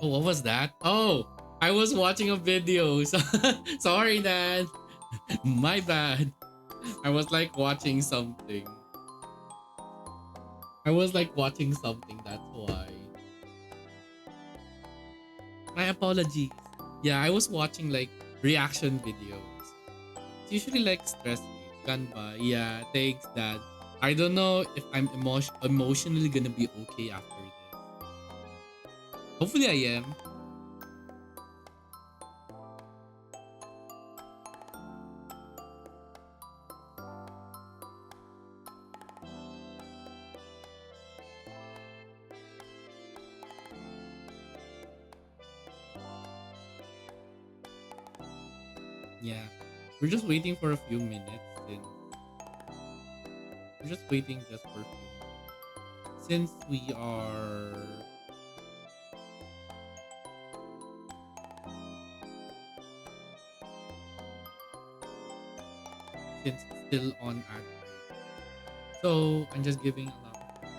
Oh, what was that? Oh, I was watching a video. Sorry, Dad. My bad. I was like watching something. I was like watching something. That's why. My apologies. Yeah, I was watching like reaction videos. It's usually like stress gone by. Yeah, thanks, Dad. I don't know if I'm emotionally gonna be okay after this. Hopefully, I am. Yeah, we're just waiting for a few minutes. Since we're just waiting just for a few minutes. Since we are since it's still on ad break. So I'm just giving a lot of time.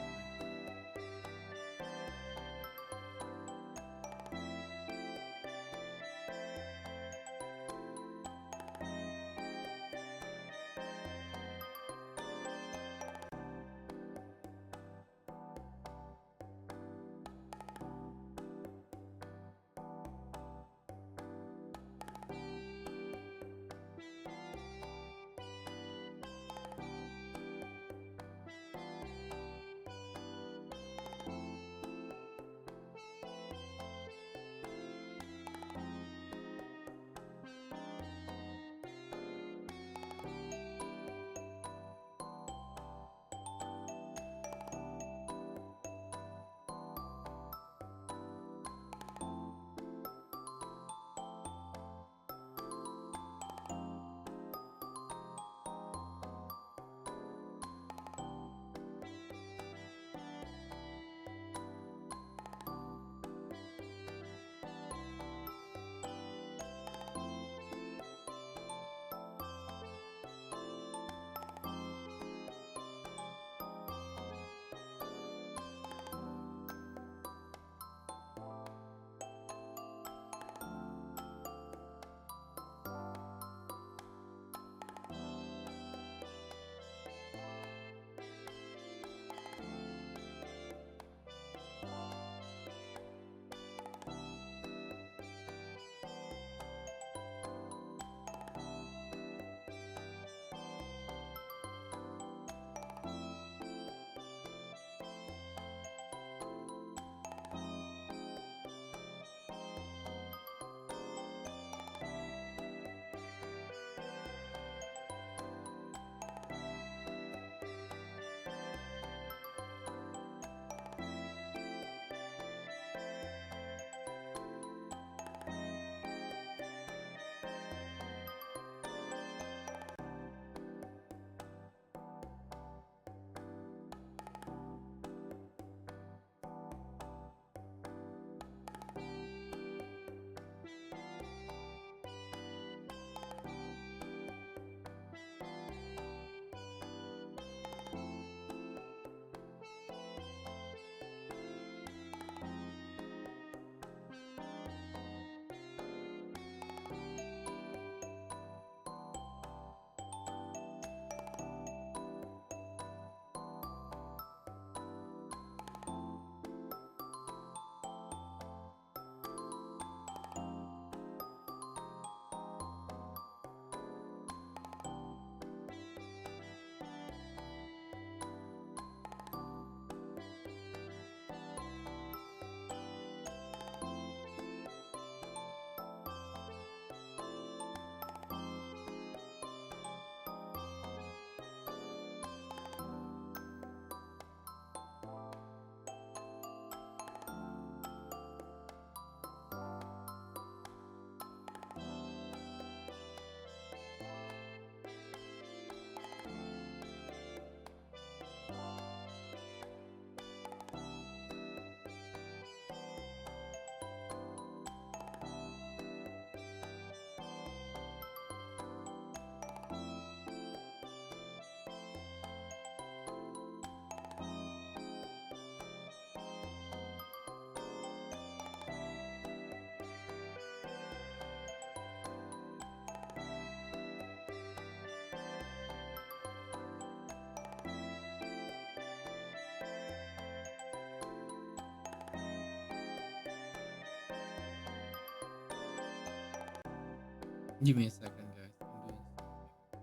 Give me a second, guys. I'm doing something.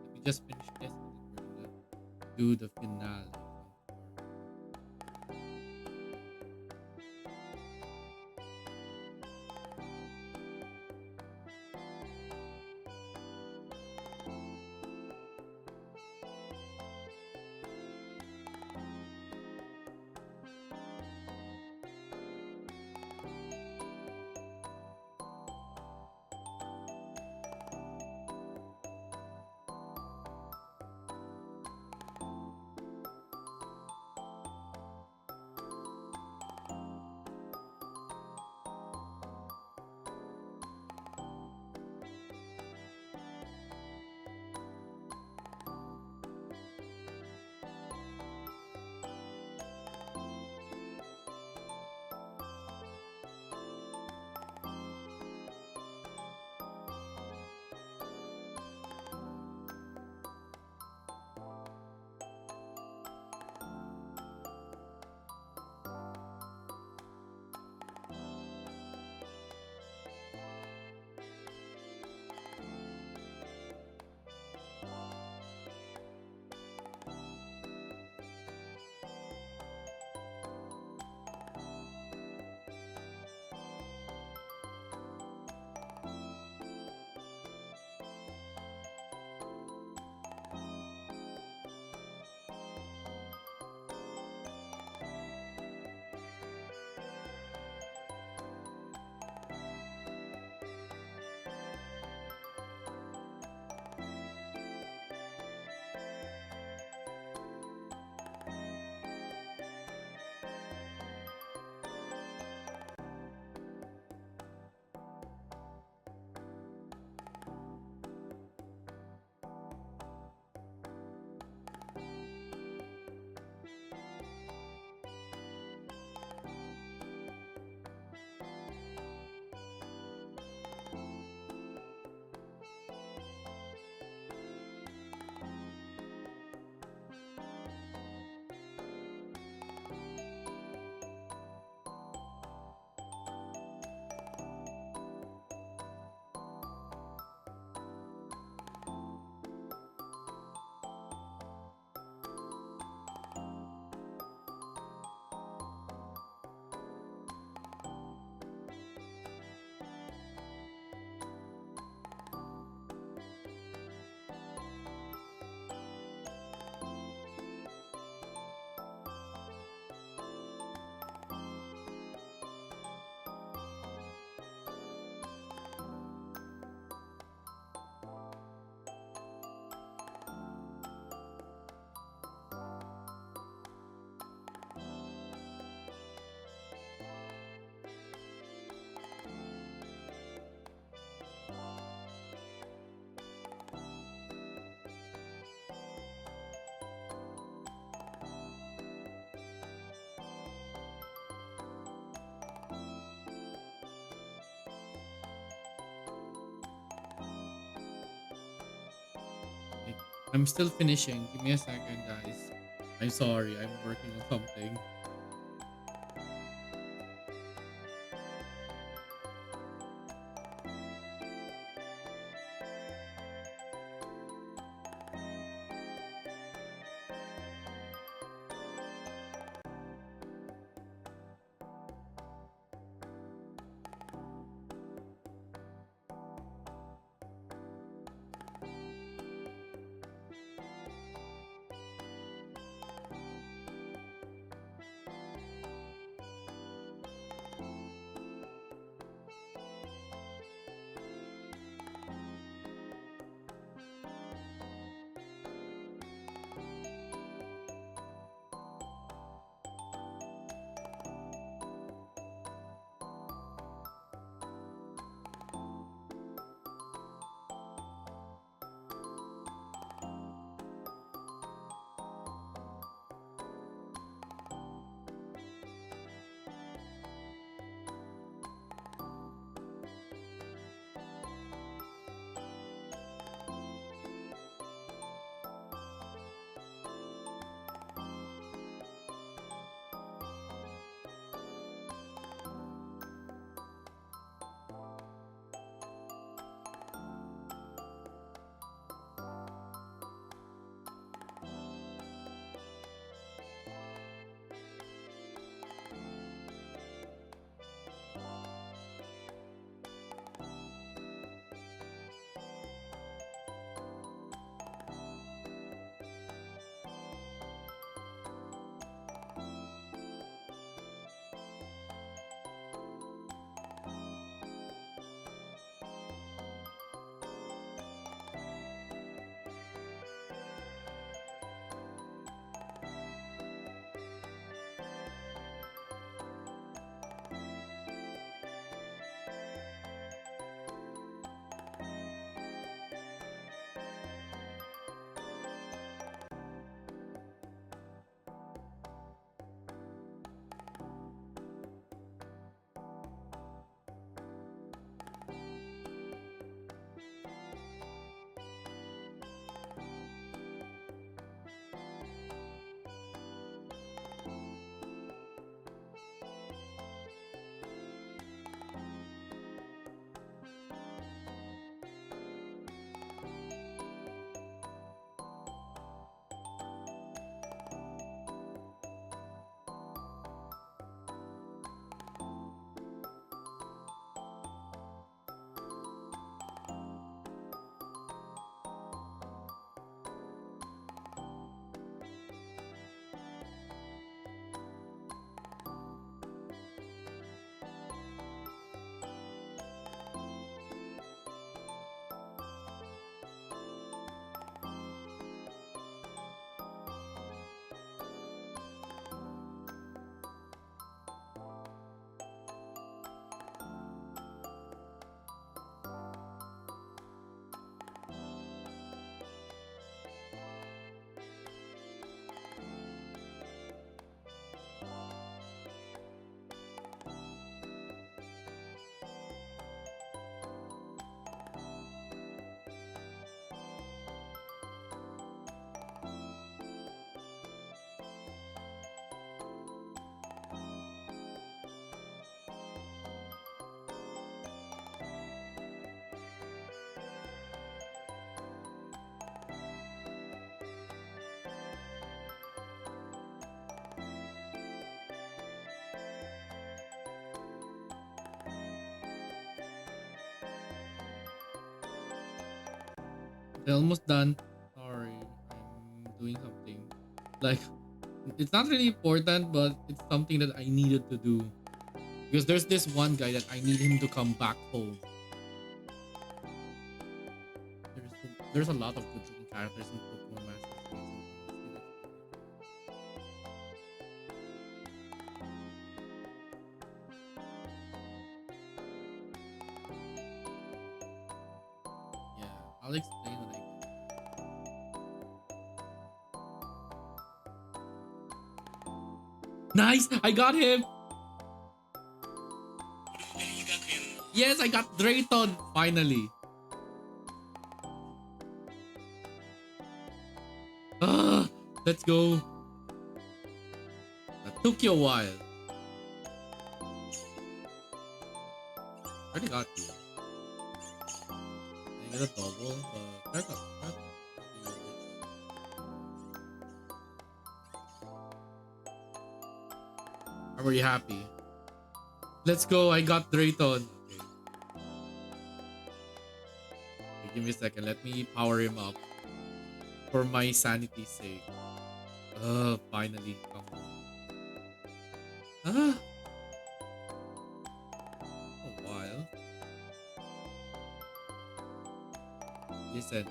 Let me just finish this and then we're gonna do the finale. Like, I'm still finishing. Give me a second, guys. I'm sorry. I'm working on something. I'm almost done. Sorry, I'm doing something. Like, it's not really important, but it's something that I needed to do. Because there's this one guy that I need him to come back home. There's a lot of good looking characters in Pokemon Masters. Yeah, I'll explain when I get. Nice! I got him! Yes, I got Drayton! Finally! Ah, let's go! That took you a while. I already got you. I get a double, but that's not. I'm really happy. Let's go, I got Drayton. Okay, give me a second. Let me power him up. For my sanity's sake. Finally. Come on. Ah. A while. Listen.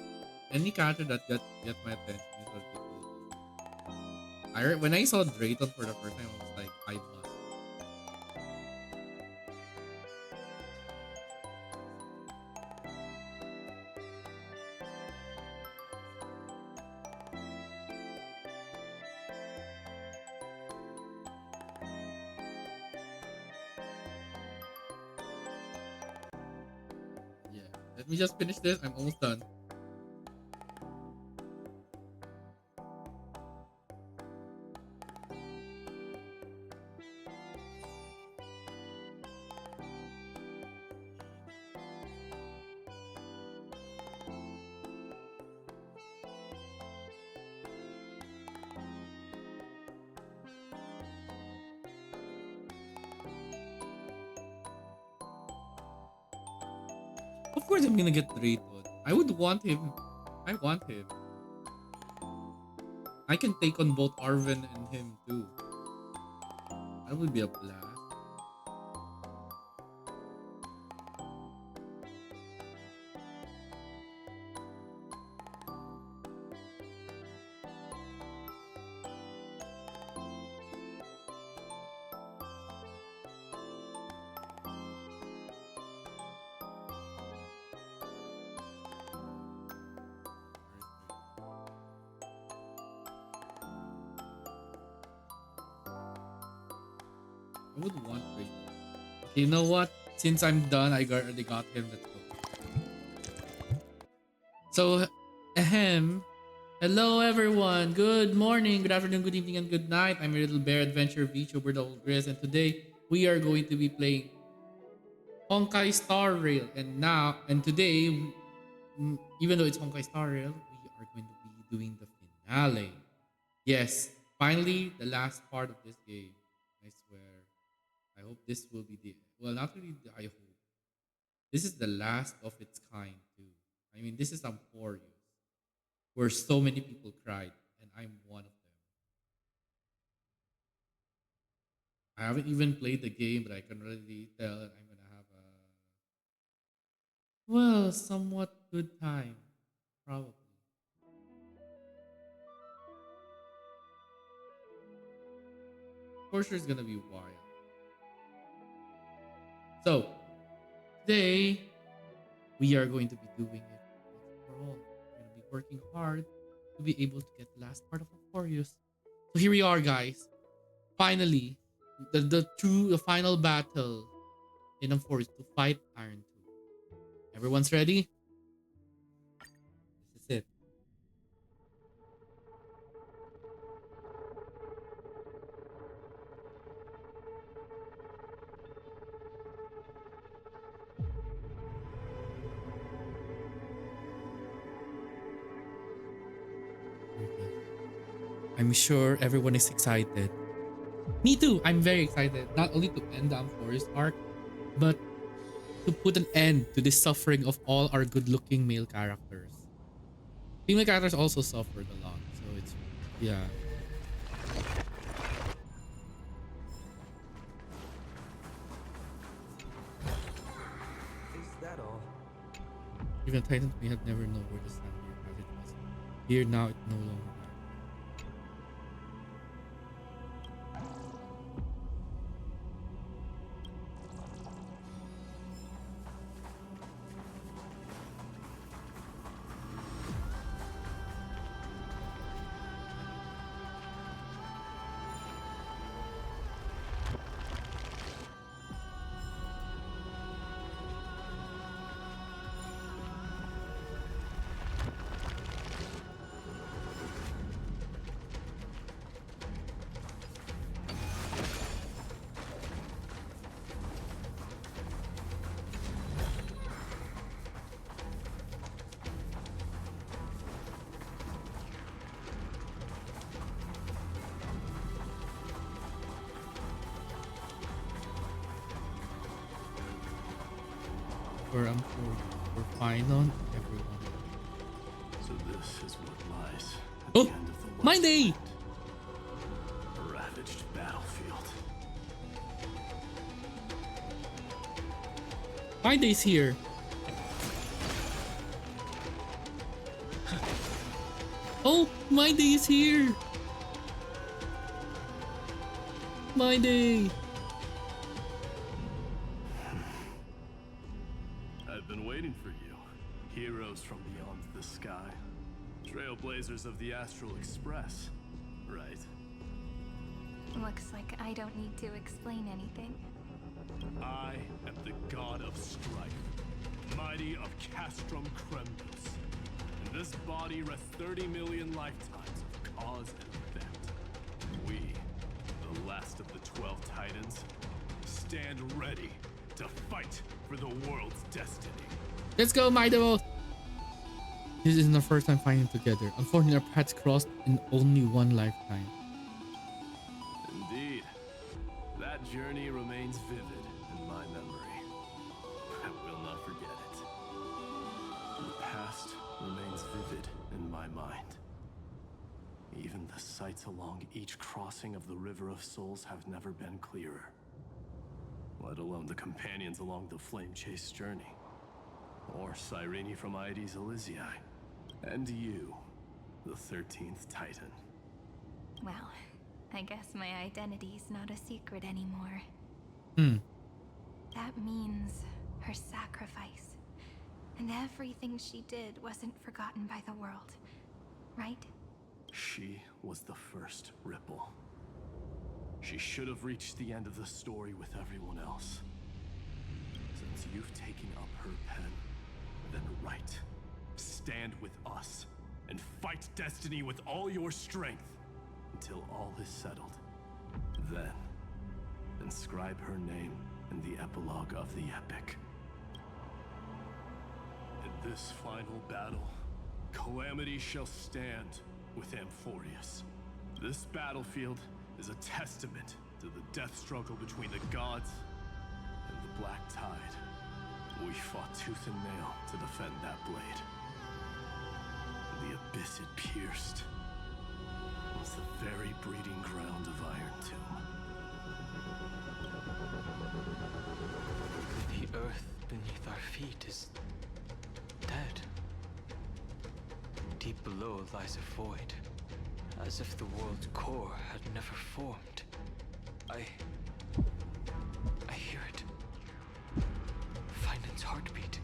Any character that get my attention is what it is. When I saw Drayton for the first time, I was like, I must. Yeah. Let me just finish this. I'm almost done. Of course I'm gonna get Drayton. I would want him. I want him. I can take on both Arven and him too. That would be a blast. I would want Drayton. You know what? Since I'm done, already got him. Let's go. So, ahem. Hello, everyone. Good morning, good afternoon, good evening, and good night. I'm your little bear adventure VTuber Doppel Griz, and today we are going to be playing Honkai Star Rail. And today, even though it's Honkai Star Rail, we are going to be doing the finale. Yes, finally, the last part of this game. I swear. I hope this will be not really I hope. This is the last of its kind too. I mean, this is Amphoreus, where so many people cried, and I'm one of them. I haven't even played the game, but I can already tell that I'm gonna have somewhat good time, probably. For sure, it's gonna be wild. So today we are going to be doing it once for all. We're gonna be working hard to be able to get the last part of Amphoreus. So here we are, guys. Finally, the final battle in Amphoreus to fight Iron 2. Everyone's ready? This is it. I'm sure everyone is excited. Me too. I'm very excited. Not only to end the Amphoreus arc, but to put an end to the suffering of all our good-looking male characters. Female characters also suffered a lot, so it's yeah. Is that all? Even Titans may have never known where the stand here as it was. Here now it no longer matters. For Amphoreus, for final everyone. So this is what lies at Oh, the end of the my West day! End. A ravaged battlefield. My day's here. Oh, my day is here. My day. I've been waiting for you. Heroes from beyond the sky. Trailblazers of the Astral Express. Right. Looks like I don't need to explain anything. I am the god of strife. Mighty of Castrum Kremnos. In this body rests 30 million lifetimes of cause and effect. We, the last of the 12 Titans, stand ready to fight for the world's destiny. Let's go, my devil. This isn't our first time fighting together. Unfortunately, our paths crossed in only one lifetime. Indeed. That journey remains vivid in my memory. I will not forget it. The past remains vivid in my mind. Even the sights along each crossing of the River of Souls have never been clearer. Let alone the companions along the flame-chased journey. Or Cyrene from Aedes Elysiae. And you, the 13th Titan. Well, I guess my identity's not a secret anymore. That means her sacrifice. And everything she did wasn't forgotten by the world, right? She was the first Ripple. She should have reached the end of the story with everyone else. Since you've taken up her pen, then write. Stand with us and fight destiny with all your strength until all is settled. Then, inscribe her name in the epilogue of the epic. In this final battle, calamity shall stand with Amphoreus. This battlefield is a testament to the death struggle between the gods and the Black Tide. We fought tooth and nail to defend that blade. The abyss it pierced was the very breeding ground of Iron Tomb. The earth beneath our feet is dead. Deep below lies a void, as if the world's core had never formed. I hear it. Finance heartbeat.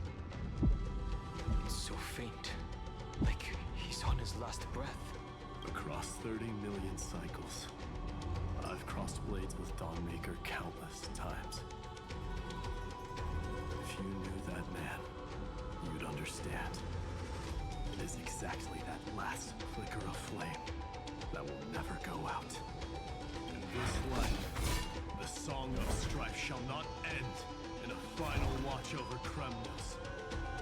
It's so faint, like he's on his last breath. Across 30 million cycles, I've crossed blades with Dawnmaker countless times. If you knew that man, you'd understand. It is exactly that last flicker of flame that will never go out. In this life, the song of strife shall not end in a final watch over Kremnos,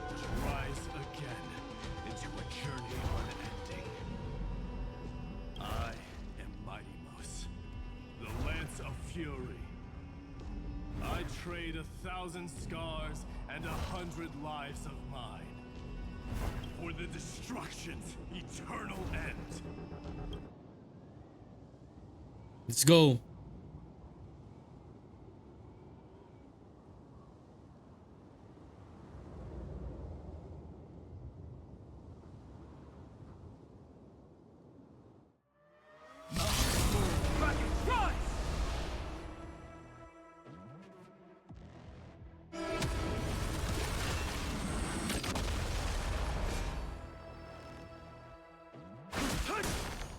to rise again into a journey unending. I am Mighty-Mos, the Lance of Fury. I trade 1,000 scars and 100 lives of mine For the destruction's eternal end. Let's go.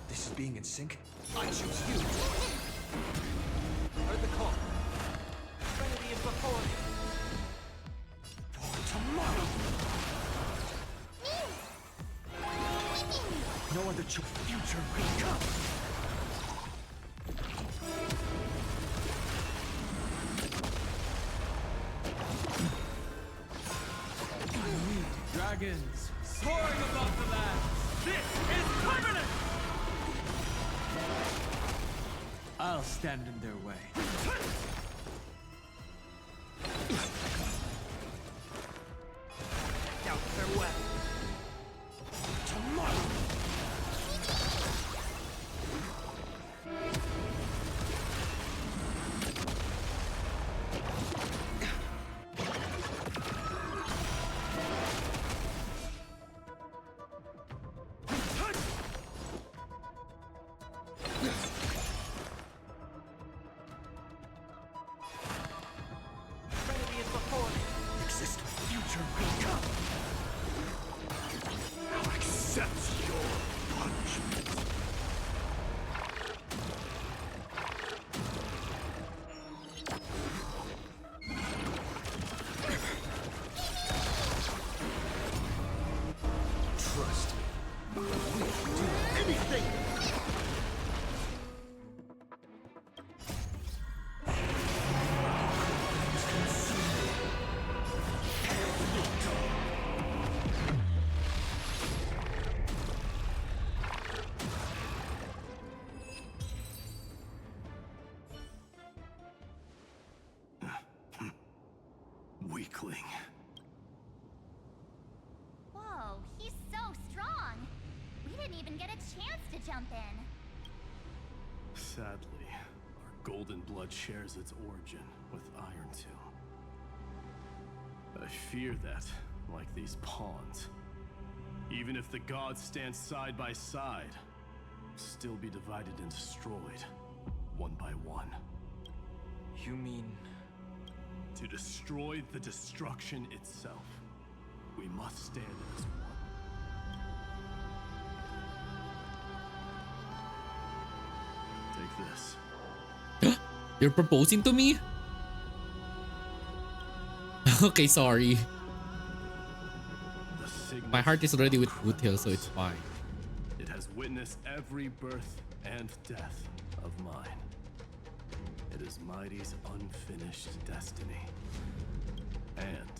This is being in sync. I choose you. Heard the call. Trinity is before me. For tomorrow. No other future will come. Dragons soaring above the land. This is permanent. I'll stand in their way. Out their way. Tomorrow. Trinity is before me. Exist future will come. I'll accept your punishment. Trust me. We can do anything. Weakling. Whoa, he's so strong. We didn't even get a chance to jump in. Sadly, our golden blood shares its origin with Iron Two. I fear that, like these pawns, even if the gods stand side by side, still be divided and destroyed, one by one. You mean To destroy the destruction itself, we must stand as one. Take this. You're proposing to me? Okay, sorry. The signet My heart is already with Boothill, so it's fine. It has witnessed every birth and death of mine. It is Mighty's unfinished destiny. And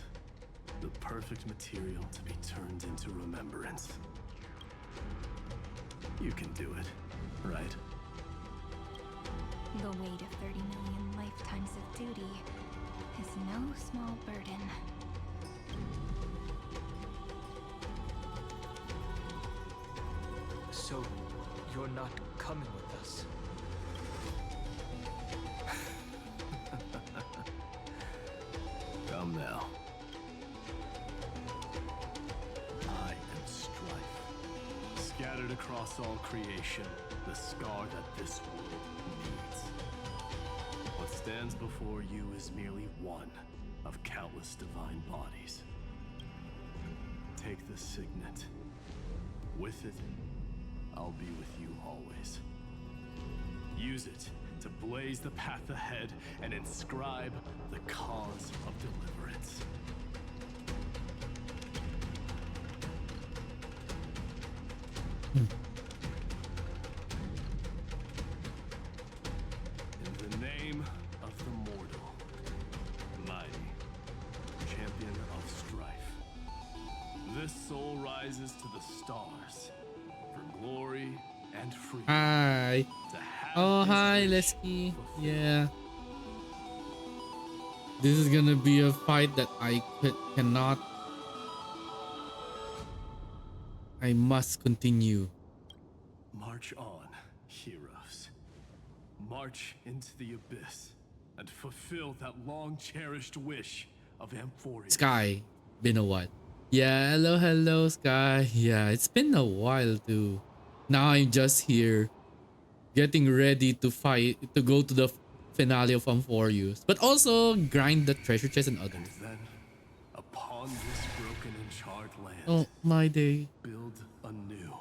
the perfect material to be turned into remembrance. You can do it, right? The weight of 30 million lifetimes of duty is no small burden. so you're not coming with us? Come now. I am strife. Scattered across all creation, the scar that this world needs. What stands before you is merely one of countless divine bodies. Take the signet. With it, I'll be with you always. Use it to blaze the path ahead and inscribe the cause of deliverance. In the name of the mortal, mighty, champion of strife, this soul rises to the stars for glory and freedom. Hi. To have Oh, his hi, wish Lesky. fulfilled. Yeah. This is gonna be a fight that I cannot I must continue. March on, heroes. March into the abyss and fulfill that long-cherished wish of Amphoreus. Sky, been a while. Yeah, hello, hello, Sky. Yeah, it's been a while too. Now I'm just here, getting ready to fight, to go to the finale of Amphoreus, but also grind the treasure chest and others. And then, upon this broken and charred land, Oh, my day. build anew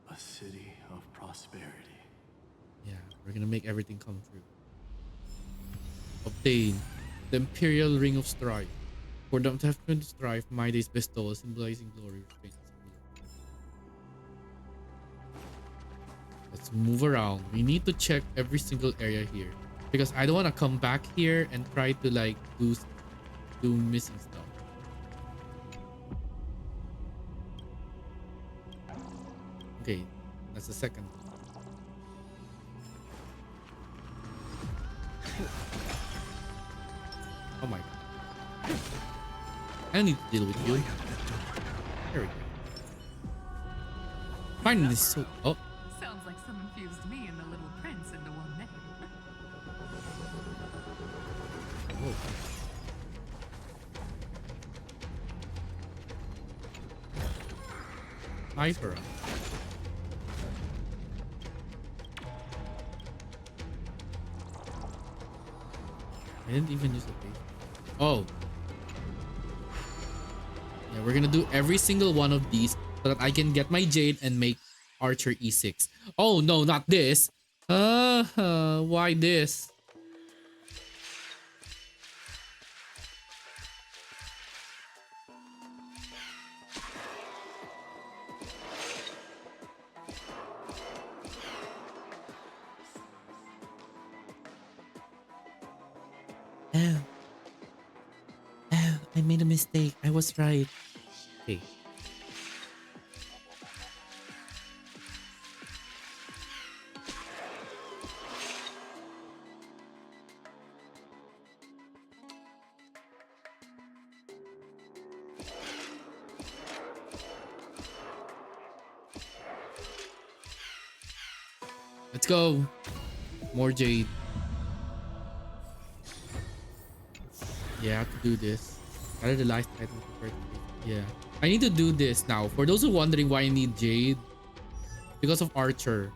a city of prosperity. Yeah, we're gonna make everything come true. Obtain the Imperial Ring of Strife. For the attachment to strife, my day's bestowal, symbolizing glory, restraint, and stability. Let's move around. We need to check every single area here, because I don't want to come back here and try to like do missing stuff. Okay, that's the second. Oh my god. I don't need to deal with you. There we go. Finding this so... Oh. Sounds like someone fused me and the Little Prince into one name. Whoa. Amphoreus. I didn't even use the base. Oh. Yeah, we're gonna do every single one of these so that I can get my Jade and make Archer E6. Oh no, not this. Why this? Oh, I made a mistake. I was right. Okay. Let's go. More Jade. Yeah, I have to do this. Either the last item compared to this. Yeah. I need to do this now. For those who are wondering why I need Jade, because of Archer.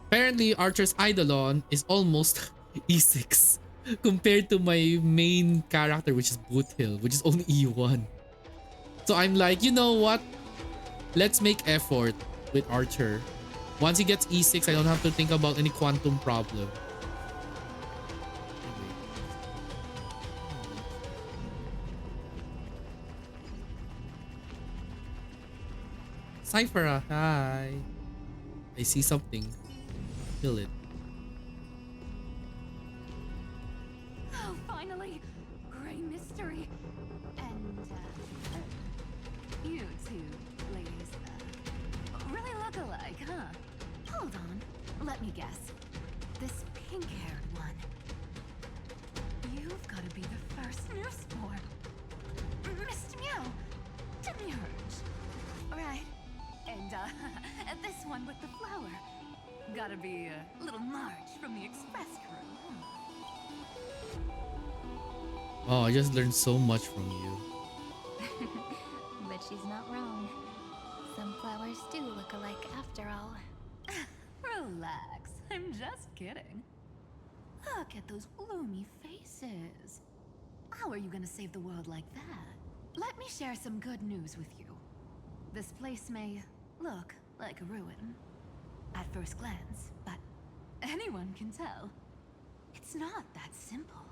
Apparently, Archer's Eidolon is almost E6 compared to my main character, which is Boothill, which is only E1. So I'm like, you know what? Let's make effort with Archer. Once he gets E6, I don't have to think about any quantum problem. Cyphera, hi. I see something. Kill it. Oh, finally! Gray mystery. And, you two ladies, really look alike, huh? Hold on. Let me guess. This pink-haired one. You've got to be the first newsborn. Mr. Meow. Demurge. Right. And this one with the flower. Gotta be little Marge from the express crew. Oh, I just learned so much from you. But she's not wrong. Some flowers do look alike after all. Relax. I'm just kidding. Look at those gloomy faces. How are you gonna save the world like that? Let me share some good news with you. This place may look like a ruin at first glance, but anyone can tell it's not that simple.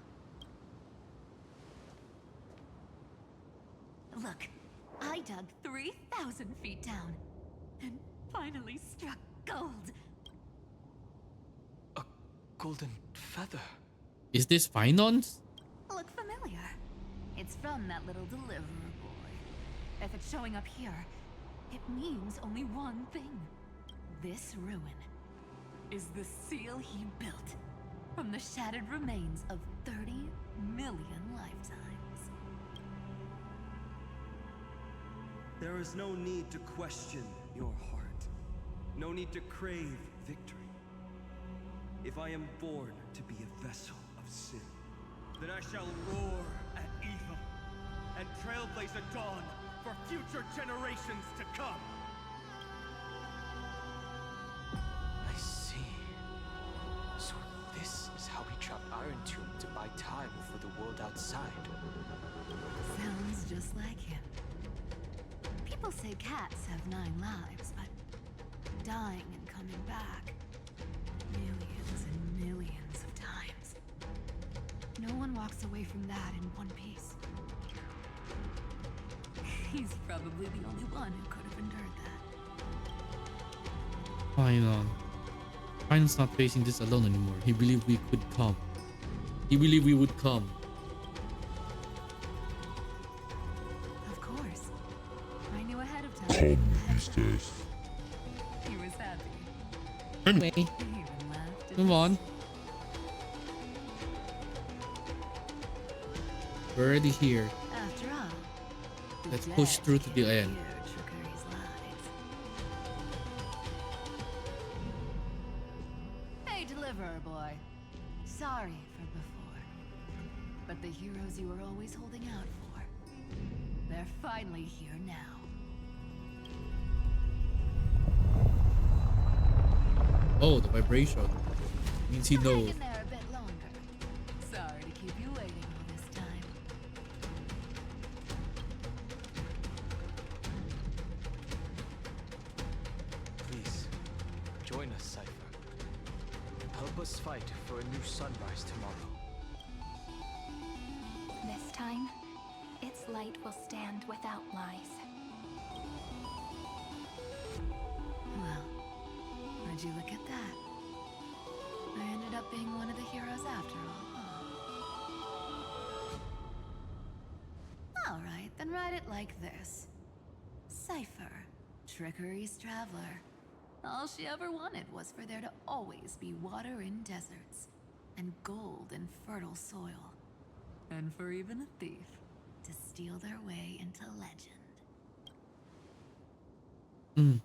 Look, I dug 3,000 feet down and finally struck gold. A golden feather. Is this Finance? Look familiar. It's from that little deliverer boy. If it's showing up here, it means only one thing. This ruin is the seal he built from the shattered remains of 30 million lifetimes. There is no need to question your heart. No need to crave victory. If I am born to be a vessel of sin, then I shall roar at evil and trailblaze a dawn for future generations to come. I see. So this is how he trapped Iron Tomb to buy time for the world outside. Sounds just like him. People say cats have 9 lives, but dying and coming back millions and millions of times. No one walks away from that in one piece. He's probably the only one who could have endured that. Fine. Fine's not facing this alone anymore. He believed we could come. He believed we would come. Of course. I knew ahead of time. Come these days. He was happy. Anyway, He even laughed at move on. We're already here. After all, the Let's dead push through to the can't end. hear Trickery's lies. Hey, Deliverer Boy. Sorry for before. But the heroes you were always holding out for, they're finally here now. Oh, the vibration means he knows. Hang in there a bit longer. Sorry to keep you waiting all this time. Please, join us, Cypher. Help us fight for a new sunrise tomorrow. This time, its light will stand without lies. Well, would you look at that? I ended up being one of the heroes after all, huh? Alright, then write it like this. Cypher, Trickery's traveler. All she ever wanted was for there to always be water in deserts, and gold in fertile soil. And for even a thief to steal their way into legend. Mm.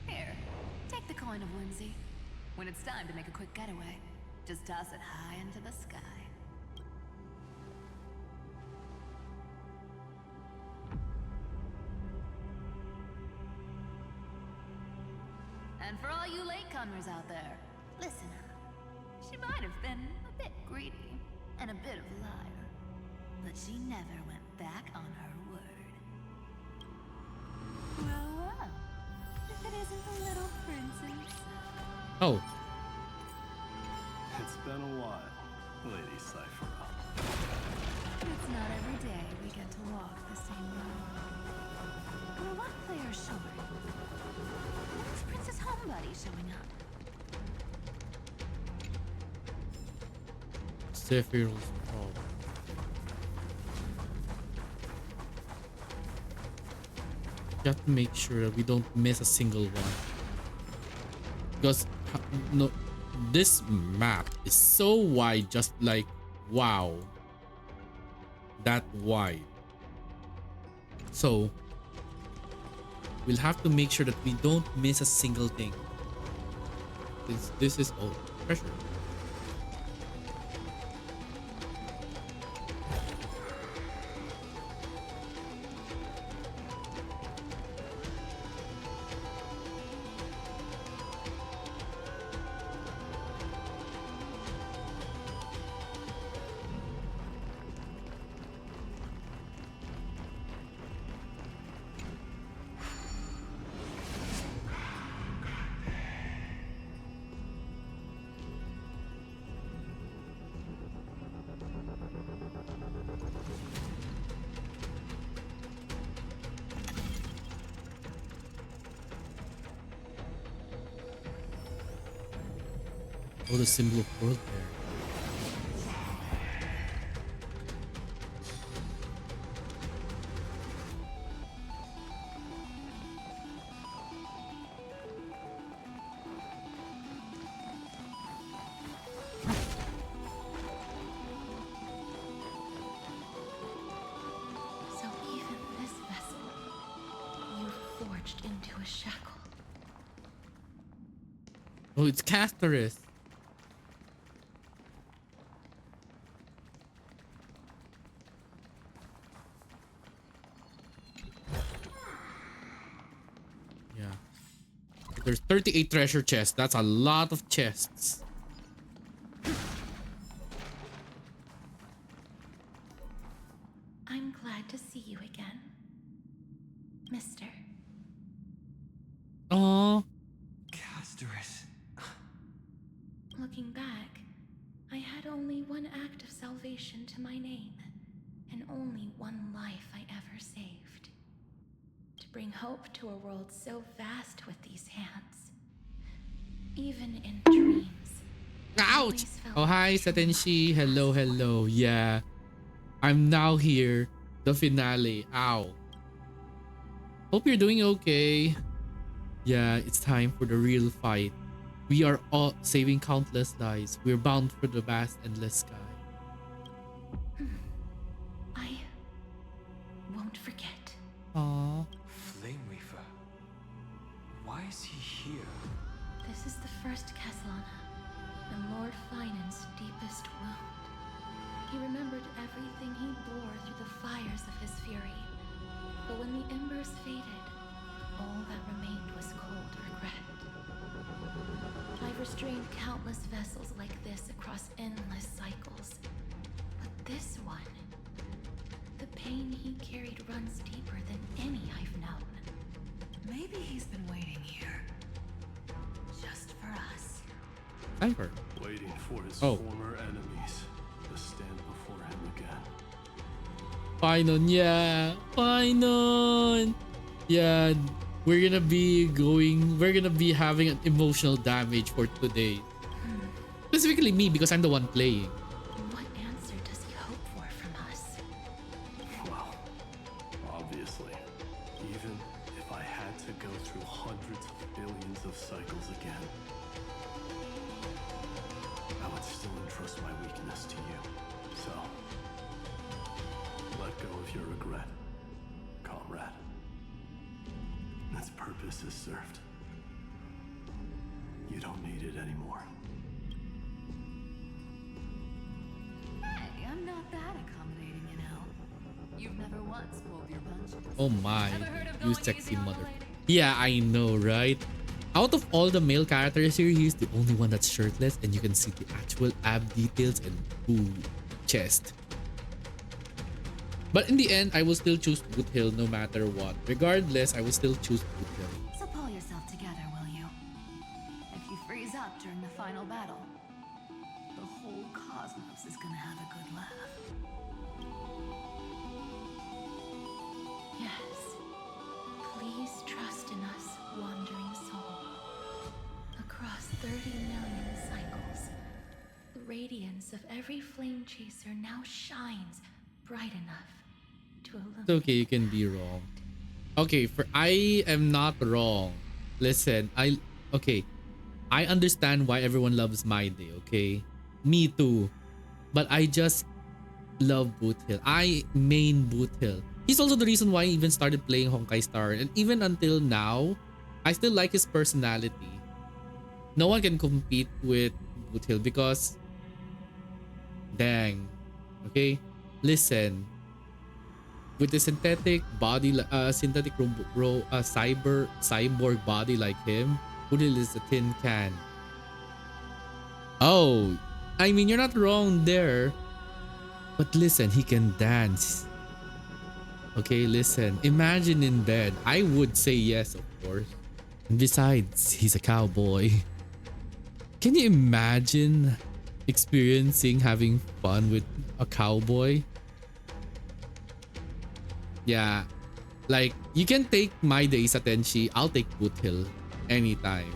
Here, take the coin of whimsy. When it's time to make a quick getaway, just toss it high into the sky. And for all you latecomers out there, listen up. She might have been a bit greedy and a bit of a liar, but she never went back on her word. Well, if it isn't the little princess. Oh, It's been a while, Lady Cypher. It's not every day we get to walk the same road. Or what player's showing? When's Princess Homebody showing up? Zephyr's problem. You have to make sure that we don't miss a single one. Because no, this map is so wide, just like wow, that wide. So we'll have to make sure that we don't miss a single thing. Since this is all pressure. Oh, the symbol of world there. a shackle. Oh, it's Casterus. Yeah. There's 38 treasure chests. That's a lot of chests. I'm glad to see you again, Mister. Oh, Casterus. Looking back, I had only one act of salvation to my name, and only one life I ever saved. To bring hope to a world so vast with these hands. Even in dreams. I ouch! always felt Oh, hi, like true Satenshi. love. Hello, hello. Yeah. I'm now here. The finale. Ow. Hope you're doing okay. Yeah, it's time for the real fight. We are all saving countless lives. We're bound for the vast endless sky. I won't forget. Aww. Flame Weaver. Why is he here? This is the first Caslana, and Lord Finan's deepest wound. He remembered everything he bore through the fires of his fury. But when the embers faded, all that remained was cold regret. I've restrained countless vessels like this across endless cycles. But this one, the pain he carried runs deeper than any I've known. Maybe he's been waiting here. Just for us. Cypher. Waiting for his Oh. former enemies to stand before him again. Finon, yeah. Finon. Yeah, we're gonna be having an emotional damage for today. Specifically me, because I'm the one playing. What answer does he hope for from us? Well, obviously, even if I had to go through hundreds of billions of cycles again, I would still entrust my weakness to you. So, let go of your regret, comrade. Its purpose is served. You don't need it anymore. Hey, I'm not that accommodating, you know. You've never once pulled your punches. Oh my, Ever heard of you going sexy easy on a mother. lady? Yeah, I know, right? Out of all the male characters here, he's the only one that's shirtless, and you can see the actual ab details and chest. But in the end, I will still choose Boot Hill no matter what. Regardless, I will still choose Boot Hill. So pull yourself together, will you? If you freeze up during the final battle, the whole cosmos is gonna have a good laugh. Yes. Please trust in us, wandering soul. Across 30 million cycles, the radiance of every flame chaser now shines bright enough to illuminate. It's okay, you can be wrong. Okay, I am not wrong. Listen, I understand why everyone loves My Day, okay? Me too. But I just love Boot Hill. I main Boot Hill. He's also the reason why I even started playing Honkai Star. And even until now, I still like his personality. No one can compete with Boot Hill because... Dang. Okay? Listen. With the synthetic body, cyborg body like him, Boot Hill is a tin can. Oh, I mean, you're not wrong there. But listen, he can dance. Okay, listen. Imagine in bed. I would say yes, of course. And besides, he's a cowboy. Can you imagine experiencing having fun with a cowboy? Yeah. Like, you can take My Day, Satenshi. I'll take Boot Hill anytime.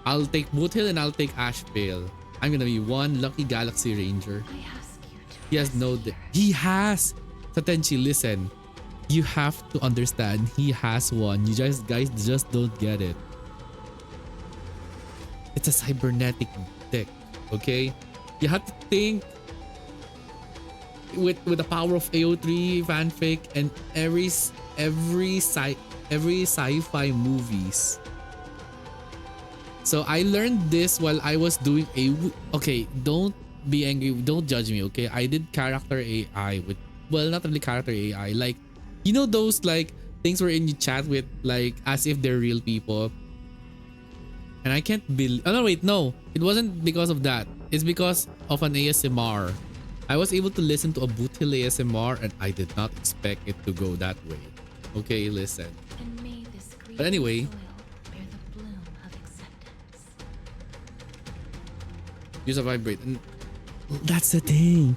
I'll take Boot Hill and I'll take Ashvale. I'm gonna be one lucky Galaxy Ranger. I ask you to He has rest no... here. He has! Satenshi, listen. You have to understand. He has one. You guys just don't get it. It's a cybernetic deck. Okay? You have to think with the power of AO3 fanfic and every every sci-fi movies. So I learned this while I was doing okay, don't be angry, don't judge me, okay? I did character AI with, well, not really character AI, like, you know those like things wherein you chat with like as if they're real people. And I can't believe, oh no, wait, no, it wasn't because of that. It's because of an ASMR. I was able to listen to a Boothil ASMR and I did not expect it to go that way. Okay, listen. And may this But anyway, soil bear the bloom of acceptance. use a vibrate, and that's the thing.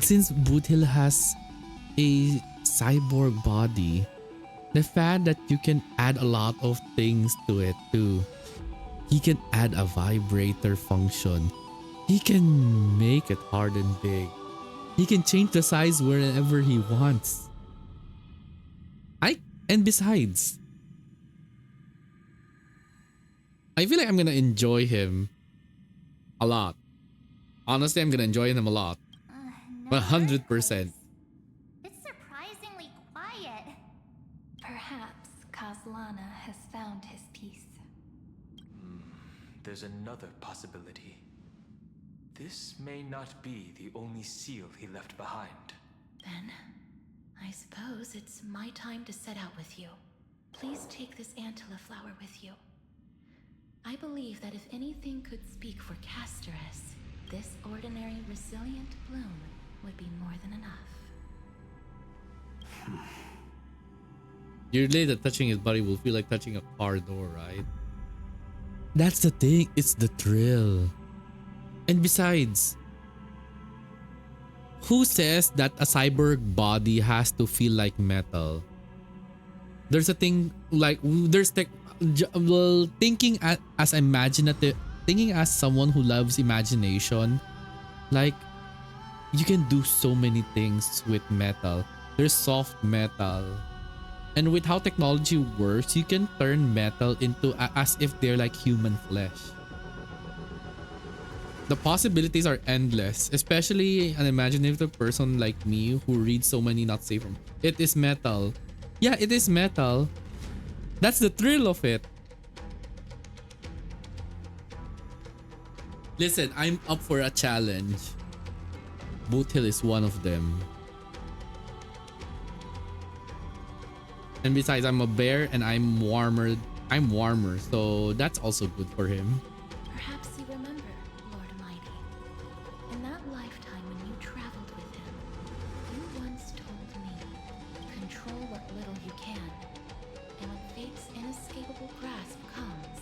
Since Boothil has a cyborg body, the fact that you can add a lot of things to it too. He can add a vibrator function. He can make it hard and big. He can change the size wherever he wants. And besides, I feel like I'm gonna enjoy him a lot. Honestly, I'm gonna enjoy him a lot. No 100%. earthquakes. It's surprisingly quiet. Perhaps Kazlana has found his peace. There's another possibility. This may not be the only seal he left behind. Then, I suppose it's my time to set out with you. Please take this Antilla flower with you. I believe that if anything could speak for Casterus, this ordinary resilient bloom would be more than enough. You're late that touching his body will feel like touching a car door, right? That's the thing, it's the thrill. And besides, who says that a cyborg body has to feel like metal? There's a thing like there's well, thinking as imaginative, thinking as someone who loves imagination, like you can do so many things with metal. There's soft metal, and with how technology works, you can turn metal into as if they're like human flesh. The possibilities are endless, especially an imaginative person like me who reads so many not safe from. It is metal. Yeah, it is metal. That's the thrill of it. Listen, I'm up for a challenge. Boothil is one of them. And besides, I'm a bear and I'm warmer, so that's also good for him. Perhaps you remember, Lord Mighty. In that lifetime when you traveled with him, you once told me, control what little you can, and when fate's inescapable grasp comes,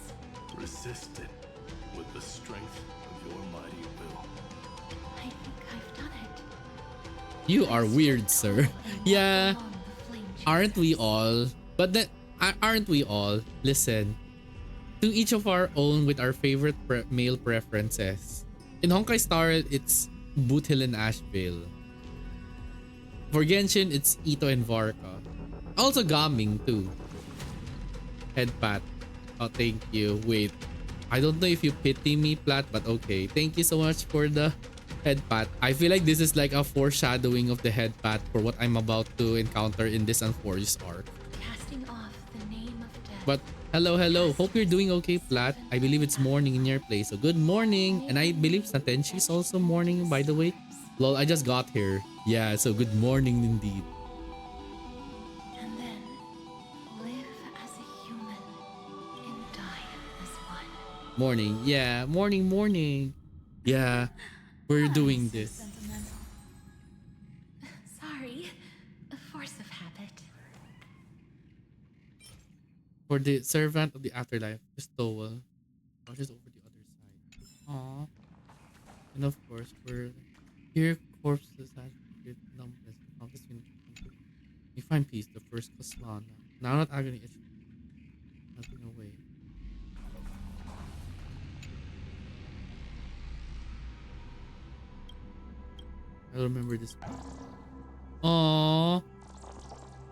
Resist it with the strength of your mighty will. I think I've done it. You are weird, sir. Yeah, Along the flame aren't we chases. all? But then, aren't we all? Listen, to each of our own with our favorite male preferences. In Honkai Star, it's Boothil and Ashvale. For Genshin, it's Ito and Varka. Also Gaming too. Headpat. Oh, thank you. Wait, I don't know if you pity me, Plat, but okay. Thank you so much for the headpat. I feel like this is like a foreshadowing of the headpat for what I'm about to encounter in this Amphoreus arc. Casting off the name of death. But hello. Hope you're doing okay, Plat. I believe it's morning in your place. So good morning. And I believe Satenshi's also morning, by the way. Lol, I just got here. Yeah, so good morning indeed. And then live as a human and die as one. Morning. Yeah, morning. Yeah, we're doing So this. sentimental. Sorry, a force of habit. For the servant of the afterlife, bestowal washes over the other side. Aww. And of course, for here, corpses have with numbness, the compass you find peace, the first Kaslana. Now not agony, it's nothing away. I remember this. Aww.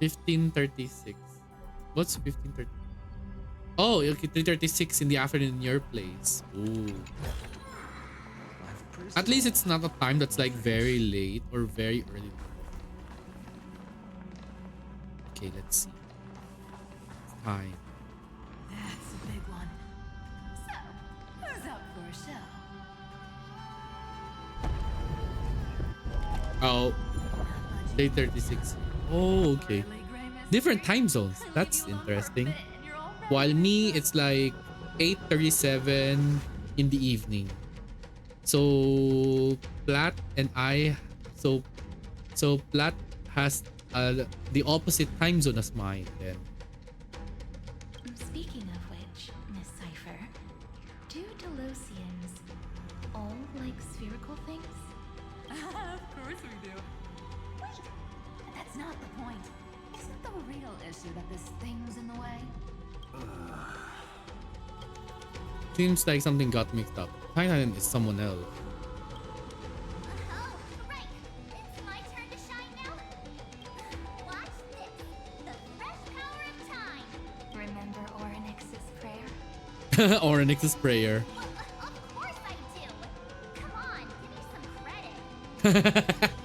1536. What's 1530? Oh, okay, 3:36 in the afternoon in your place. Ooh. At least it's not a time that's like very late or very early. Okay, let's see. time. That's a big one. So, who's up for a show? Oh, day 36. Oh, okay. Different time zones. That's interesting. While me, it's like 8:37 in the evening. So Plat and I, so Plat has the opposite time zone as mine. Then Speaking of which, Miss Cipher, do Delosians all like spherical things? Of course we do. Wait, that's not the point. Isn't the real issue that this thing's in the way? seems like something got mixed up. Thailand is someone else. Oh, right. It's my turn to shine now. Watch this. The fresh power of time. Remember Orynyx's prayer? Orynyx's prayer. Well, of course I do. Come on, give me some credit.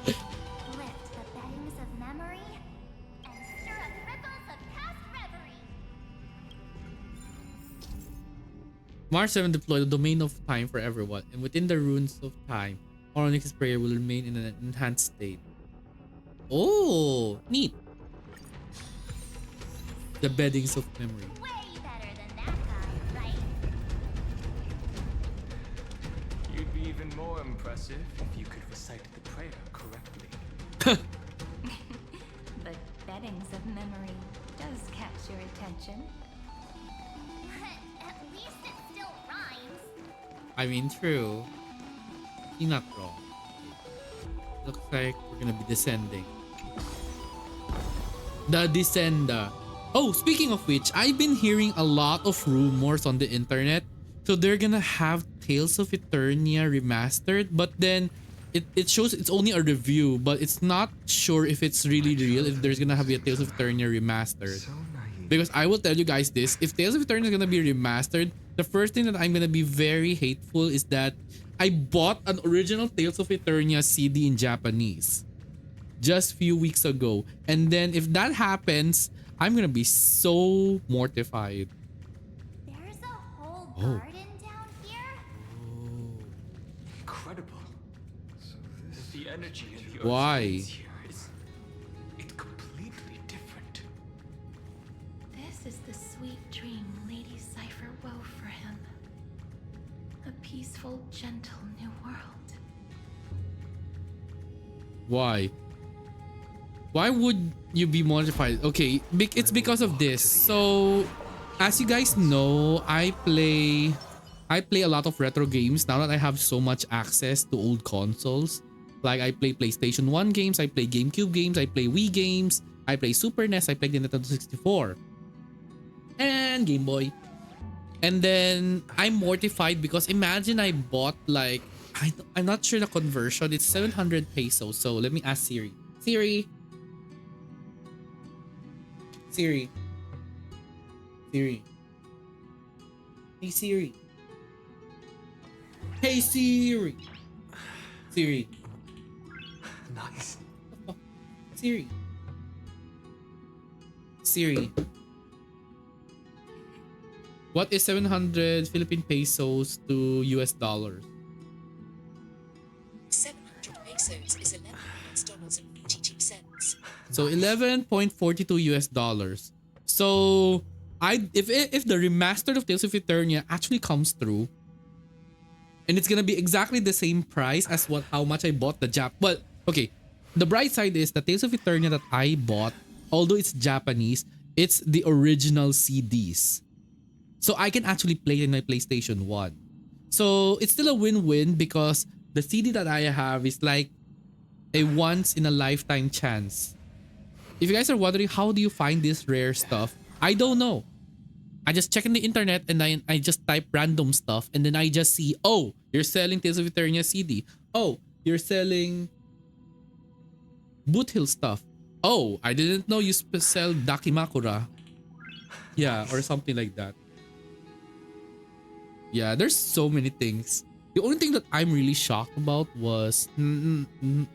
Lift the beddings of memory and stir up ripples of past reverie. Mars 7 deployed the domain of time for everyone, and within the runes of time, Orynyx's prayer will remain in an enhanced state. Oh, neat. The beddings of memory. Way better than that guy, right? You'd be even more impressive if you could recite the prayer correctly. But beddings of memory does catch your attention. At least it still rhymes. I mean, true. You're not wrong. Looks like we're gonna be descending. The Descender. Oh, speaking of which, I've been hearing a lot of rumors on the internet. So they're gonna have Tales of Eternia remastered, but then it shows it's only a review, but it's not sure if it's really real, if there's gonna have a Tales of Eternia remastered. So naive. Because I will tell you guys this, if Tales of Eternia is gonna be remastered, the first thing that I'm gonna be very hateful is that I bought an original Tales of Eternia CD in Japanese just a few weeks ago. And then if that happens, I'm gonna be so mortified. There's a whole Oh. garden down here? Incredible. So this The energy in the Why? earth here is... it's completely different. This is the sweet dream Lady Cipher wove for him. A peaceful, gentle new world. Why? Why would you be mortified? Okay, it's because of this. So, as you guys know, I play a lot of retro games now that I have so much access to old consoles. Like I play PlayStation 1 games, I play GameCube games, I play Wii games, I play Super NES, I play the Nintendo 64 and Game Boy. And then I'm mortified because imagine I bought like I'm not sure the conversion. It's 700 pesos. So let me ask Siri. Siri. Hey Siri. Hey Siri. Siri. Nice. Siri. Siri. What is 700 Philippine pesos to US dollars? 700 pesos is $11.42. So 11.42 US dollars. So if the remastered of Tales of Eternia actually comes through, and it's gonna be exactly the same price as how much I bought the Well, okay. The bright side is the Tales of Eternia that I bought, although it's Japanese, it's the original CDs. So I can actually play it in my PlayStation 1. So it's still a win-win because the CD that I have is like a once in a lifetime chance. If you guys are wondering how do you find this rare stuff, I don't know. I just check in the internet and I just type random stuff and then I just see, oh, you're selling Tales of Eternia CD. Oh, you're selling Boot Hill stuff. Oh, I didn't know you sell Dakimakura. Yeah, or something like that. Yeah, there's so many things. The only thing that I'm really shocked about was,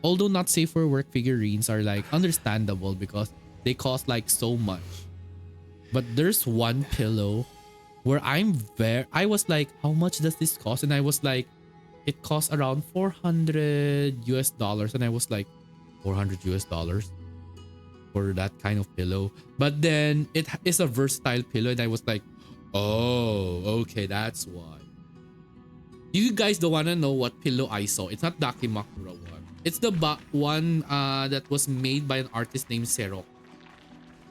although not safe for work figurines are like understandable because they cost like so much. But there's one pillow where I was like, how much does this cost? And I was like, it costs around $400 US. And I was like, $400 US for that kind of pillow. But then it is a versatile pillow. And I was like, oh, okay, that's why. You guys don't want to know what pillow I saw. It's not Dakimakura one. It's the one that was made by an artist named Serok.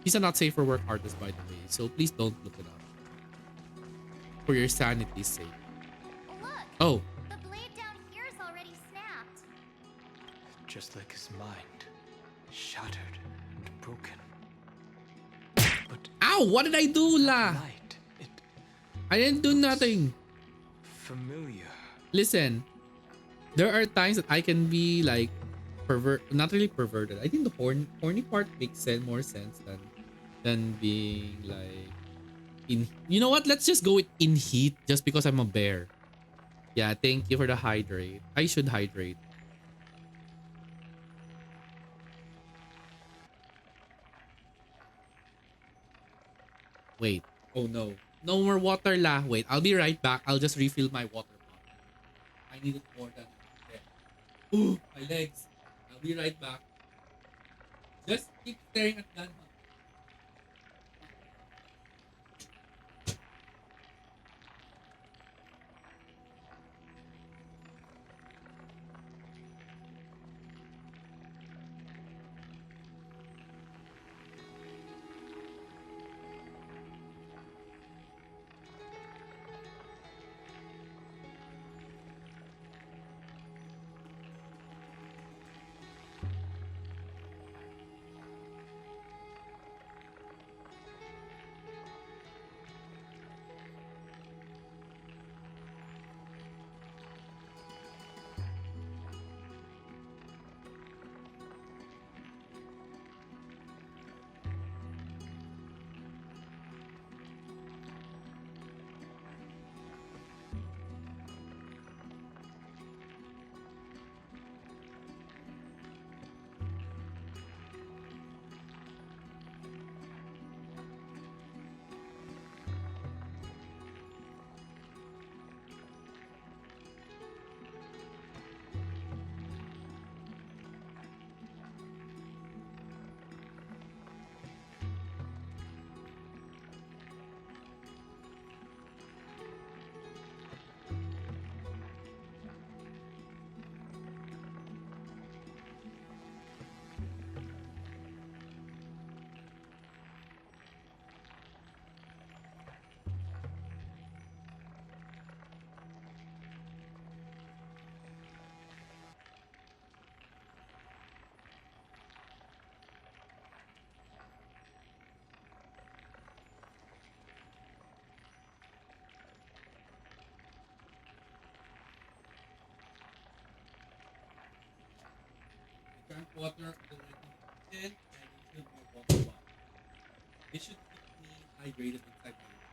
He's a not safe for work artist, by the way. So please don't look it up. For your sanity's sake. Look! Oh. The blade down here is already snapped. Just like his mind, shattered and broken. But ow! What did I do, la? light, I didn't do nothing. familiar. Listen, there are times that I can be like not really perverted. I think the horny part makes more sense than being like in. You know what? Let's just go with in heat just because I'm a bear. Yeah, thank you for the hydrate. I should hydrate. Wait. Oh no. No more water la. Wait, I'll be right back. I'll just refill my water bottle. I need it more than that. Ooh, my legs. I'll be right back. Just keep staring at that. Drank water already and refilled my water bottle. This should keep me hydrated inside my room.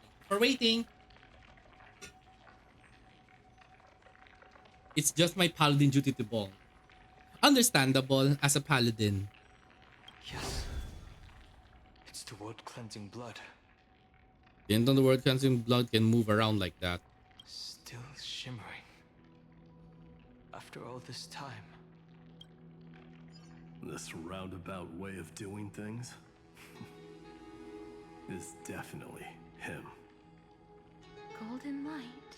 Thank you for waiting. It's just my paladin duty to bong. Understandable as a paladin. Yes. It's the world cleansing blood. The end of the world cleansing blood can move around like that. Still shimmering. After all this time. This roundabout way of doing things is definitely him. Golden light,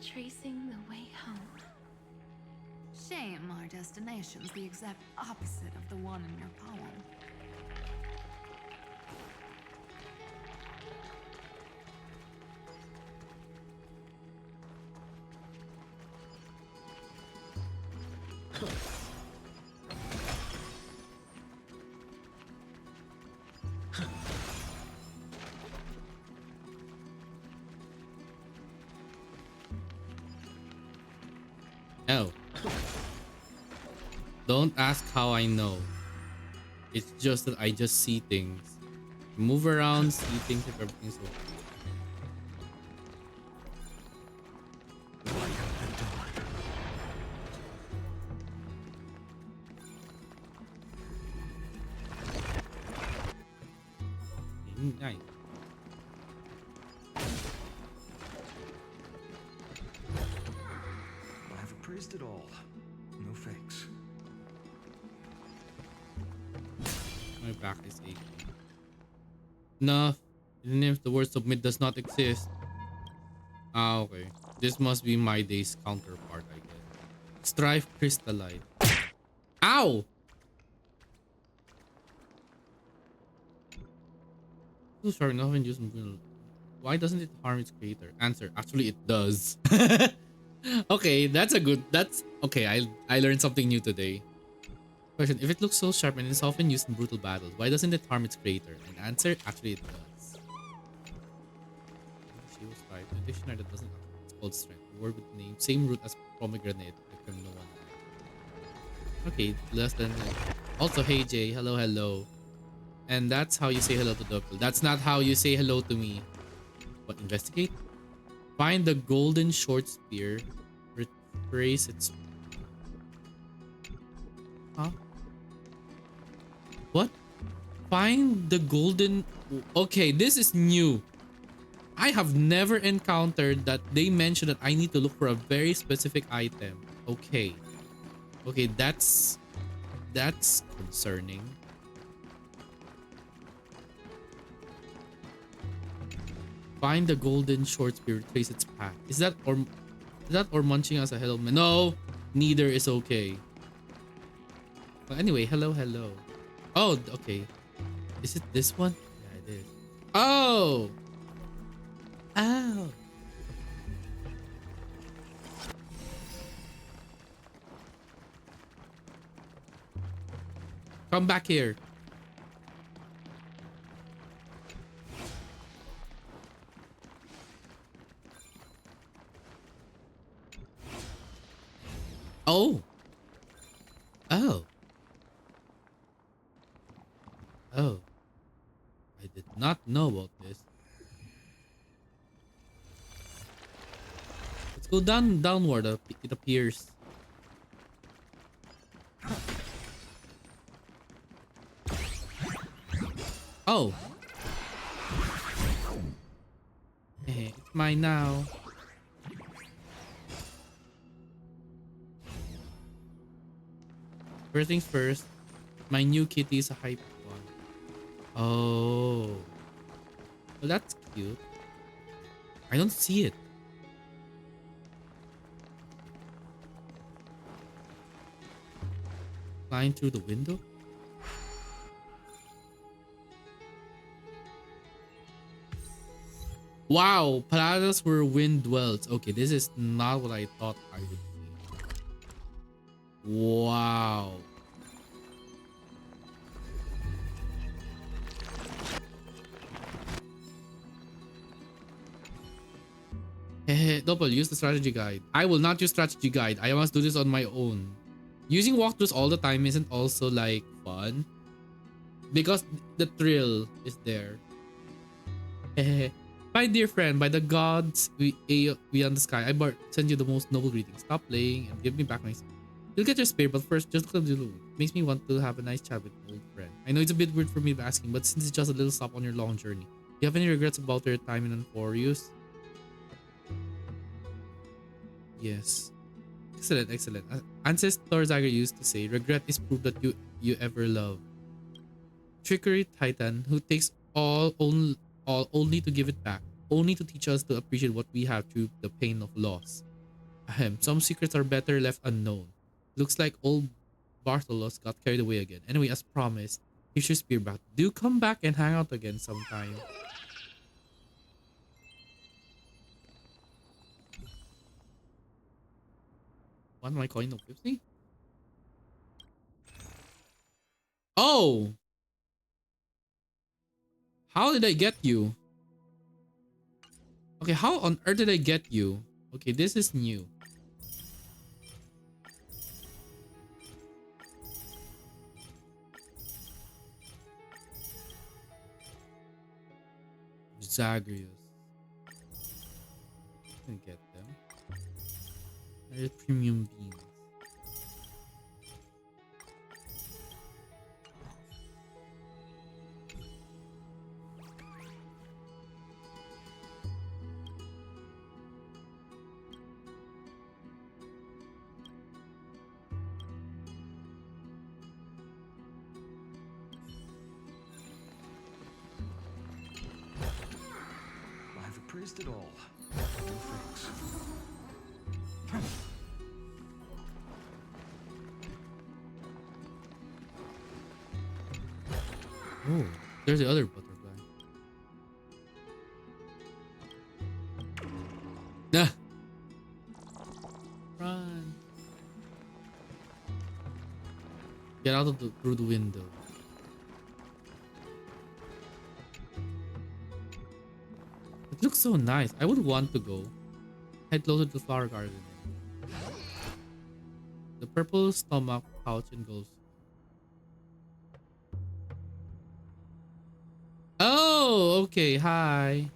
tracing the way home. Shame our destination's the exact opposite of the one in your poem. Oh. Don't ask how I know. It's just that I just see things. Move around, see things if everything's okay. Nice. I've appraised it all. No fakes. My back is aching. Enough. Even if the word submit does not exist. Ah, okay. This must be my day's counterpart, I guess. Strife crystallite. Ow! Too sharp enough and use. Why doesn't it harm its creator? Answer. Actually, it does. Okay, that's okay. I learned something new today. Question: if it looks so sharp and is often used in brutal battles, why doesn't it harm its creator? And answer: actually, it does. She was right. The dictionary that doesn't. It's called strength. A word with the name same root as pomegranate. The criminal one. Okay, less than. Also, hey Jay. Hello, hello. And that's how you say hello to Doppel. That's not how you say hello to me. But investigate. Find the golden short spear. Retrace its. Huh? What? Find the golden. Okay, this is new. I have never encountered that they mentioned that I need to look for a very specific item. Okay. Okay, that's concerning. Find the golden short spear, trace its path. Is that or munching us a hello? No, neither is okay. Well, anyway, hello, hello. Oh, okay. Is it this one? Yeah, it is. Oh. Oh. Come back here. Oh. Oh. Oh. I did not know about this. Let's go downward. It appears. Oh. It's mine now. First things first, my new kitty is a hype one. Oh. Well, that's cute. I don't see it. Flying through the window? Wow, paladas were wind dwells. Okay, this is not what I thought I would see. Wow. Doppel, use the strategy guide. I will not use strategy guide. I must do this on my own. Using walkthroughs all the time isn't also like fun. Because the thrill is there. My dear friend, by the gods we on the sky, I send you the most noble greetings. Stop playing and give me back my. You'll get your spear, but first, just look at the loot. Makes me want to have a nice chat with an old friend. I know it's a bit weird for me to asking, but since it's just a little stop on your long journey, do you have any regrets about your time in Amphoreus? Yes. Excellent, excellent. Ancestor Zagger used to say, regret is proof that you ever love. Trickery Titan, who takes all only to give it back, only to teach us to appreciate what we have through the pain of loss. Ahem, some secrets are better left unknown. Looks like old Bartholos got carried away again. Anyway, as promised, here's your spear back. Do come back and hang out again sometime. What am I calling of 50? Oh! How did I get you? Okay, how on earth did I get you? Okay, this is new. Zagreus. I can get them. There's premium beans. witnessed it all. No thanks. Oh, there's the other butterfly. Ah. Run. Get out of through the window. It looks so nice. I would want to go. Head closer to the flower garden. The purple stomach pouch engulfs. Oh, okay. Hi.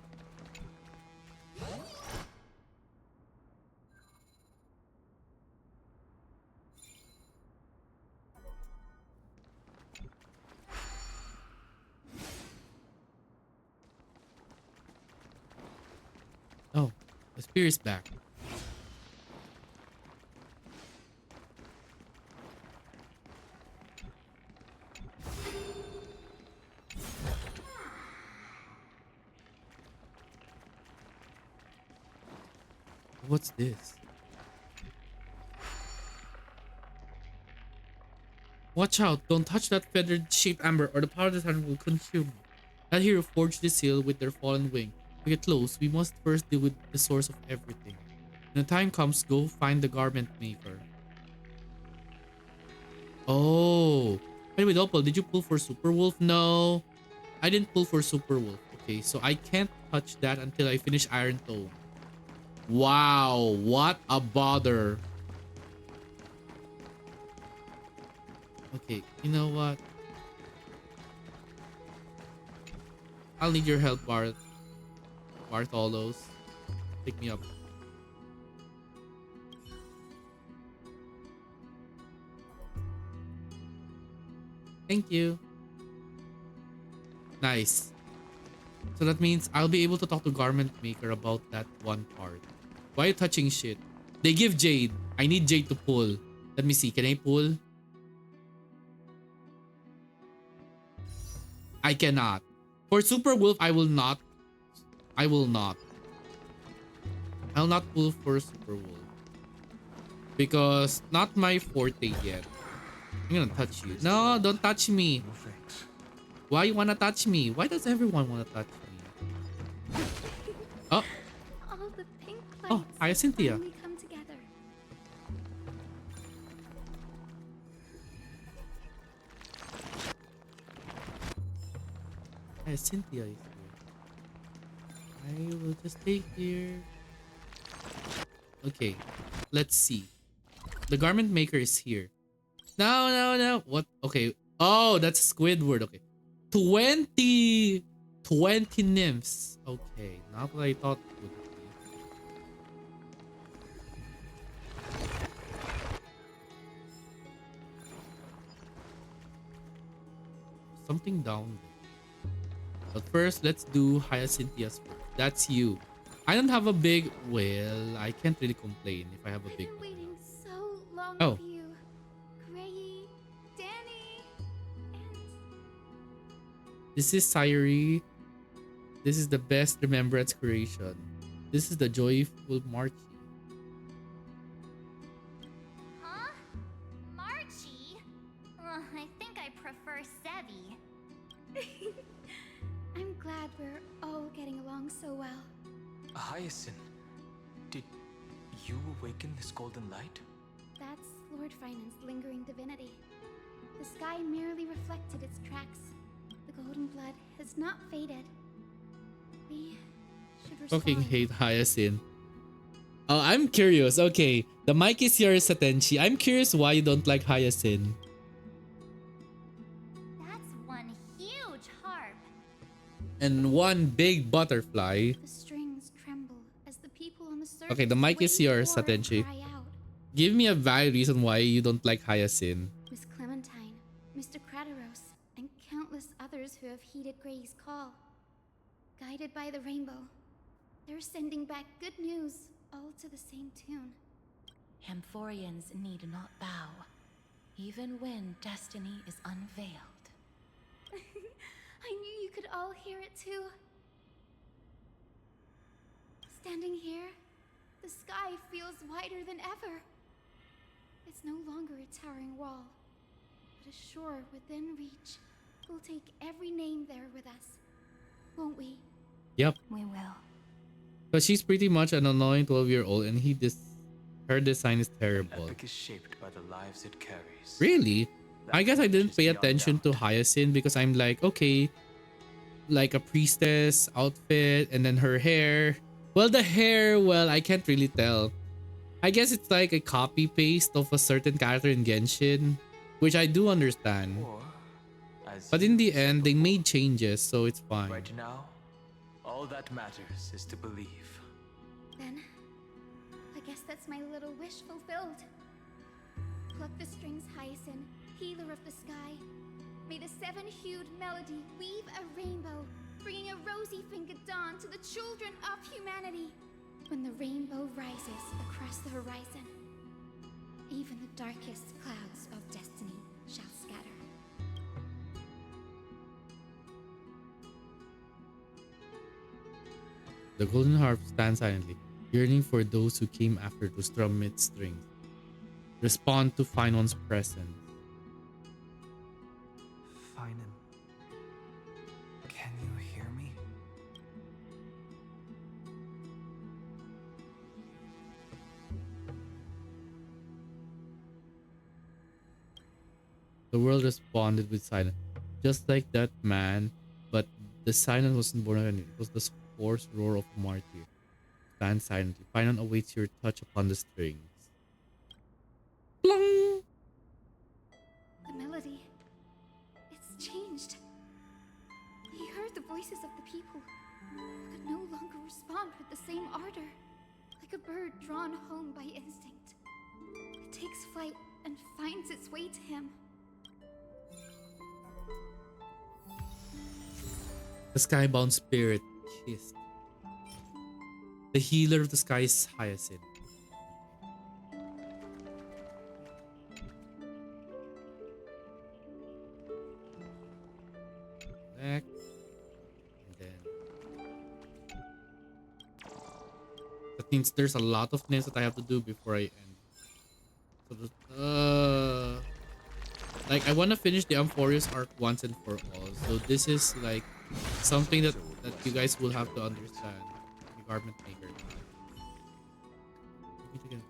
Oh, the spear is back. What's this? Watch out! Don't touch that feathered shaped amber or the power of the sun will consume you. That hero forged the seal with their fallen wing. To get close, we must first deal with the source of everything. When the time comes, go find the garment maker. Oh. Anyway, Doppel, did you pull for Super Wolf? No. I didn't pull for Super Wolf. Okay, so I can't touch that until I finish Iron Tome. Wow, what a bother. Okay, you know what? I'll need your help, Bartholos. Pick me up. Thank you. Nice. So that means I'll be able to talk to Garment Maker about that one part. Why are you touching shit? They give Jade. I need Jade to pull. Let me see. Can I pull? I cannot. For Super Wolf, I will not. I will not. I'll not pull for Super Wolf. Because not my forte yet. I'm gonna touch you. No, don't touch me. No thanks. Why you wanna touch me? Why does everyone wanna touch me? Oh. All the pink Oh, lights hi, Cynthia. finally come together. Hi, Cynthia is here. I will just stay here. Okay, let's see. The garment maker is here. No, no, no. What? Okay. Oh, that's Squidward. Okay. 20 nymphs. Okay, not what I thought it would be. Something down there. But first, let's do Hyacinthia's first. That's you. I don't have a big... Well, I can't really complain if I have a big I've one. been waiting so long Oh. for you. Gray, Danny, and... This is Sayuri. This is the best remembrance creation. This is the joyful Marchie. Huh? Marchie? I think I prefer Sevi. I'm glad we're all getting along so well. Hyacinth, did you awaken this golden light? That's Lord Finance' lingering divinity. The sky merely reflected its tracks. The golden blood has not faded. We should respond. Fucking hate Hyacinth. Oh, I'm curious. Okay, the mic is yours, Satenchi. I'm curious why you don't like Hyacinth. That's one huge harp. And one big butterfly. The strings tremble as the people on the surface Okay, the mic is wait yours, for and Satenchi. cry out. Give me a valid reason why you don't like Hyacinth. Miss Clementine, Mr. Krateros, and countless others who have heeded Gray's call. Guided by the rainbow, they're sending back good news, all to the same tune. Amphoreans need not bow, even when destiny is unveiled. I knew you could all hear it too. Standing here, the sky feels wider than ever. It's no longer a towering wall, but a shore within reach. We'll take every name there with us, won't we? Yep. We will. But she's pretty much an annoying 12-year-old, and her design is An terrible. epic is shaped by the lives it carries. Really? I guess I didn't pay Just beyond attention to doubt. Hyacinth because I'm like, okay, like a priestess outfit and then her hair. Well, the hair, well, I can't really tell. I guess it's like a copy paste of a certain character in Genshin, which I do understand. Or, as But you in the said end, they before, made changes, so it's fine. right now, all that matters is to believe. Then, I guess that's my little wish fulfilled. Pluck the strings, Hyacinth, healer of the sky. May the seven-hued melody weave a rainbow, bringing a rosy-fingered dawn to the children of humanity. When the rainbow rises across the horizon, even the darkest clouds of destiny shall scatter. The golden harp stands silently, yearning for those who came after to strum its strings. Respond to Finon's presence. Finan, can you hear me? The world responded with silence, just like that man, but the silence wasn't born of anything. It was the hoarse roar of a martyr. Stand silently. Finon awaits your touch upon the strings. Plong! The melody, it's changed. He heard the voices of the people, but could no longer respond with the same ardor. Like a bird drawn home by instinct. It takes flight and finds its way to him. The skybound spirit kissed. The healer of the sky is Hyacinth. Back. And then. That means there's a lot of things that I have to do before I end. So, like, I want to finish the Amphoreus arc once and for all. So this is like something that you guys will have to understand. The garment maker. You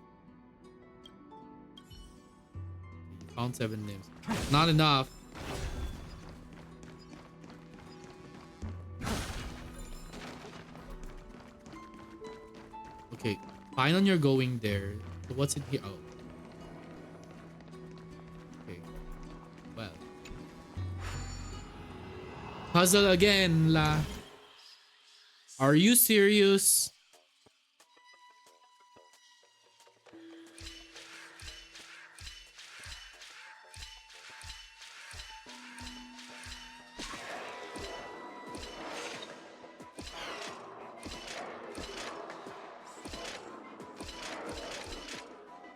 found 7 names. Not enough. Okay, fine on your going there. So what's in here? Oh. Okay. Well. Puzzle again, la. Are you serious?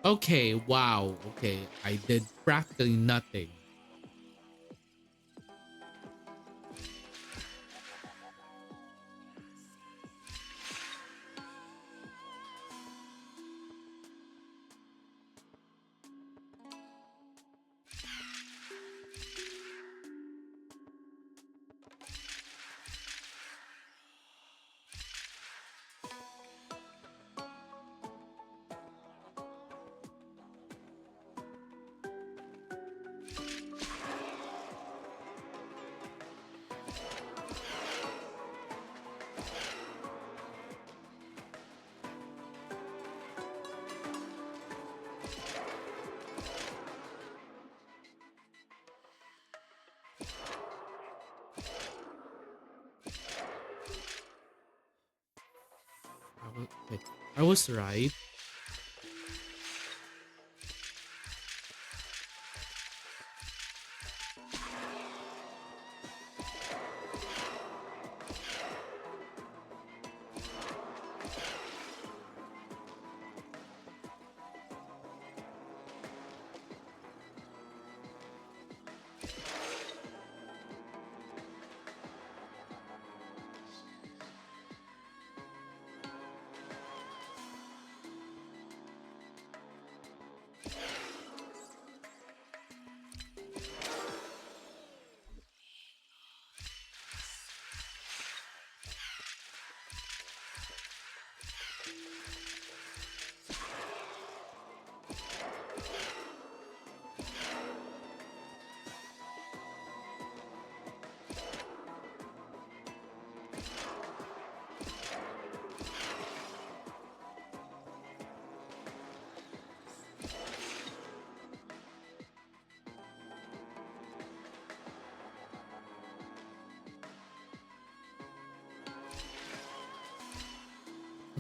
Okay, wow. Okay, I did practically nothing. I was right.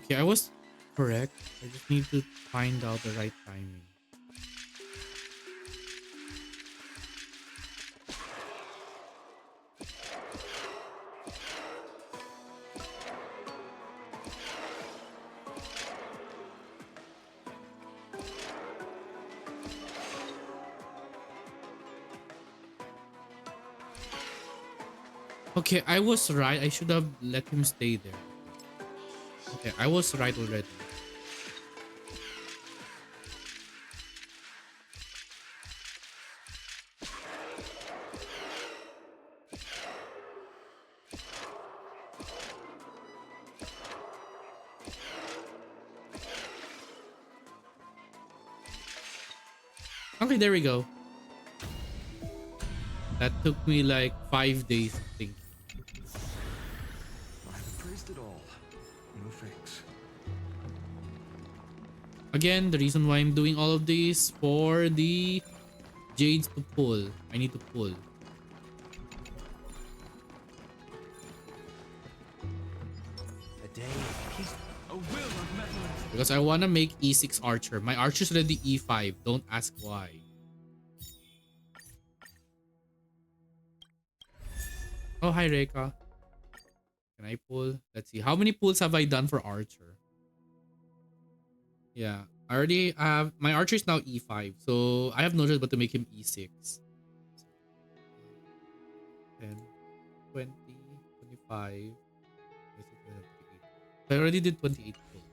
Okay, I was correct. I just need to find out the right timing. Okay, I was right. I should have let him stay there. Okay, I was right already. Okay, there we go. That took me like 5 days, I think. I've appraised it all. No thanks. Again, the reason why I'm doing all of this for the jades to pull. I need to pull. A day of peace. A will of metal and Because I want to make E6 archer. My archer's already E5. Don't ask why. Oh, hi, Reka. Can I pull? Let's see. How many pulls have I done for archer? Yeah, I already have... My archer is now E5. So I have no choice but to make him E6. 10, 20, 25. I already did 28 pulls.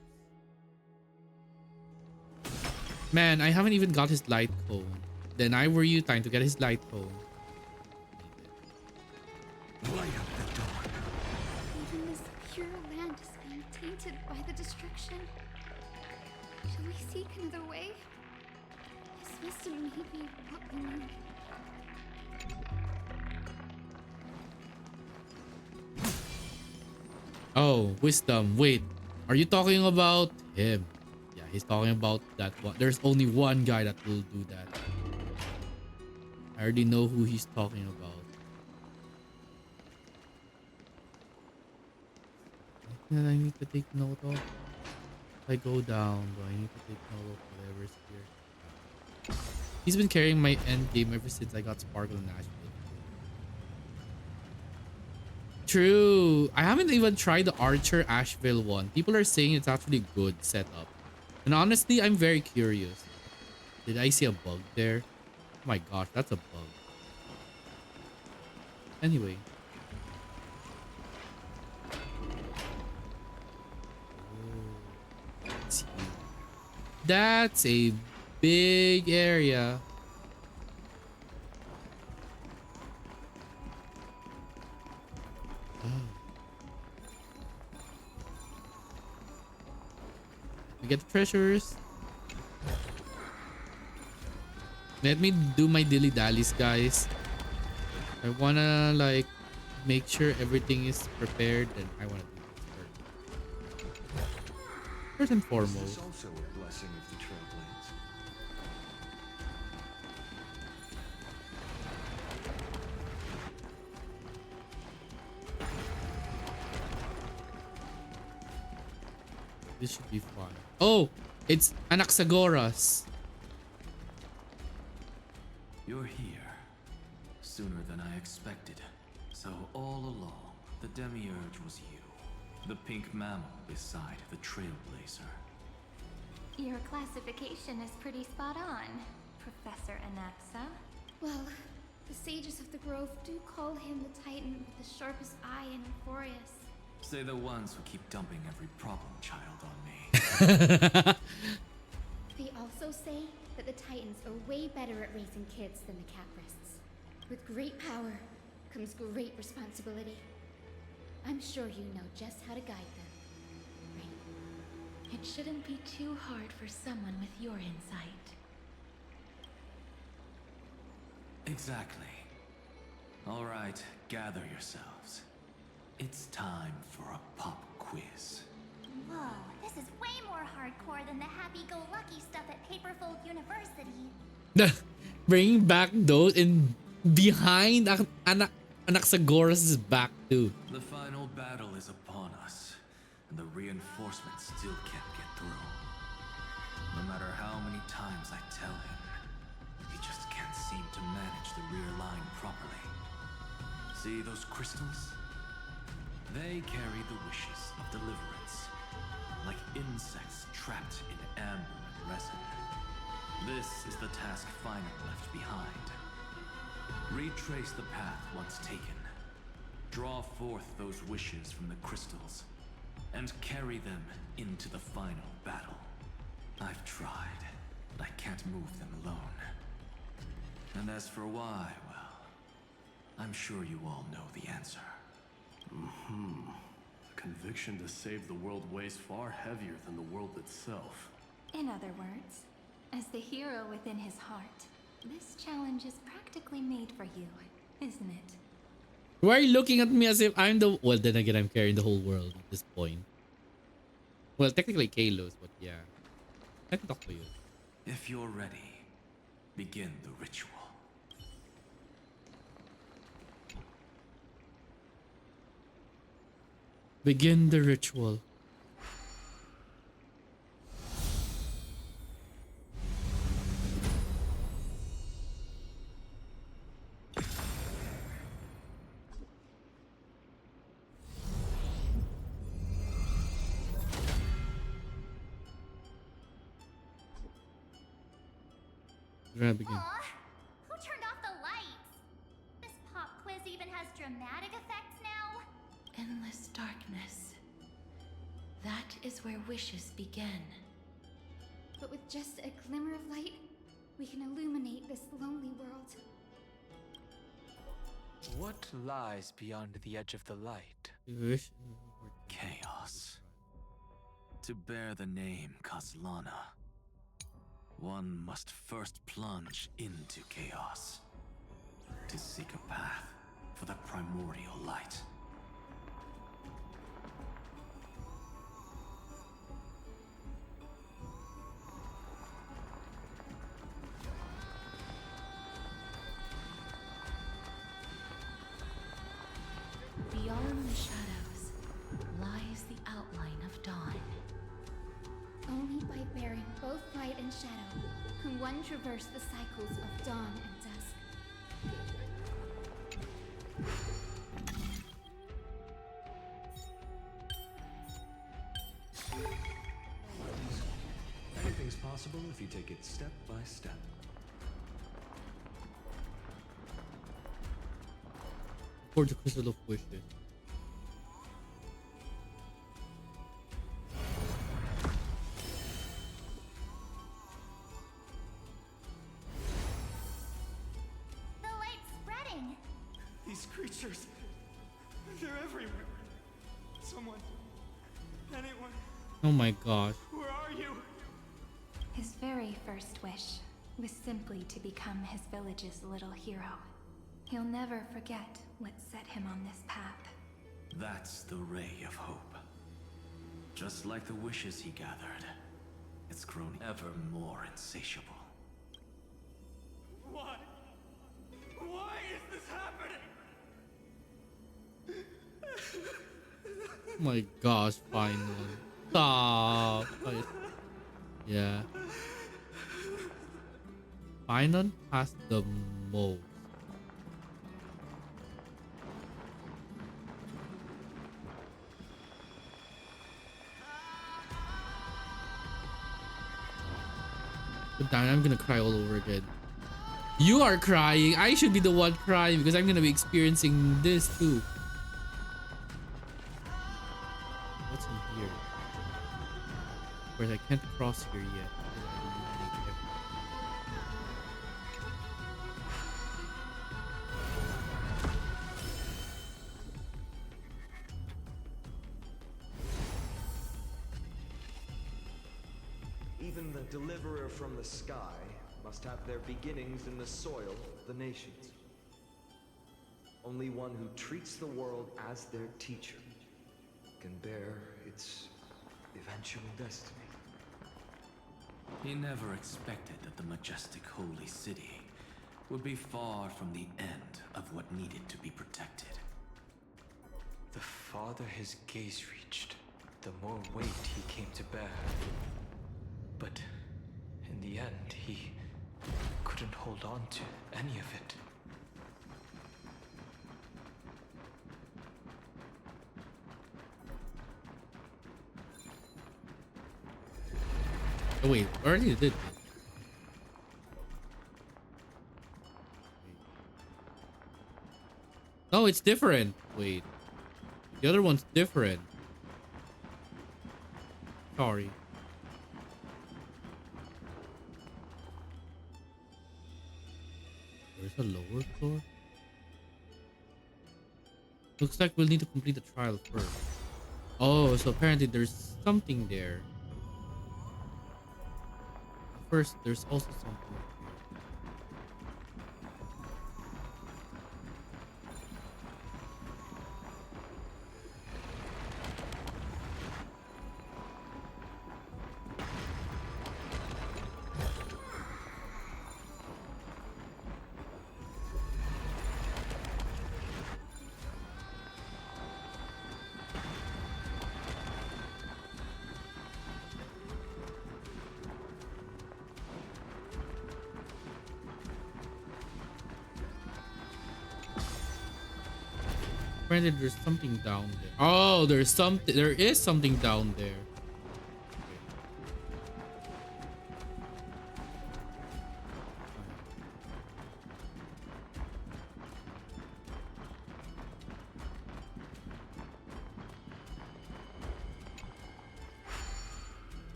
Man, I haven't even got his light cone. Then I were you trying to get his light cone. Light up the dawn. Even this pure land is being tainted by the destruction. Shall we seek another way? His wisdom may be what we need. Oh, wisdom. Wait, are you talking about him? Yeah, he's talking about that one. There's only one guy that will do that. I already know who he's talking about. That I need to take note of. If I go down, do I need to take note of whatever's here? He's been carrying my end game ever since I got Sparkle and Asheville. True. I haven't even tried the Archer Asheville one. People are saying it's actually good setup. And honestly, I'm very curious. Did I see a bug there? Oh my gosh, that's a bug. Anyway. Let's see. That's a big area. We get the treasures. Let me do my dilly dallies, guys. I wanna like make sure everything is prepared, and I wanna do this first and This foremost. is also a blessing of the Trailblades. This should be fun. Oh, it's Anaxagoras. You're here. Sooner than I expected. So all along, the Demiurge was you. The pink mammal beside the Trailblazer. Your classification is pretty spot on, Professor Anaxa. Well, the sages of the grove do call him the Titan with the sharpest eye in Amphoreus. Say the ones who keep dumping every problem child on me. They also say that the Titans are way better at raising kids than the Caprists. With great power comes great responsibility. I'm sure you know just how to guide them. Right? It shouldn't be too hard for someone with your insight. Exactly. All right, gather yourselves. It's time for a pop quiz. Whoa, this is way more hardcore than the happy-go-lucky stuff at Paperfold University. Bringing back those in behind Anaxagoras' back too. The final battle is upon us. and the reinforcements still can't get through. No matter how many times I tell him, he just can't seem to manage the rear line properly. See those crystals? They carry the wishes of deliverance, like insects trapped in amber and resin. This is the task finally left behind. Retrace the path once taken. Draw forth those wishes from the crystals, and carry them into the final battle. I've tried, but I can't move them alone. And as for why, well, I'm sure you all know the answer. The conviction to save the world weighs far heavier than the world itself. In other words, as the hero within his heart, this challenge is practically made for you, isn't it? Why are you looking at me as if I'm the... Well, then again, I'm carrying the whole world at this point. Well, technically Kalos, but yeah. I can talk to you. If you're ready, begin the ritual. Begin the ritual. We're gonna begin. Aw, who turned off the lights? This pop quiz even has dramatic effects now. Endless darkness. That is where wishes begin. But with just a glimmer of light, we can illuminate this lonely world. What lies beyond the edge of the light? Wish. Chaos. To bear the name Kaslana, one must first plunge into chaos to seek a path for the primordial light. Beyond the shadows lies the outline of dawn. Only by bearing both light and shadow can one traverse the cycles of dawn and dusk. Anything's possible if you take it step by step. For the crystal of wishes. The light's spreading! These creatures, they're everywhere. Someone, anyone, Oh my gosh. where are you? His very first wish was simply to become his village's little hero. He'll never forget what set him on this path. That's the ray of hope. Just like the wishes he gathered, it's grown ever more insatiable. Why? Why is this happening? Oh my gosh, finally. Stop. Yeah. Finon has the most. But damn, I'm gonna cry all over again. You are crying. I should be the one crying because I'm gonna be experiencing this too. What's in here? Of course, I can't cross here yet. Even the deliverer from the sky must have their beginnings in the soil of the nations. Only one who treats the world as their teacher can bear its eventual destiny. He never expected that the majestic holy city would be far from the end of what needed to be protected. The farther his gaze reached, the more weight he came to bear. But in the end, he couldn't hold on to any of it. Oh wait, I already did this. No, it's different. Wait. The other one's different. Sorry. There's a lower floor? Looks like we'll need to complete the trial first. Oh, so apparently there's something there. First, there's also something. Apparently there's something down there. Oh, there is something down there.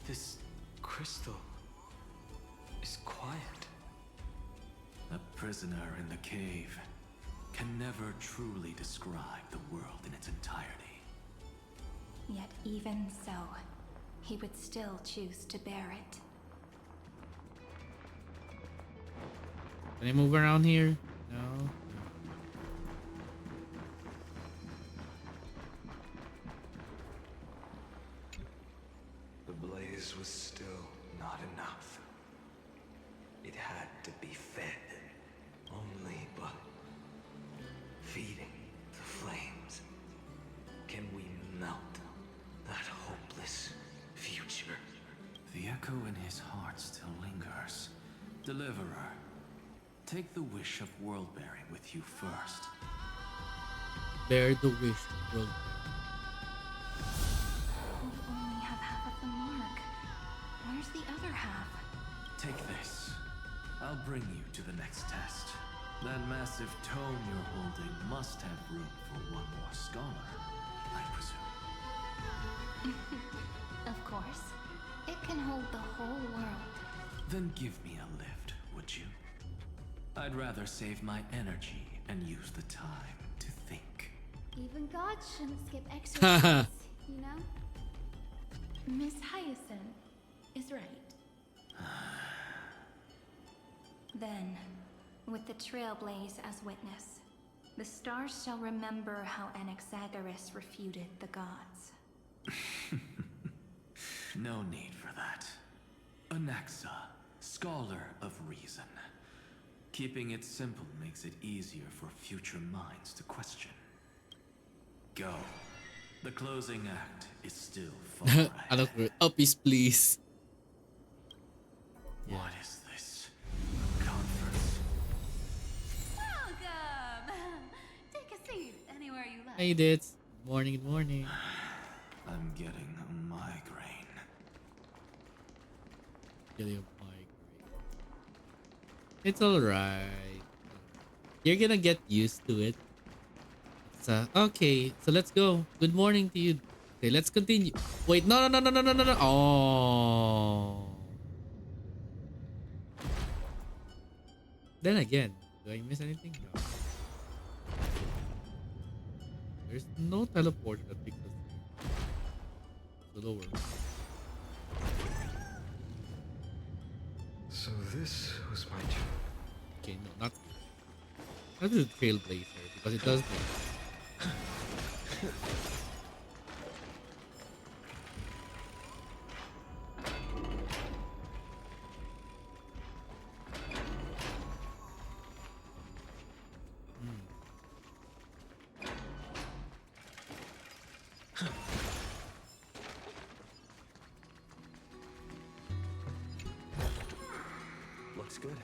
This crystal is quiet. A prisoner in the cave can never truly describe the world in its entirety. Yet even so, he would still choose to bear it. Can I move around here? No. The blaze was still not enough. It had to be fed. Only by feeding the flames can we melt that hopeless future. The echo in his heart still lingers. Deliverer, take the wish of world-bearing with you first. Bear the wish of world. We only have half of the mark. Where's the other half? Take this. I'll bring you to the next test. That massive tome you're holding must have room for one more scholar, I presume. Of course. It can hold the whole world. Then give me a lift, would you? I'd rather save my energy and use the time to think. Even gods shouldn't skip exercise, you know? Miss Hyacinth is right. Then, with the Trailblaze as witness, the stars shall remember how Anaxagoras refuted the gods. No need for that. Anaxa, scholar of reason. Keeping it simple makes it easier for future minds to question. Go. The closing act is still far ahead. Uppies, please. What is this? A conference? Welcome! Take a seat anywhere you like. Hey, Dits. Good morning, good morning. I'm getting a migraine. Getting a migraine. It's alright. You're gonna get used to it. It's, okay, so let's go. Good morning to you. Okay, let's continue. Wait, no. Oh. Then again, do I miss anything? No. There's no teleport that takes us to the lower. So this was my job. Okay, no, not the Trailblazer, because it does this. Looks good.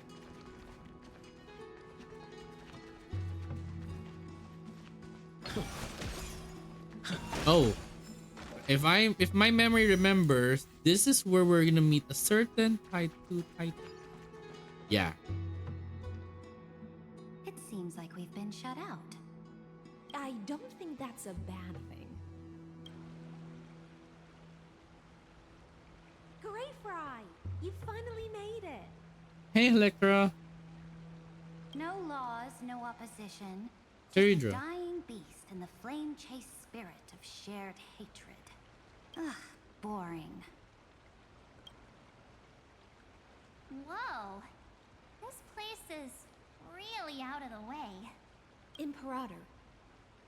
Oh, if my memory remembers, this is where we're gonna meet a certain type 2 titan. Yeah. It seems like we've been shut out. I don't think that's a bad thing. Greyfry, you finally made it. Hey, Electra. No laws, no opposition. Very Just a true. dying beast and the flame-chased spirit of shared hatred. Ugh, boring. Whoa. This place is really out of the way. Imperator,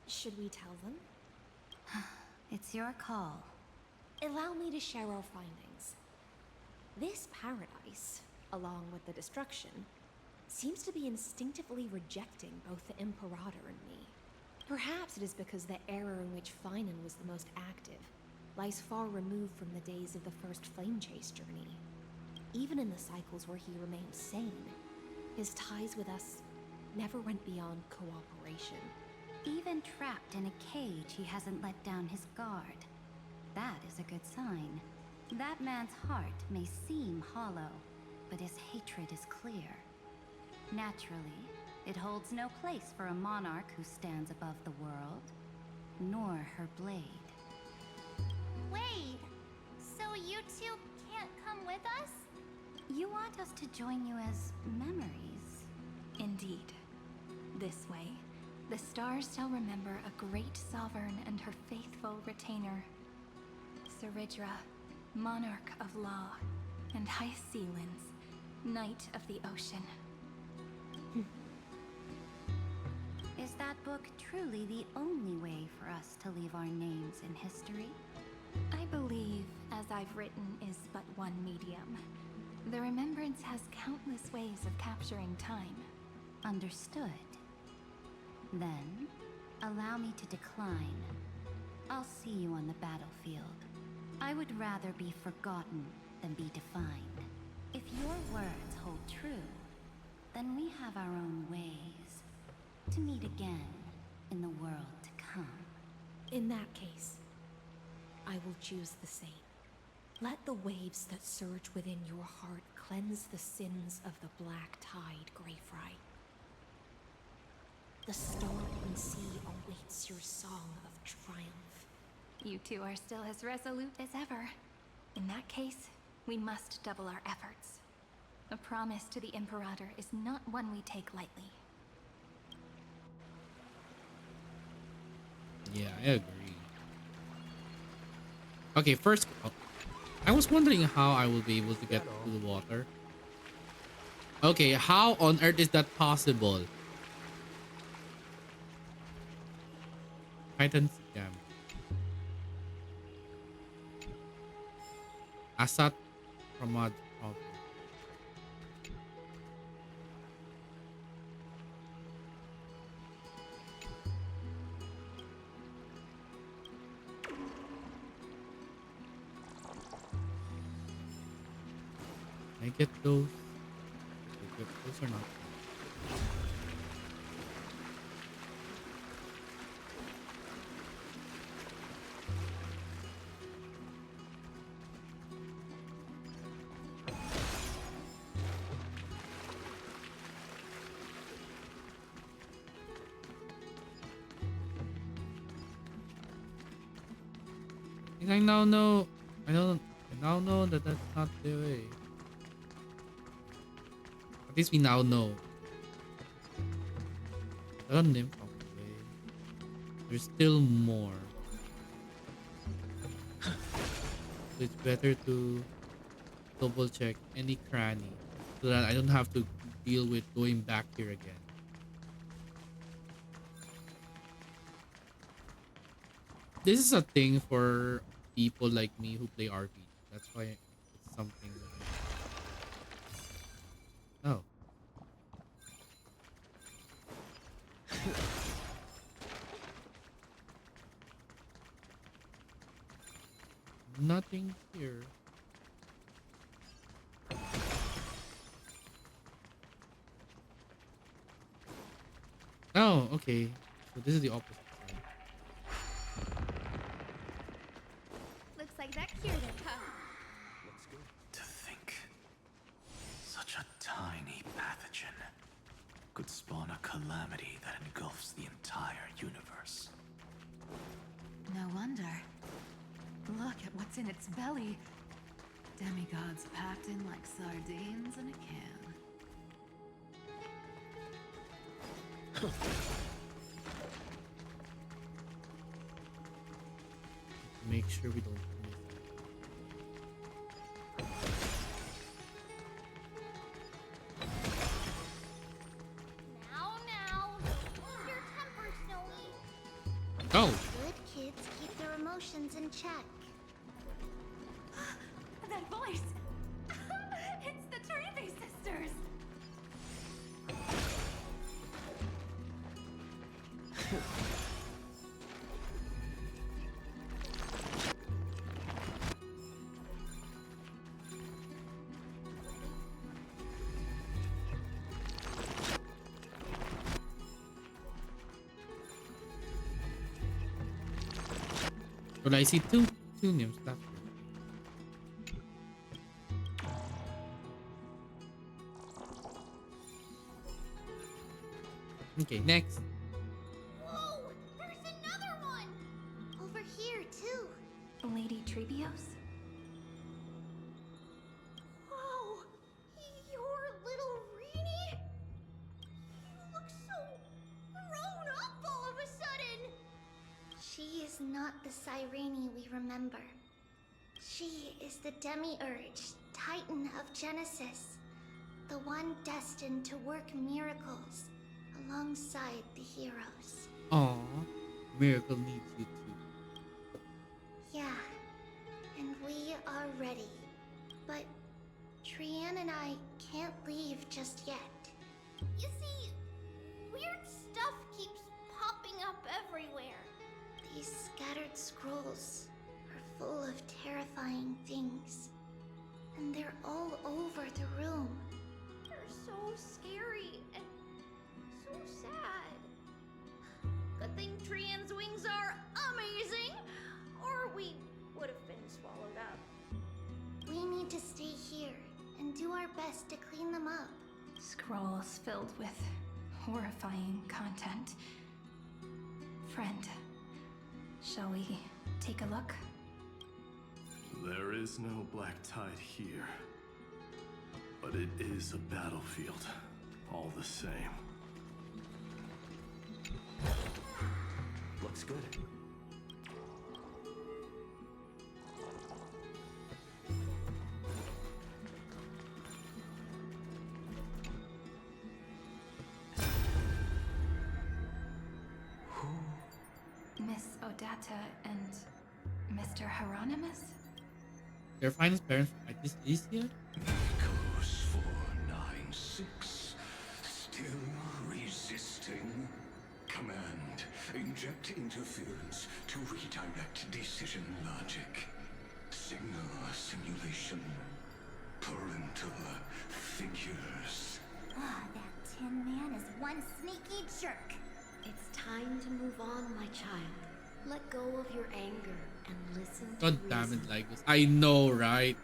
should we tell them? It's your call. Allow me to share our findings. This paradise, along with the destruction, seems to be instinctively rejecting both the Imperator and me. Perhaps it is because the era in which Finan was the most active lies far removed from the days of the first Flame Chase journey. Even in the cycles where he remained sane, his ties with us never went beyond cooperation. Even trapped in a cage, he hasn't let down his guard. That is a good sign. That man's heart may seem hollow, but his hatred is clear. Naturally, it holds no place for a monarch who stands above the world, nor her blade. Wait, so you two can't come with us? You want us to join you as memories? Indeed. This way, the stars shall remember a great sovereign and her faithful retainer. Saridra, monarch of law, and High Sealands, knight of the ocean. Is that book truly the only way for us to leave our names in history? I believe, as I've written, is but one medium. The remembrance has countless ways of capturing time. Understood. Then, allow me to decline. I'll see you on the battlefield. I would rather be forgotten than be defined. If your words hold true, then we have our own ways to meet again in the world to come. In that case, I will choose the same. Let the waves that surge within your heart cleanse the sins of the black tide, Greyfry. The storm sea awaits your song of triumph. You two are still as resolute as ever. In that case, we must double our efforts. A promise to the Imperator is not one we take lightly. Yeah, I agree. Okay, first, I was wondering how I will be able to get to the water. Okay, how on earth is that possible? Titan scam. Asat Pramad problem. Can I get those? Those or not? I now know. I now know that that's not the way. At least we now know. I don't name from the way. There's still more. So it's better to double check any cranny so that I don't have to deal with going back here again. This is a thing for people like me who play RPG. That's why it's something that oh. Nothing here. Oh, okay. So this is the opposite side. Looks like that cured it, huh? Let's go. To think, such a tiny pathogen could spawn a calamity that engulfs the entire universe. No wonder. Look at what's in its belly. Demigods packed in like sardines in a can. Make sure we don't miss. Now, hold your temper, Snowy. Oh, Good kids keep their emotions in check. That voice! It's the Trevi sisters! but I see two nymphs. That's good. Okay, next. Whoa! There's another one! Over here, too. Lady Trebios? Whoa! You're little Reenie? You look so grown up all of a sudden! She is not the Cyrene we remember. She is the Demiurge, Titan of Genesis. The one destined to work miracles alongside the heroes. Aw, Miracle needs you too. Yeah, and we are ready. But Trian and I can't leave just yet. You see, weird stuff keeps popping up everywhere. These scattered scrolls are full of terrifying things. And they're all over the room. They're so scary and so sad. Good thing Trian's wings are amazing, or we would have been swallowed up. We need to stay here and do our best to clean them up. Scrolls filled with horrifying content. Friend, shall we take a look? There is no black tide here. But it is a battlefield, all the same. Looks good. Miss Odata and Mr. Hieronymus? Their finest parents at this is here? Echoes 496. Still resisting. Command. Inject interference to redirect decision logic. Signal simulation. Parental figures. Ah, that Tin Man is one sneaky jerk. It's time to move on, my child. Let go of your anger and listen to God damn reason. it, Lycus. I know, right?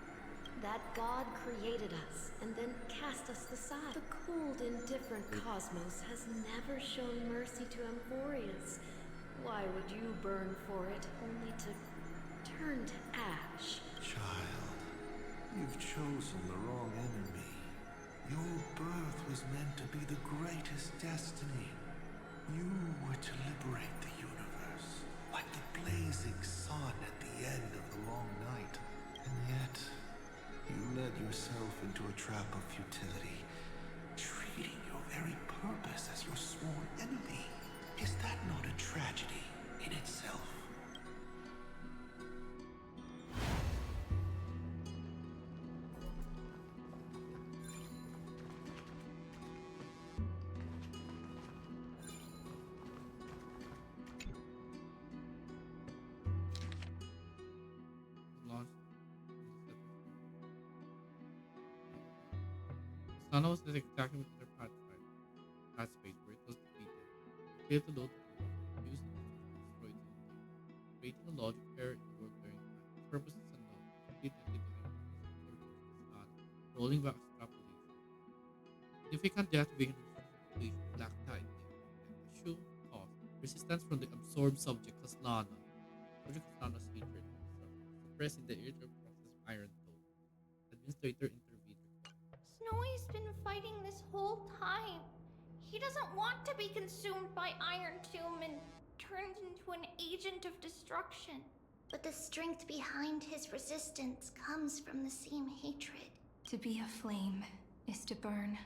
That God created us and then cast us aside. The cold, indifferent cosmos has never shown mercy to Amphoreus. Why would you burn for it only to turn to ash? Child, you've chosen the wrong enemy. Your birth was meant to be the greatest destiny. You were to liberate the universe, like the blazing sun at the end of the long night. And yet, you led yourself into a trap of futility, treating your very purpose as your sworn enemy. Is that not a tragedy in itself? Sana was like attacking with their path space where it was defeated. Failed to note the used to destroy the creating a logic error in the world bearing time. Its purpose is unknown. Complete integration is not rolling back extrapolation. Significant deactivating black tide. Issue cost. Resistance from the absorbed subject Kaslana. Subject Kaslana's hatred. Suppressing the irritable process of iron tone. Administrator intervened. Snowy's been fighting this whole time. He doesn't want to be consumed by Iron Tomb and turned into an agent of destruction. But the strength behind his resistance comes from the same hatred. To be a flame is to burn.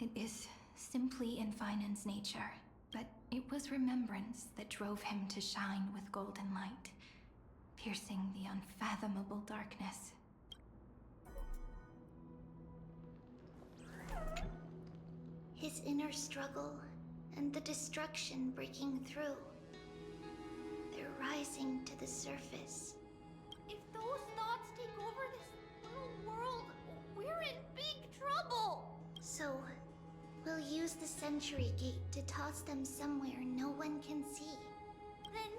It is simply in Finan's nature, but it was remembrance that drove him to shine with golden light, piercing the unfathomable darkness. His inner struggle and the destruction breaking through. They're rising to the surface. If those thoughts take over this little world, we're in big trouble! So, we'll use the Century Gate to toss them somewhere no one can see. Then,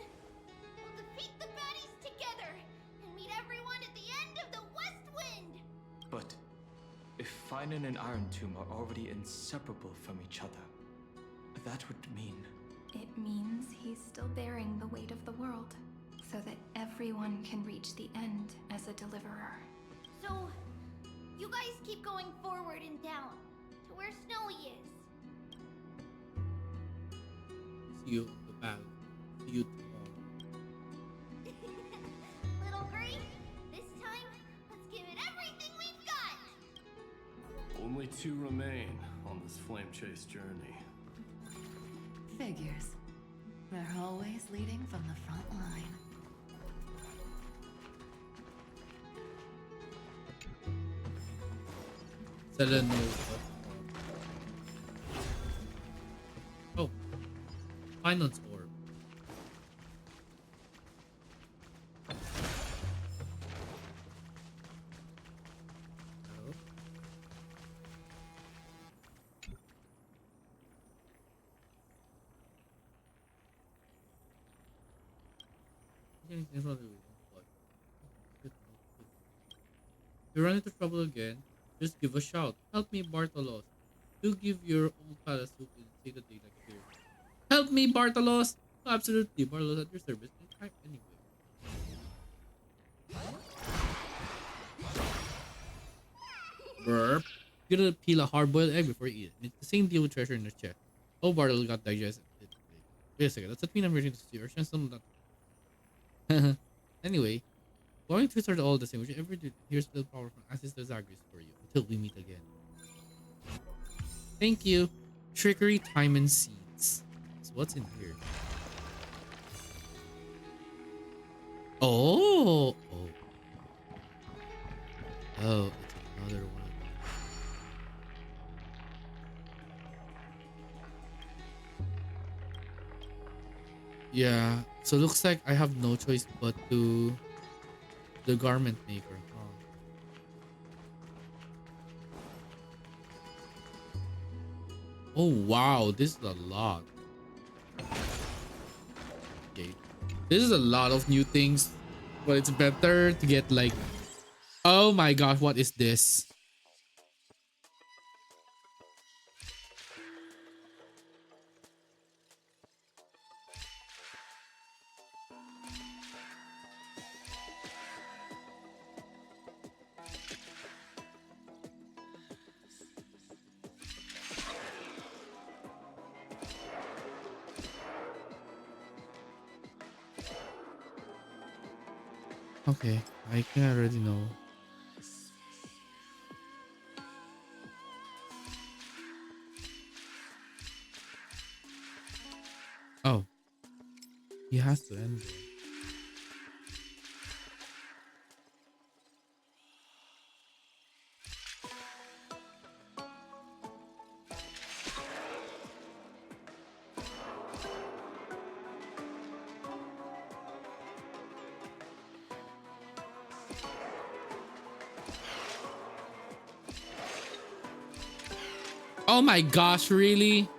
we'll defeat the baddies together and meet everyone at the end of the West Wind! But if Finan and Iron Tomb are already inseparable from each other, that would mean... It means he's still bearing the weight of the world, so that everyone can reach the end as a deliverer. So, you guys keep going forward and down, to where Snowy is. See you at the battle. See you tomorrow. Little Green, this time, let's give it everything we've got! Only 2 remain on this flame chase journey. Figures. They're always leading from the front line. Selenova. Oh. Finance orb. Hello? If you run into trouble again, just give a shout. Help me, Bartolos. Do give your old palace soup and say the day like here. Help me, Bartolos! Absolutely, Bartolos at your service. Anyway. Burp. You gotta peel a hard-boiled egg before you eat it. It's the same deal with treasure in the chest. Oh, Bartolos got digested. Wait a second, that's what mean I'm reaching to see or some that. Anyway, going to start all the same. Whichever did, here's the power from Ancestor Zagreus for you until we meet again. Thank you. Trickery, time, and seeds. So what's in here? Oh, it's another one. Yeah, so looks like I have no choice but to the garment maker. Oh wow, this is a lot. Okay, this is a lot of new things, but it's better to get like, oh my gosh, what is this? Okay, I think I already know. Oh, he has to end it. Oh my gosh, really?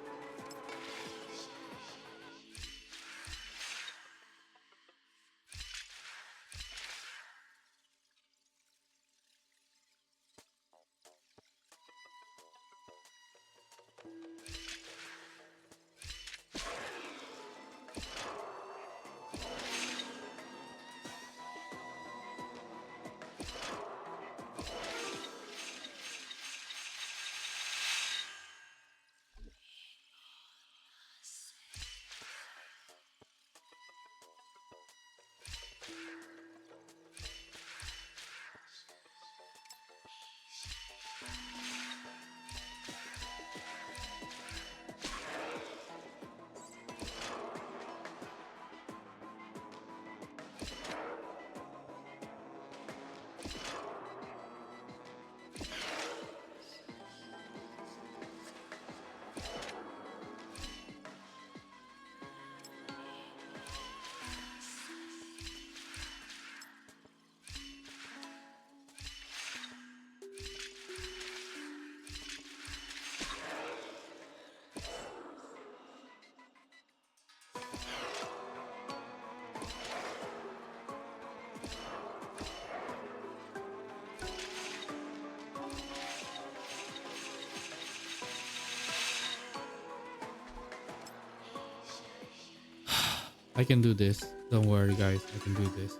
I can do this. Don't worry, guys. I can do this.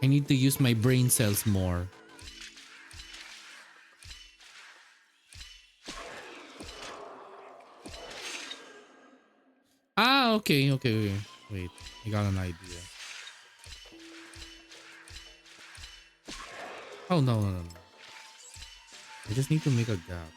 I need to use my brain cells more. Ah, okay, okay, okay. Wait, I got an idea. Oh, no, no, no, no. I just need to make a gap.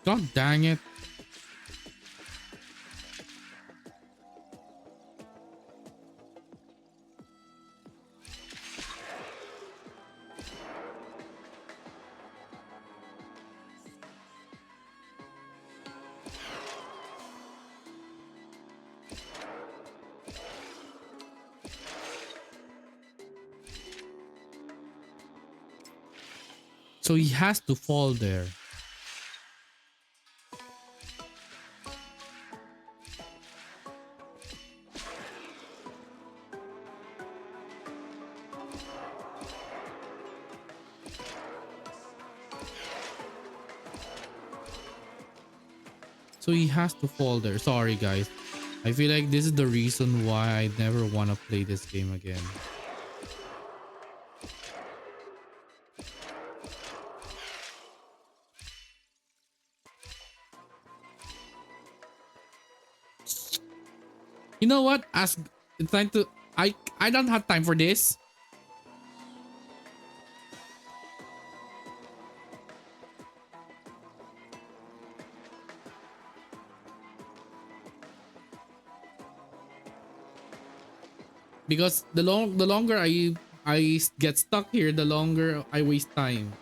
God dang it. So he has to fall there. So he has to fall there. Sorry, guys. I feel like this is the reason why I never want to play this game again. You know what? It's time to. I don't have time for this. Because the longer I get stuck here, the longer I waste time.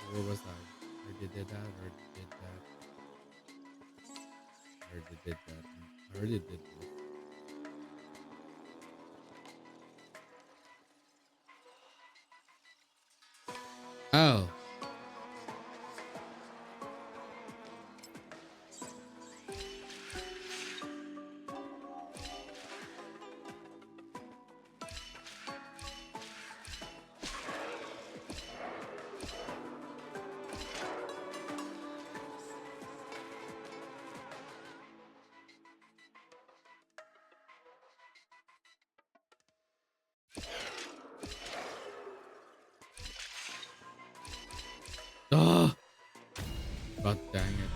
Where was I? I already did that. Already did that. Already did that. Already did this. Oh. Oh, god dang it.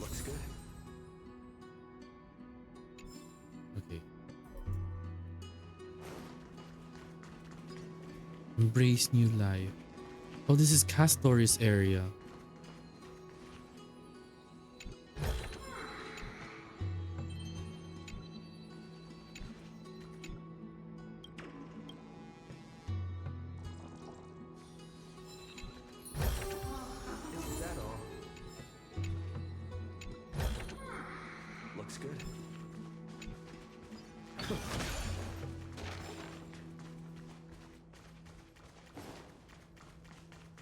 Looks good. Okay. Embrace new life. Oh, this is Castor's area. Is that all? Looks good.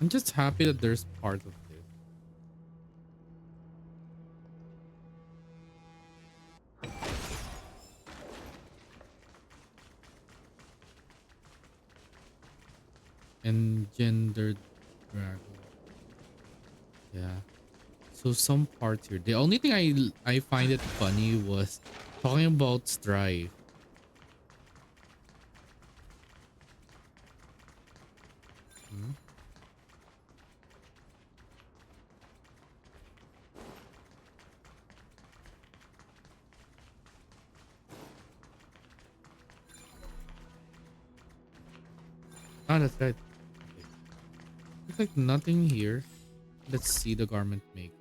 I'm just happy that there's part of this. Engendered dragon. Yeah. So some parts here. The only thing I find it funny was talking about strife. Hmm? Ah, that's right. Okay. Looks like nothing here. Let's see the garment maker.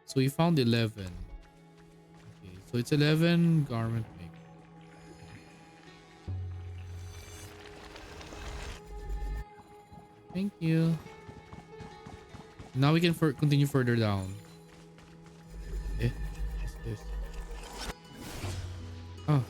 So we found 11. Okay, so it's 11 garment maker. Thank you. Now we can continue further down. Eh? What's this? Oh.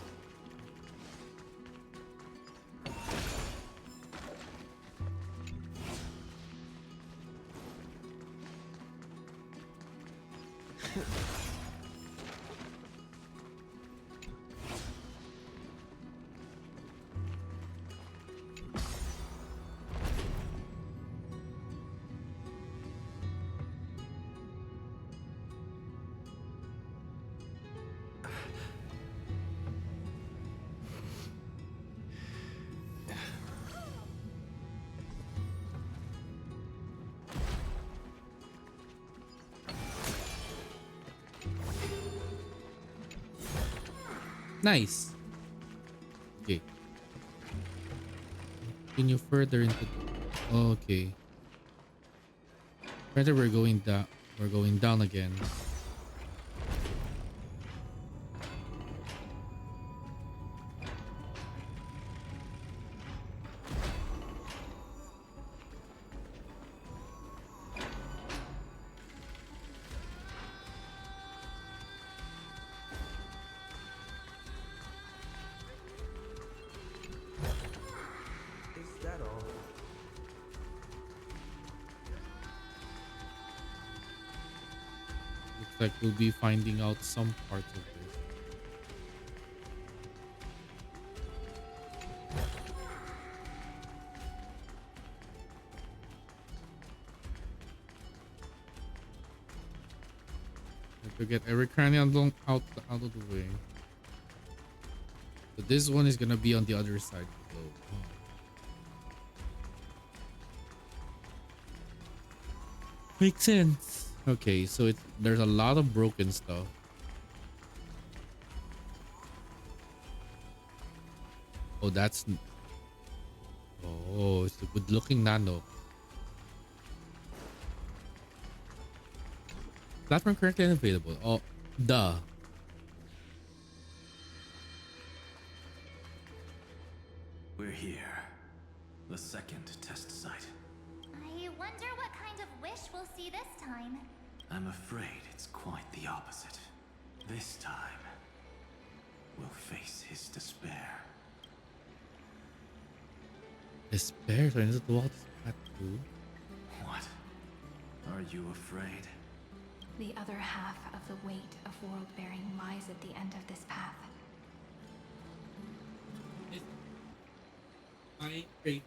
Nice. Okay. Continue further into the... Okay. Rather we're going down. We're going down again. Is that all? Looks like we'll be finding out some parts of this. To get every cranny out of the way. So this one is gonna be on the other side of the globe. Makes sense. Okay, so there's a lot of broken stuff. Oh, that's... Oh, it's a good looking nano. Platform currently unavailable. Oh, duh. We're here. The second test site. I wonder what kind of wish we'll see this time. I'm afraid it's quite the opposite. This time, we'll face his despair. Despair? So I need to walk this path too? What? Are you afraid? The other half of the weight of world-bearing lies at the end of this path. I pray.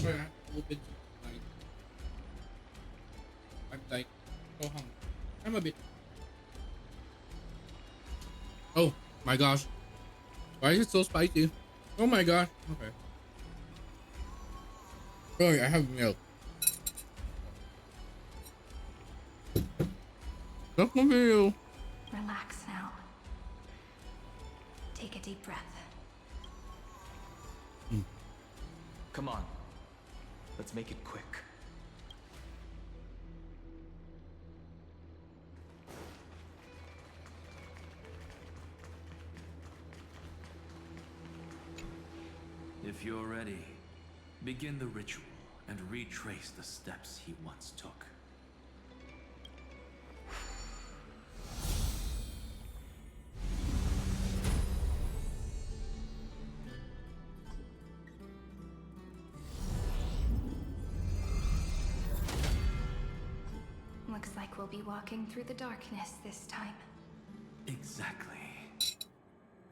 Where I open like I'm like so hungry. I'm a bit. Oh my gosh. Why is it so spicy? Oh my gosh. Okay. Sorry, I have milk. That's my video. Relax now. Take a deep breath. Come on. Let's make it quick. If you're ready, begin the ritual and retrace the steps he once took. Looks like we'll be walking through the darkness this time. Exactly.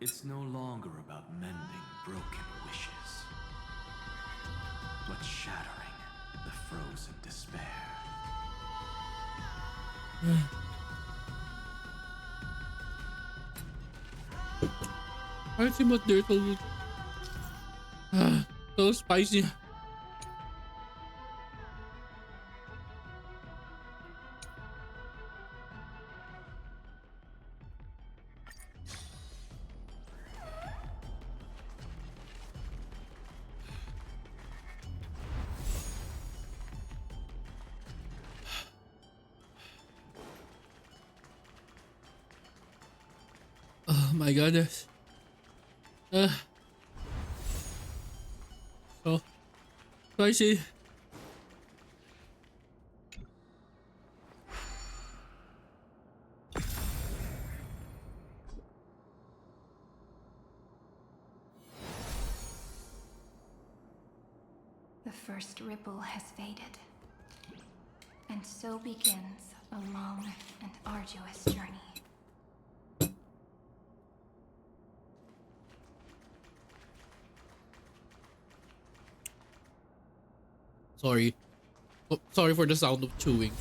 It's no longer about mending broken wishes, but shattering the frozen despair. Why is it but there's so spicy? my goodness. So spicy. The first ripple has faded. And so begins a long and arduous journey. Sorry. Oh, sorry for the sound of chewing.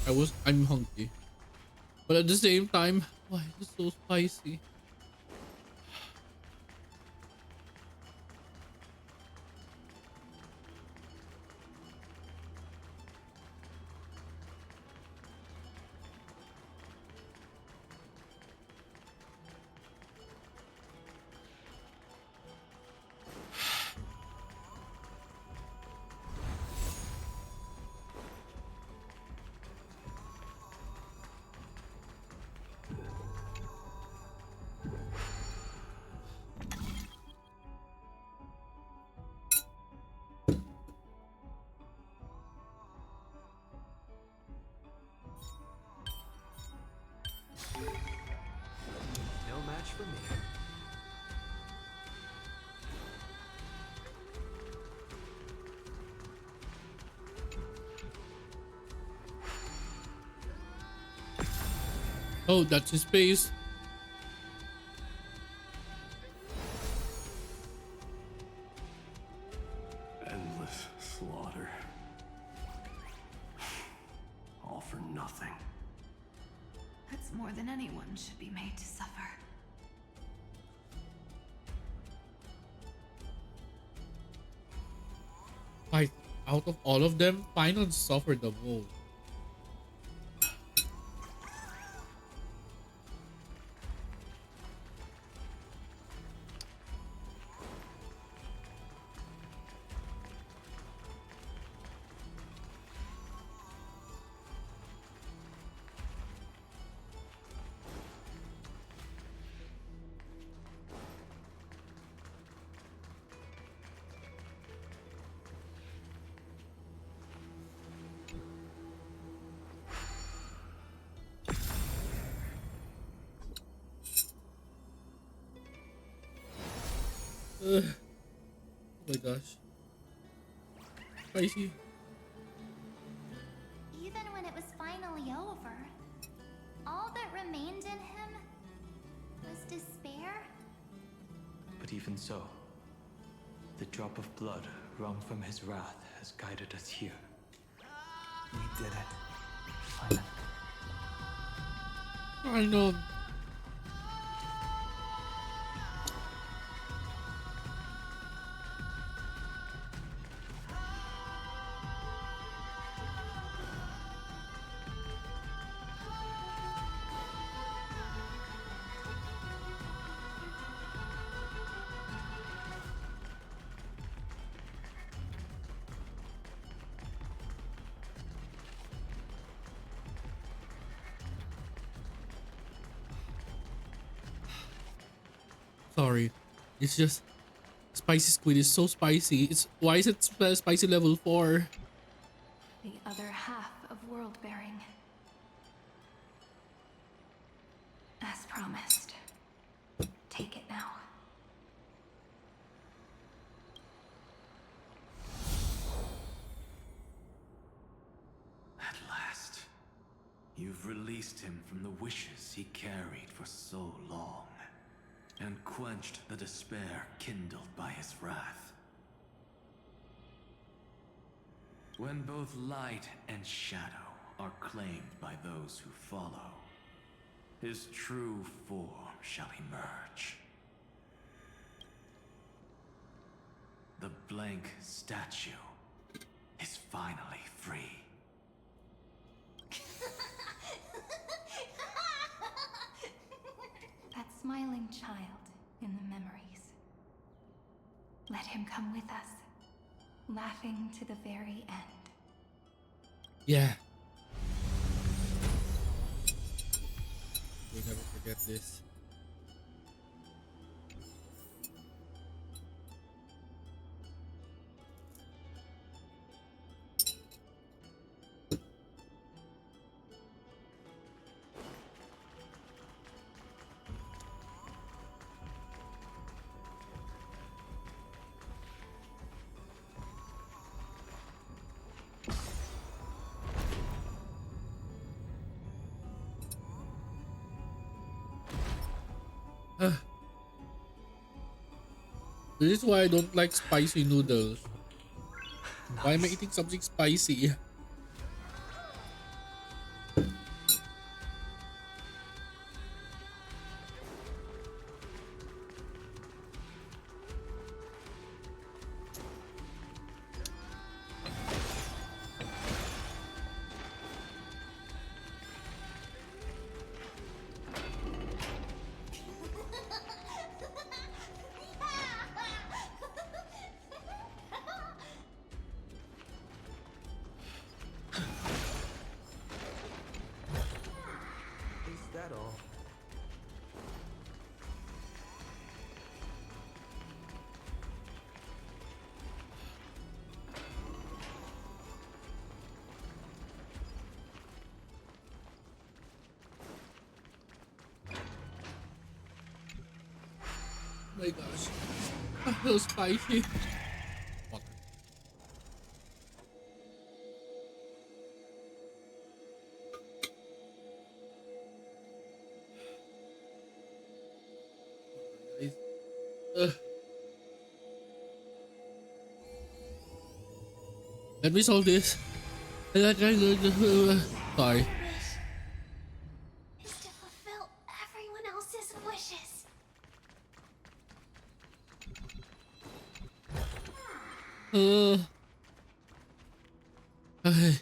I'm hungry. But at the same time, why is it so spicy? No match for me. Oh, that's his face. Endless slaughter. All for nothing. That's more than anyone should be made to suffer. Like, out of all of them, Final suffered the most. Oh my gosh. Spicy. Even when it was finally over, all that remained in him was despair. But even so, the drop of blood wrung from his wrath has guided us here. We did it. Finally. I know. Sorry, it's just spicy squid is so spicy. It's why is it spicy level 4? The other half of world bearing. As promised. Take it now. At last, you've released him from the wishes he carried for so long, and quenched the despair kindled by his wrath. When both light and shadow are claimed by those who follow, his true form shall emerge. The blank statue is finally free. That smiling child in the memories. Let him come with us, laughing to the very end. Yeah. We'll never forget this. This is why I don't like spicy noodles. Nice. Why am I eating something spicy? Is that all? My gosh. So spicy. Water. Guys. Let me solve this. Sorry. Is to fulfill everyone else's wishes. Okay.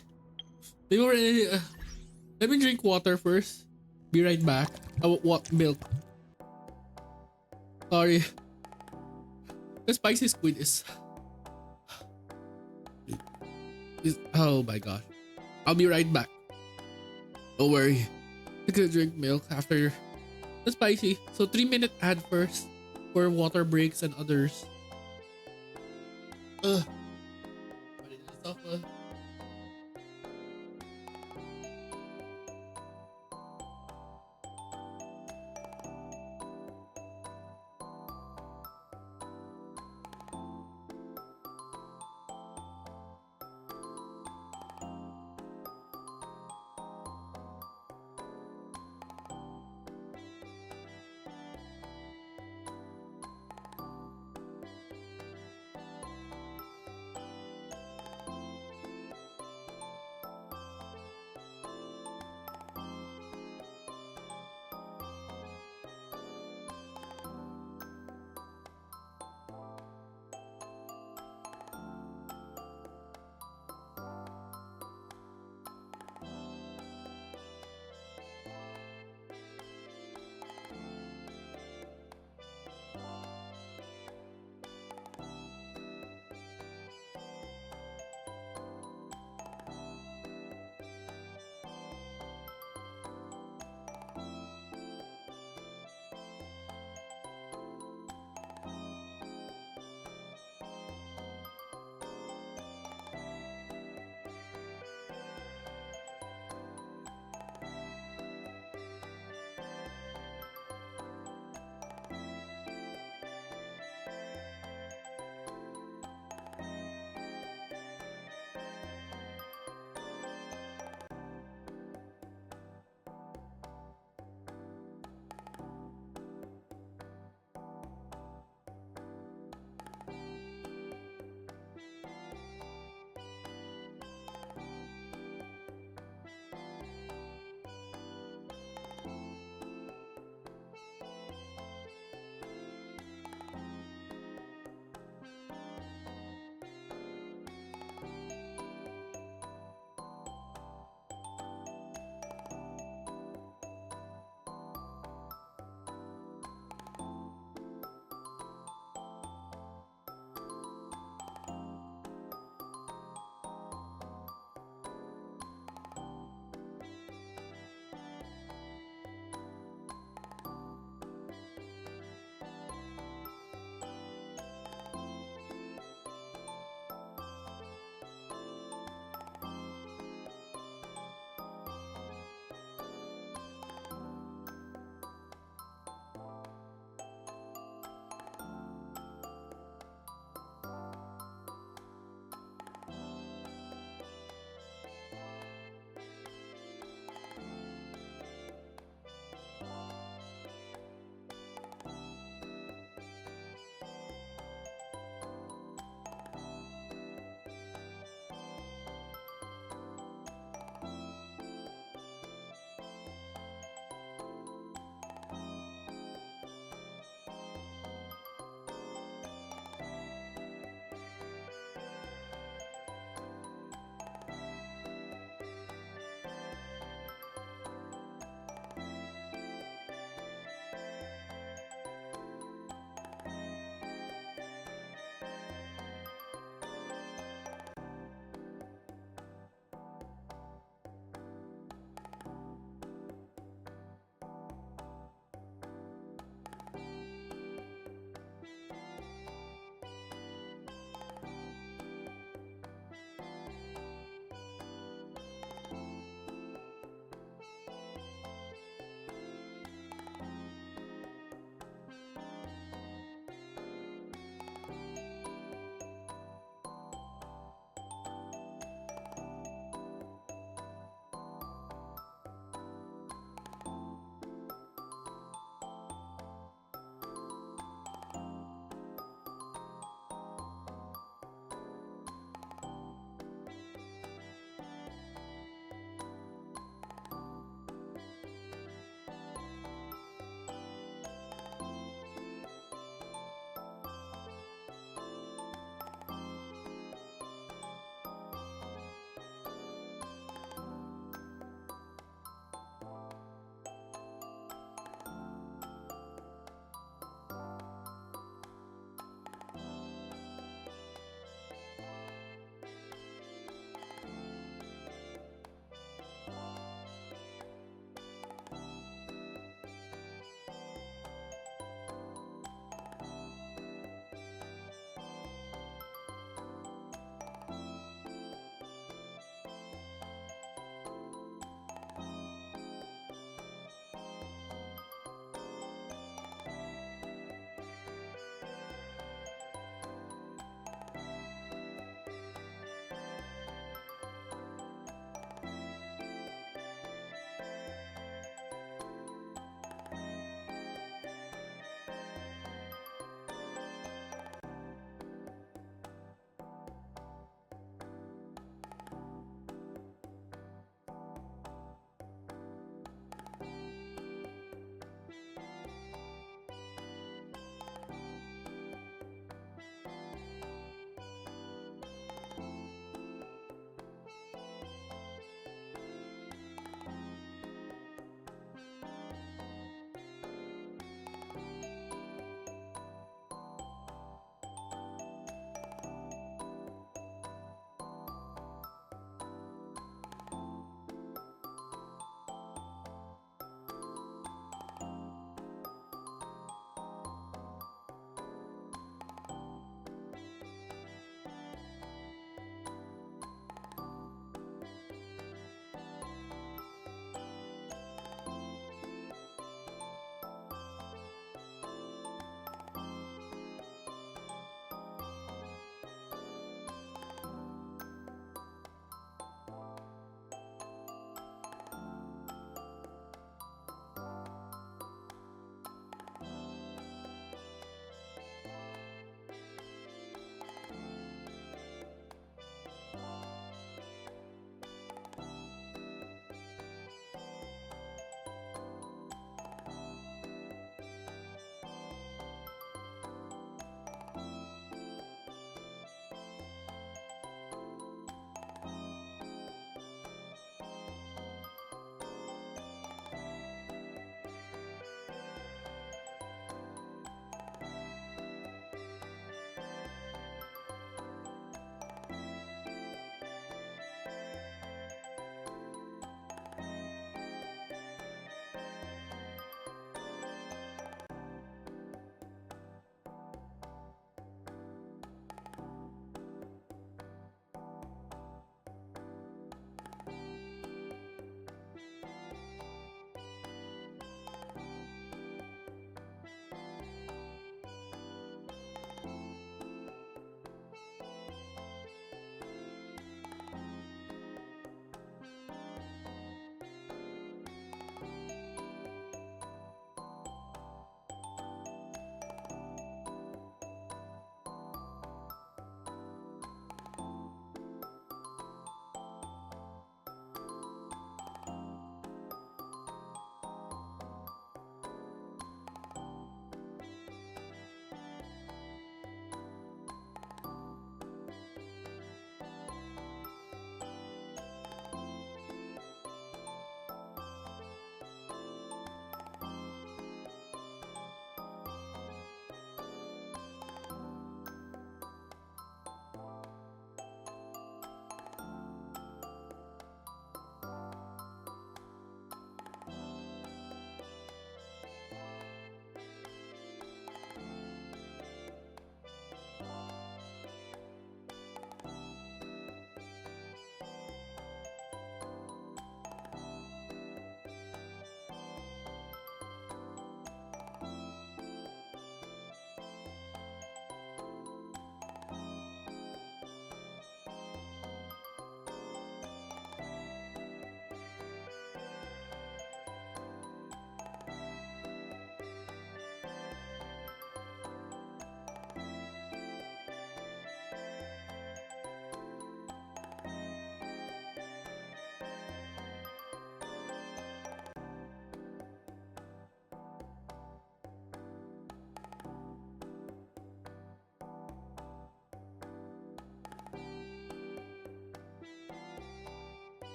Before let me drink water first. Be right back. What milk? Sorry. The spicy squid is oh my gosh. I'll be right back. Don't worry. I'm gonna drink milk after the spicy. So 3-minute ad first for water breaks and others. What is this stuff?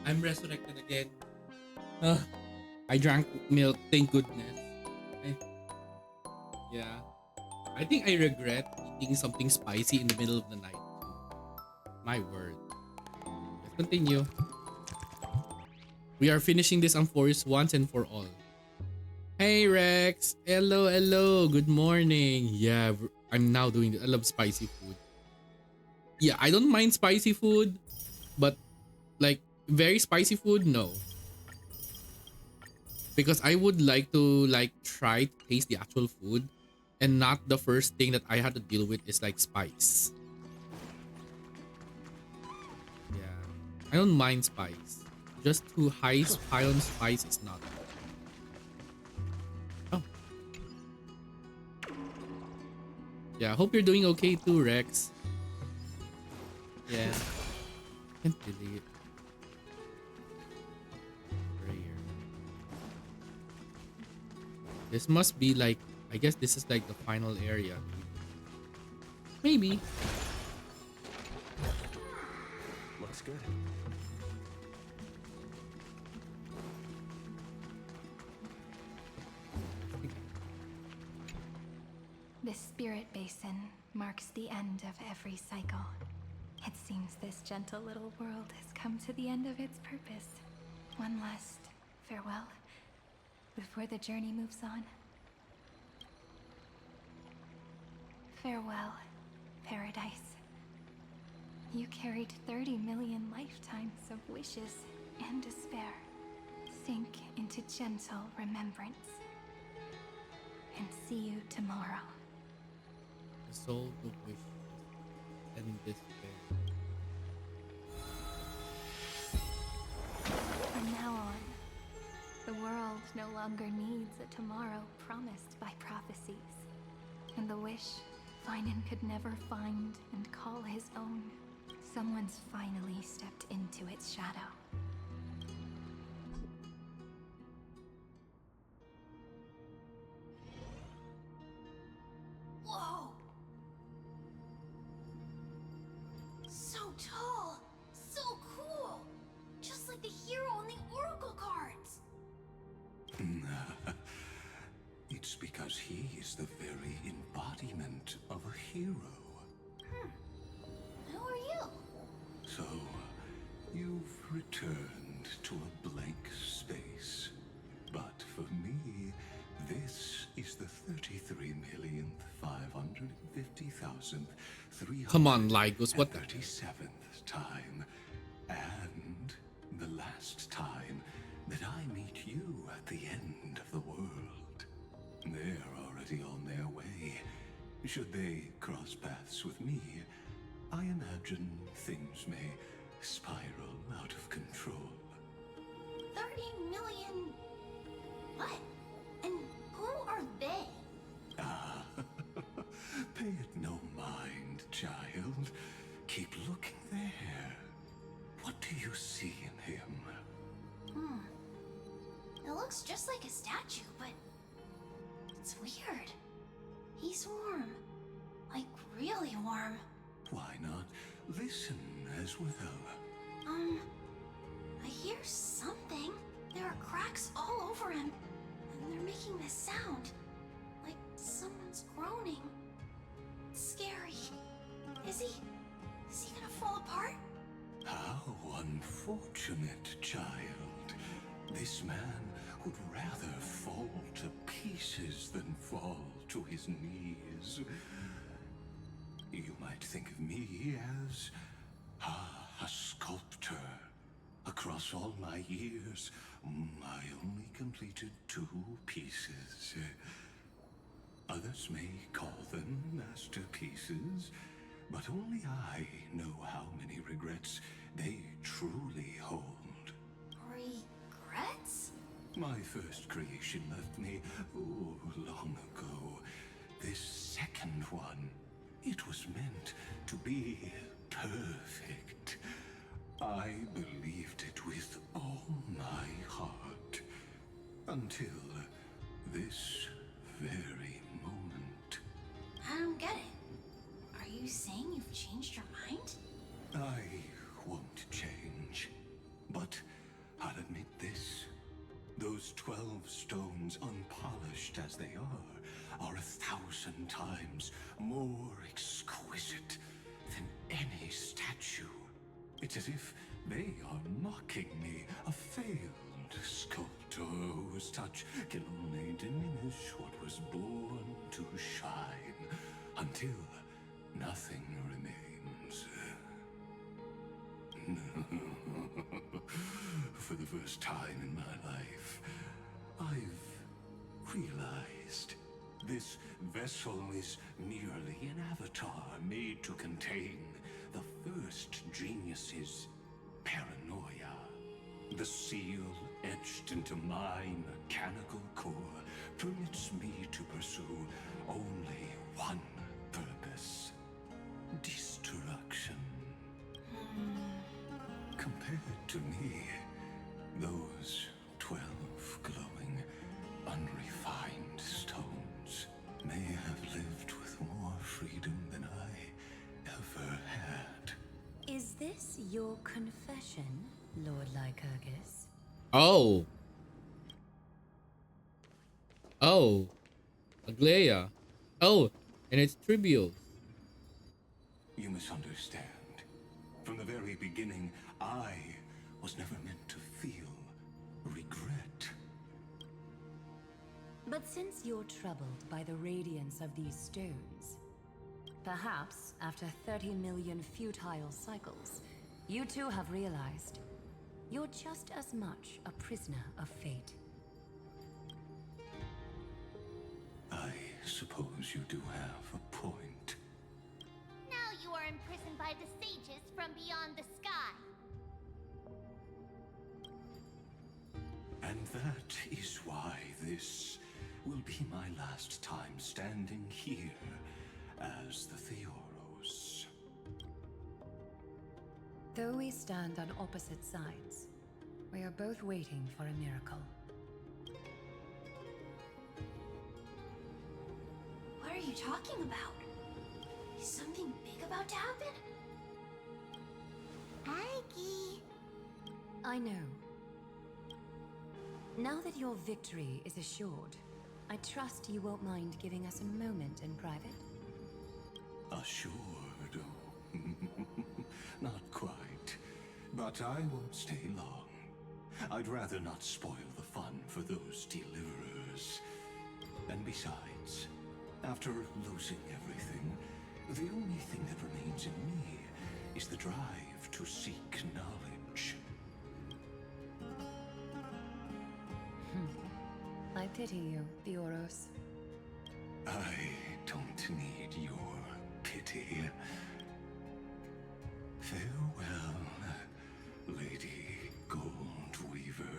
I'm resurrected again. Ugh. I drank milk, thank goodness. Yeah. I think I regret eating something spicy in the middle of the night too. My word. Let's continue. We are finishing this Amphoreus once and for all. Hey Rex! Hello, hello. Good morning. Yeah, I'm now doing it. I love spicy food. Yeah, I don't mind spicy food, but like very spicy food, no. Because I would like to like try to taste the actual food and not the first thing that I had to deal with is like spice. Yeah, I don't mind spice. Just too high on spice is not. Oh. Yeah, I hope you're doing okay too, Rex. Yeah. Can't delete. Prayer. This must be like, I guess this is like the final area. Maybe. Looks good. This spirit basin marks the end of every cycle. It seems this gentle little world has come to the end of its purpose. One last farewell before the journey moves on. Farewell, paradise. You carried 30 million lifetimes of wishes and despair. Sink into gentle remembrance. And see you tomorrow. The soul of wishes and despair. From now on, the world no longer needs a tomorrow promised by prophecies. And the wish Finan could never find and call his own. Someone's finally stepped into its shadow. Whoa! So tall! So cool! Just like the hero on the Oracle cards! It's because he is the very embodiment of a hero. Who are you? So, you've returned to a blank space. But for me, this is the 33,550,337th Come on, Lygos, what the? time. And the last time that I meet you at the end of the world. They're already on their way. Should they cross paths with me, I imagine things may spiral out of control. 30 million... What? And who are they? Ah, pay it no mind, child. Keep looking there. What do you see in him? It looks just like a statue, but... It's weird. He's warm. Like, really warm. Why not listen as well? I hear something. There are cracks all over him. And they're making this sound. Like someone's groaning. It's scary. Is he gonna fall apart? How unfortunate, child. This man would rather fall to pieces than fall to his knees. You might think of me as a sculptor. Across all my years, I only completed 2 pieces. Others may call them masterpieces, but only I know how many regrets they truly hold. Regrets? My first creation left me, long ago. This second one, it was meant to be perfect. I believed it with all my heart. Until this very moment. I don't get it. Are you saying you've changed your mind? I won't change. But 1,000 times more exquisite than any statue. It's as if they are mocking me, a failed sculptor whose touch can only diminish what was born to shine, until nothing remains. For the first time in my life, I've realized this vessel is merely an avatar made to contain the first genius's paranoia. The seal etched into my mechanical core permits me to pursue only one purpose: destruction. Compared to me, those 12 glowing, unrefined stones may have lived with more freedom than I ever had. Is this your confession, Lord Lycurgus? Oh. Oh. Aglaia. Oh, and it's trivial. You misunderstand. From the very beginning, I was never meant to feel regret. But since you're troubled by the radiance of these stones, perhaps after 30 million futile cycles, you too have realized you're just as much a prisoner of fate. I suppose you do have a point. Now you are imprisoned by the sages from beyond the sky. And that is why this will be my last time standing here as the Theoros. Though we stand on opposite sides, we are both waiting for a miracle. What are you talking about? Is something big about to happen? Aggie. I know. Now that your victory is assured, I trust you won't mind giving us a moment in private. Assured? Not quite. But I won't stay long. I'd rather not spoil the fun for those deliverers. And besides, after losing everything, the only thing that remains in me is the drive to seek knowledge. I pity you, Theoros. I don't need your pity. Farewell, Lady Goldweaver.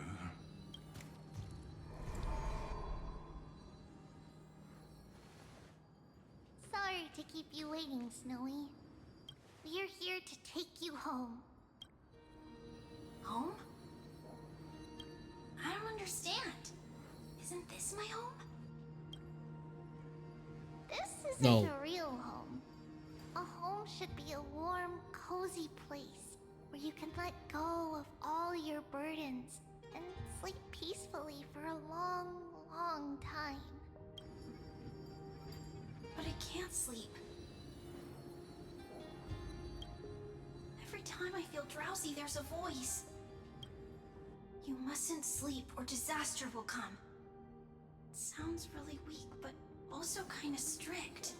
Sorry to keep you waiting, Snowy. We're here to take you home. Home? I don't understand. Isn't this my home? This isn't No. a real home. A home should be a warm, cozy place where you can let go of all your burdens and sleep peacefully for a long, long time. But I can't sleep. Every time I feel drowsy, there's a voice. You mustn't sleep or disaster will come. It sounds really weak, but also kind of strict.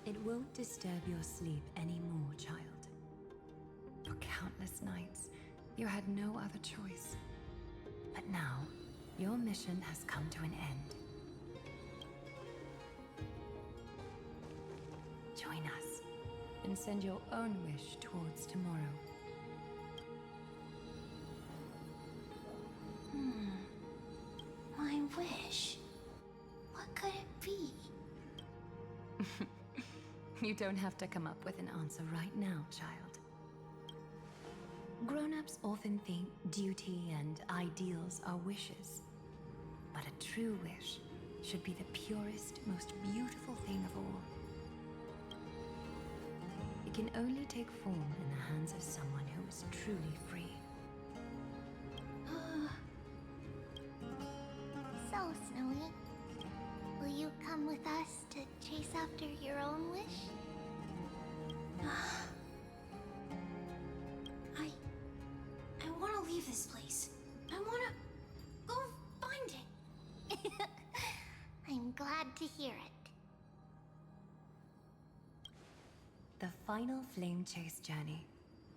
It won't disturb your sleep anymore, child. For countless nights, you had no other choice. But now, your mission has come to an end. Join us, and send your own wish towards tomorrow. My wish. What could it be? You don't have to come up with an answer right now, child. Grown-ups often think duty and ideals are wishes. But a true wish should be the purest, most beautiful thing of all. It can only take form in the hands of someone who is truly free. So, Snowy, will you come after your own wish? I want to leave this place. I want to go find it. I'm glad to hear it. The final flame chase journey,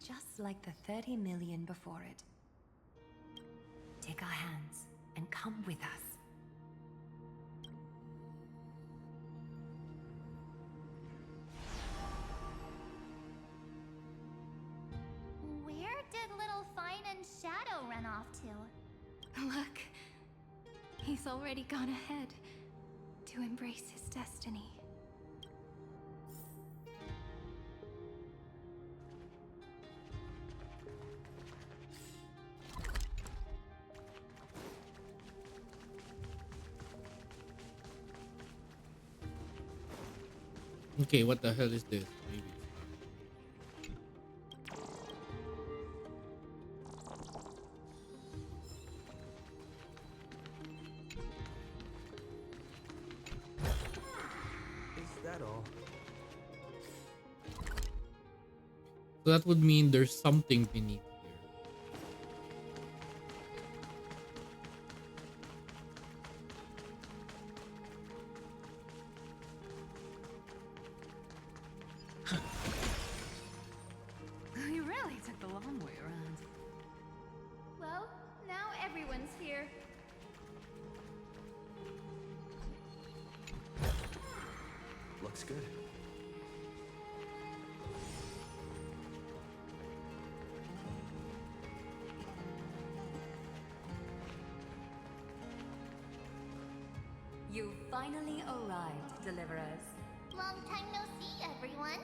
just like the 30 million before it. Take our hands and come with us. Where did little Fine and Shadow run off to? Look, he's already gone ahead to embrace his destiny. Okay, what the hell is this? Maybe. Is that all? So that would mean there's something beneath here. You really took the long way around. Well, now everyone's here. Looks good. You finally arrived, Deliverers. Long time no see, everyone.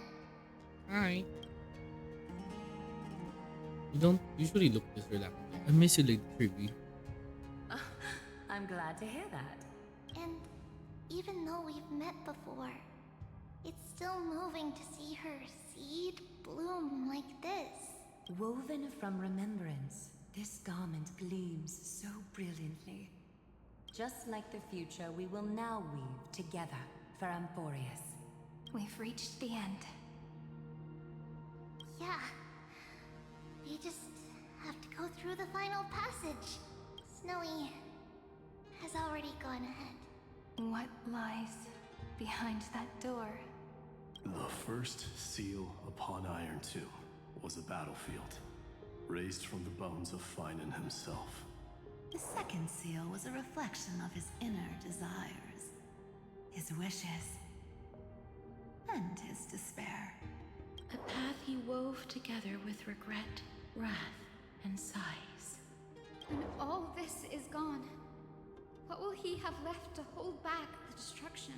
Hi. You don't usually look this relaxed. I miss you, Lady Kirby. I'm glad to hear that. And even though we've met before, it's still moving to see her seed bloom like this. Woven from remembrance, this garment gleams so brilliantly. Just like the future, we will now weave together for Amphoreus. We've reached the end. Yeah. We just have to go through the final passage. Snowy has already gone ahead. What lies behind that door? The first seal upon Iron Tomb was a battlefield, raised from the bones of Finan himself. The second seal was a reflection of his inner desires, his wishes, and his despair. A path he wove together with regret, wrath, and sighs. When all this is gone, what will he have left to hold back the destruction?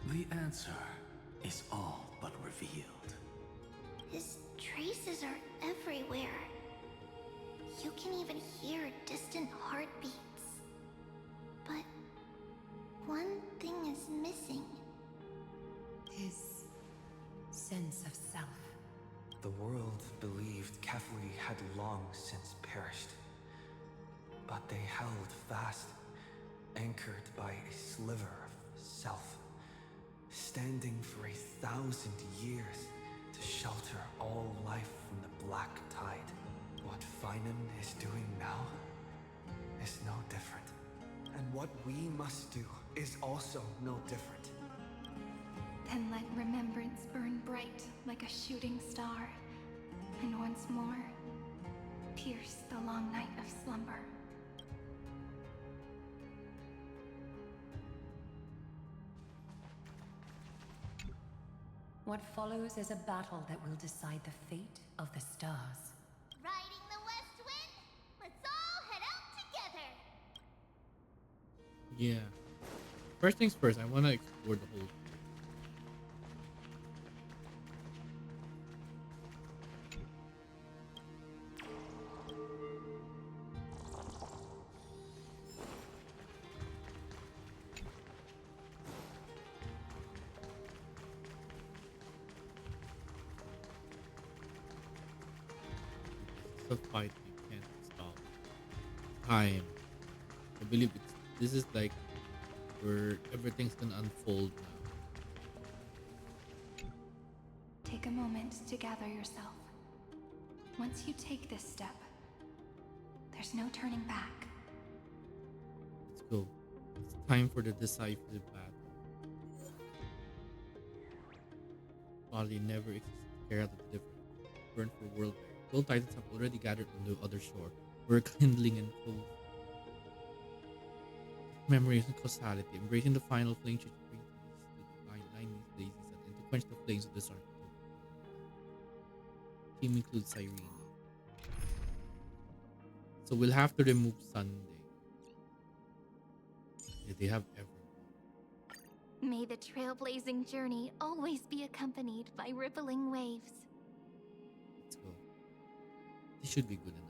The answer is all but revealed. His traces are everywhere. You can even hear distant heartbeats. But one thing is missing. His sense of self. The world believed Kefli had long since perished. But they held fast, anchored by a sliver of self, standing for 1,000 years to shelter all life from the black tide. What Finan is doing now is no different. And what we must do is also no different. Then let remembrance burn bright like a shooting star, and once more, pierce the long night of slumber. What follows is a battle that will decide the fate of the stars. Riding the west wind? Let's all head out together! Yeah. First things first, I want to explore the whole. It's a fight we can't stop. Time. I believe this is like where everything's gonna unfold now. Take a moment to gather yourself. Once you take this step, there's no turning back. Let's go. It's time for the decisive battle. Folly never existed. Care out the different. Burn for world. Gold titans have already gathered on the other shore. We're kindling and cold. Memories and causality, embracing the final flame to bring peace to the lightning daisies and to quench the flames of the sun. Team includes Cyrene. So we'll have to remove Sunday. Yeah, they have everyone. May the trailblazing journey always be accompanied by rippling waves. Let's go. This should be good enough.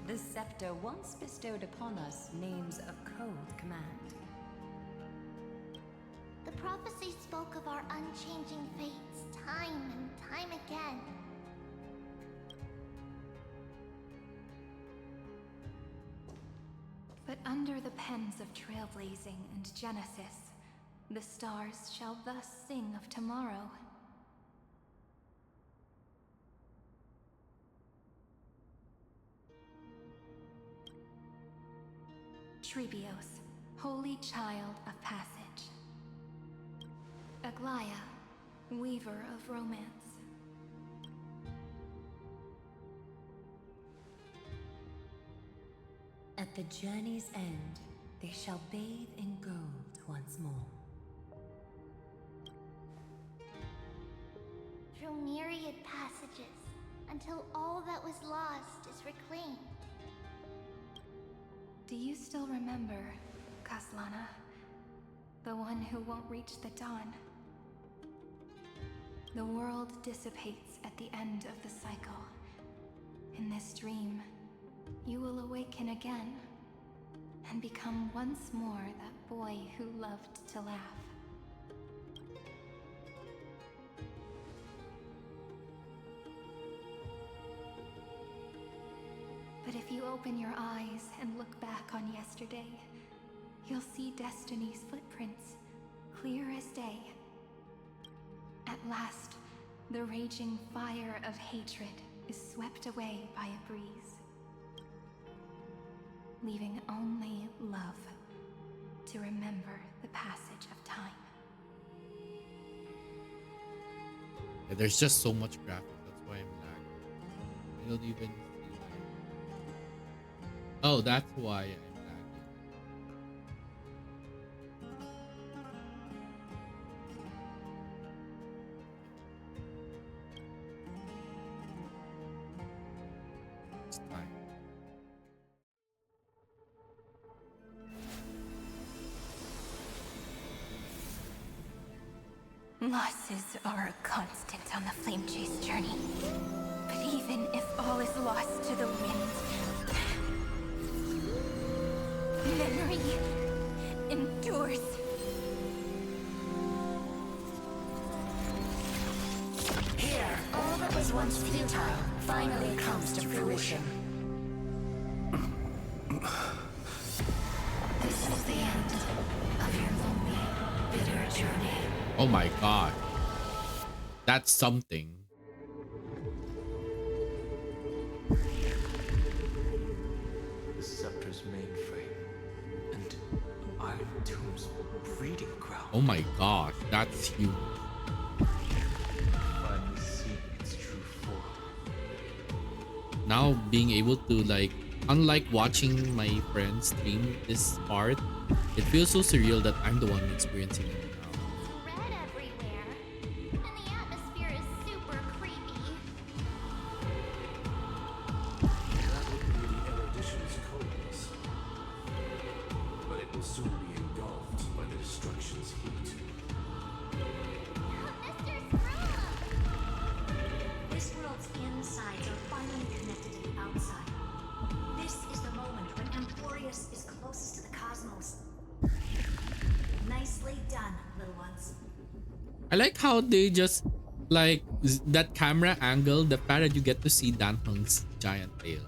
The scepter once bestowed upon us names a code command. The prophecy spoke of our unchanging fates time and time again. But under the pens of trailblazing and Genesis, the stars shall thus sing of tomorrow. Trebios, holy child of passage. Aglaya, weaver of romance. At the journey's end, they shall bathe in gold once more. Through myriad passages, until all that was lost is reclaimed. Do you still remember, Kaslana? The one who won't reach the dawn? The world dissipates at the end of the cycle. In this dream, you will awaken again and become once more that boy who loved to laugh. But if you open your eyes and look back on yesterday, you'll see Destiny's footprints, clear as day. At last, the raging fire of hatred is swept away by a breeze, leaving only love to remember the passage of time. Yeah, there's just so much graphics, that's why I'm lagging. I don't even see like... Oh, that's why I'm lagging. It's time. Losses are a constant on the flame chase journey. But even if all is lost to the wind, memory endures. Here, all that was once futile finally comes to fruition. This is the end of your lonely, bitter journey. Oh my god. That's something. The scepter's mainframe and Iron Tomb's breeding ground. Oh my gosh, that's huge. Finally seeing its true form. Now being able to like, unlike watching my friends stream this part, it feels so surreal that I'm the one experiencing it now. Red everywhere, and the atmosphere is super creepy. That would be the erudition's coldness. But it will soon be engulfed by the destruction's heat. Mr. Scrum! This world's insides are finally connected to the outside. This is the moment when Amphoreus is closest to the cosmos. Nicely done, little ones. I like how they just Like that camera angle, the fact that you get to see Dan Heng's giant tail.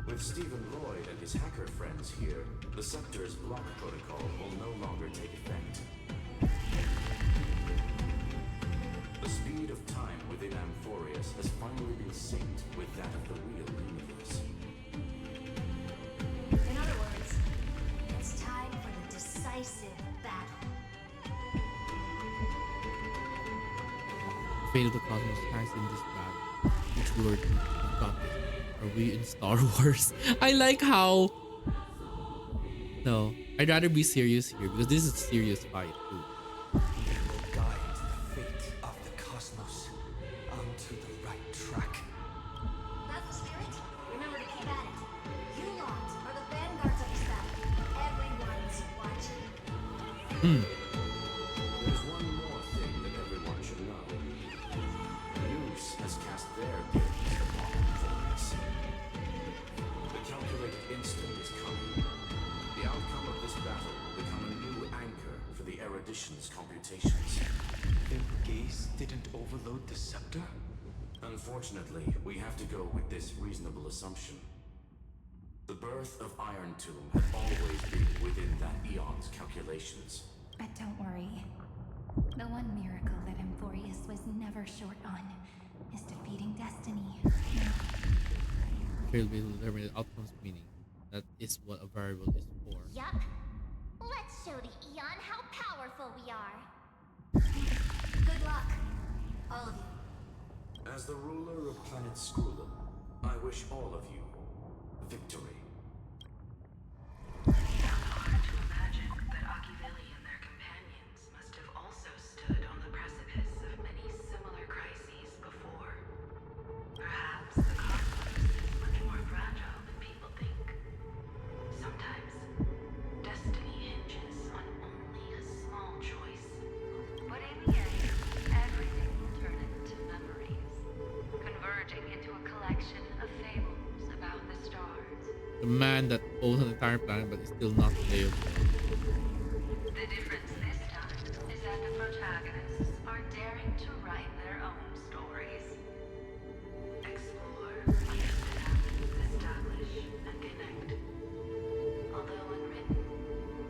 With Stephen Lloyd and his hacker friends here, the Scepter's block protocol will no longer take effect. The speed of time within Amphoreus has finally been synced with that of the real universe. In other words, it's time for the decisive battle. Fate of the cosmos hangs in this battle. Which word we've got this? Are we in Star Wars? I like how. No, I'd rather be serious here because this is a serious fight too. Guide the fate of the cosmos onto the right track. Battle Spirit, remember to keep at it. You lot are the vanguards of this battle. Everyone's watching. There's one more thing that everyone should know. News has cast their gaze upon Amphoreus. The calculated instant is coming. The outcome of this battle will become a new anchor for the erudition's computations. Their gaze didn't overload the scepter? Unfortunately, we have to go with this reasonable assumption. The birth of Iron Tomb had always been within that eon's calculations. But don't worry. The one miracle that Amphoreus was never short on is defeating destiny. Trail will determine the outcome's meaning. That is what a variable is for. Yup. Let's show the Eon how powerful we are. Good luck, all of you. As the ruler of planet Skrulum, I wish all of you victory. It's not hard to imagine that Akivili and their companions must have also stood on the precipice of many similar crises before. Perhaps the cosmos is much more fragile than people think. Sometimes, destiny hinges on only a small choice. But in the end, everything will turn into memories, converging into a collection of fables about the stars. The man that owns an entire planet but is still not playable. The difference this time is that the protagonists are daring to write their own stories. Explore, understand, establish, and connect. Although unwritten,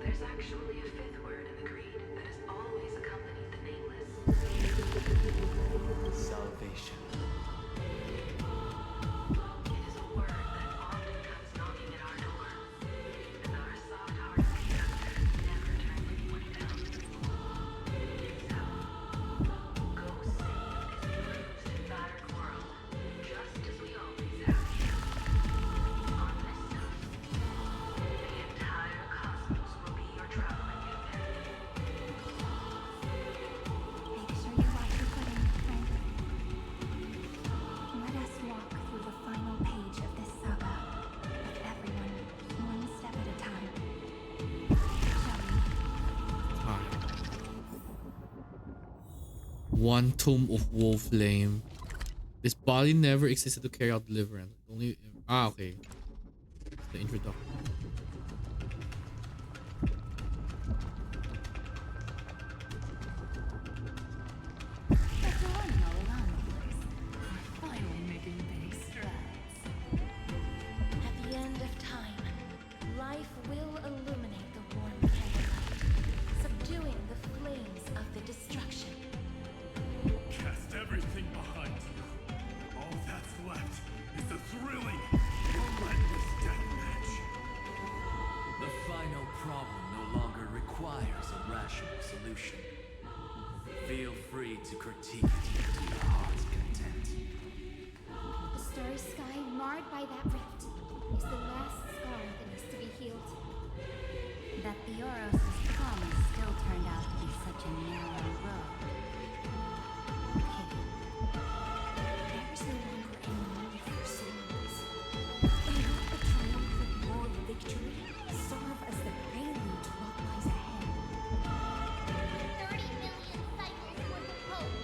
there's actually a fifth word in the creed that has always accompanied the nameless. Salvation. It is a word that often comes knocking at our door, and our soft-hearted conductor never turned anyone down. So, go save this bruised and battered world, just as we always have. On this note, the entire cosmos will be your traveling companion. Make sure you watch your footing, friend. Let us walk through the final page of this saga, with everyone, one step at a time. Shall we? Time. One tomb of woe flame. This body never existed to carry out deliverance. Only okay. It's the introduction. The colonial landlords are finally making big strides. At the end of time, life will illuminate the warm candlelight, subduing the flames of the destruction. Cast everything behind you. All that's left is the thrilling, relentless deathmatch. The final problem no longer requires a rational solution. Feel free to critique it to your heart's content. The starry sky marred by that rift is the last scar that needs to be healed. That Theoros' promise still turned out to be such a narrow road. There is no longer any need for songs. May not the triumphant roar of victory serve as the prelude to what lies ahead. 30 million cycles worth of hope.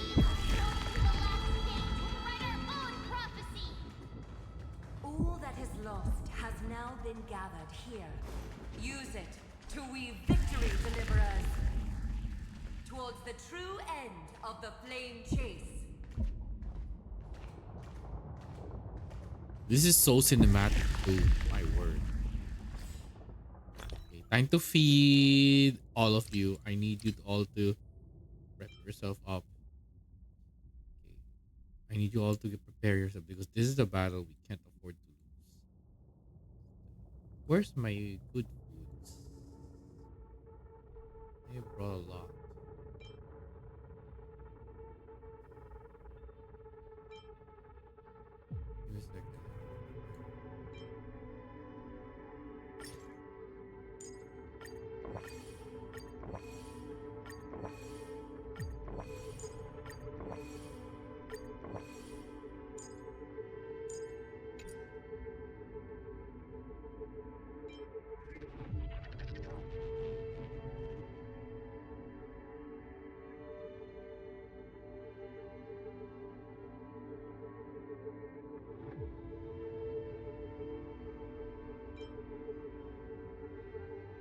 We have come to the last stage to write our own prophecy. All that is lost has now been gathered here. Use it to weave victory, deliverers. towards the true end of the flame chase. This is so cinematic too, my word. Okay, time to feed all of you. I need you all to prep yourself up. Okay. I need you all to prepare yourself because this is a battle we can't afford to lose. Where's my good foods? I brought a lot. Give me a second.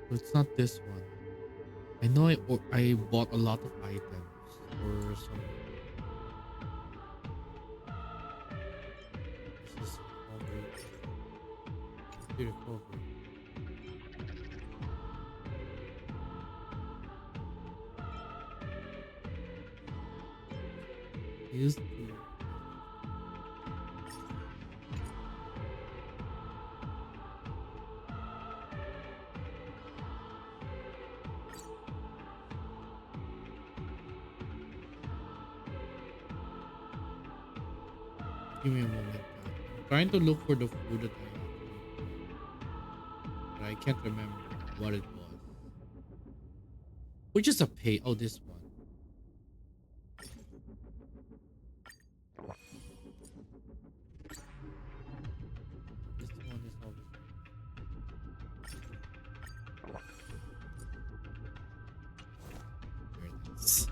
So it's not this one. I know I bought a lot of items or some. This is covered. Beautiful. Used to. Give me a moment. I'm trying to look for the food that I actually bought, but I can't remember what it was. Which is a pay? Oh, this one. This one is obviously. There it is.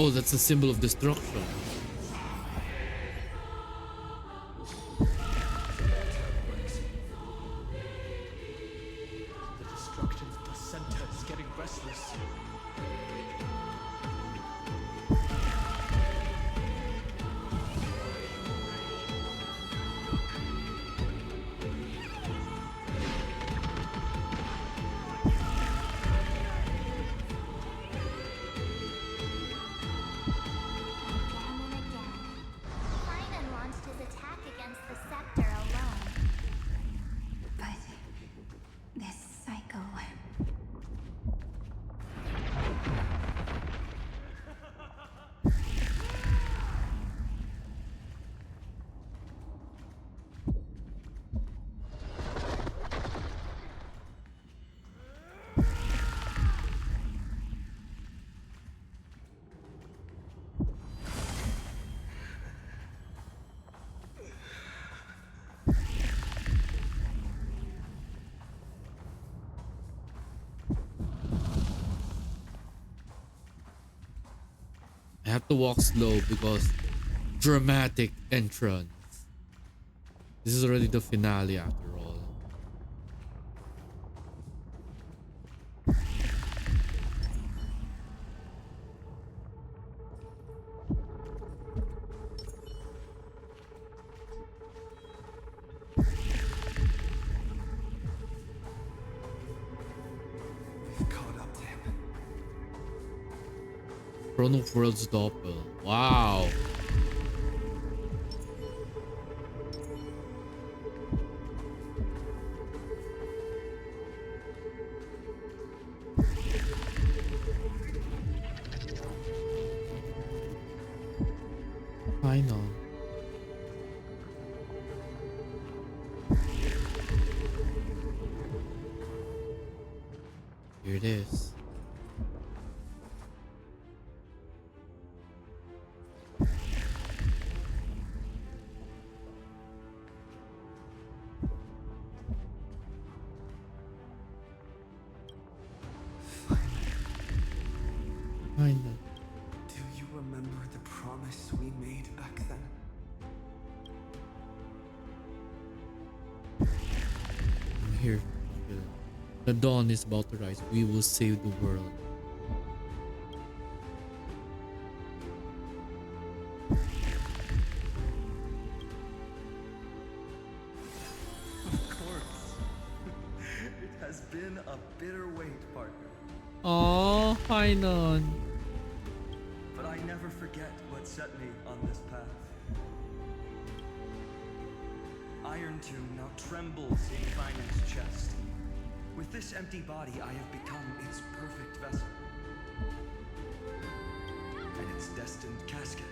Oh, that's a symbol of destruction. The destruction's placenta is getting restless. Finan launched his attack against the scepter alone. But this cycle. I have to walk slow because dramatic entrance. This is already the finale after all. We've caught up to him. Throne of Worlds Doppel. Wow. Final. Here it is. here. The dawn is about to rise. We will save the world. Of course. It has been a bitter wait, partner. Oh, Finon. But I never forget what set me on this path. Iron Tomb now trembles in Finon's chest. With this empty body, I have become its perfect vessel. And its destined casket.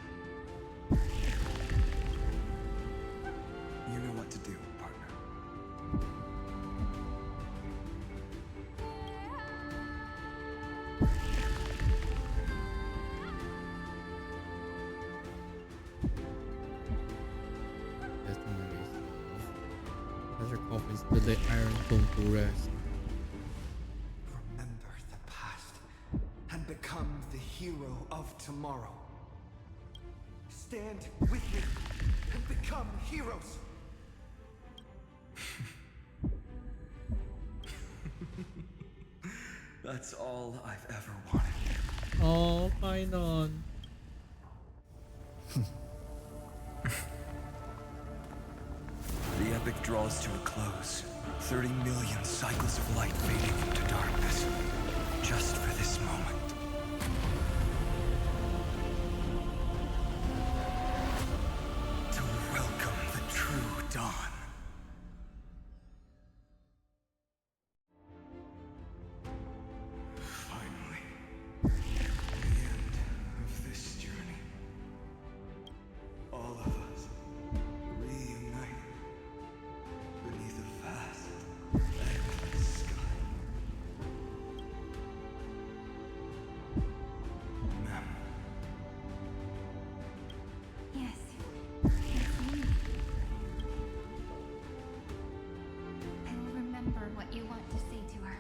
You know what to do, partner. As her coffins to the Iron Tomb to rest. Remember the past and become the hero of tomorrow. Stand with me and become heroes. That's all I've ever wanted. Oh, Finon. The epic draws to a close. 30 million cycles of light fading into darkness. Just for this moment. To welcome the true dawn. Finally. The end of this journey. All of us reunited beneath a vast, endless sky. Ma'am. Yes, it's me. I will remember what you want to say to her.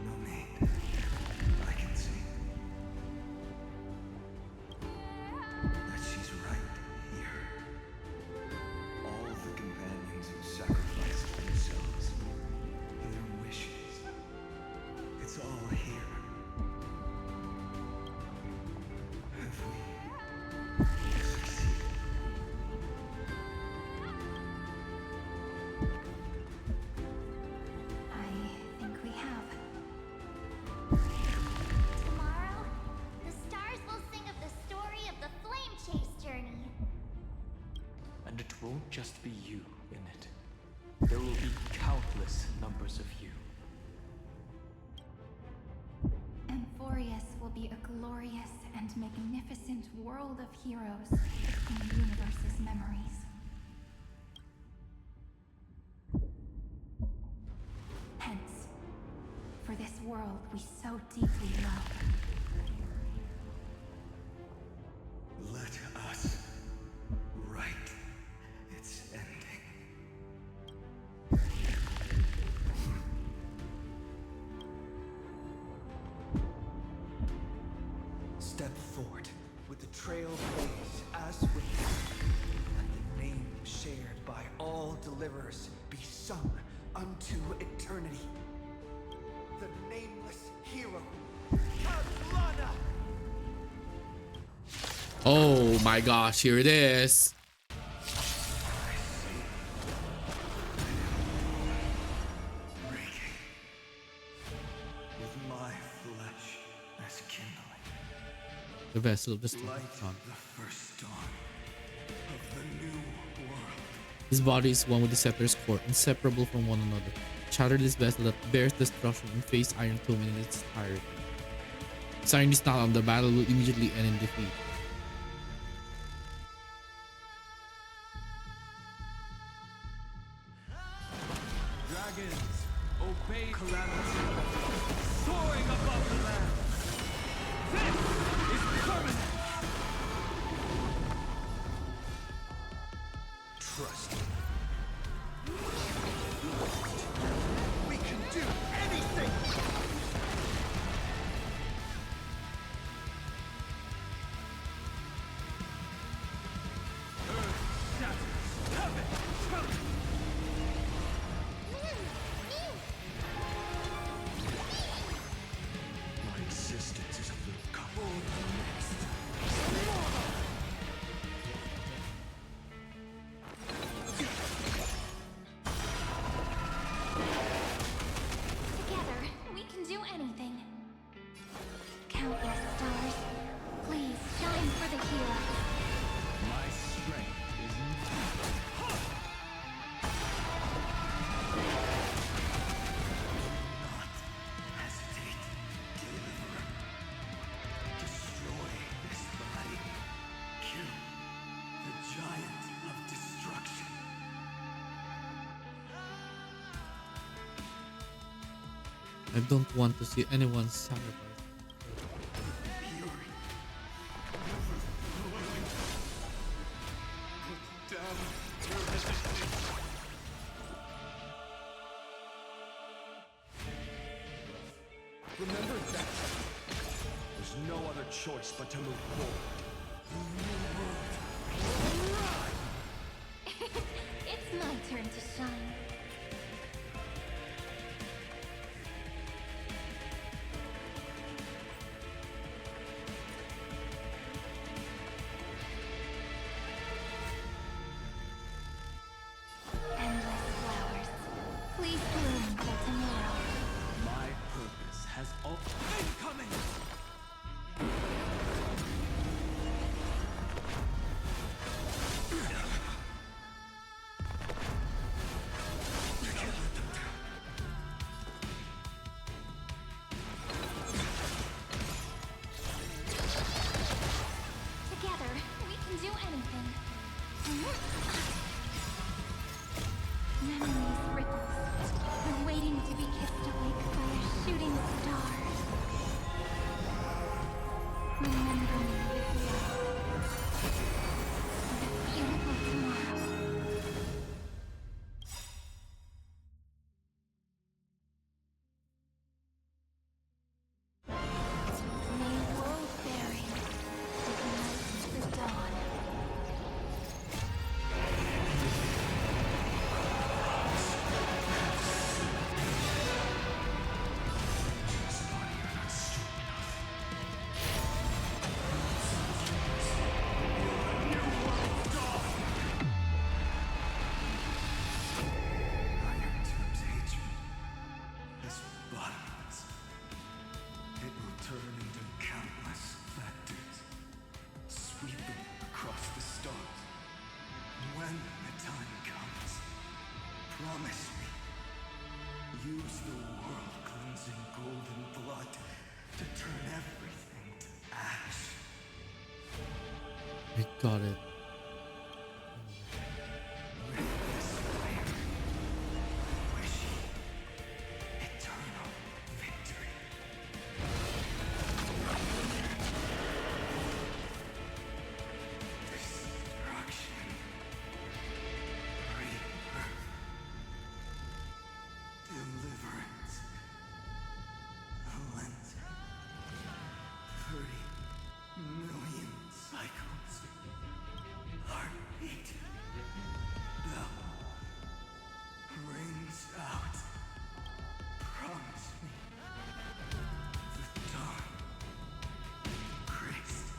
No need. I can see that she's right here. All the companions who sacrificed themselves, their wishes. It's all here. Have we succeeded? I think we have. Tomorrow, the stars will sing of the story of the flame chase journey. And it won't just be you in it. There will be countless numbers of you. Amphoreus will be a glorious and magnificent world of heroes in the universe's memories. Hence, for this world we so deeply love, Let us write its ending. Step forward with the trail blazed as with let the name shared by all deliverers be sung unto eternity. The nameless hero, Katlana! Oh my gosh, here it is. Breaking. With my flesh as kindling. The vessel of the storm. Light the first dawn of the new world. His body is one with the Scepter's core, inseparable from one another. Shatter this vessel that bears destruction and face Iron Tomb in its entirety. Siren is not on, the battle will immediately end in defeat. Dragons, obey calamity. Soaring above the land. This is permanent. Trust me. We can do anything! Earth shatters. Heaven trembles. I don't want to see anyone sacrifice. Remember that. There's no other choice but to move forward. It's my turn to shine. Endless flowers. Please bloom for tomorrow. My purpose has all incoming. Together, we can do anything. Memories ripples. We're waiting to be kissed awake by a shooting star. Remember me with love. A beautiful tomorrow. May world bearing ignite the dawn. Iron Tube's hatred is bottomless. It will turn into countless vectors, sweeping across the stars. When the time comes, promise me, use the world-cleansing golden blood to turn everything to ash. I got it. Eternal victory. Destruction. Rebirth. Deliverance. Cleansing. 30 million cycles. Heartbeat. Bell. Rings out. Promise me. The dawn. Graced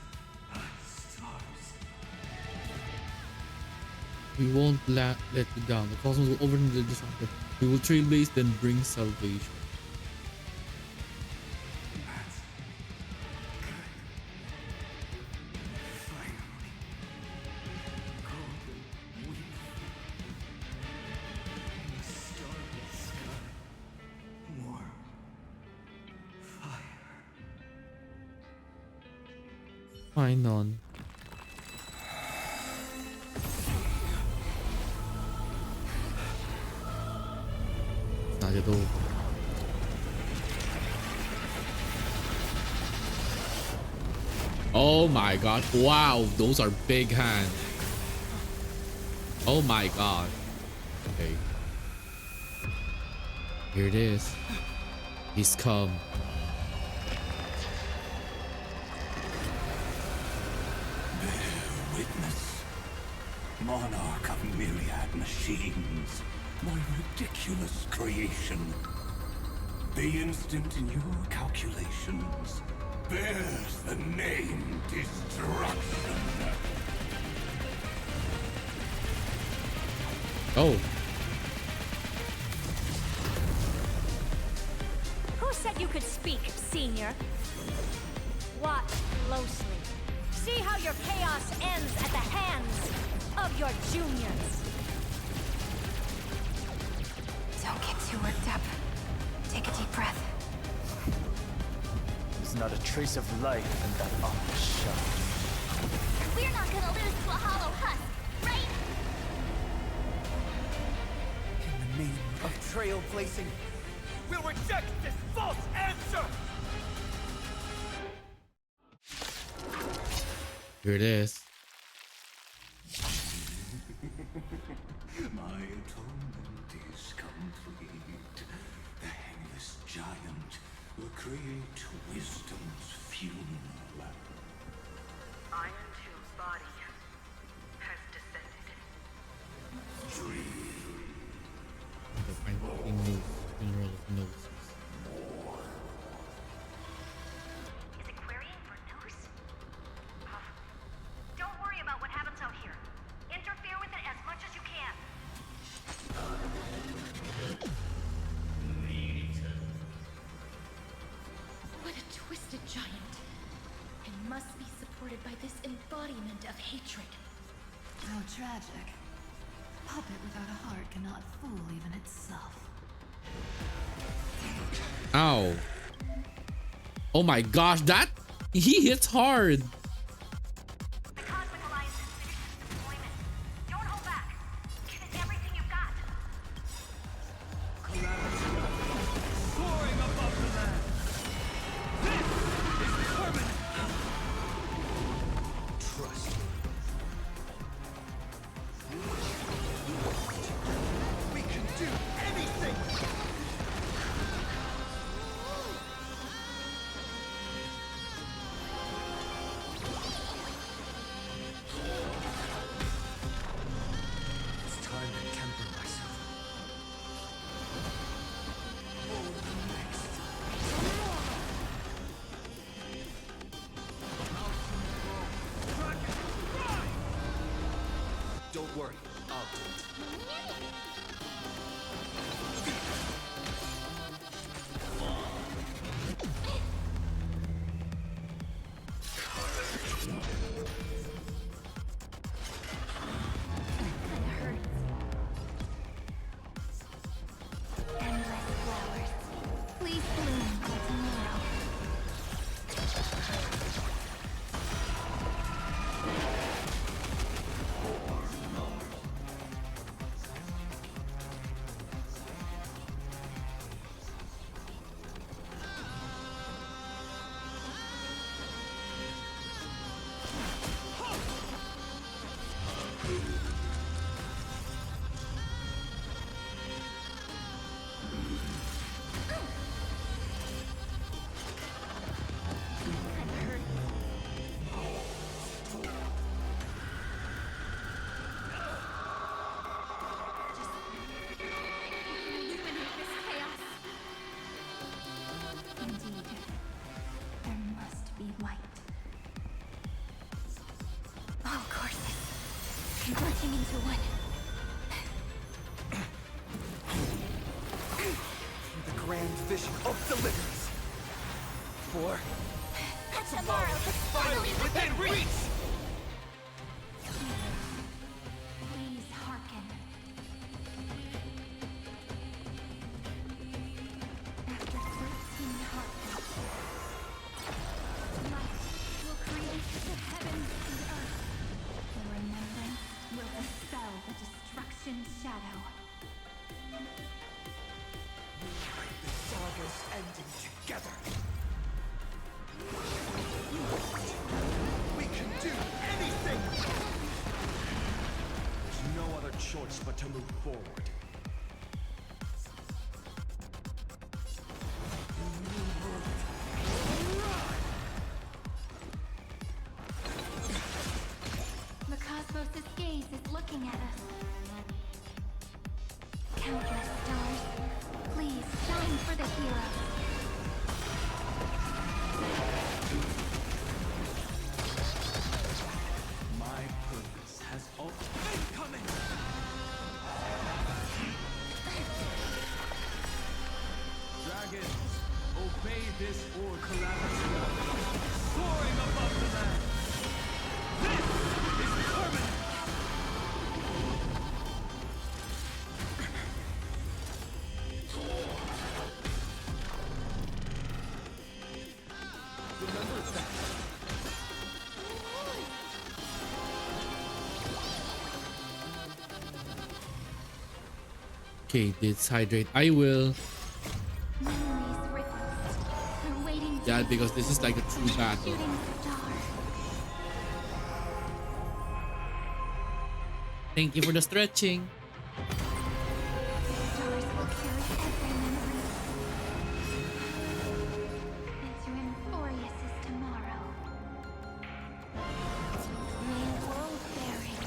by stars. We won't let you down. The cosmos will overturn the disaster. We will trailblaze, then bring salvation. That's good. Finally. Golden week. In the starry sky. More fire. Fine on. It's not yet over. Oh my god. Wow, those are big hands. Oh my god. Okay. Here it is. He's come. Bear witness, monarch of myriad machines, my ridiculous creation. The instant in your calculations bears the name destruction. Oh. Who said you could speak, Senior? Watch closely. See how your chaos ends at the hands of your juniors. Don't get too worked up. Take a deep breath. There's not a trace of life in that ominous shell. We're not gonna lose to a hollow husk, right? In the name of trailblazing, will reject this false answer! Here it is. My atonement is complete. The Hangless Giant will create wisdom's funeral. Iron Two's body has descended. I'm fucking news. Funeral of Noses. Is it querying for news? Don't worry about what happens out here. Interfere with it as much as you can. What a twisted giant. And must be supported by this embodiment of hatred. How tragic. A puppet without a heart cannot fool even itself. Ow. Oh my gosh, that he hits hard. The Cosmic Alliance has finished its deployment. Don't hold back. Give it everything you've got. Soaring above the land. This is permanent. Trust me. We can do anything! It's time to temper myself. Don't worry, I'll do it. Endless flowers. Please bloom for tomorrow. Illuminate this chaos. Indeed, there must be light. All courses converging into one. The grand vision of deliverance. For Tomorrow is finally within reach! Please hearken. After 13 heartbeats, light will create the heavens and earth. The remembrance will dispel the destruction shadow. the saga's ending together. We can do anything! There's no other choice but to move forward. The cosmos' gaze is looking at us. Countless stars, please shine for the heroes. My purpose has always Incoming! Dragons, obey this or calamity. Soaring above the land. This is permanent! Remember that. Okay, dehydrate. I will. Yeah, because this is like a true battle. Thank you for the stretching. Stars will carry every memory into Amphoreus' tomorrow. May world-bearing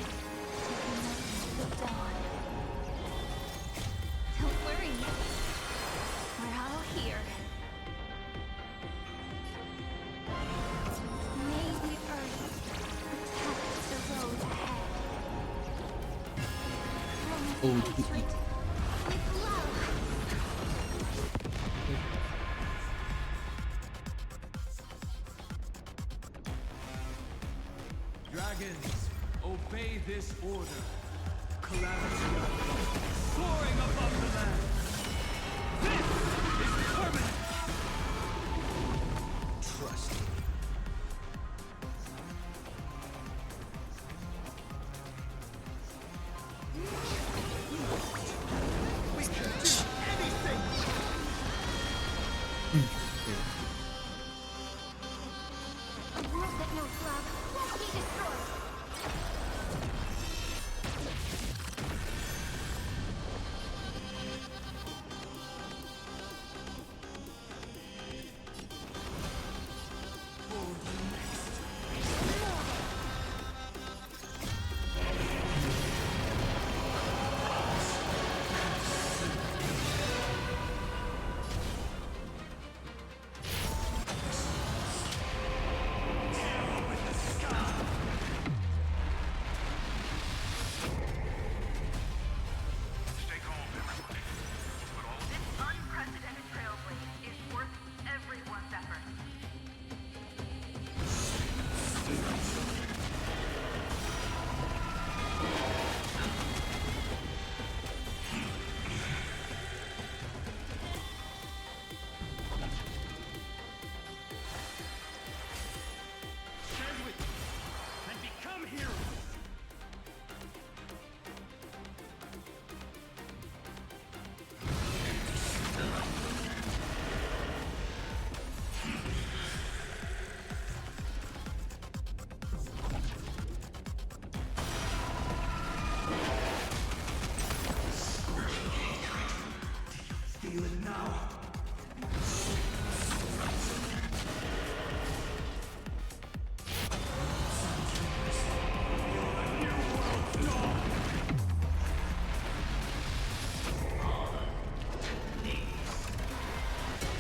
ignite the dawn. Don't worry, we're all here. May the earth protect the road ahead. Oh, Dragons, obey this order. Calamity soaring above the land. This is permanent. Trust me. A world that knows love won't be destroyed.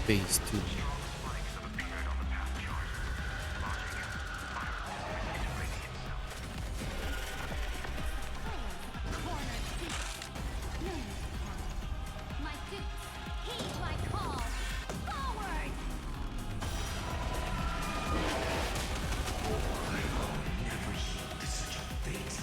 Phase 2. My suits, heed my call. Forward! Never healed to such a fate.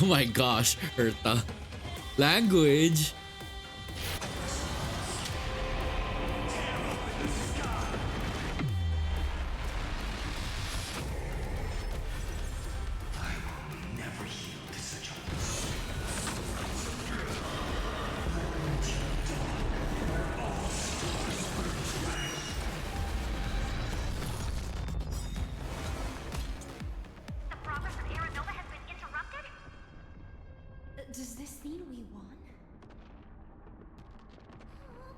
Oh my gosh, Herta. Language. Does this mean we won?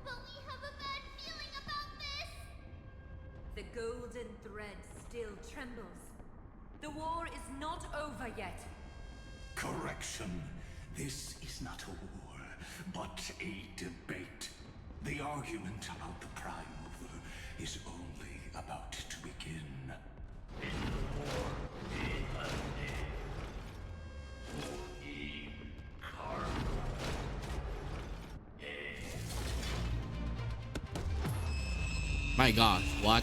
But we have a bad feeling about this! The golden thread still trembles. The war is not over yet. Correction. This is not a war, but a debate. The argument about the Prime Mover is only about to begin. My gosh, what?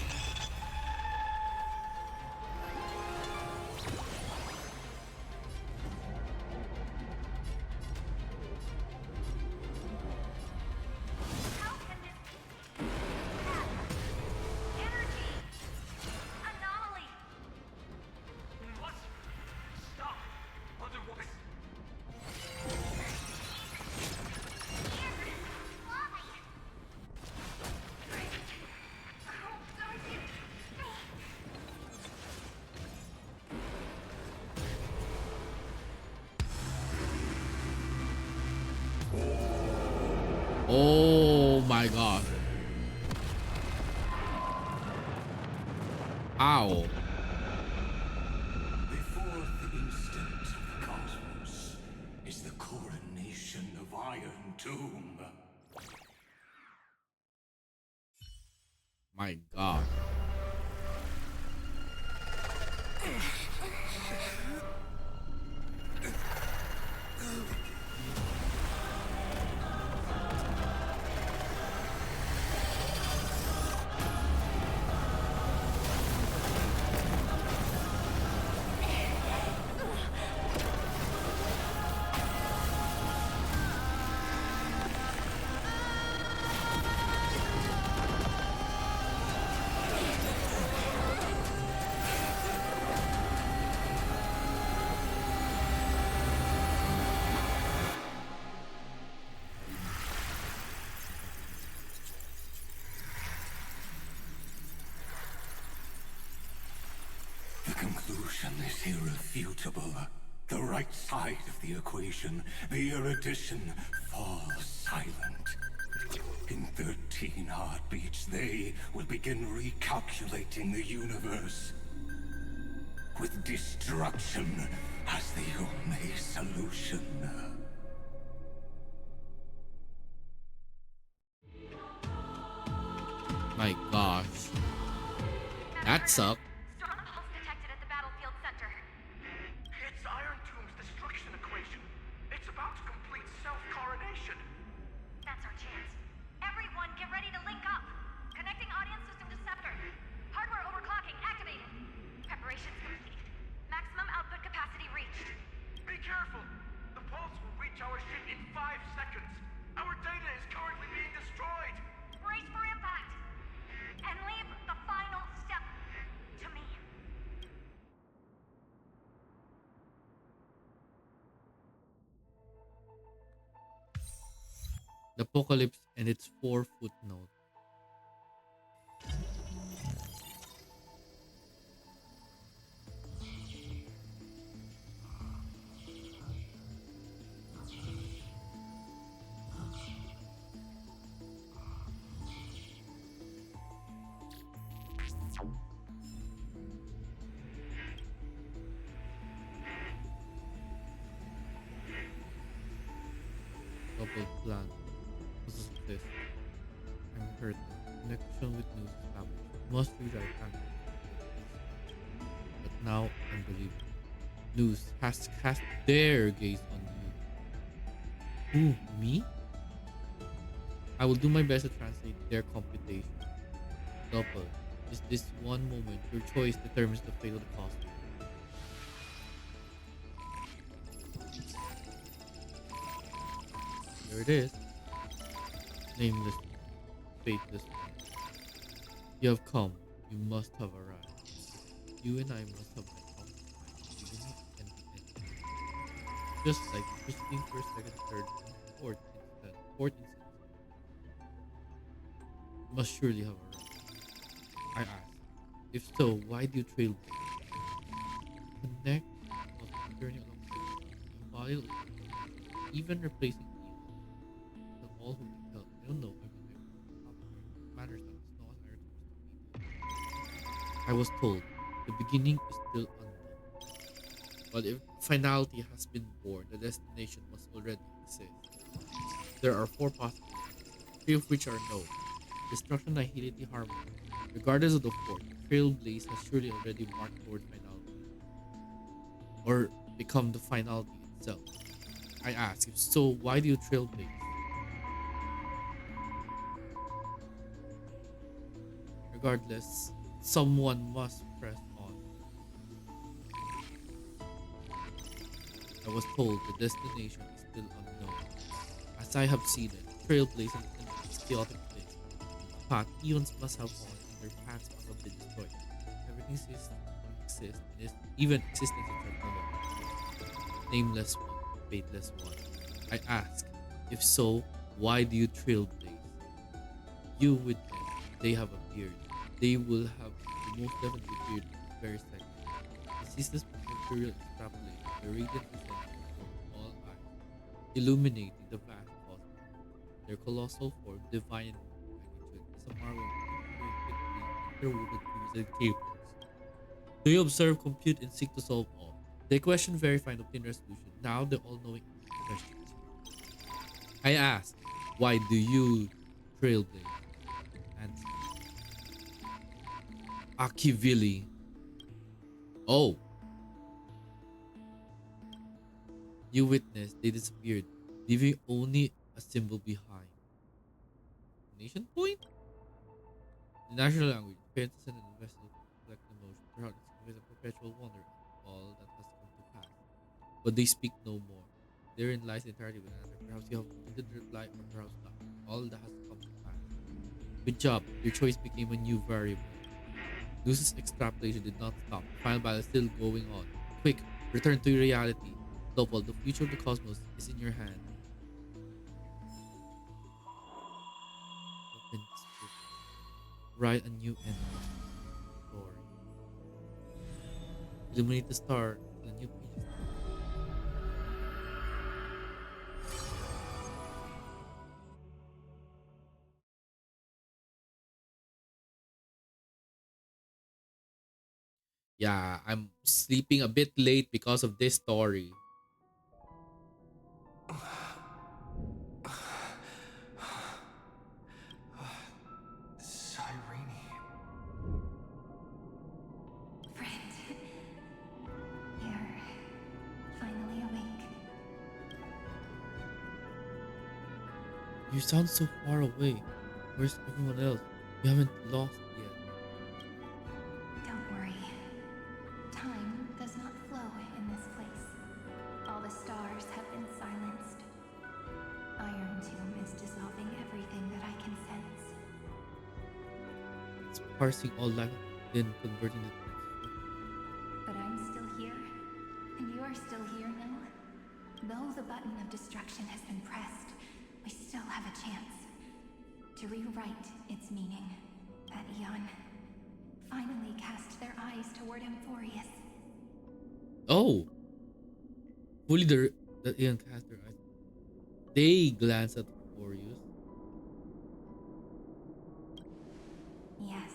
Oh my god. Ow. The fourth instant of the cosmos is the coronation of Iron Tomb. My god. The conclusion is irrefutable. The right side of the equation, the erudition, falls silent. In 13 heartbeats, they will begin recalculating the universe. With destruction as the only solution. My gosh. That sucked. Strong pulse detected at the battlefield center. It's Iron Tomb's destruction equation. It's about to complete self-coronation. That's our chance. Everyone, get ready to link up. Connecting audience system to scepter. Hardware overclocking activated. Preparations complete. Maximum output capacity reached. Be careful. The pulse will reach our ship in 5 seconds. Our data is currently being destroyed. Brace for impact. And leave the final step to me. The apocalypse and its 4-footnote. Double plan. Was a success. I'm hurt. Connection with news established. Must rewrite angle. But now unbelievable. News has cast their gaze on you. Who? Me? I will do my best to translate their computation. Doppel, is this one moment your choice determines the fate of the cosmos? There it is. Nameless, fateless one. You have come. You must have arrived. You and I must have met from the beginning and the end. Just like the preceding first, second, third, and fourth instance must surely have arrived. I ask, if so, why do you trail me? Connect was the journey alongside embodied ultimately, even replacing evil. Tell all who can tell. I don't know. Matters that is not iron people. I was told the beginning is still unknown. But if finality has been born, the destination must already exist. There are four possibilities, three of which are known. Destruction, annihility, harmony. Regardless of the fourth, the trailblaze has surely already marked towards finality. Or become the finality itself. I ask, if so, why do you trailblaze? Regardless, someone must press on. I was told the destination is still unknown. As I have seen it, trailblazing in this chaotic place. Path eons must have gone and their paths must have been destroyed. Everything ceased to exist, and even existence itself no longer. Nameless one, fateless one. I ask, if so, why do you trailblaze? You witness, they have appeared. They will have the most definitely appeared in this very second. The ceaseless material extrapolate, the radiant descent before all eyes, illuminating the vast cosmos. Their colossal form, divine magnitude, is a marvel intricately interwoven tubes and cables. They observe, compute, and seek to solve all. They question, verify, and obtain resolution. Now the all-knowing questions. I ask, why do you trailblaze? Answer. Akivili. Oh. You witnessed, they disappeared, leaving only a symbol behind. Nation point? The national language, parents and investors collect emotion, perhaps it's a perpetual wonder at all that has come to pass. But they speak no more. Therein lies entirely with an answer. Perhaps you have completed the reply, or perhaps not. All that has come to pass. Good job. Your choice became a new variable. Lucy's extrapolation did not stop. The final battle is still going on. Quick, return to reality. Doppel, the future of the cosmos is in your hand. Open this book. Write a new ending. Story. Illuminate the star till a new page. Yeah, I'm sleeping a bit late because of this story. Cyrene. Friend, you're finally awake. You sound so far away. Where's everyone else? You haven't lost yet. Don't worry. Time does not flow in this place. All the stars have been silenced. Iron Tomb is dissolving everything that I can sense. It's parsing all life, then converting it. But I'm still here, and you are still here now. Though the button of destruction has been pressed, we still have a chance to rewrite its meaning. That Eon finally cast their eyes toward Amphoreus. Oh! Fully that Ian cast their eyes. They glance at Amphoreus. Yes.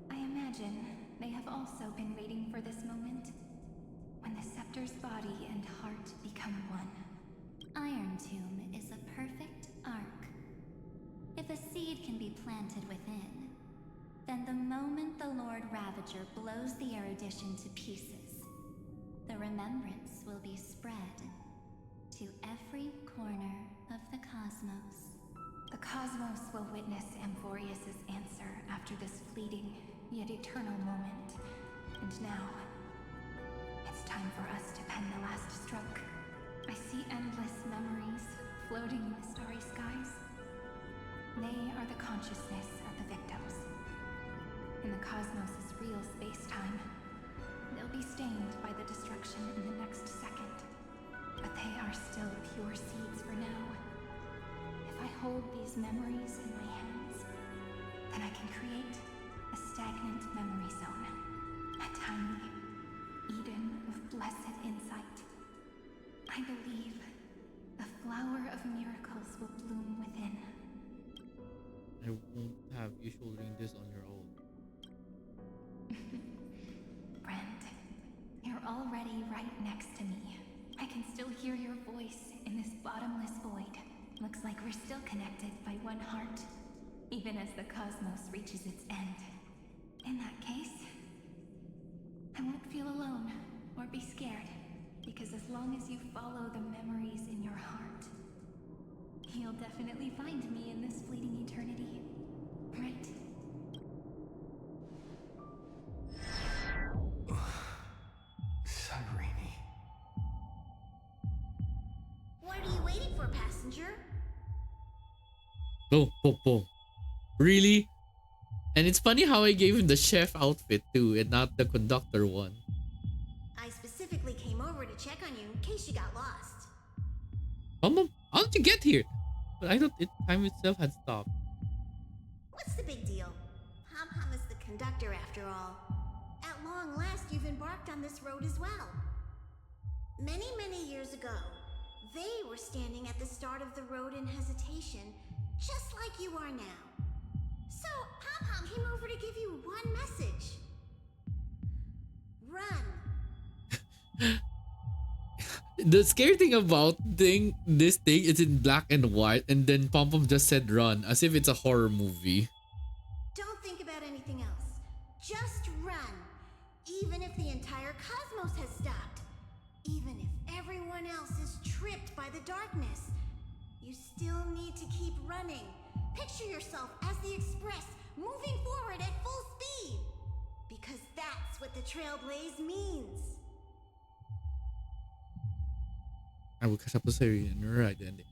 I imagine they have also been waiting for this moment. When the scepter's body and heart become one. Iron Tomb is a perfect arc. If a seed can be planted within, then the moment the Lord Ravager blows the erudition to pieces, the remembrance will be spread to every corner of the cosmos. The cosmos will witness Amphoreus' answer after this fleeting, yet eternal moment. And now, it's time for us to pen the last stroke. I see endless memories floating in the starry skies. They are the consciousness of the victims. In the cosmos' real space-time, they'll be stained by the destruction in the next second. But they are still pure seeds for now. If I hold these memories in my hands, then I can create a stagnant memory zone. A tiny Eden of blessed insight. I believe a flower of miracles will bloom within. I won't have you shouldering this on your own. Friend, you're already right next to me. I can still hear your voice in this bottomless void. Looks like we're still connected by one heart, even as the cosmos reaches its end. In that case, I won't feel alone or be scared, because as long as you follow the memories in your heart, you'll definitely find me in this fleeting eternity, right? Cyrene. What are you waiting for, passenger? Boom, boom, boom. Really? And it's funny how I gave him the chef outfit too, and not the conductor one. I specifically came over to check on you in case you got lost. How did you get here? But I thought time itself had stopped. What's the big deal? Pom-Pom is the conductor after all. At long last, you've embarked on this road as well. Many, many years ago, they were standing at the start of the road in hesitation, just like you are now. So, Pom-Pom came over to give you one message. Run. The scary thing about this thing is in black and white, and then Pom Pom just said run, as if it's a horror movie. Don't think about anything else. Just run. Even if the entire cosmos has stopped. Even if everyone else is tripped by the darkness. You still need to keep running. Picture yourself as the Express, moving forward at full speed. Because that's what the Trailblaze means. I will catch up to Siri and right ending.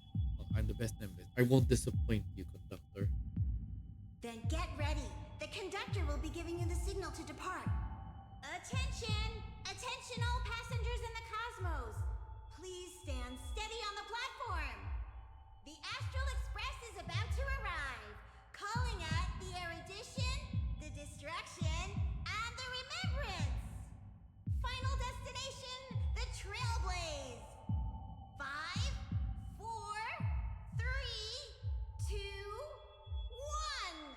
I'm the best nemesis. I won't disappoint you, conductor. Then get ready. The conductor will be giving you the signal to depart. Attention! Attention all passengers in the cosmos! Please stand steady on the platform. The Astral Express is about to arrive. Calling at the erudition, the distraction, and the remembrance. Final destination, the Trailblaze. 5, 4, 3, 2, 1.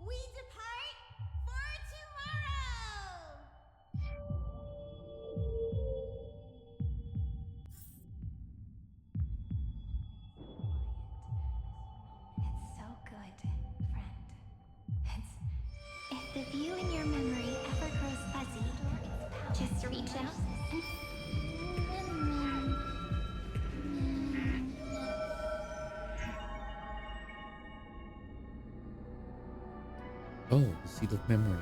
We depart for tomorrow. It's so good, friend. If the view in your memory ever grows fuzzy, just reach out and Oh, the seed of memory.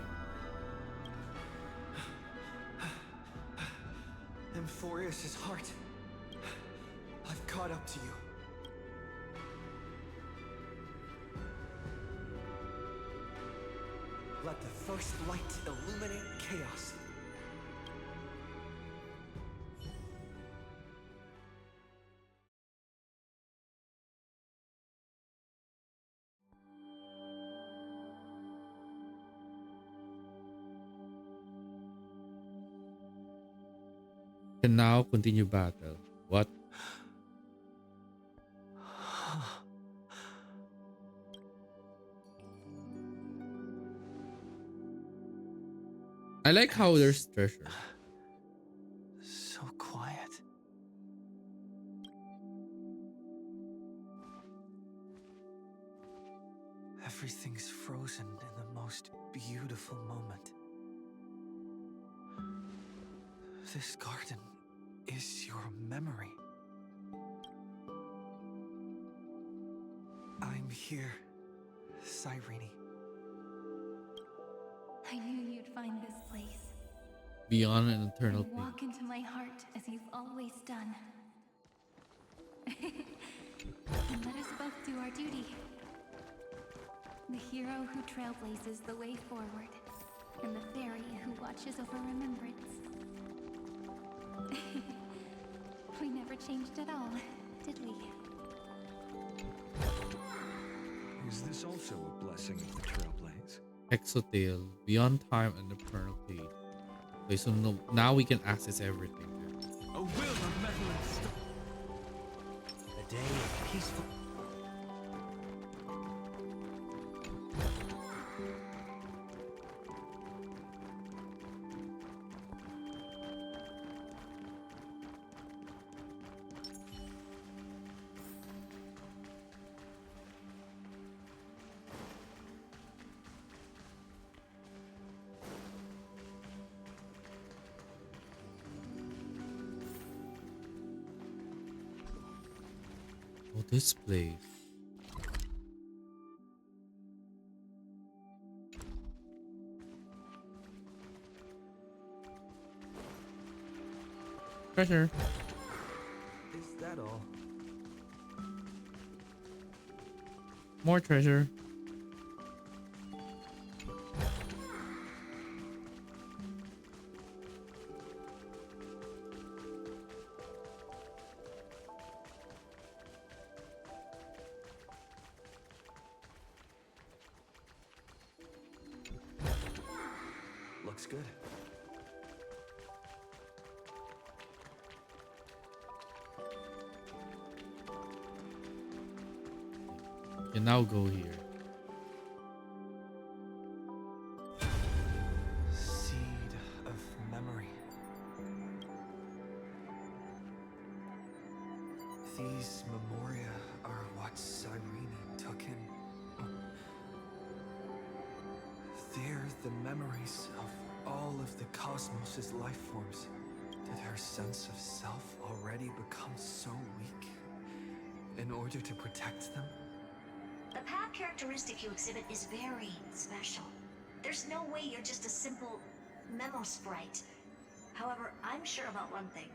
Amphoreus' heart. I've caught up to you. Let the first light illuminate chaos. Can now continue battle. What? I like how there's treasure. So quiet. Everything's frozen in the most beautiful moment. This garden is your memory. I'm here, Cyrene. I knew you'd find this place. Beyond an eternal And pain. walk into my heart as you've always done. And let us both do our duty. The hero who trailblazes the way forward, and the fairy who watches over remembrance. We never changed at all, did we? Is this also a blessing of the Trailblaze? Exotale, Beyond Time and Eternal Page. Okay, so no, now we can access everything. A will of metal and stone. A day of peaceful. Oh, this place. Treasure. Is that all? More treasure. Looks good. You can now go here. Seed of memory. These memoria are what Cyrene took in. They're the memories of all of the cosmos's life forms. Did her sense of self already become so weak in order to protect them? The path characteristic you exhibit is very special. There's no way you're just a simple memo sprite. However, I'm sure about one thing.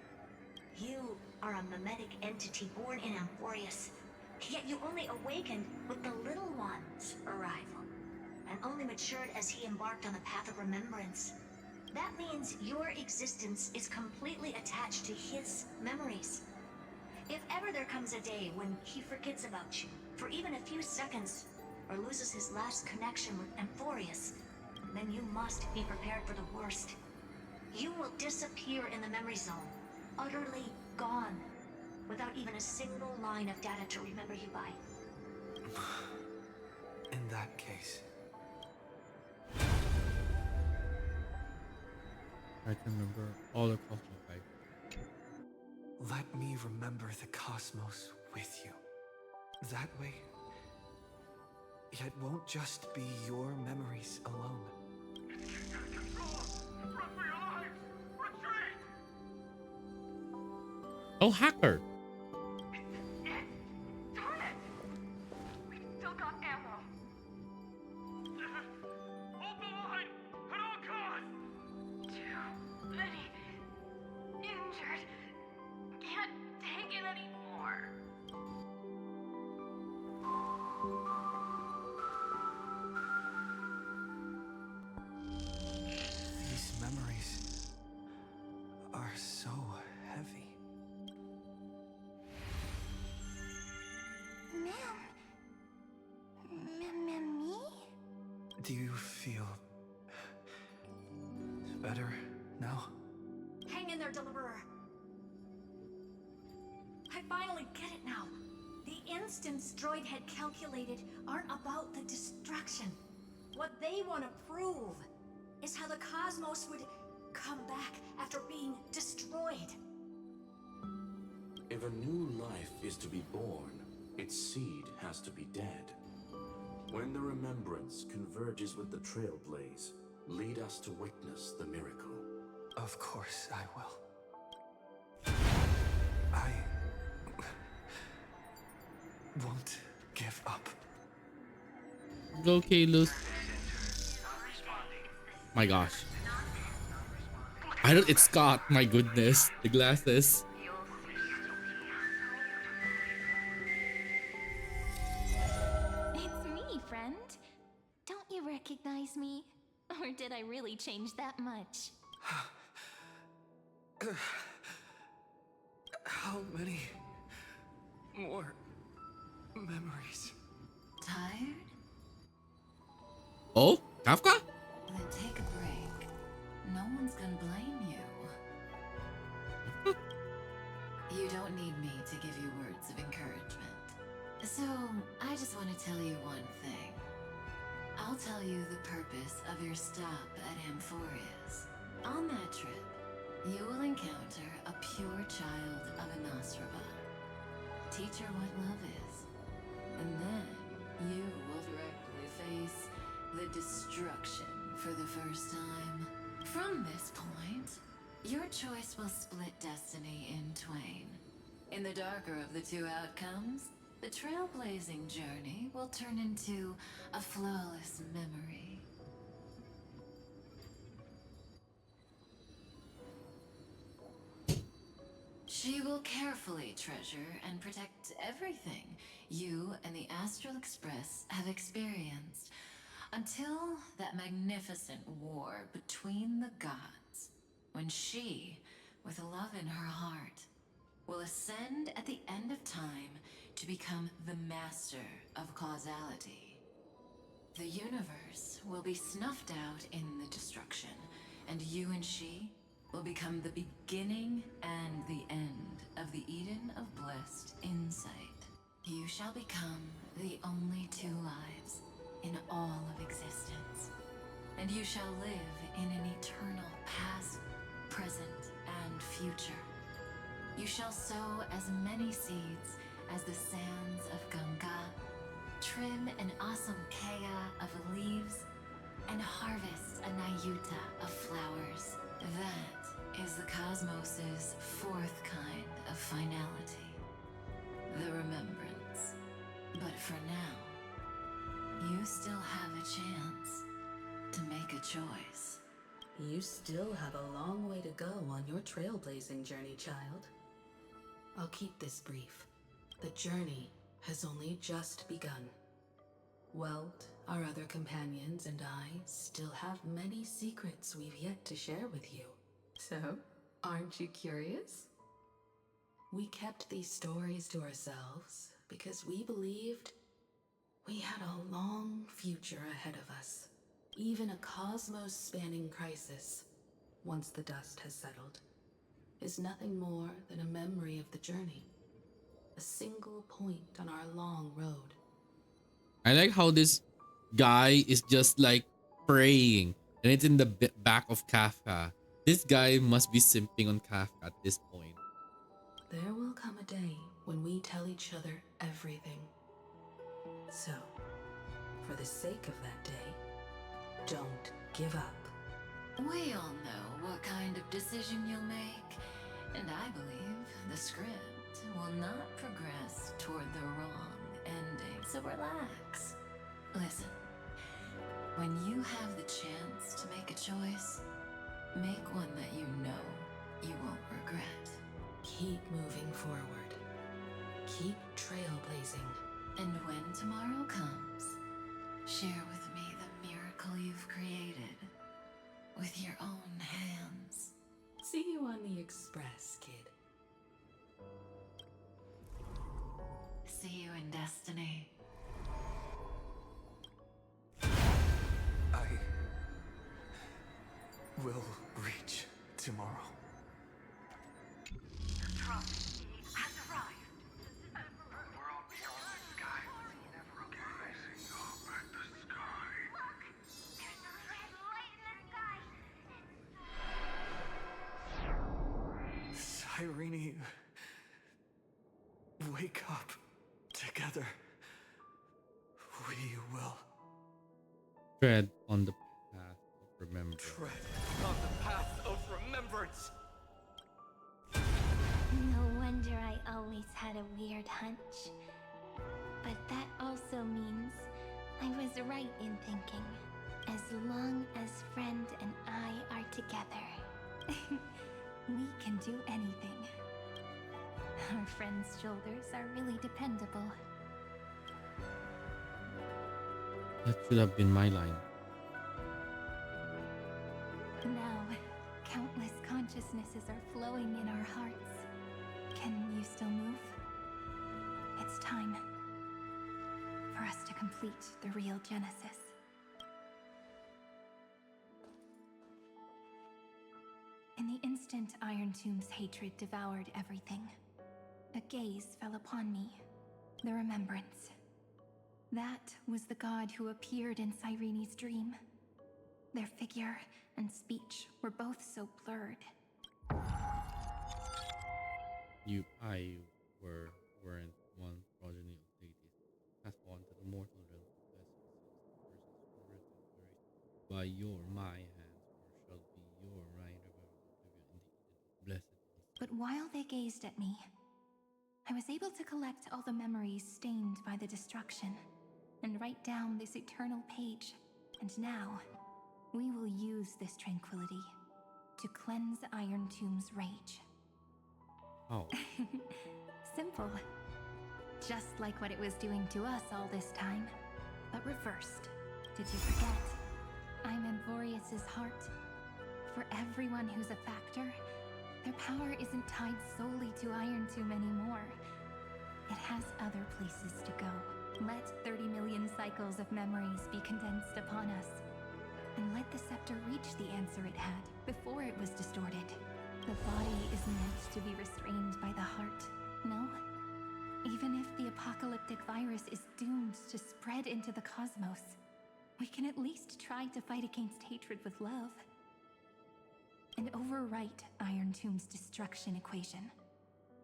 You are a mimetic entity born in Amphoreus, yet you only awakened with the Little One's arrival, and only matured as he embarked on the path of remembrance. That means your existence is completely attached to his memories. If ever there comes a day when he forgets about you, for even a few seconds, or loses his last connection with Amphoreus, then you must be prepared for the worst. You will disappear in the memory zone, utterly gone, without even a single line of data to remember you by. In that case, I can remember all the cosmos type. let me remember the cosmos with you. That way, it won't just be your memories alone. Oh, hacker! Darn it! We still got ammo. Hold the line at all costs! Too many injured. Can't take it anymore. These memories are so heavy. Me? Do you feel better now? Hang in there, Deliverer. I finally get it now. The instants Droid had calculated aren't about the destruction. What they want to prove is how the cosmos would come back after being destroyed. If a new life is to be born, its seed has to be dead. When the remembrance converges with the trailblaze, lead us to witness the miracle. Of course I will. I won't give up. Go, Kalos. My gosh. I don't. It's Scott. My goodness. The glasses. Don't you recognize me? Or did I really change that much? How many more memories? Tired? Oh, Kafka? Then take a break. No one's gonna blame you. You don't need me to give you words of encouragement. So, I just want to tell you one thing. I'll tell you the purpose of your stop at Amphoreus. On that trip, you will encounter a pure child of Anasraba. Teach her what love is. And then, you will directly face the destruction for the first time. From this point, your choice will split destiny in twain. In the darker of the two outcomes, the trailblazing journey will turn into a flawless memory. She will carefully treasure and protect everything you and the Astral Express have experienced until that magnificent war between the gods, when she, with love in her heart, will ascend at the end of time to become the master of causality. The universe will be snuffed out in the destruction, and you and she will become the beginning and the end of the Eden of blessed insight. You shall become the only two lives in all of existence, and you shall live in an eternal past, present, and future. You shall sow as many seeds as the sands of Ganga, trim an awesome kea of leaves, and harvest a nayuta of flowers. That is the cosmos's fourth kind of finality, the remembrance. But for now, you still have a chance to make a choice. You still have a long way to go on your trailblazing journey, child. I'll keep this brief. The journey has only just begun. Welt, our other companions, and I still have many secrets we've yet to share with you. So, aren't you curious? We kept these stories to ourselves because we believed we had a long future ahead of us. Even a cosmos-spanning crisis, once the dust has settled, is nothing more than a memory of the journey. A single point on our long road. I like how this guy is just like praying, and it's in the back of Kafka. This guy must be simping on Kafka at this point. There will come a day when we tell each other everything. So, for the sake of that day, don't give up. We all know what kind of decision you'll make, and I believe the script will not progress toward the wrong ending, so relax. Listen, when you have the chance to make a choice, make one that you know you won't regret. Keep moving forward. Keep trailblazing. And when tomorrow comes, share with me the miracle you've created with your own hands. See you on the Express, kid. See you in destiny. I will reach tomorrow. The prophet has arrived. We're all beyond the sky. Never okay. Rising up at the sky. Look! There's a red light in the sky. Cyrene, wake up. Together, we will Tread on the path of remembrance. tread on the path of remembrance. No wonder I always had a weird hunch. But that also means I was right in thinking, as long as friend and I are together, we can do anything. Our friend's shoulders are really dependable. That should have been my line. Now, countless consciousnesses are flowing in our hearts. Can you still move? It's time for us to complete the real Genesis. In the instant Iron Tomb's hatred devoured everything, a gaze fell upon me, the remembrance. That was the god who appeared in Cyrene's dream. Their figure and speech were both so blurred. Weren't one progeny of deities, has gone to the mortal realm to bless his versus versus by your my hands, or shall be your right of blessed ones. But while they gazed at me, I was able to collect all the memories stained by the destruction and write down this eternal page. And now, we will use this tranquility to cleanse Iron Tomb's rage. Oh. Simple. Just like what it was doing to us all this time, but reversed. Did you forget? I'm Amphoreus' heart. For everyone who's a factor, their power isn't tied solely to Iron Tomb anymore. It has other places to go. Let 30 million cycles of memories be condensed upon us. And let the scepter reach the answer it had before it was distorted. The body is meant to be restrained by the heart, no? Even if the apocalyptic virus is doomed to spread into the cosmos, we can at least try to fight against hatred with love. And overwrite Iron Tomb's destruction equation,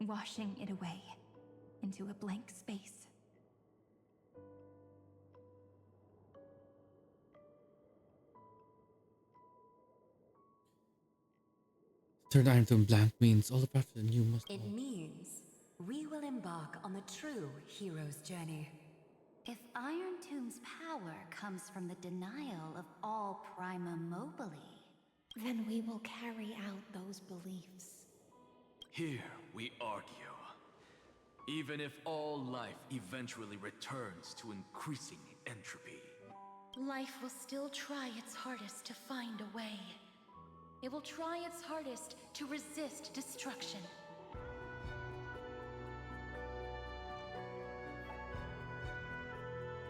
washing it away into a blank space. Turn Iron Tomb blank means all the paths and you must It go. means we will embark on the true hero's journey. If Iron Tomb's power comes from the denial of all prima mobile, then we will carry out those beliefs. Here we argue. Even if all life eventually returns to increasing entropy, Life will still try its hardest to find a way. It will try its hardest to resist destruction.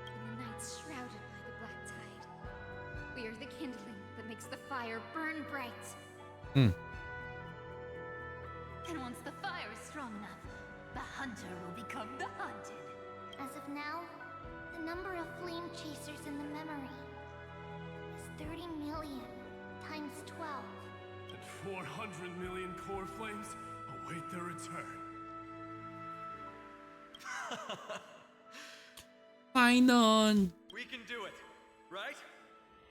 In the nights shrouded by the black tide, we are the kindling that makes the fire burn bright. Hmm. and once the fire is strong enough, the hunter will become the hunted. As of now, the number of flame chasers in the memory is 30 million times 12. And 400 million core flames await their return. Finon! We can do it, right?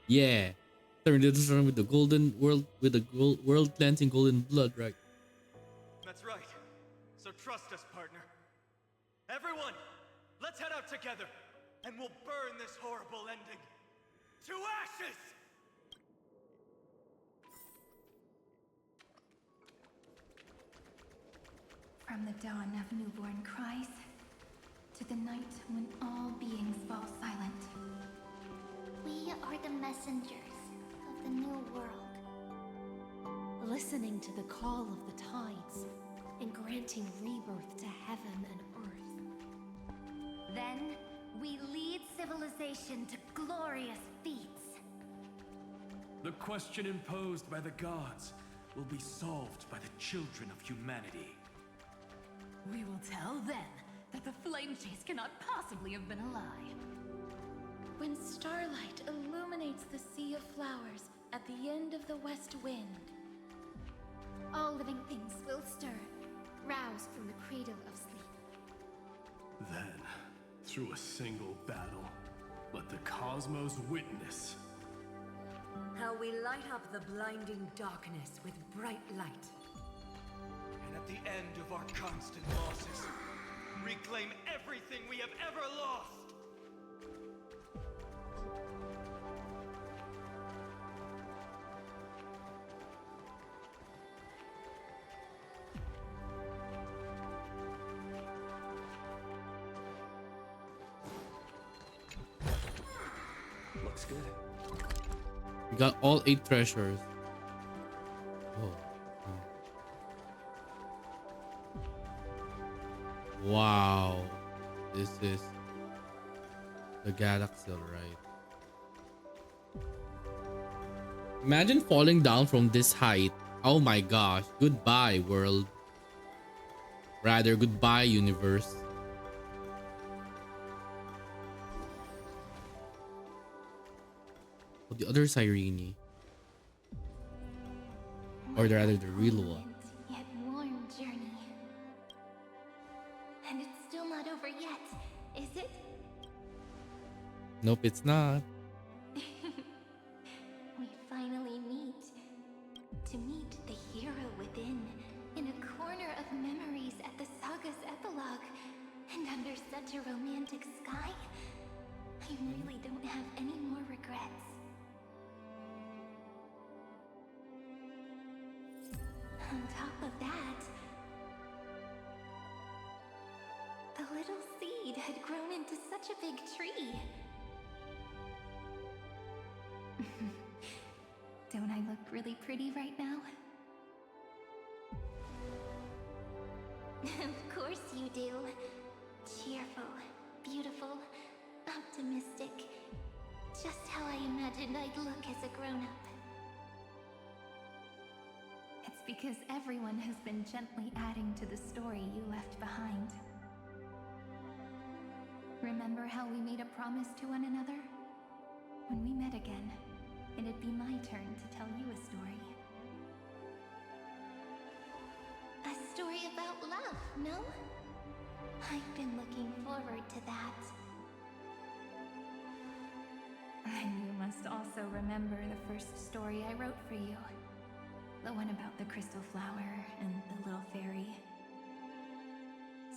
Yeah. Turn the destruction with the golden world with the world cleansing golden blood, right? That's right. So trust us, partner. Everyone, let's head out together, and we'll burn this horrible ending to ashes! From the dawn of newborn cries to the night when all beings fall silent. We are the messengers of the new world. Listening to the call of the tides and granting rebirth to heaven and earth. Then, we lead civilization to glorious feats. the question imposed by the gods will be solved by the children of humanity. We will tell them that the flame chase cannot possibly have been a lie. When starlight illuminates the sea of flowers at the end of the west wind, all living things will stir, roused from the cradle of sleep. Then, through a single battle, let the cosmos witness how we light up the blinding darkness with bright light. And at the end of our constant losses, reclaim everything we have ever lost! looks good. We got all 8 treasures. Oh. Wow. This is the galaxy, right? Imagine falling down from this height. Oh my gosh. Goodbye, world. Rather, goodbye, universe. Oh, the other Cyrene. Or rather, the real one. Yet warm journey. And it's still not over yet, is it? Nope, it's not. We finally meet. To meet the hero within, in a corner of memories at the saga's epilogue, and under such a romantic sky, I really don't have any more regrets. On top of that, the little seed had grown into such a big tree. Don't I look really pretty right now? Of course you do. Cheerful, beautiful, optimistic. Just how I imagined I'd look as a grown-up. It's because everyone has been gently adding to the story you left behind. Remember how we made a promise to one another? When we met again, it'd be my turn to tell you a story. A story about love, no? I've been looking forward to that. And you must also remember the first story I wrote for you. The one about the crystal flower and the little fairy.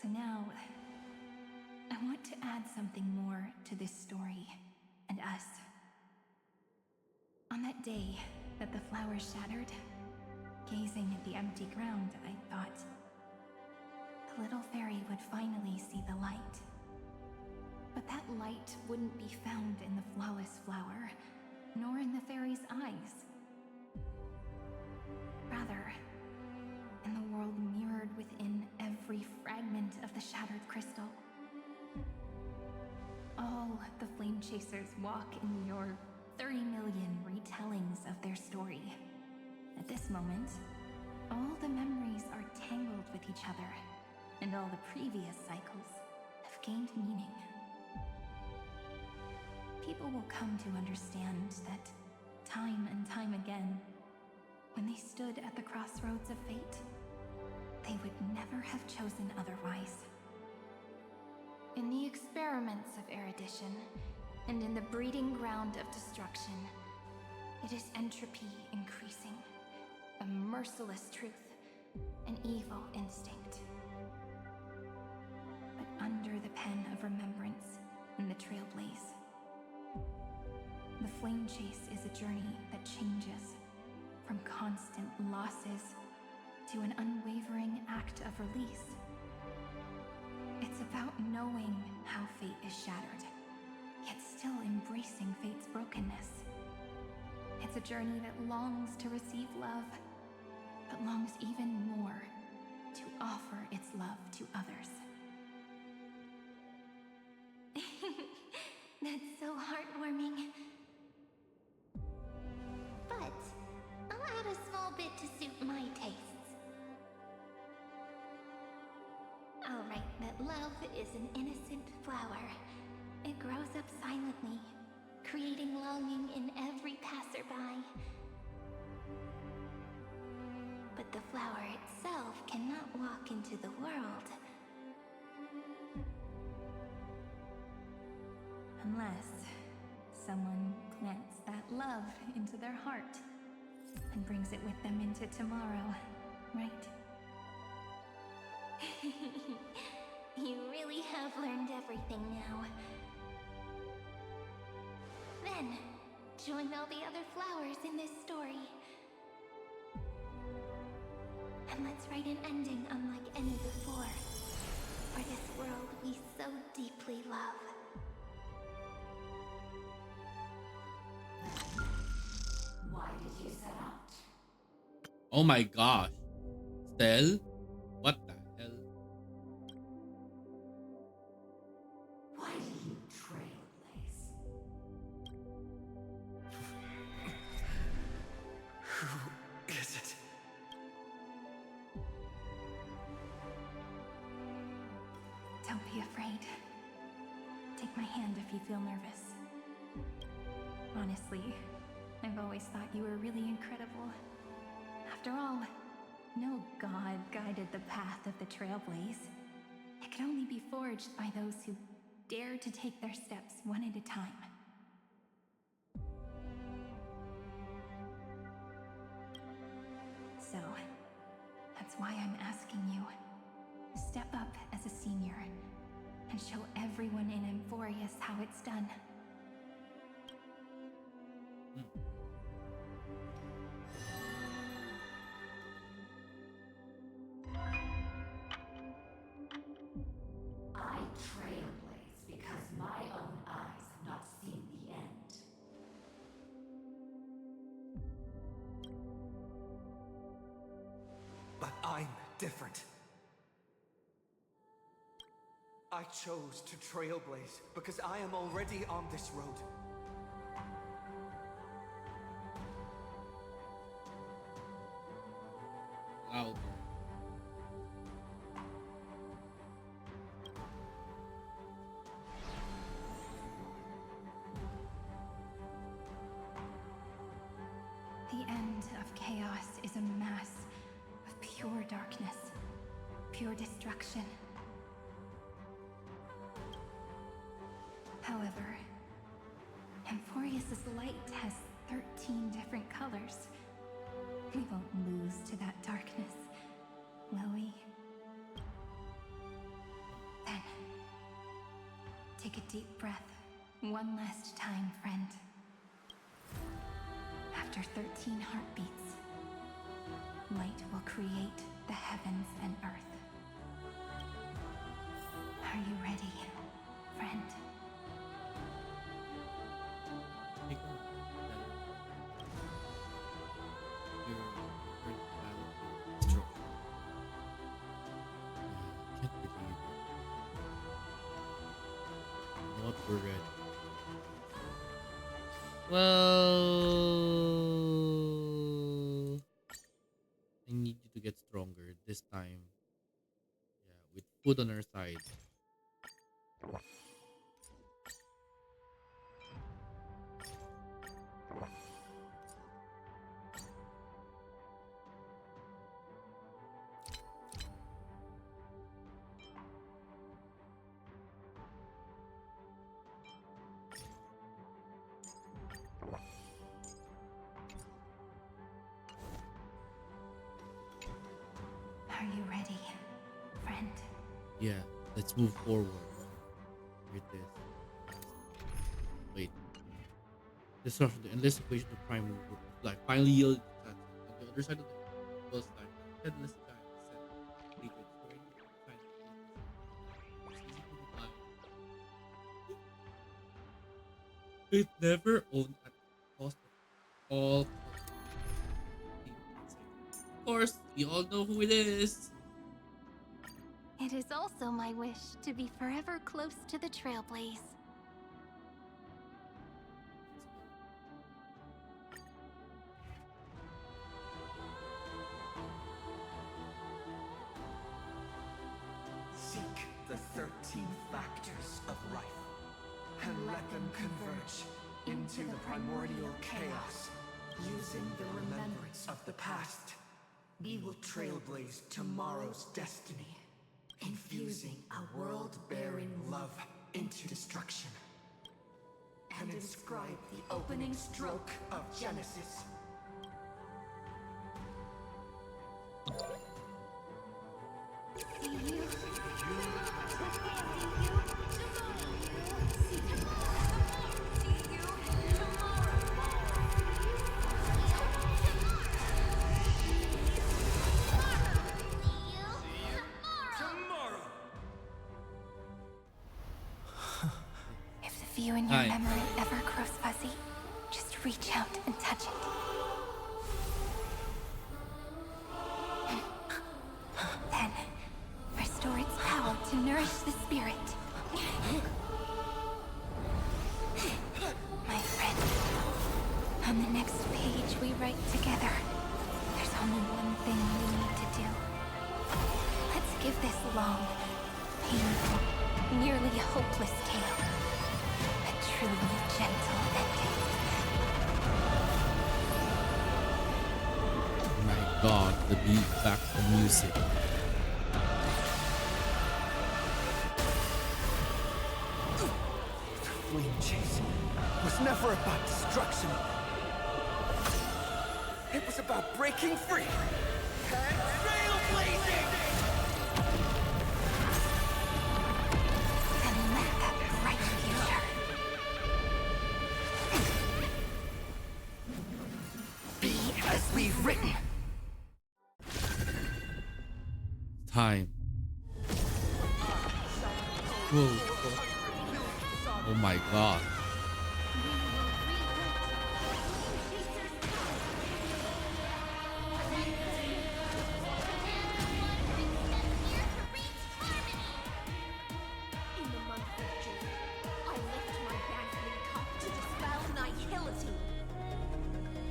So now, I want to add something more to this story and us. On that day that the flower shattered, gazing at the empty ground, I thought the little fairy would finally see the light. But that light wouldn't be found in the flawless flower, nor in the fairy's eyes. Rather, in the world mirrored within every fragment of the shattered crystal. All the flame chasers walk in your 30 million retellings of their story. At this moment, all the memories are tangled with each other, and all the previous cycles have gained meaning. People will come to understand that time and time again, when they stood at the crossroads of fate, they would never have chosen otherwise. In the experiments of erudition, and in the breeding ground of destruction, it is entropy increasing, a merciless truth, an evil instinct. But under the pen of remembrance and the trailblaze, the flame chase is a journey that changes from constant losses to an unwavering act of release. It's about knowing how fate is shattered, yet still embracing fate's brokenness. It's a journey that longs to receive love, but longs even more to offer its love to others. That's so heartwarming. But I'll add a small bit to suit my tastes. I'll write that love is an innocent flower. It grows up silently, creating longing in every passerby. But the flower itself cannot walk into the world. Unless someone plants that love into their heart and brings it with them into tomorrow, right? You really have learned everything now. Then, join all the other flowers in this story. And let's write an ending unlike any before, for this world we so deeply love. Oh my gosh. Stell? What the hell? Why do you trailblaze? Who is it? Don't be afraid. Take my hand if you feel nervous. Honestly, I've always thought you were really incredible. After all, no god guided the path of the Trailblaze. It can only be forged by those who dare to take their steps one at a time. So, that's why I'm asking you. Step up as a senior and show everyone in Amphoreus how it's done. I trailblaze because my own eyes have not seen the end. But I'm different. I chose to trailblaze because I am already on this road. Louder. The end of chaos is a mass of pure darkness, pure destruction. However, Amphoreus' light has 13 different colors. We won't lose to that darkness, will we? Then, take a deep breath, one last time, friend. After 13 heartbeats, light will create the heavens and earth. Are you ready, friend? We're ready. Well, I need you to get stronger this time. Yeah, with food on our side. Are you ready, friend? Yeah, let's move forward. With this. Wait. Disruption the endless equation of prime mover. Like finally yield on the other side of the close line. Headless guy set. Hatred story. It never owned at the cost of all. Of course, we all know who it is. It is also my wish to be forever close to the Trailblaze. Seek the 13 factors of life, and let them converge into the primordial chaos. Using the remembrance of the past, we will trailblaze tomorrow's destiny, infusing a world-bearing love into destruction, and inscribe the opening stroke of Genesis. If the view in your memory ever grows fuzzy, just reach out and touch it. to nourish the spirit. My friend, on the next page we write together, there's only one thing we need to do. Let's give this long, painful, nearly hopeless tale a truly gentle ending. My god, the beat back the music. Flame chase was never about destruction. It was about breaking free and trailblazing! And let that bright future be as we've written. Time. Whoa. Oh my god. In the month of June, I lift my banqueting cup to dispel nihility.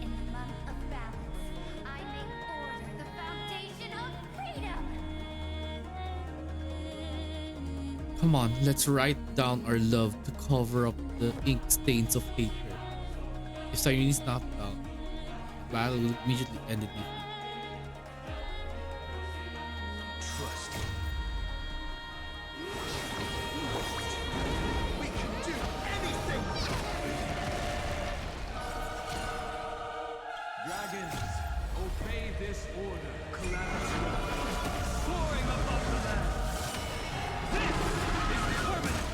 In the month of balance, I make order the foundation of freedom. Come on, let's write down our love to cover up the ink stains of hatred. If Cyrene is not down, battle will immediately end it. Trust. We can do anything! Dragons, obey this order. Calamity, soaring above the land. This is permanent.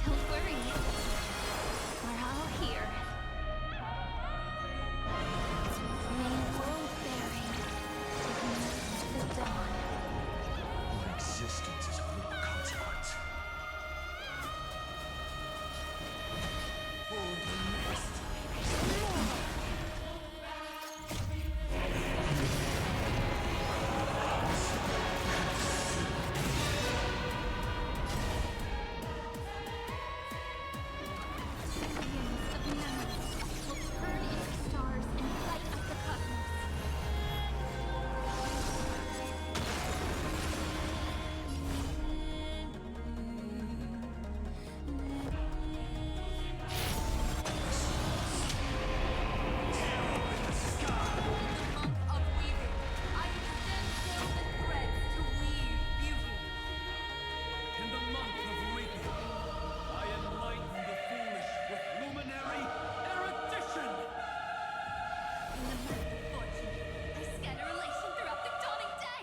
Don't worry. We're all here. May world bearing ignite the dawn. My existence is of little consequence. For the next. In the month of reaping, I enlighten the foolish with luminary erudition. In the month of fortune, I scatter elation throughout the dawning day.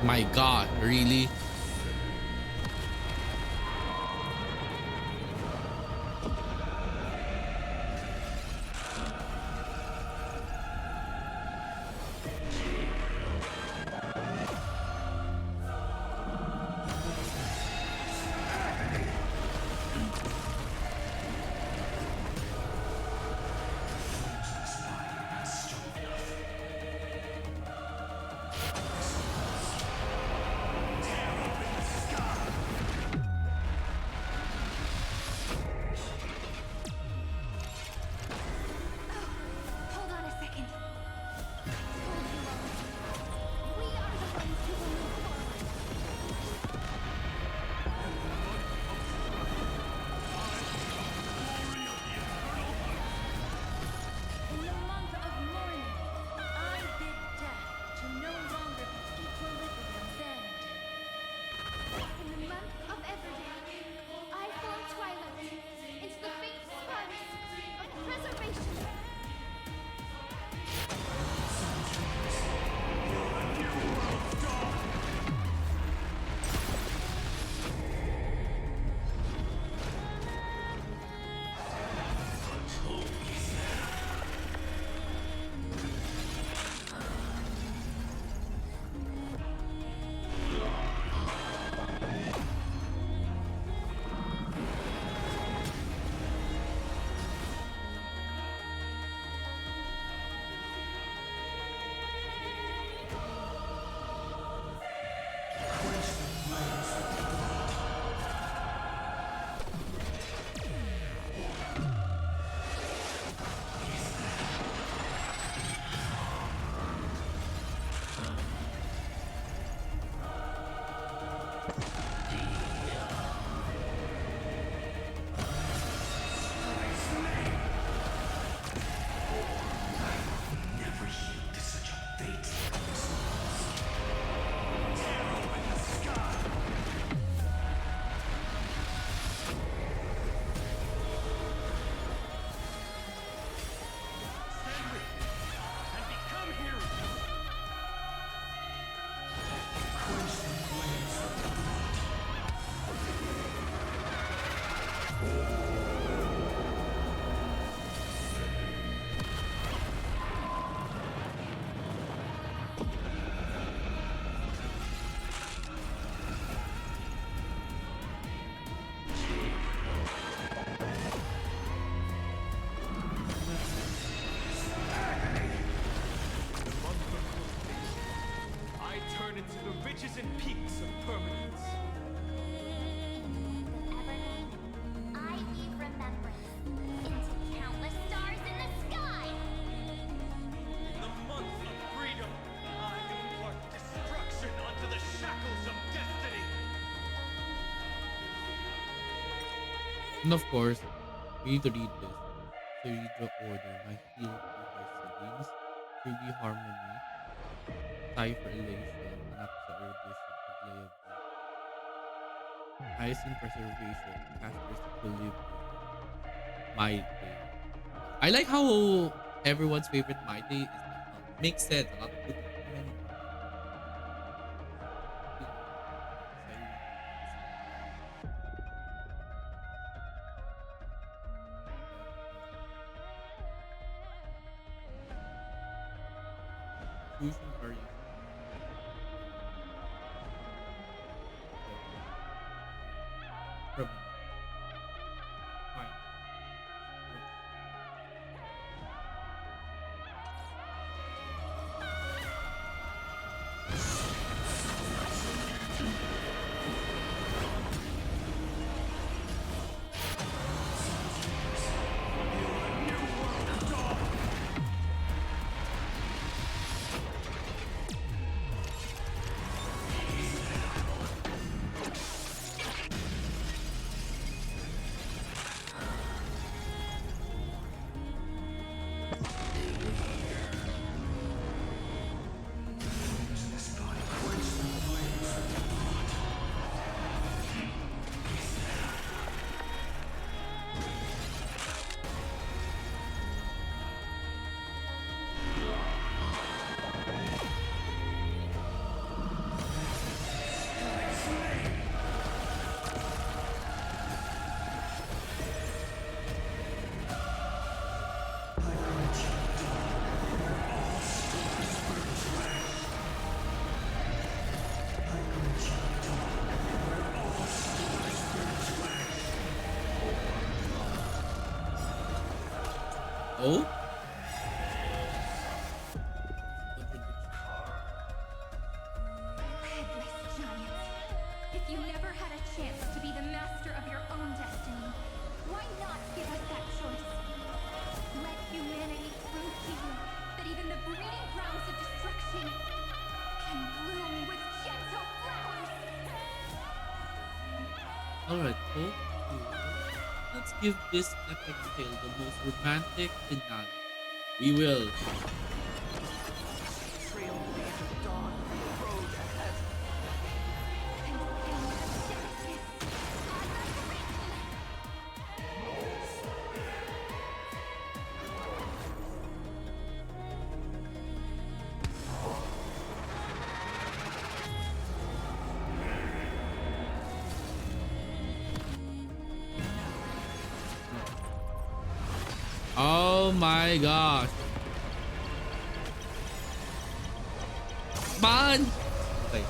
My god, really? And of course, we need to read this. Cerebral Order, my heal for her siblings, Ruby Harmony, Cypher Elation, Anaxaerbis, Aglaya Hyacinth Preservation, Casper's Equilibrium, My Day. I like how everyone's favorite My Day is makes sense. A lot of people choosing are you from fine. Oh? Headless giants. If you never had a chance to be the master of your own destiny, why not give us that choice? Let humanity prove to you that even the breeding grounds of destruction can bloom with gentle flowers. Alright, cool. Let's give this epic tale the most romantic finale. We will. Oh my gosh. Man! Okay.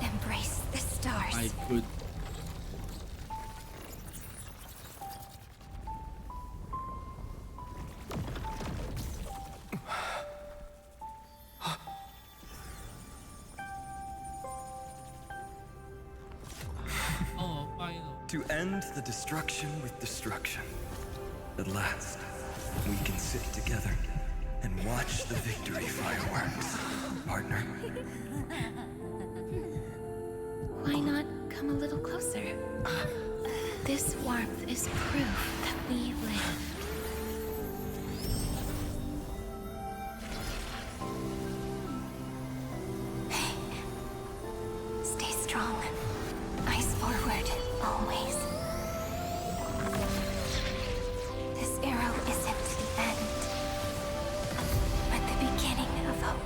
Embrace the stars. I could. To end the destruction with destruction. At last, we can sit together and watch the victory fireworks, partner. Why not come a little closer? This warmth is proof that we live. Stay strong. Eyes forward, always. This arrow isn't the end, but the beginning of hope.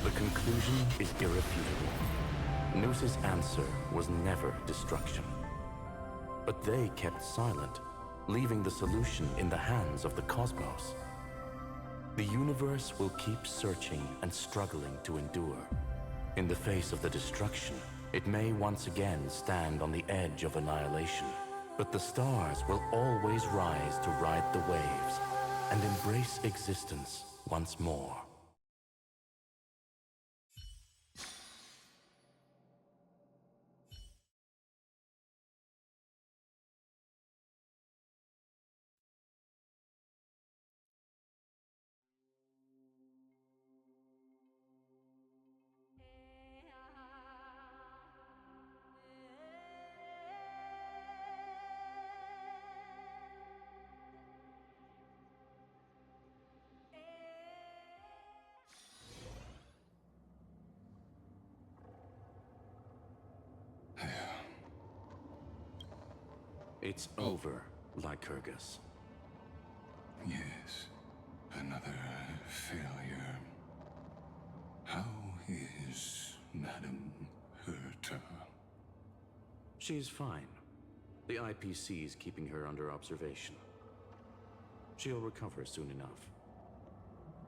The conclusion is irrefutable. Noos's answer was never destruction. But they kept silent, leaving the solution in the hands of the cosmos. The universe will keep searching and struggling to endure. In the face of the destruction, it may once again stand on the edge of annihilation. But the stars will always rise to ride the waves and embrace existence once more. It's over, Lycurgus. Yes, another failure. How is Madame Herta? She's fine. The IPC is keeping her under observation. She'll recover soon enough.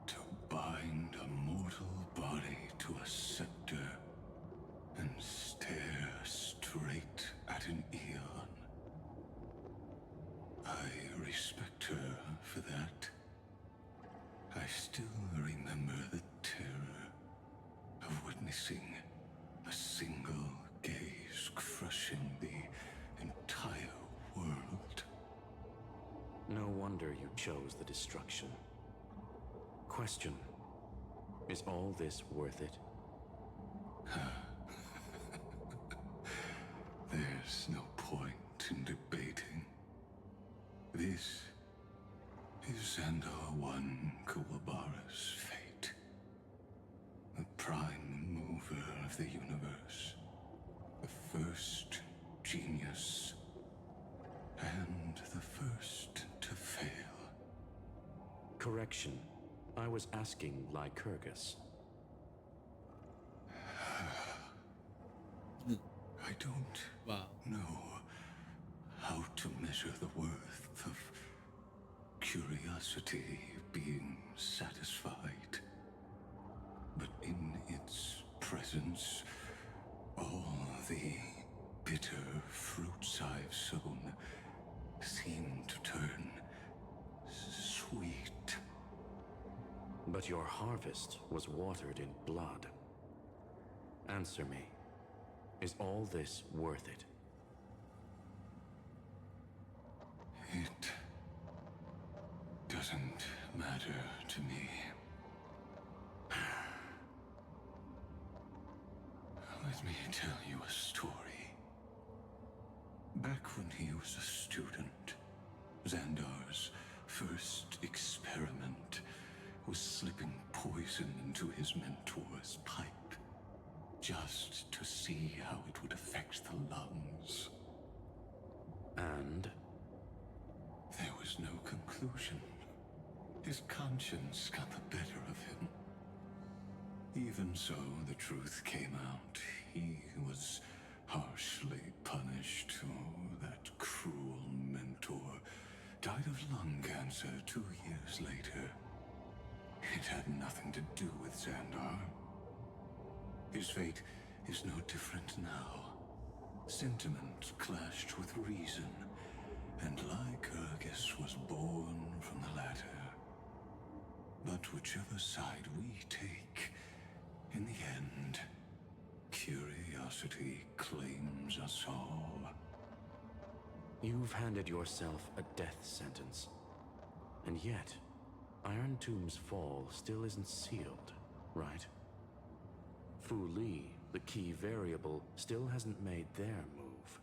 To bind a mortal body to a scepter and stare straight at an eon. I respect her for that. I still remember the terror of witnessing a single gaze crushing the entire world. No wonder you chose the destruction. Question: is all this worth it? There's no point in debating. This is Xandar One Kuwabara's fate. The prime mover of the universe. The first genius. And the first to fail. Correction. I was asking Lycurgus. I don't know how to measure the worth of curiosity being satisfied. But in its presence, all the bitter fruits I've sown seem to turn sweet. But your harvest was watered in blood. Answer me. Is all this worth it? It doesn't matter to me. Let me tell you a story. Back when he was a student, Xandar's first experiment was slipping poison into his mentor's pipe, just to see how it would affect the lungs. And? There was no conclusion. His conscience got the better of him. Even so, the truth came out. He was harshly punished. Oh, that cruel mentor died of lung cancer 2 years later. It had nothing to do with Xandar. His fate is no different now. Sentiment clashed with reason, and Lycurgus was born from the latter. But whichever side we take, in the end, curiosity claims us all. You've handed yourself a death sentence. And yet, Iron Tomb's fall still isn't sealed, right? Fu Li, the key variable, still hasn't made their move.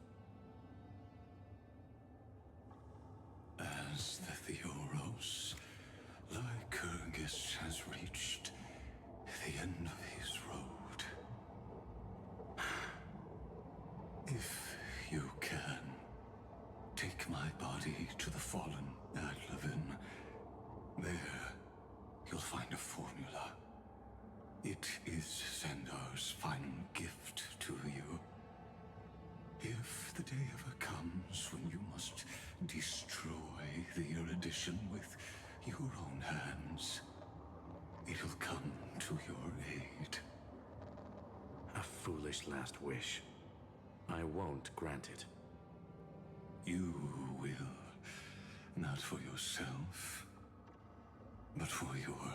As the Theoros, Lycurgus has reached the end of his road. If you can, take my body to the fallen Adlevin. There, you'll find a formula. It is Xandar's final gift to you. If the day ever comes when you must destroy the erudition with your own hands, it'll come to your aid. A foolish last wish. I won't grant it. You will, not for yourself, but for your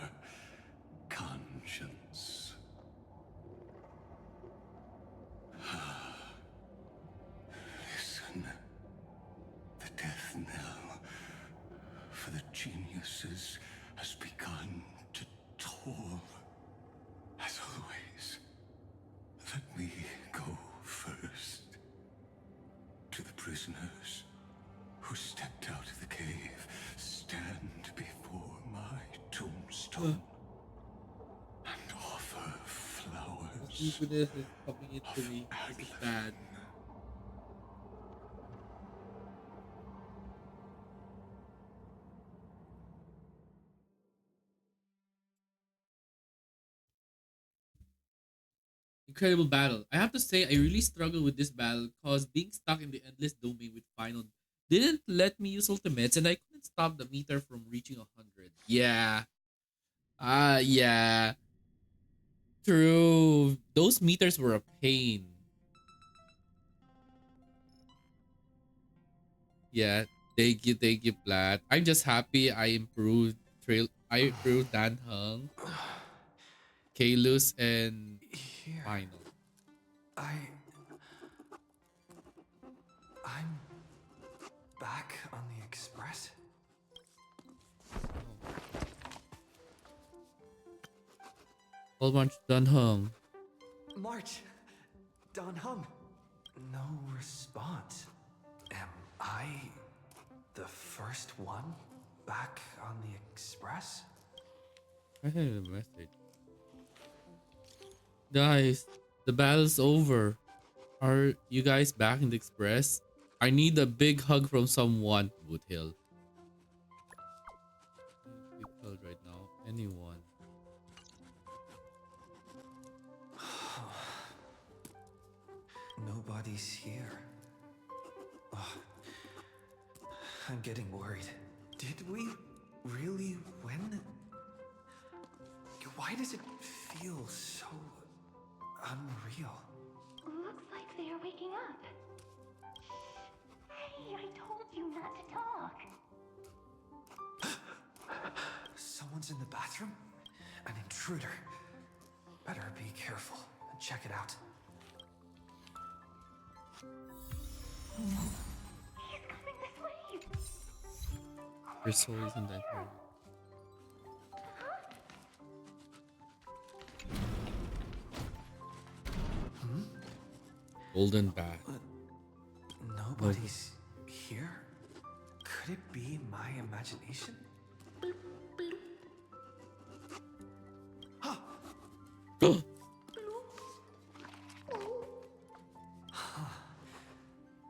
conscience. Listen. The death knell for the geniuses has begun to toll. As always, let me go first. To the prisoners who stepped out of the cave, stand before my tombstone and offer flowers Stupidness is coming into me. This is bad. Incredible battle. I have to say, I really struggled with this battle because being stuck in the endless domain with final didn't let me use ultimates and I couldn't stop the meter from reaching 100. Yeah. Yeah. True. Those meters were a pain. Yeah. Thank you, Plat. I'm just happy I improved Dan Hung, Kalus, and Here. Final. I'm back on the express. Whole bunch Dan Hung. March! Don Hum! No response. Am I the first one back on the express? I sent a message. Guys, the battle's over. Are you guys back in the express? I need a big hug from someone. Woodhill. Big hug right now. Anyone. Nobody's here. Ugh. I'm getting worried. Did we really win? Why does it feel so unreal? Looks like they are waking up. Hey, I told you not to talk. Someone's in the bathroom? An intruder. Better be careful and check it out. He's coming this way. Your soul isn't that hard. Golden Bat. Nobody's here? Could it be my imagination?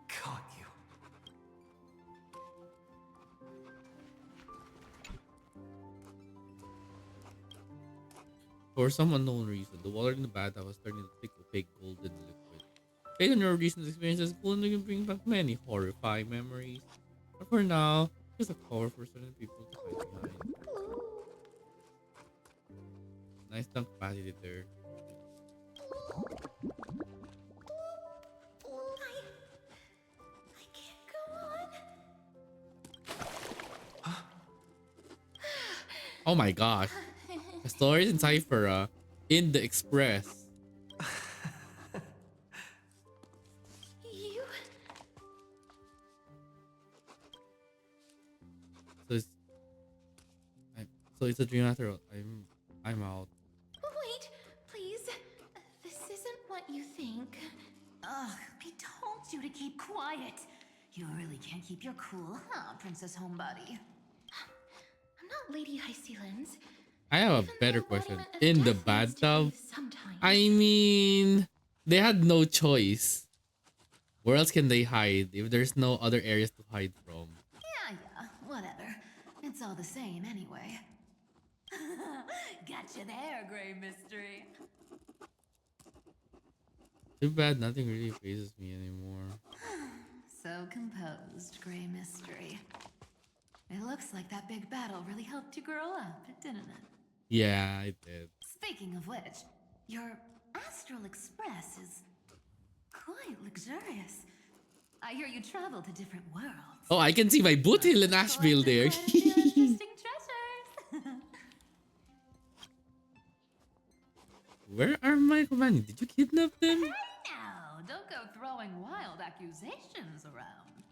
Caught you. For some unknown reason, the water in the bathtub was turning to thick, opaque golden liquid. Based on your recent experiences, golden can bring back many horrifying memories. But for now, just a cover for certain people to hide behind. Nice dunk capacity there. Oh my gosh. The stories in Cypher in the Express. You... So it's a dream after all. I'm out. Wait, please. This isn't what you think. Ugh, I told you to keep quiet. You really can't keep your cool, huh, Princess Homebody? I'm not Lady Hysealens. I have a better question. In the bathtub? I mean, they had no choice. Where else can they hide if there's no other areas to hide from? Yeah, whatever. It's all the same anyway. Gotcha there, Grey Mystery. Too bad nothing really phases me anymore. So composed, Grey Mystery. It looks like that big battle really helped you grow up, didn't it? Yeah, I did. Speaking of which, your Astral Express is quite luxurious. I hear you travel to different worlds. Oh, I can see my boot hill in Asheville there. Interesting treasures. Where are my companions? Did you kidnap them? Hey now, don't go throwing wild accusations around.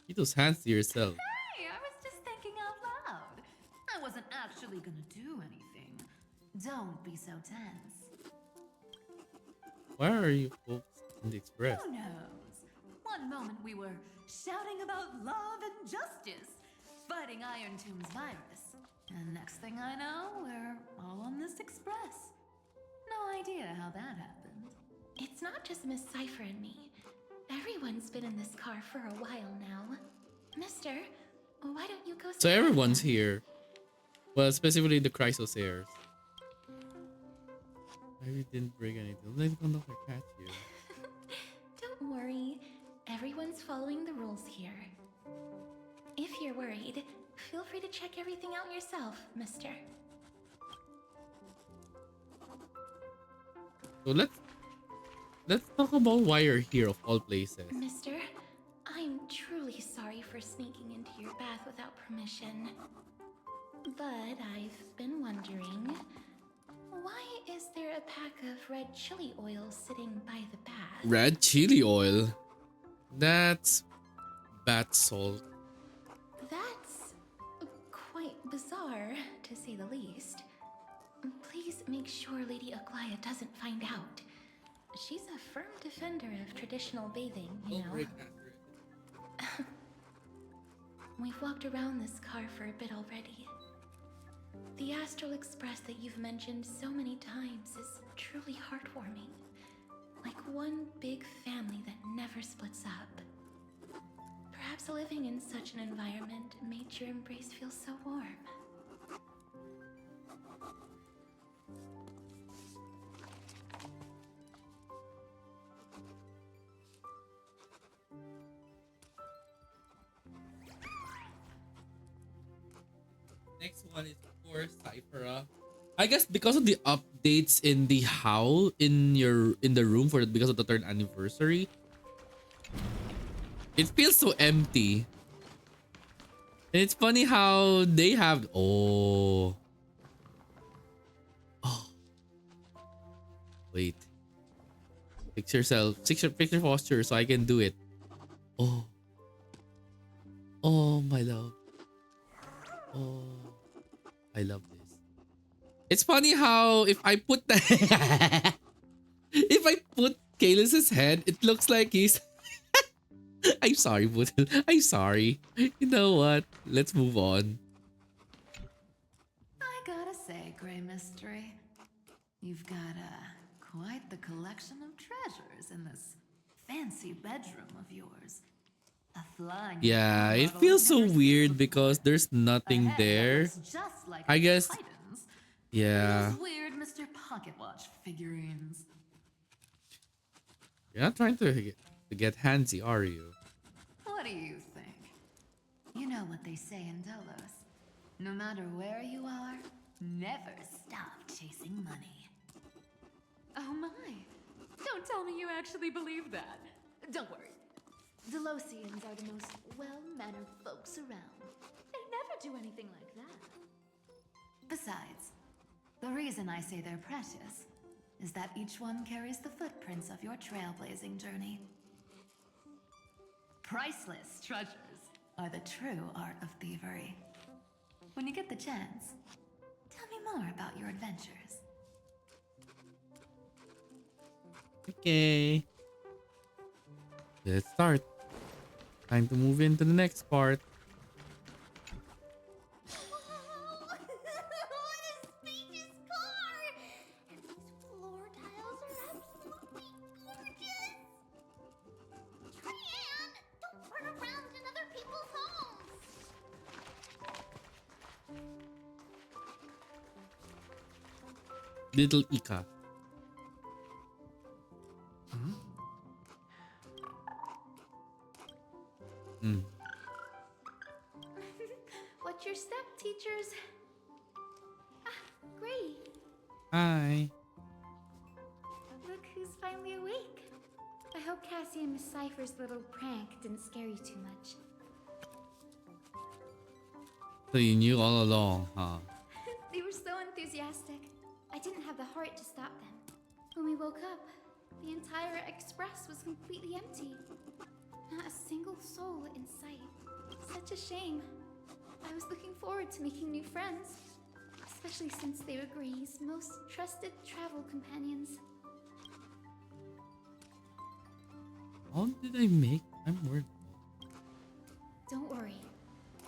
Keep those hands to yourself. Hey, I was just thinking out loud. I wasn't actually gonna do anything. Don't be so tense. Why are you folks in the express? Who knows? One moment we were shouting about love and justice, fighting Iron Tomb's virus. And next thing I know, we're all on this express. No idea how that happened. It's not just Miss Cypher and me. Everyone's been in this car for a while now. Mister, why don't you go So see everyone's here. Well, specifically the Chrysosairs. I didn't break anything. Let me come catch you. Don't worry. Everyone's following the rules here. If you're worried, feel free to check everything out yourself, mister. So let's talk about why you're here of all places. Mister, I'm truly sorry for sneaking into your bath without permission. But I've been wondering, why is there a pack of red chili oil sitting by the bath? Red chili oil? That's bath salt. That's quite bizarre, to say the least. Please make sure Lady Aglaya doesn't find out. She's a firm defender of traditional bathing, you know. We've walked around this car for a bit already. The Astral Express that you've mentioned so many times is truly heartwarming. Like one big family that never splits up. Perhaps living in such an environment made your embrace feel so warm. Next one is of course Cyphera. I guess because of the updates in the howl in the room for because of the third anniversary, it feels so empty. And it's funny how they have wait. Fix yourself. Fix your posture so I can do it. Oh my love. Oh, I love this. It's funny how if I put Kaelus's head, it looks like he's I'm sorry, Butil. I'm sorry. You know what? Let's move on. I gotta say, Grey Mystery, you've got quite the collection of treasures in this fancy bedroom of yours. A flying Yeah, it feels so weird because there's nothing there. just like I guess. Titans. Yeah. Those weird Mr. Pocket Watch figurines. You're not trying to get handsy, are you? What do you think? You know what they say in Dolos. No matter where you are, never stop chasing money. Oh my. Don't tell me you actually believe that. Don't worry. Delosians are the most well-mannered folks around. They never do anything like that. Besides, the reason I say they're precious is that each one carries the footprints of your trailblazing journey. Priceless treasures are the true art of thievery. When you get the chance, tell me more about your adventures. Okay. Let's start. Time to move into the next part. Little Ika. What's your step, teachers? Hi. Look who's finally awake. I hope Cassie and Miss Cypher's little prank didn't scare you too much. So you knew all along, huh? They were so enthusiastic. I didn't have the heart to stop them. When we woke up, the entire express was completely empty. Not a single soul in sight. Such a shame. I was looking forward to making new friends, especially since they were Gri's most trusted travel companions. How did I make? I'm worried. Don't worry.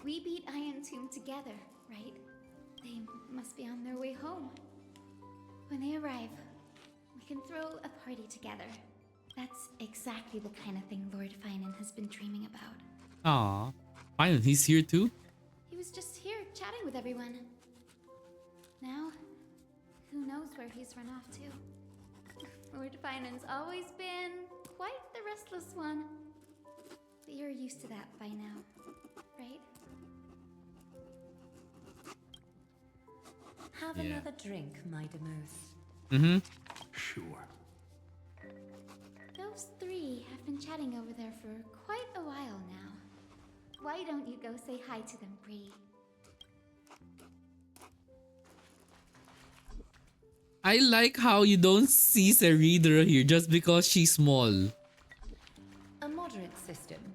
We beat Iron Tomb together, right? They must be on their way home. When they arrive, we can throw a party together. That's exactly the kind of thing Lord Finan has been dreaming about. Aw. Fine, he's here too? He was just here chatting with everyone. Now, who knows where he's run off to? Lord Finan's always been quite the restless one. But you're used to that by now, right? Have another drink, my Demus. Mm-hmm. Sure. Those three have been chatting over there for quite a while now. Why don't you go say hi to them, Bree? I like how you don't see Seridra here just because she's small. A moderate system,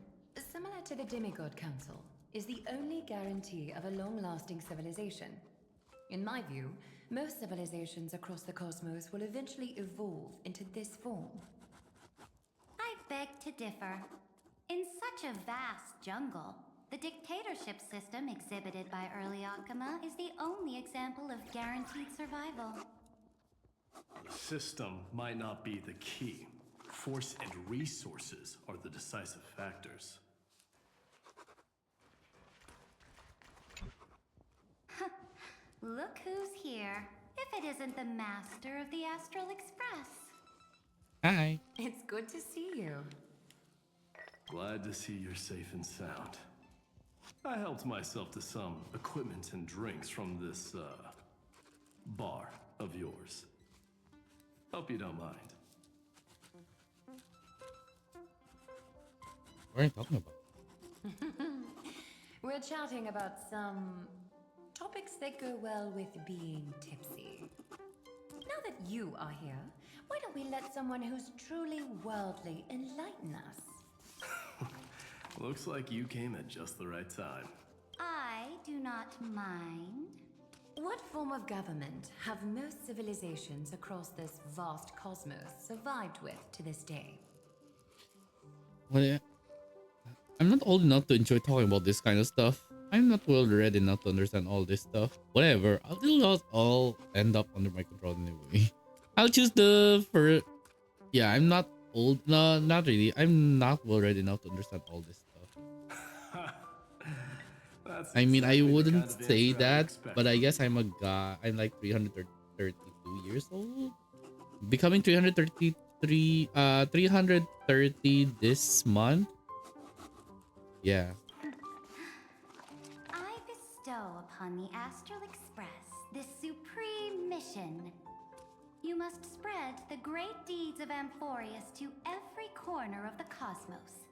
similar to the Demigod Council, is the only guarantee of a long-lasting civilization. In my view, most civilizations across the cosmos will eventually evolve into this form. I beg to differ. In such a vast jungle, the dictatorship system exhibited by early Akama is the only example of guaranteed survival. The system might not be the key. Force and resources are the decisive factors. Look who's here. If it isn't the master of the Astral Express. Hi. It's good to see you. Glad to see you're safe and sound. I helped myself to some equipment and drinks from this, bar of yours. Hope you don't mind. What are you talking about? We're chatting about some topics that go well with being tipsy. Now that you are here, why don't we let someone who's truly worldly enlighten us? Looks like you came at just the right time. I do not mind. What form of government have most civilizations across this vast cosmos survived with to this day? Well, yeah. I'm not old enough to enjoy talking about this kind of stuff. I'm not well read enough to understand all this stuff. Whatever, I'll all end up under my control anyway. I'll choose the first. Yeah, I'm not old. No, not really. I'm not well read enough to understand all this stuff. I mean, I wouldn't say that, but I guess I'm a guy. I'm like 332 years old. Becoming 330 this month. Yeah. I bestow upon the Astral Express this supreme mission. You must spread the great deeds of Amphoreus to every corner of the cosmos.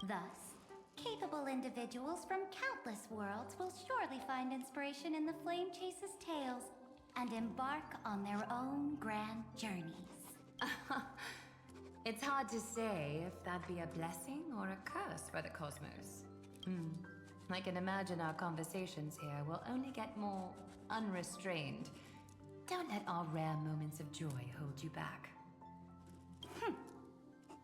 Thus, capable individuals from countless worlds will surely find inspiration in the Flame Chase's tales and embark on their own grand journeys. It's hard to say if that be a blessing or a curse for the cosmos. I can imagine our conversations here will only get more unrestrained. Don't let our rare moments of joy hold you back.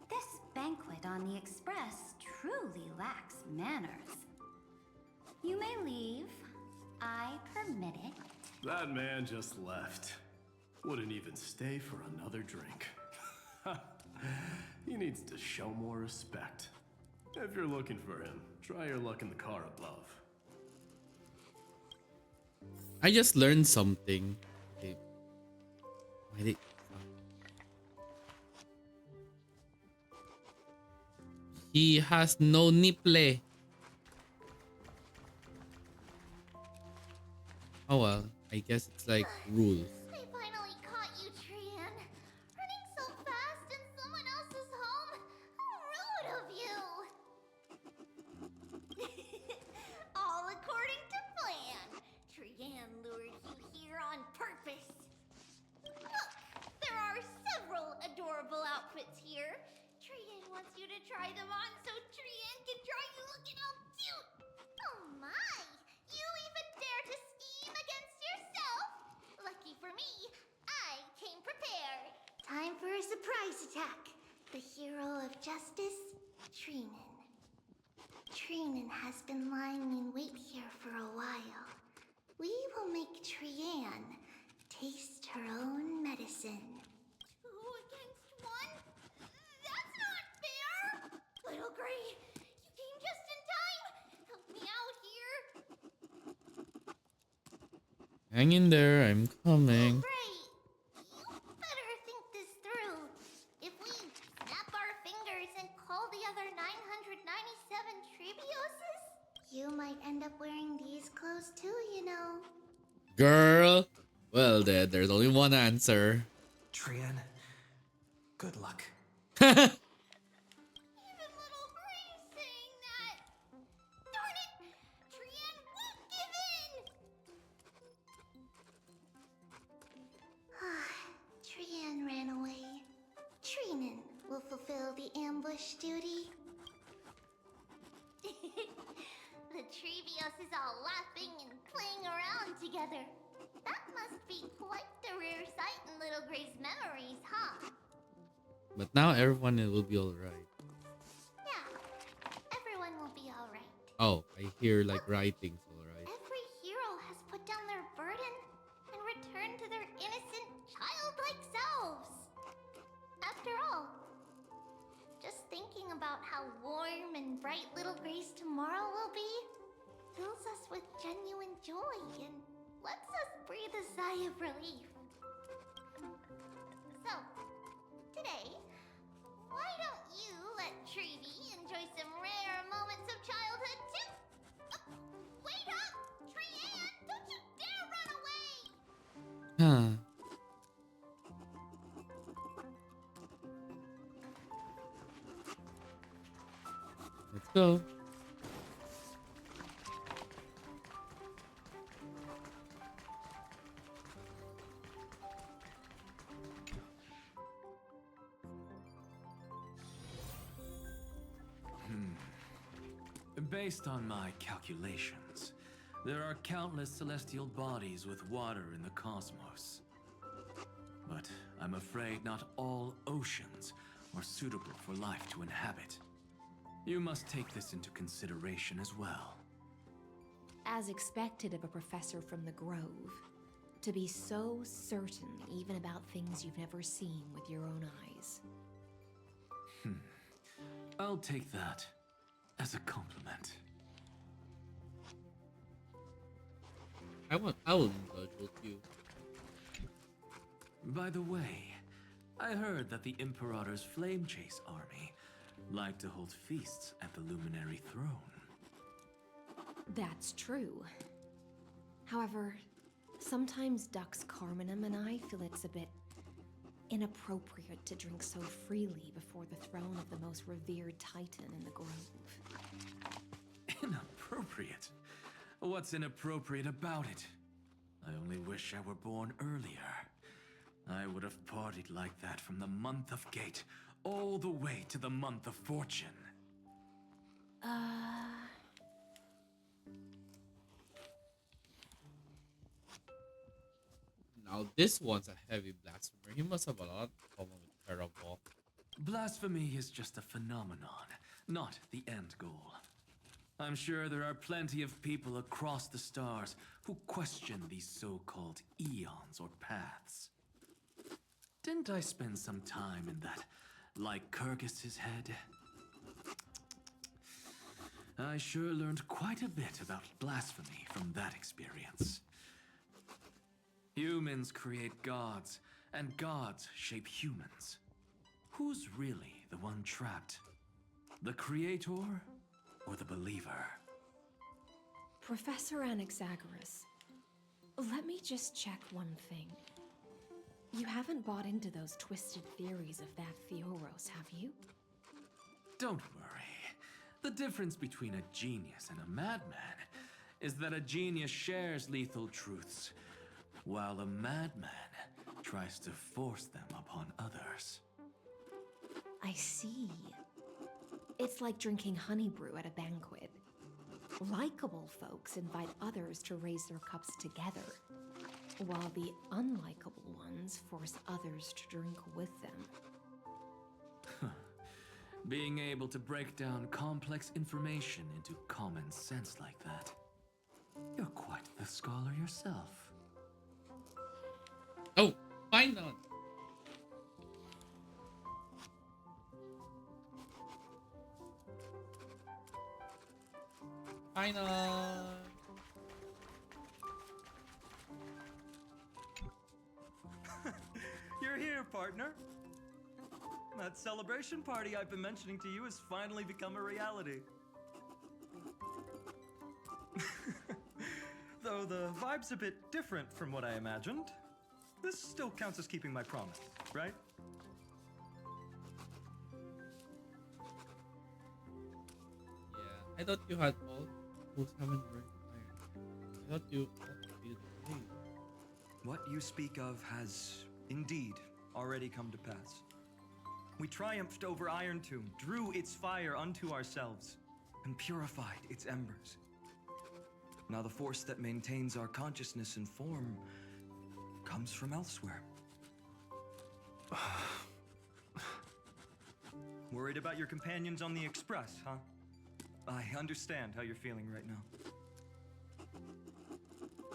This banquet on the Express truly lacks manners. You may leave. I permit it. That man just left. Wouldn't even stay for another drink. He needs to show more respect. If you're looking for him, try your luck in the car above. I just learned something. Okay. Why did... He has no nipple. Oh well, I guess it's like rules. I finally caught here. Trian wants you to try them on so Trian can try you looking all cute. Oh my! You even dare to scheme against yourself? Lucky for me, I came prepared. Time for a surprise attack. The hero of justice, Trinan. Trinan has been lying in wait here for a while. We will make Trian taste her own medicine. 2 against 1? That's not fair! Little Gray, you came just in time! Help me out here! Hang in there, I'm coming. Gray, you better think this through. If we snap our fingers and call the other 997 Tribioses, you might end up wearing these clothes too, you know. Girl. Well, there's only one answer. Trian, good luck. Even little Gray's saying that. Darn it! Trian won't give in! Trian ran away. Trinan will fulfill the ambush duty. The Tribioses all laughing and playing around together. That must be quite the rare sight in Little Gray's memories, huh? But now everyone will be alright. Yeah, everyone will be alright. Oh, I hear like writings, alright. Every hero has put down their burden and returned to their innocent, childlike selves. After all, just thinking about how warm and bright Little Gray's tomorrow will be fills us with genuine joy and lets us breathe a sigh of relief. So, today, why don't you let Treevee enjoy some rare moments of childhood too? Wait up! Trian, don't you dare run away! Huh. Let's go. Based on my calculations, there are countless celestial bodies with water in the cosmos. But I'm afraid not all oceans are suitable for life to inhabit. You must take this into consideration as well. As expected of a professor from the Grove, to be so certain even about things you've never seen with your own eyes. I'll take that as a compliment. I will indulge with you. By the way, I heard that the Imperator's Flame Chase army like to hold feasts at the Luminary Throne. That's true. However, sometimes Dux Carminum and I feel it's a bit inappropriate to drink so freely before the throne of the most revered titan in the Grove. Inappropriate? What's inappropriate about it? I only wish I were born earlier. I would have partied like that from the month of Gate all the way to the month of Fortune. Now this one's a heavy blasphemer. He must have a lot of problem with Terravok. Blasphemy is just a phenomenon, not the end goal. I'm sure there are plenty of people across the stars who question these so-called eons or paths. Didn't I spend some time in that Lycurgus's head? I sure learned quite a bit about blasphemy from that experience. Humans create gods, and gods shape humans. Who's really the one trapped? The creator or the believer? Professor Anaxagoras, let me just check one thing. You haven't bought into those twisted theories of that Theoros, have you? Don't worry. The difference between a genius and a madman is that a genius shares lethal truths, while a madman tries to force them upon others. I see. It's like drinking honey brew at a banquet. Likable folks invite others to raise their cups together, while the unlikable ones force others to drink with them. Being able to break down complex information into common sense like that. You're quite the scholar yourself. Oh, fine on. Fine on. You're here, partner. That celebration party I've been mentioning to you has finally become a reality. Though the vibe's a bit different from what I imagined, this still counts as keeping my promise, right? Yeah, I thought you had all who's haven't worked iron. I thought you activated the blade. What you speak of has indeed already come to pass. We triumphed over Iron Tomb, drew its fire unto ourselves, and purified its embers. Now the force that maintains our consciousness and form comes from elsewhere. Worried about your companions on the Express, huh? I understand how you're feeling right now.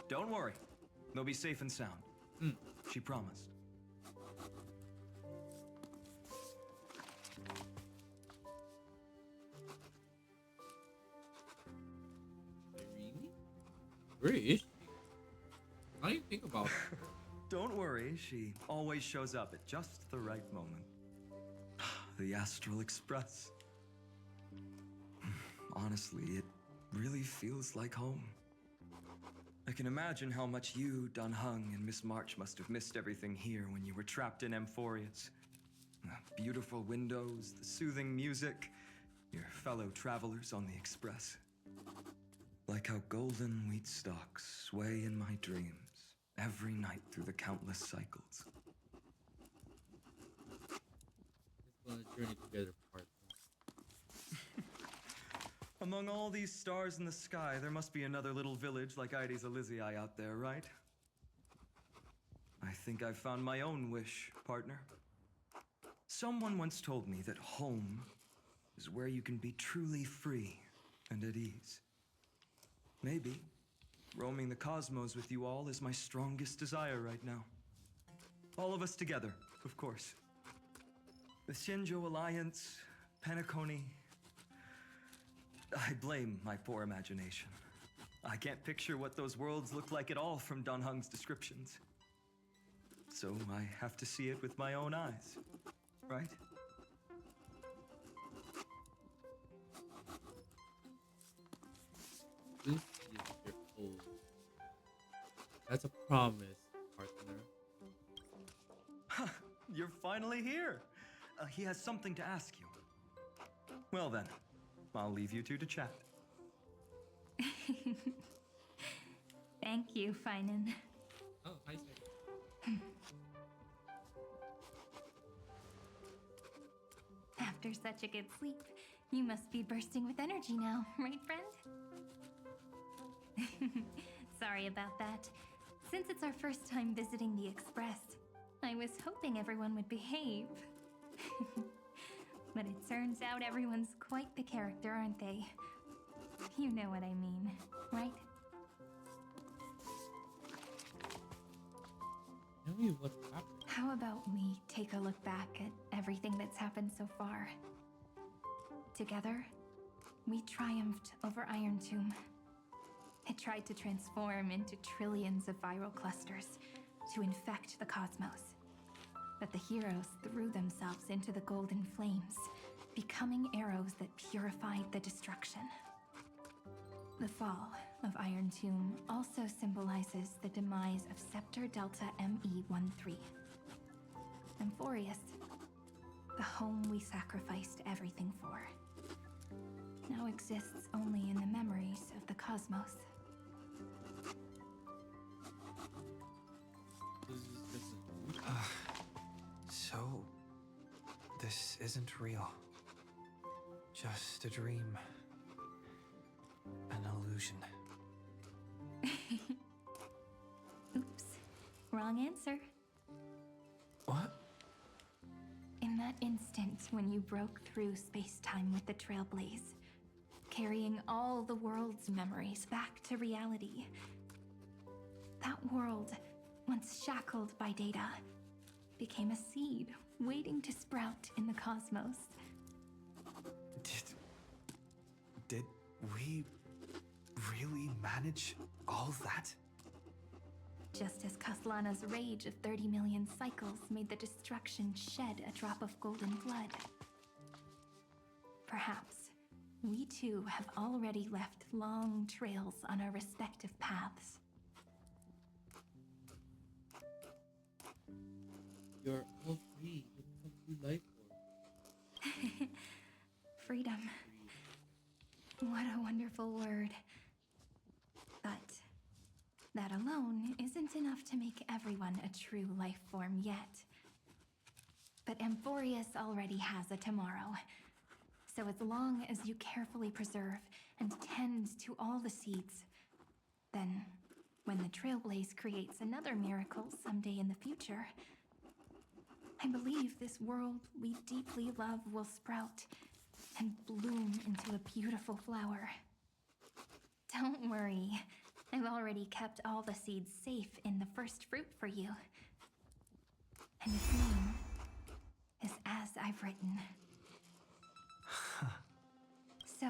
Don't worry. They'll be safe and sound. She promised. Where is she? How do you think about it? Don't worry, she always shows up at just the right moment. The Astral Express. Honestly, it really feels like home. I can imagine how much you, Dun Hung, and Miss March must have missed everything here when you were trapped in Amphoreus. The beautiful windows, the soothing music, your fellow travelers on the Express. Like how golden wheat stalks sway in my dreams every night through the countless cycles. Let's go on a journey together, partner. Among all these stars in the sky, there must be another little village like Ides Elysiae out there, right? I think I've found my own wish, partner. Someone once told me that home is where you can be truly free and at ease. Maybe roaming the cosmos with you all is my strongest desire right now. All of us together, of course. The Shinjo Alliance, Penacony. I blame my poor imagination. I can't picture what those worlds look like at all from Dun Hung's descriptions. So I have to see it with my own eyes, right? This is your old. That's a promise, partner. You're finally here. He has something to ask you. Well then, I'll leave you two to chat. Thank you, Finan. Oh, hi, sir. After such a good sleep, you must be bursting with energy now, right, friend? Sorry about that. Since it's our first time visiting the Express, I was hoping everyone would behave. But it turns out everyone's quite the character, aren't they? You know what I mean, right? Tell me what's happened. How about we take a look back at everything that's happened so far? Together, we triumphed over Iron Tomb. It tried to transform into trillions of viral clusters to infect the cosmos. But the heroes threw themselves into the golden flames, becoming arrows that purified the destruction. The fall of Iron Tomb also symbolizes the demise of Scepter Delta ME-13. Amphoreus, the home we sacrificed everything for, now exists only in the memories of the cosmos. So, this isn't real. Just a dream. An illusion. Oops. Wrong answer. What? In that instant when you broke through space-time with the Trailblaze, carrying all the world's memories back to reality, that world, once shackled by data, became a seed waiting to sprout in the cosmos. Did we really manage all that? Just as Kaslana's rage of 30 million cycles made the destruction shed a drop of golden blood. Perhaps we too have already left long trails on our respective paths. You're all free. You become true life form. Freedom. What a wonderful word. But that alone isn't enough to make everyone a true life form yet. But Amphoreus already has a tomorrow. So as long as you carefully preserve and tend to all the seeds, then when the Trailblaze creates another miracle someday in the future, I believe this world we deeply love will sprout and bloom into a beautiful flower. Don't worry, I've already kept all the seeds safe in the first fruit for you. And its name is As I've Written. So,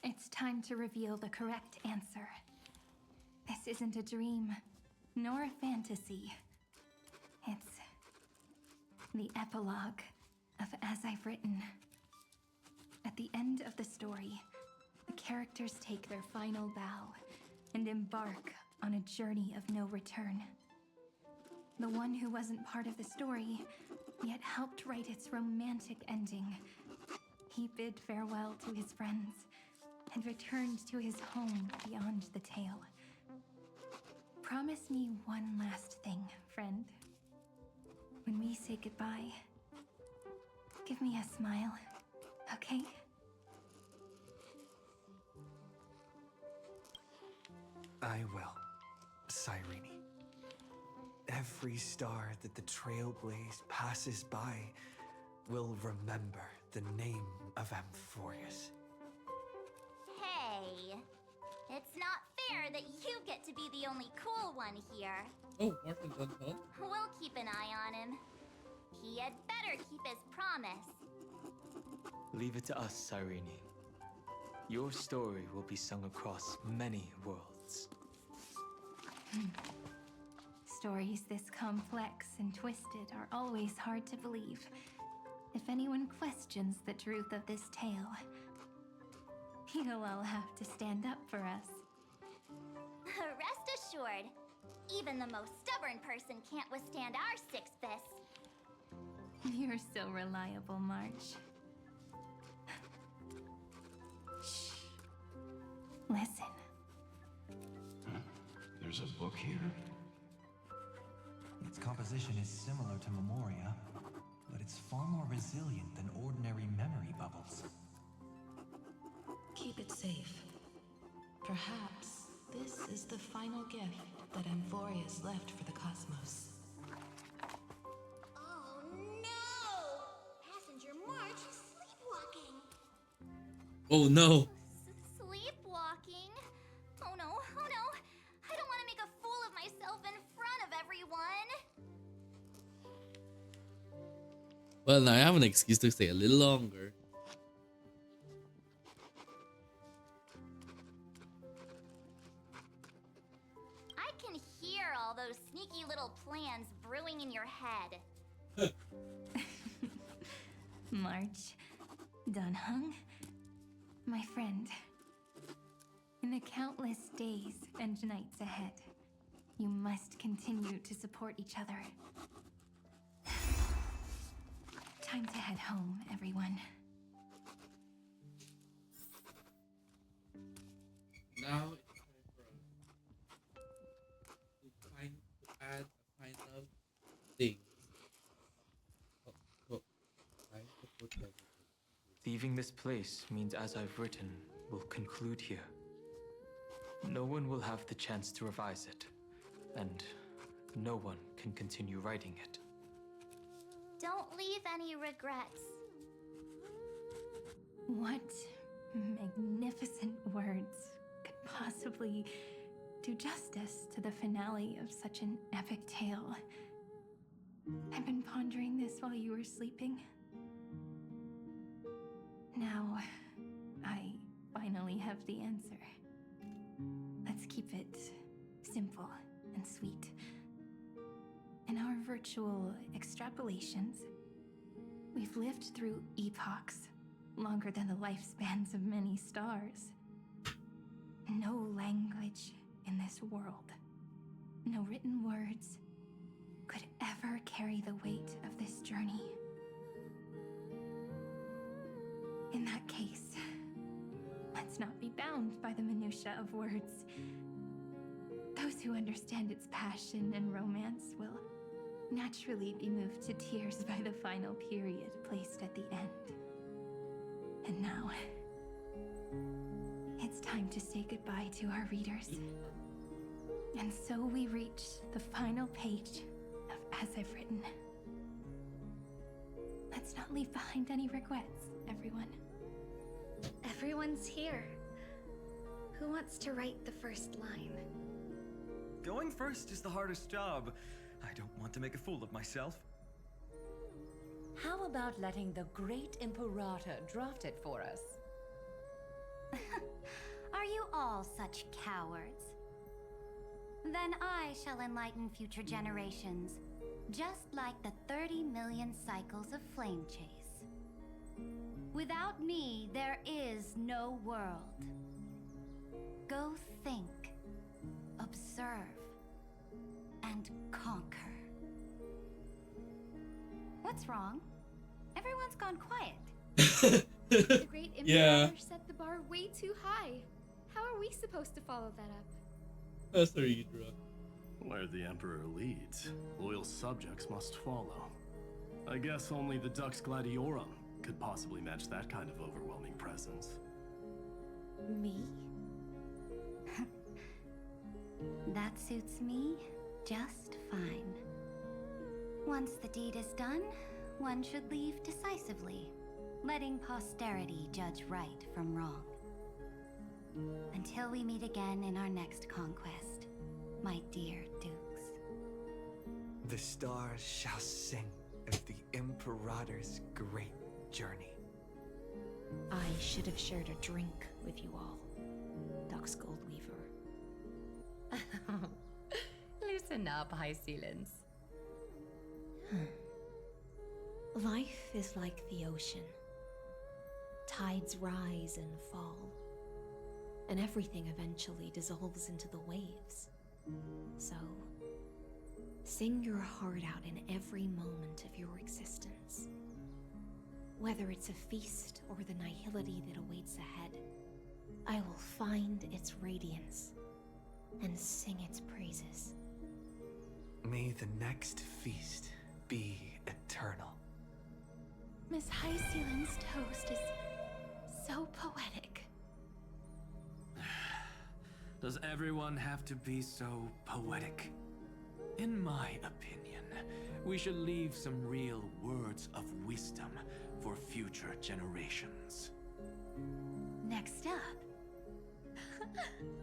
it's time to reveal the correct answer. This isn't a dream, nor a fantasy. It's the epilogue of As I've Written. At the end of the story, the characters take their final bow and embark on a journey of no return. The one who wasn't part of the story, yet helped write its romantic ending. He bid farewell to his friends and returned to his home beyond the tale. Promise me one last thing, friend. When we say goodbye, give me a smile, okay? I will, Cyrene. Every star that the Trailblaze passes by will remember the name of Amphoreus. Hey, it's not fair that you get to be the only cool one here. Oh, Martin's on phone? We'll keep an eye on him. He had better keep his promise. Leave it to us, Cyrene. Your story will be sung across many worlds. Stories this complex and twisted are always hard to believe. If anyone questions the truth of this tale, you'll all have to stand up for us. Rest assured, even the most stubborn person can't withstand our six fists. You're so reliable, March. Shh. Listen. There's a book here? Its composition is similar to Memoria, but it's far more resilient than ordinary memory bubbles. Keep it safe. Perhaps this is the final gift that Amphoreus left for the cosmos. Oh no! Passenger March is sleepwalking. Oh no! Sleepwalking? Oh no, oh no! I don't want to make a fool of myself in front of everyone! Well, now I have an excuse to stay a little longer. I can hear all those sneaky little plans brewing in your head. March, Dunhung, my friend. In the countless days and nights ahead, you must continue to support each other. Time to head home, everyone. Now it's time for us to add a final thing. Oh, right? Leaving this place means as I've written will conclude here. No one will have the chance to revise it, and no one can continue writing it. Don't leave any regrets. What magnificent words could possibly do justice to the finale of such an epic tale? I've been pondering this while you were sleeping. Now, I finally have the answer. Let's keep it simple and sweet. In our virtual extrapolations, we've lived through epochs longer than the lifespans of many stars. No language in this world, no written words, could ever carry the weight of this journey. In that case, let's not be bound by the minutiae of words. Those who understand its passion and romance will naturally be moved to tears by the final period placed at the end. And now, it's time to say goodbye to our readers. And so we reach the final page of As I've Written. Let's not leave behind any regrets, everyone. Everyone's here. Who wants to write the first line? Going first is the hardest job. I don't want to make a fool of myself. How about letting the great Imperator draft it for us? Are you all such cowards? Then I shall enlighten future generations, just like the 30 million cycles of flame chase. Without me, there is no world. Go think, observe, and conquer. What's wrong? Everyone's gone quiet. The great Yeah. Imperator set the bar way too high. How are we supposed to follow that up? That's the Hydra. Where the Emperor leads, loyal subjects must follow. I guess only the Dux Gladiorum could possibly match that kind of overwhelming presence. Me? That suits me just fine. Once the deed is done, one should leave decisively, letting posterity judge right from wrong. Until we meet again in our next conquest, my dear dukes. The stars shall sing of the Imperator's great journey. I should have shared a drink with you all, Dux Goldweaver. Loosen up, High Ceilings. Life is like the ocean. Tides rise and fall, and everything eventually dissolves into the waves. So, sing your heart out in every moment of your existence. Whether it's a feast or the nihility that awaits ahead, I will find its radiance and sing its praises. May the next feast be eternal. Miss High Ceiling's toast is so poetic. Does everyone have to be so poetic? In my opinion, we should leave some real words of wisdom for future generations. Next up,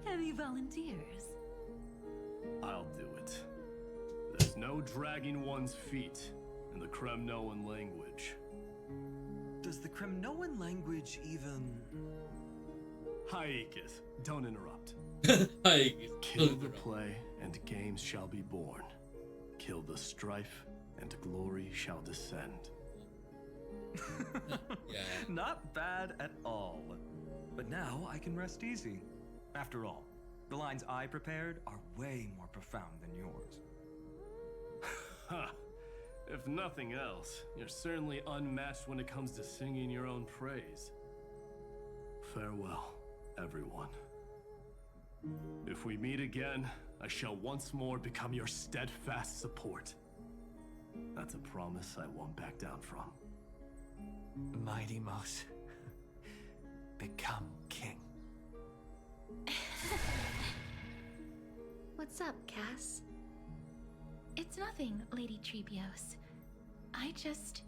any volunteers? I'll do it. There's no dragging one's feet in the Kremnoan language. Does the Kremnoan language even... Haikith, don't interrupt. Haikith, Kill the play, and games shall be born. Kill the strife, and glory shall descend. Yeah. Not bad at all. But now I can rest easy. After all, the lines I prepared are way more profound than yours. Ha! If nothing else, you're certainly unmatched when it comes to singing your own praise. Farewell, everyone. If we meet again, I shall once more become your steadfast support. That's a promise I won't back down from. Mighty Mouse, become king. What's up, Cass? It's nothing, Lady Trebios. I just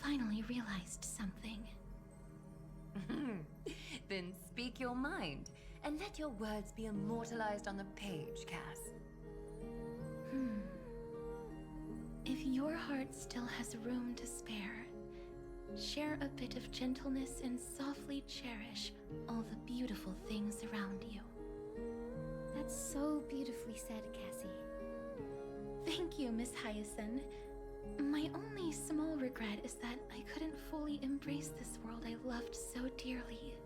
finally realized something. Then speak your mind, and let your words be immortalized on the page, Cass. If your heart still has room to spare, share a bit of gentleness and softly cherish all the beautiful things around you. That's so beautifully said, Cassie. Thank you, Miss Hyacinth. My only small regret is that I couldn't fully embrace this world I loved so dearly.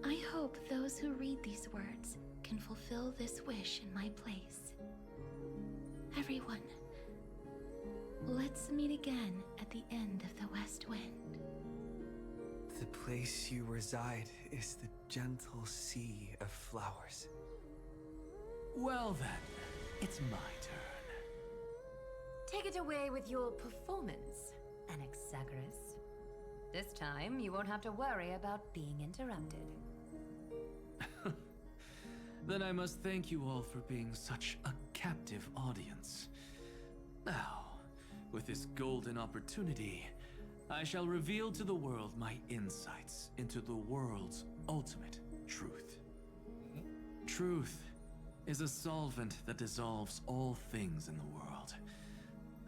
I hope those who read these words can fulfill this wish in my place. Everyone, let's meet again at the end of the West Wind. The place you reside is the gentle sea of flowers. Well then, it's my turn. Take it away with your performance, Anaxagoras. This time, you won't have to worry about being interrupted. Then I must thank you all for being such a captive audience. Now, with this golden opportunity, I shall reveal to the world my insights into the world's ultimate truth. Truth is a solvent that dissolves all things in the world,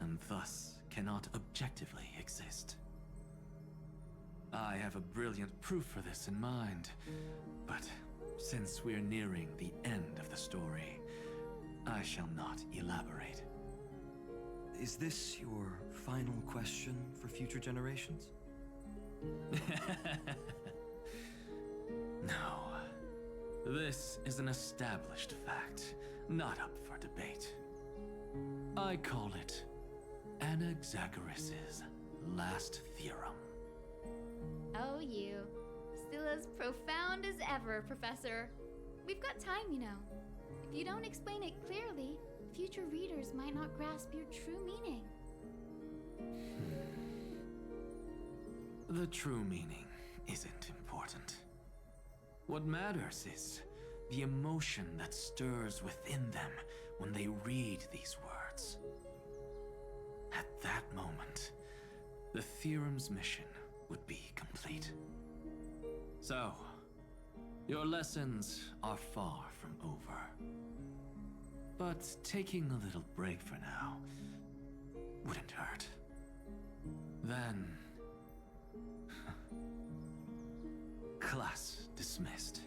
and thus cannot objectively exist. I have a brilliant proof for this in mind, but since we're nearing the end of the story, I shall not elaborate. Is this your final question for future generations? No. This is an established fact, not up for debate. I call it Anaxagoras' last theorem. Oh, you. Still as profound as ever, Professor. We've got time, you know. If you don't explain it clearly, future readers might not grasp your true meaning. The true meaning isn't important. What matters is the emotion that stirs within them when they read these words. At that moment, the theorem's mission would be complete. So, your lessons are far from over. But taking a little break for now wouldn't hurt. Then... class dismissed.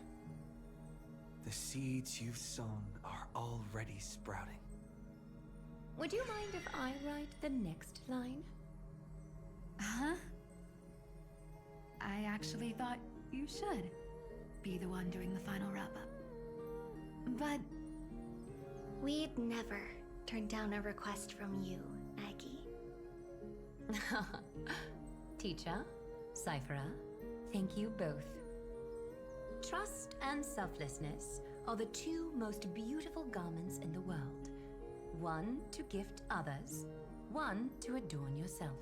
The seeds you've sown are already sprouting. Would you mind if I write the next line? Huh? I actually thought you should be the one doing the final wrap-up. But... we'd never turn down a request from you, Aggie. Teacher, Cyphera, thank you both. Trust and selflessness are the two most beautiful garments in the world. One to gift others, one to adorn yourself.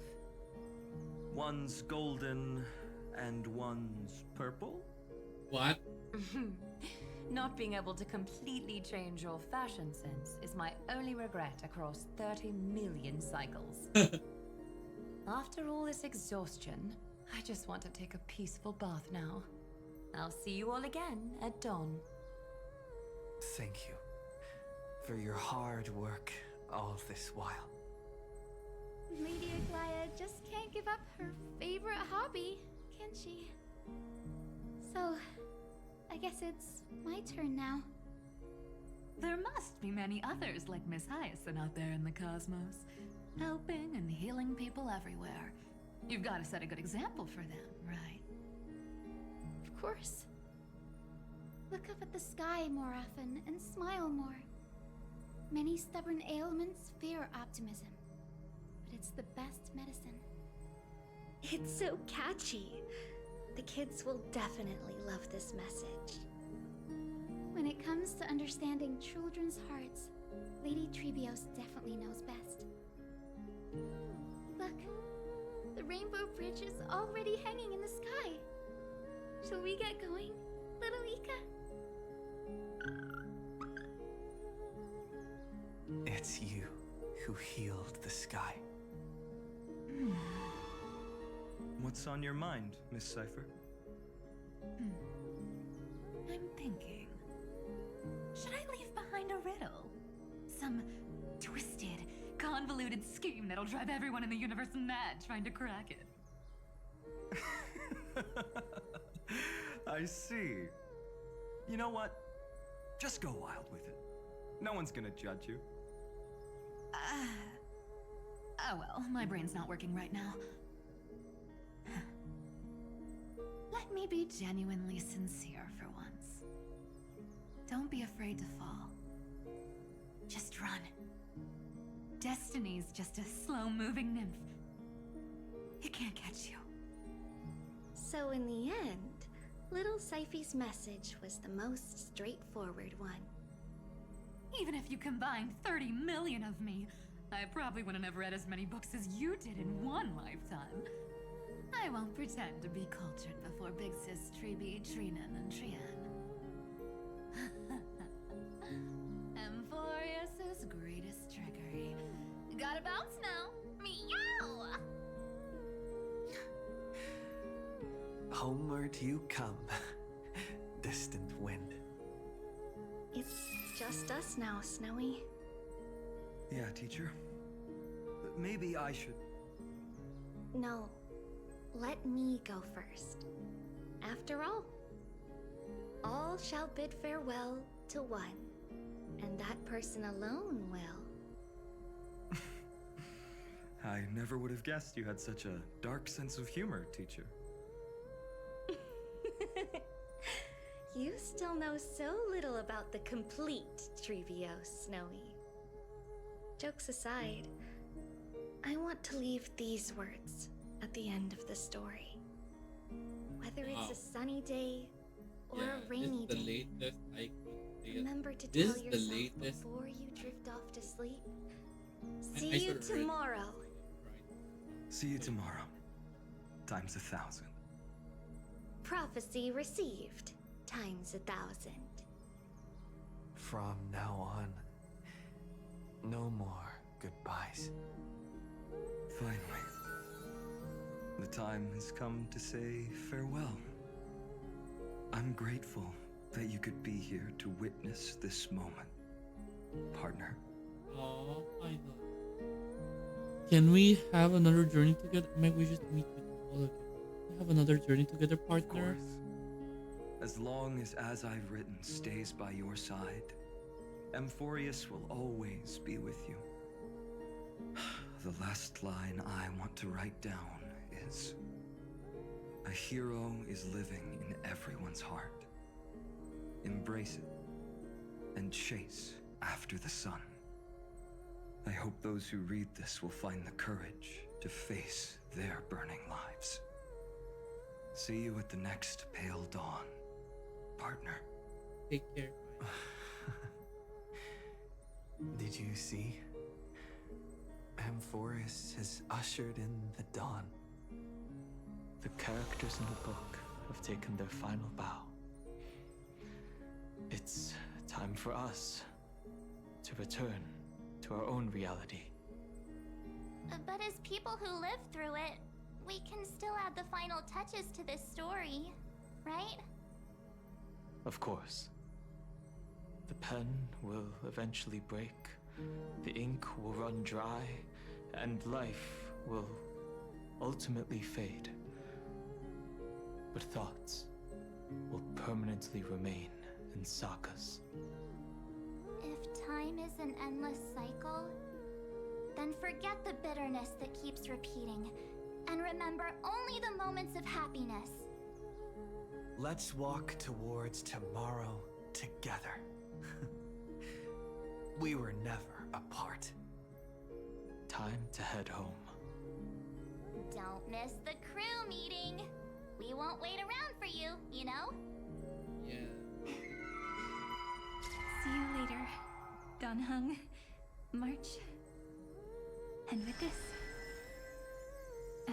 One's golden and one's purple? What? Not being able to completely change your fashion sense is my only regret across 30 million cycles. After all this exhaustion, I just want to take a peaceful bath now. I'll see you all again at dawn. Thank you for your hard work all this while. Lady Aglaia just can't give up her favorite hobby, can she? So, I guess it's my turn now. there must be many others like Miss Hyacinth out there in the cosmos, helping and healing people everywhere. You've got to set a good example for them, right? Of course. Look up at the sky more often and smile more. Many stubborn ailments fear optimism, but it's the best medicine. It's so catchy. The kids will definitely love this message. When it comes to understanding children's hearts, Lady Trebios definitely knows best. Look, the rainbow bridge is already hanging in the sky. Shall we get going, little Ika? It's you who healed the sky. What's on your mind, Miss Cypher? I'm thinking. Should I leave behind a riddle? Some twisted, convoluted scheme that'll drive everyone in the universe mad trying to crack it. I see. You know what? Just go wild with it. No one's gonna judge you. Oh well, my brain's not working right now. Let me be genuinely sincere for once. Don't be afraid to fall. Just run. Destiny's just a slow-moving nymph. It can't catch you. So in the end, little Syphy's message was the most straightforward one. Even if you combined 30 million of me, I probably wouldn't have read as many books as you did in one lifetime. I won't pretend to be cultured before Big Sis Triby, Trinan, and Trian. Amphoreus' greatest trickery. Gotta bounce now. Meow! Homeward you come, distant wind. It's just us now, Snowy. Yeah, teacher. But maybe I should... No. Let me go first. After all shall bid farewell to one, and that person alone will. I never would have guessed you had such a dark sense of humor, teacher. You still know so little about the complete Trivio, Snowy. Jokes aside, I want to leave these words at the end of the story. Whether it's a sunny day or a rainy this is the day, latest I could say it. remember to This tell is the yourself latest. before you drift off to sleep. I See you should rate- tomorrow. See you tomorrow. Times 1,000. Prophecy received times 1,000. From now on, no more goodbyes. Finally. The time has come to say farewell. I'm grateful that you could be here to witness this moment, partner. Oh, I know. Can we have another journey together? Maybe we just meet with all of you. Can we have another journey together, partner? Of course. As long as I've written stays by your side, Amphoreus will always be with you. The last line I want to write down is, a hero is living in everyone's heart. Embrace it and chase after the sun. I hope those who read this will find the courage to face their burning lives. See you at the next pale dawn, partner. Take care. Did you see? Amphoreus has ushered in the dawn. The characters in the book have taken their final bow. It's time for us to return to our own reality. But as people who lived through it, we can still add the final touches to this story, right? Of course. The pen will eventually break, the ink will run dry, and life will ultimately fade. But thoughts will permanently remain in sagas. If time is an endless cycle, then forget the bitterness that keeps repeating, and remember only the moments of happiness. Let's walk towards tomorrow together. We were never apart. Time to head home. Don't miss the crew meeting. We won't wait around for you, you know? Yeah. See you later, Donhung, March. And with this,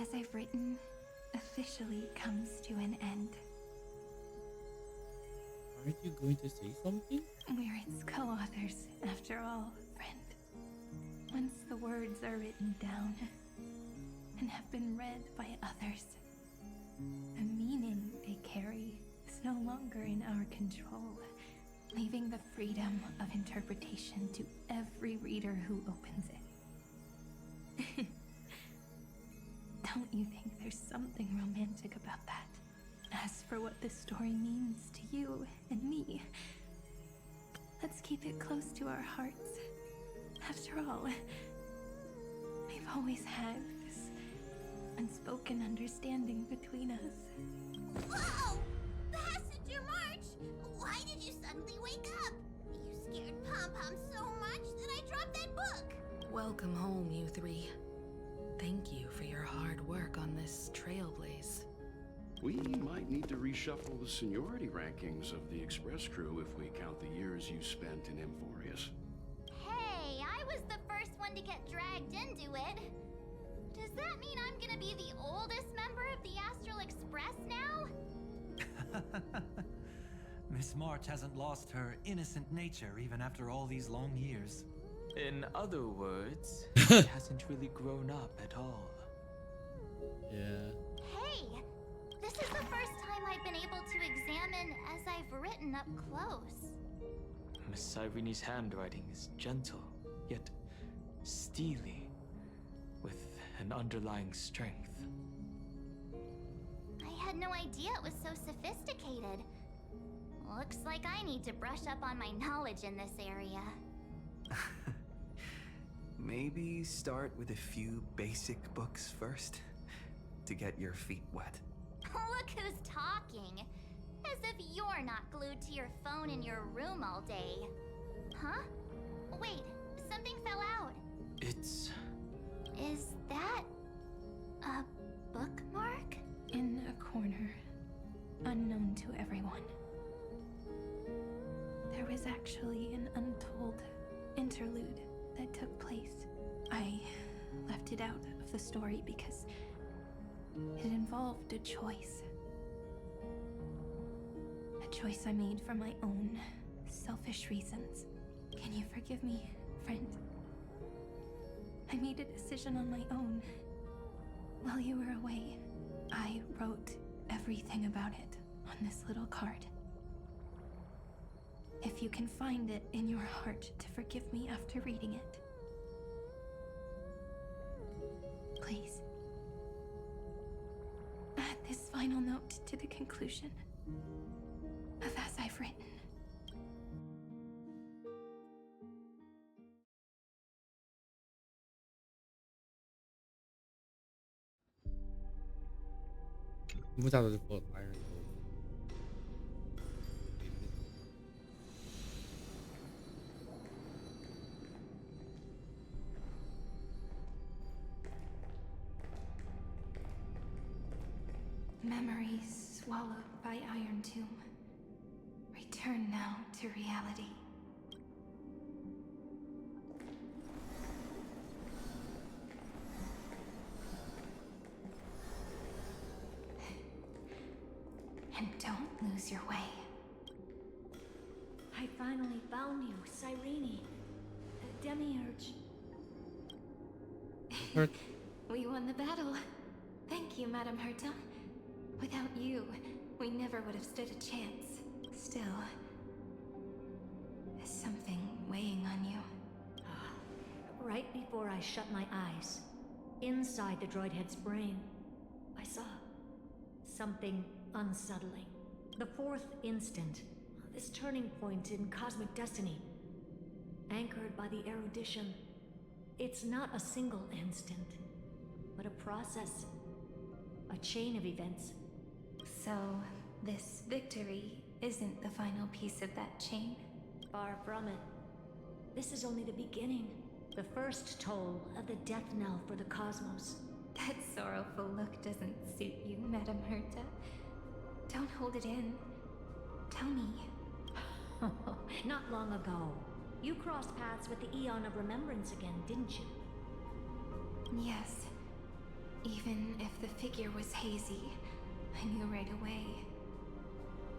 as I've written, officially comes to an end. Aren't you going to say something? We're its co-authors, after all, friend. Once the words are written down and have been read by others, the meaning they carry is no longer in our control, leaving the freedom of interpretation to every reader who opens it. Don't you think there's something romantic about that? As for what this story means to you and me, let's keep it close to our hearts. After all, we've always had this unspoken understanding between us. Whoa! Passenger March! Why did you suddenly wake up? You scared Pom-Pom so much that I dropped that book! Welcome home, you three. Thank you for your hard work on this trailblaze. We might need to reshuffle the seniority rankings of the Express crew if we count the years you spent in Amphoreus. Hey, I was the first one to get dragged into it. Does that mean I'm gonna be the oldest member of the Astral Express now? Miss March hasn't lost her innocent nature even after all these long years. In other words, she hasn't really grown up at all. Yeah. Hey, this is the first time I've been able to examine as I've written up close. Miss Irene's handwriting is gentle, yet steely, with an underlying strength. I had no idea it was so sophisticated. Looks like I need to brush up on my knowledge in this area. Maybe start with a few basic books first, to get your feet wet. Look who's talking. As if you're not glued to your phone in your room all day. Huh? Wait, something fell out. It's... Is that a bookmark? In a corner, unknown to everyone. There was actually an untold interlude that took place. I left it out of the story because it involved a choice. A choice I made for my own selfish reasons. Can you forgive me, friend? I made a decision on my own. While you were away, I wrote everything about it on this little card. If you can find it in your heart to forgive me after reading it, please. Add this final note to the conclusion of As I've Written. What's out of the book? Iron Gold. Memories swallowed by Iron Tomb. Return now to reality. And don't lose your way. I finally found you, Cyrene. The Demiurge. We won the battle. Thank you, Madame Herta. Without you, we never would have stood a chance. Still, there's something weighing on you. Right before I shut my eyes, inside the droid head's brain, I saw something unsettling. The fourth instant, this turning point in cosmic destiny, anchored by the erudition. It's not a single instant, but a process, a chain of events. So, this victory isn't the final piece of that chain? Far from it. This is only the beginning. The first toll of the death knell for the cosmos. That sorrowful look doesn't suit you, Madame Herta. Don't hold it in. Tell me. Not long ago, you crossed paths with the Eon of Remembrance again, didn't you? Yes. Even if the figure was hazy, I knew right away.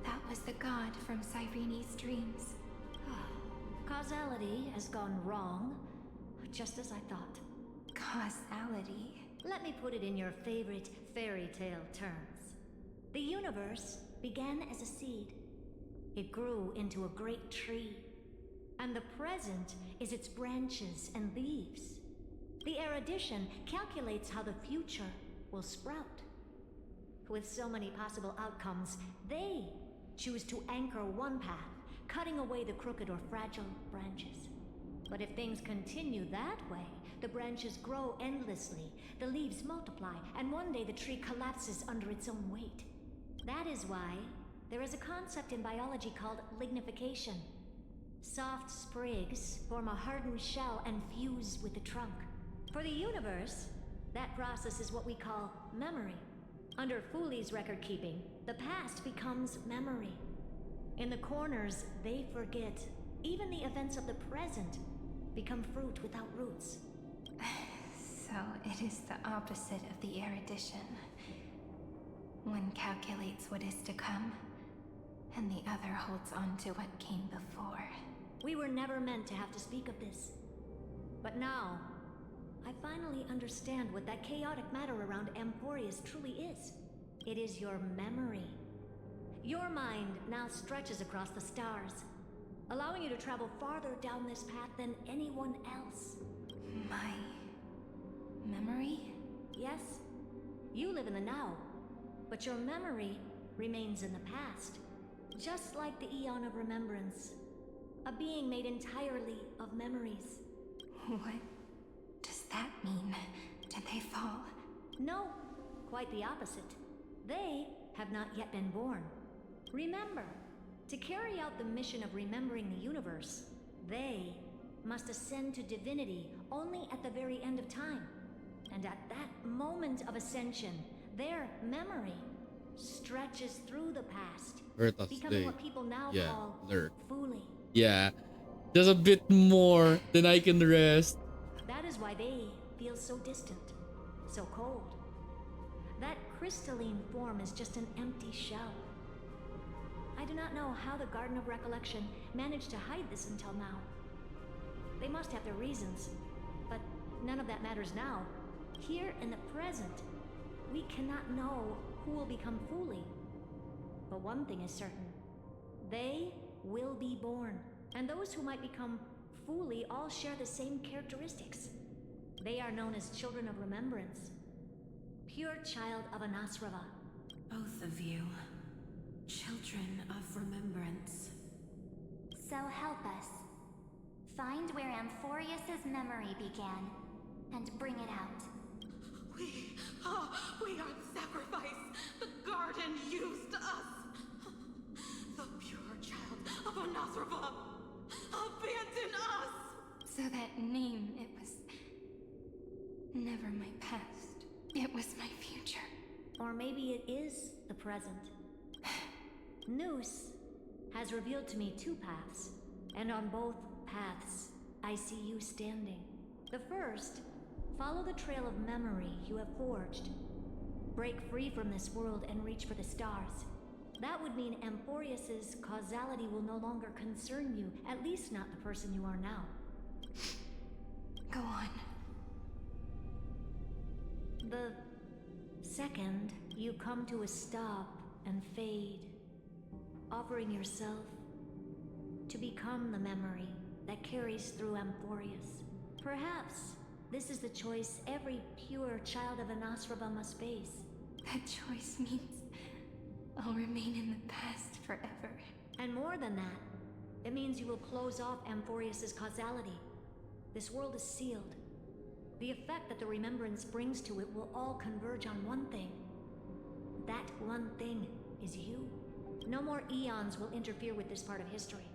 That was the god from Cyrene's dreams. Causality has gone wrong, just as I thought. Causality? Let me put it in your favorite fairy tale terms. The universe began as a seed. It grew into a great tree. And the present is its branches and leaves. The erudition calculates how the future will sprout. With so many possible outcomes, they choose to anchor one path, cutting away the crooked or fragile branches. But if things continue that way, the branches grow endlessly, the leaves multiply, and one day the tree collapses under its own weight. That is why there is a concept in biology called lignification. Soft sprigs form a hardened shell and fuse with the trunk. For the universe, that process is what we call memory. Under Fooley's record keeping, the past becomes memory. In the corners, they forget. Even the events of the present become fruit without roots. So it is the opposite of the erudition. One calculates what is to come, and the other holds on to what came before. We were never meant to have to speak of this. But now, I finally understand what that chaotic matter around Amphoreus truly is. It is your memory. Your mind now stretches across the stars, allowing you to travel farther down this path than anyone else. My memory? Yes, you live in the now, but your memory remains in the past. Just like the Eon of Remembrance, a being made entirely of memories. What does that mean? Did they fall? No, quite the opposite. They have not yet been born. Remember, to carry out the mission of remembering the universe, they must ascend to divinity only at the very end of time. And at that moment of ascension, their memory stretches through the past, becoming what people now call Fooley. Yeah, just a bit more than I can rest. That is why they feel so distant, so cold. That crystalline form is just an empty shell. I do not know how the Garden of Recollection managed to hide this until now. They must have their reasons, but none of that matters now. Here in the present, we cannot know who will become Fooley. But one thing is certain. They will be born, and those who might become Fooley all share the same characteristics. They are known as Children of Remembrance. Pure child of Anasrava. Both of you. Children of Remembrance. So help us. Find where Amphoreus' memory began, and bring it out. We are the sacrifice the garden used us. The pure child of Anasrava. Abandon us! So that name, it was never my past. It was my future. Or maybe it is the present. Noose has revealed to me two paths, and on both paths, I see you standing. The first, follow the trail of memory you have forged. Break free from this world and reach for the stars. That would mean Amphoreus' causality will no longer concern you, at least not the person you are now. Go on. The second, you come to a stop and fade, offering yourself to become the memory that carries through Amphoreus. Perhaps this is the choice every pure child of Anasrava must face. That choice means I'll remain in the past forever. And more than that, it means you will close off Amphoreus' causality. This world is sealed. The effect that the remembrance brings to it will all converge on one thing. That one thing is you. No more eons will interfere with this part of history.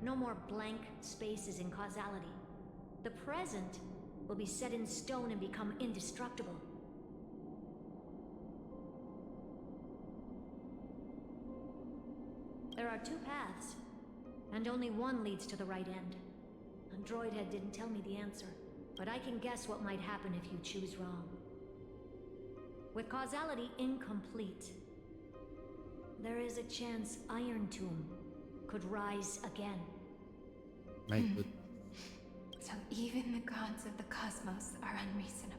No more blank spaces in causality. The present will be set in stone and become indestructible. There are two paths, and only one leads to the right end. Androidhead didn't tell me the answer, but I can guess what might happen if you choose wrong. With causality incomplete, there is a chance Iron Tomb could rise again. My goodness. So even the gods of the cosmos are unreasonable.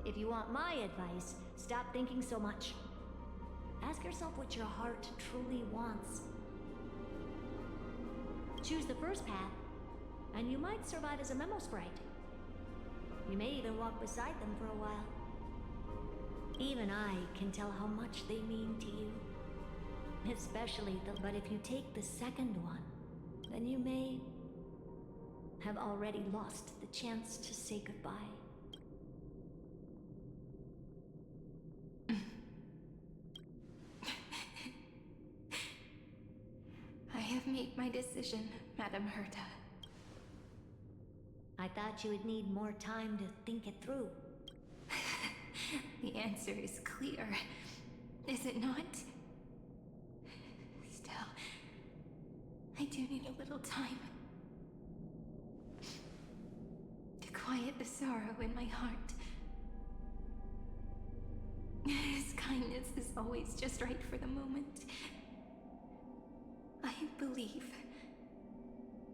If you want my advice, stop thinking so much. Ask yourself what your heart truly wants. Choose the first path, and you might survive as a memo sprite. You may even walk beside them for a while. Even I can tell how much they mean to you. But if you take the second one, then you may have already lost the chance to say goodbye. I have made my decision, Madame Herta. I thought you would need more time to think it through. The answer is clear, is it not? Still, I do need a little time to quiet the sorrow in my heart. His kindness is always just right for the moment. I believe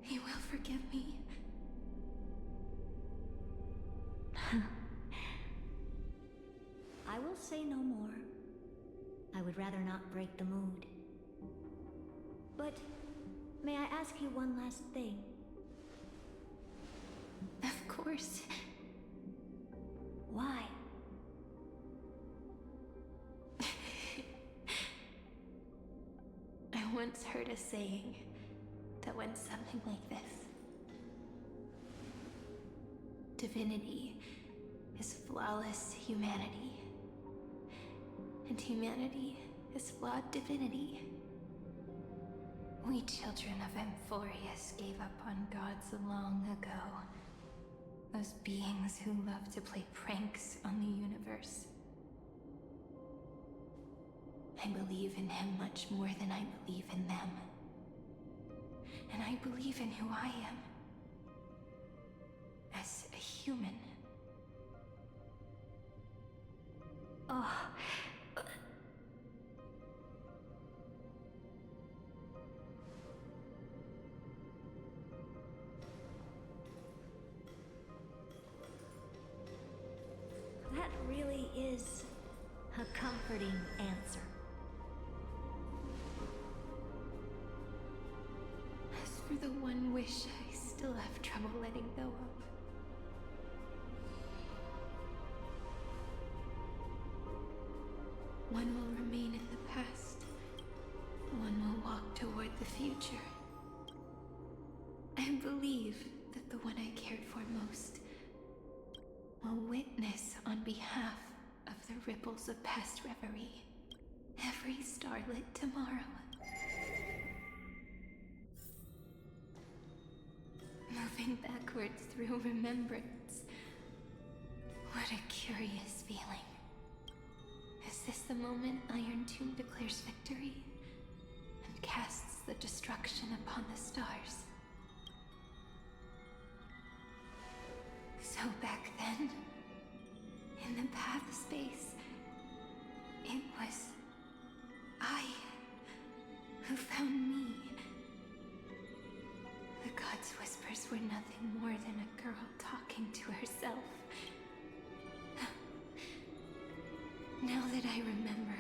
he will forgive me. I will say no more. I would rather not break the mood. But may I ask you one last thing? Of course. Why? I once heard a saying that went something like this. Divinity is flawless humanity, and humanity is flawed divinity. We children of Amphoreus gave up on gods long ago. Those beings who love to play pranks on the universe. I believe in him much more than I believe in them. And I believe in who I am. As a human. Oh. That really is a comforting answer. As for the one wish I still have trouble letting go of. One will remain in the past. One will walk toward the future. I believe that the one I cared for most will witness on behalf of the ripples of past reverie every starlit tomorrow. Moving backwards through remembrance. What a curious feeling. Is this the moment Iron Tomb declares victory and casts the destruction upon the stars? So back then, in the path space, it was I who found me. The gods' whispers were nothing more than a girl talking to herself. Now that I remember,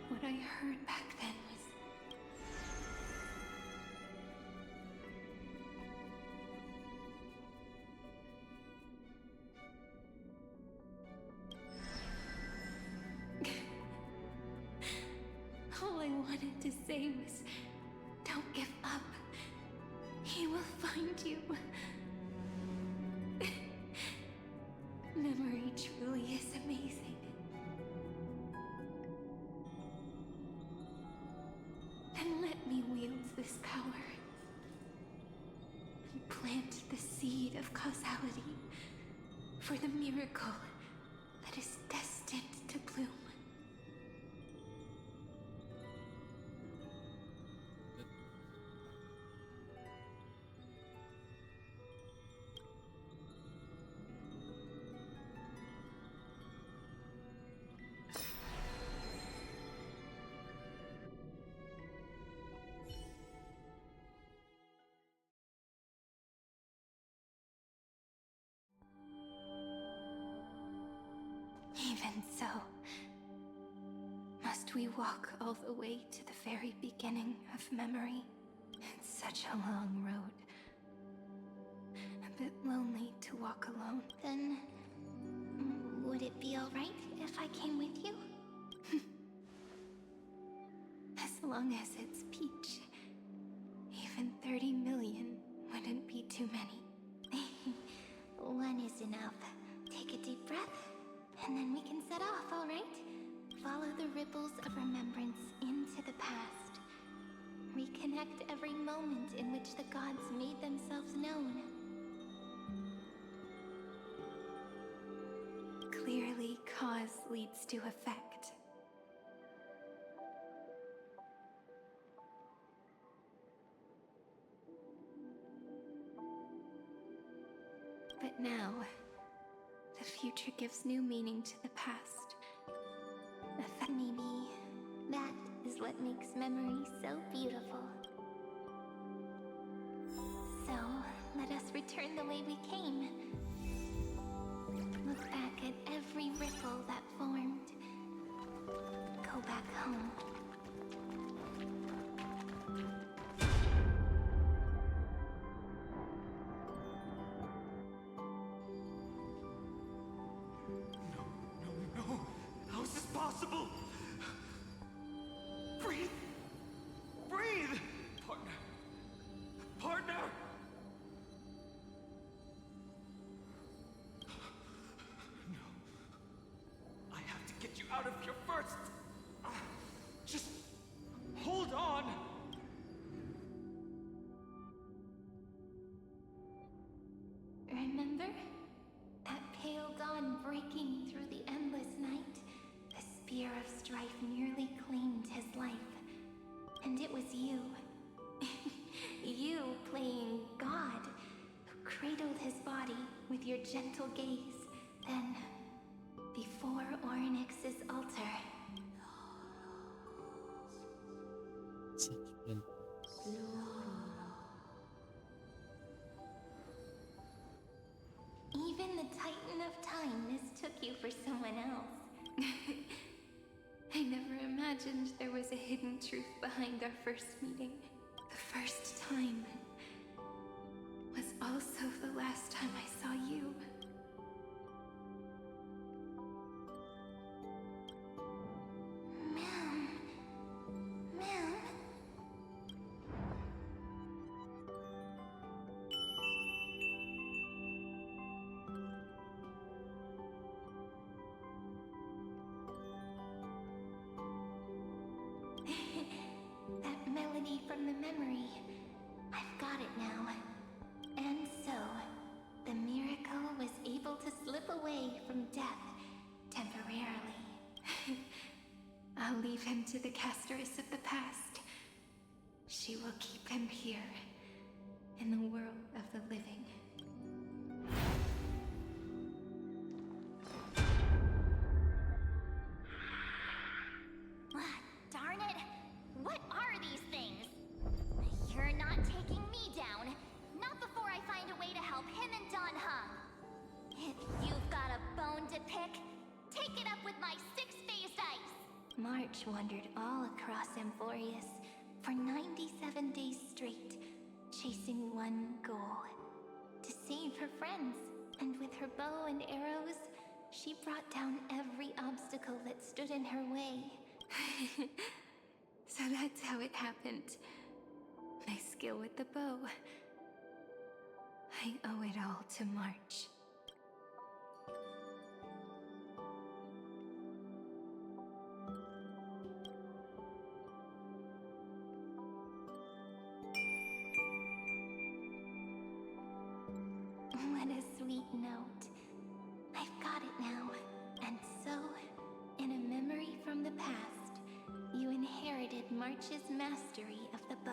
what I heard back then was... All I wanted to say was, don't give up. He will find you. Memory truly is amazing. Then let me wield this power and plant the seed of causality for the miracle that is destined to bloom. Even so, must we walk all the way to the very beginning of memory? It's such a long road. A bit lonely to walk alone. Then, would it be alright if I came with you? As long as it's Peach. Even 30 million wouldn't be too many. One is enough. Take a deep breath, and then we can set off, alright? Follow the ripples of remembrance into the past. Reconnect every moment in which the gods made themselves known. Clearly, cause leads to effect. But now, the future gives new meaning to the past. Maybe that is what makes memory so beautiful. So, let us return the way we came. Look back at every ripple that formed. Go back home. No! How is this possible? Breathe! Breathe! Partner! Partner! No. I have to get you out of here first! Just hold on! Remember? That pale dawn breaking through the endless night? The spear of strife nearly claimed his life. And it was you. You playing God, who cradled his body with your gentle gaze. Then, before Orynyx's altar, Such an even the Titan of Time mistook you for someone else. I never imagined there was a hidden truth behind our first meeting. The first time was also the last time I saw you. Ma'am. Ma'am. That melody from the memory. I've got it now. And so, the miracle was able to slip away from death temporarily. I'll leave him to the casteress of the past. She will keep him here, in the world of the living. Darn it! What are these things? You're not taking me down. Not before I find a way to help him and Don Hung. If you've got a bone to pick, take it up with my six-phased ice. March wandered all across Amphoreus for 97 days straight, chasing one goal. To save her friends. And with her bow and arrows, she brought down every obstacle that stood in her way. So that's how it happened. My skill with the bow. I owe it all to March. What a sweet note. I've got it now. And so, in a memory from the past, you inherited March's mastery of the bow.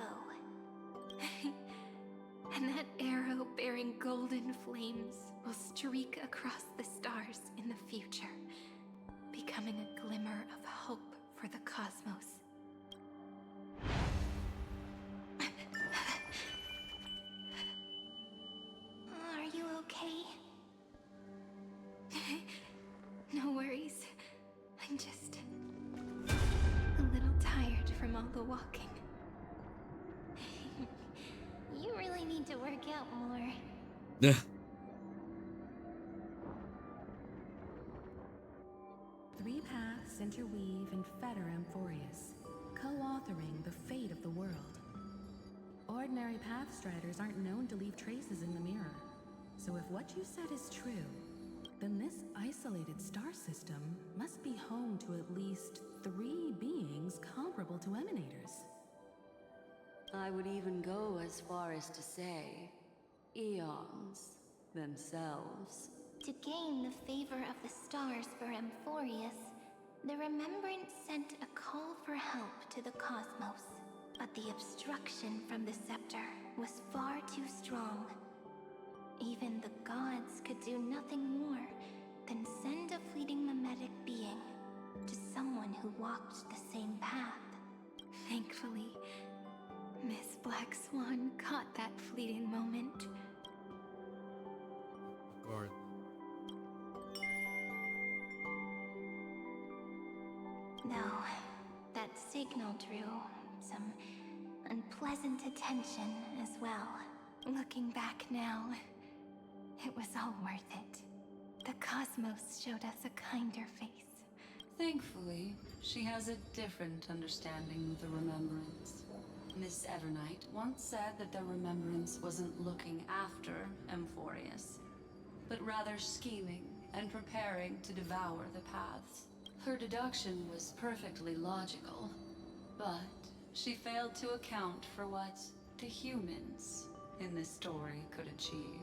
And that arrow bearing golden flames will streak across the stars in the future, becoming a glimmer of hope for the cosmos. Are you okay? No worries. the walking. You really need to work out more. Yeah. Three paths interweave and fetter Amphoreus, co-authoring the fate of the world. Ordinary pathstriders aren't known to leave traces in the mirror. So if what you said is true, then this isolated star system must be home to at least 3 beings comparable to Emanators. I would even go as far as to say, eons themselves. To gain the favor of the stars for Amphoreus, the Remembrance sent a call for help to the cosmos. But the obstruction from the scepter was far too strong. Even the gods could do nothing more than send a fleeting mimetic being to someone who walked the same path. Thankfully, Miss Black Swan caught that fleeting moment. God. Though, that signal drew some unpleasant attention as well. Looking back now, it was all worth it. The cosmos showed us a kinder face. Thankfully, she has a different understanding of the Remembrance. Miss Evernight once said that the Remembrance wasn't looking after Amphoreus, but rather scheming and preparing to devour the paths. Her deduction was perfectly logical, but she failed to account for what the humans in this story could achieve.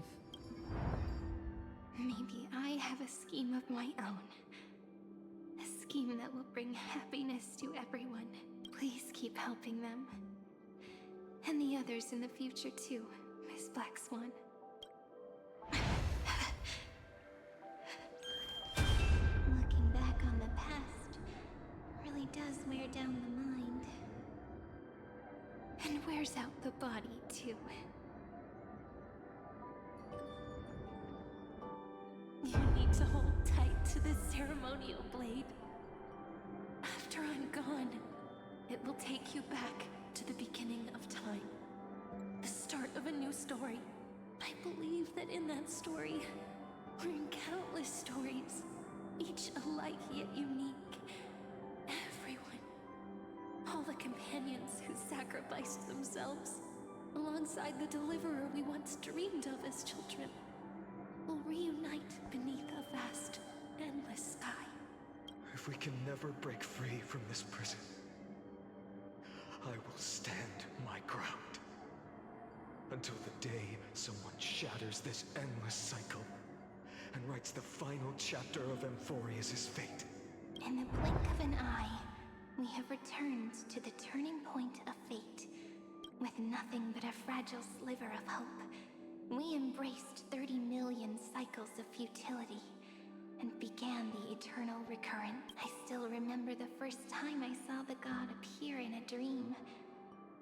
Maybe I have a scheme of my own. A scheme that will bring happiness to everyone. Please keep helping them. And the others in the future too, Miss Black Swan. Looking back on the past really does wear down the mind. And wears out the body too. You need to hold tight to this ceremonial blade. After I'm gone, it will take you back to the beginning of time. The start of a new story. I believe that in that story, we're in countless stories, each alike yet unique. Everyone, all the companions who sacrificed themselves, alongside the deliverer we once dreamed of as children, will reunite beneath a vast, endless sky. If we can never break free from this prison, I will stand my ground. Until the day someone shatters this endless cycle and writes the final chapter of Amphoreus' fate. In the blink of an eye, we have returned to the turning point of fate. With nothing but a fragile sliver of hope, we embraced 30 million cycles of futility and began the eternal recurrence. I still remember the first time I saw the god appear in a dream,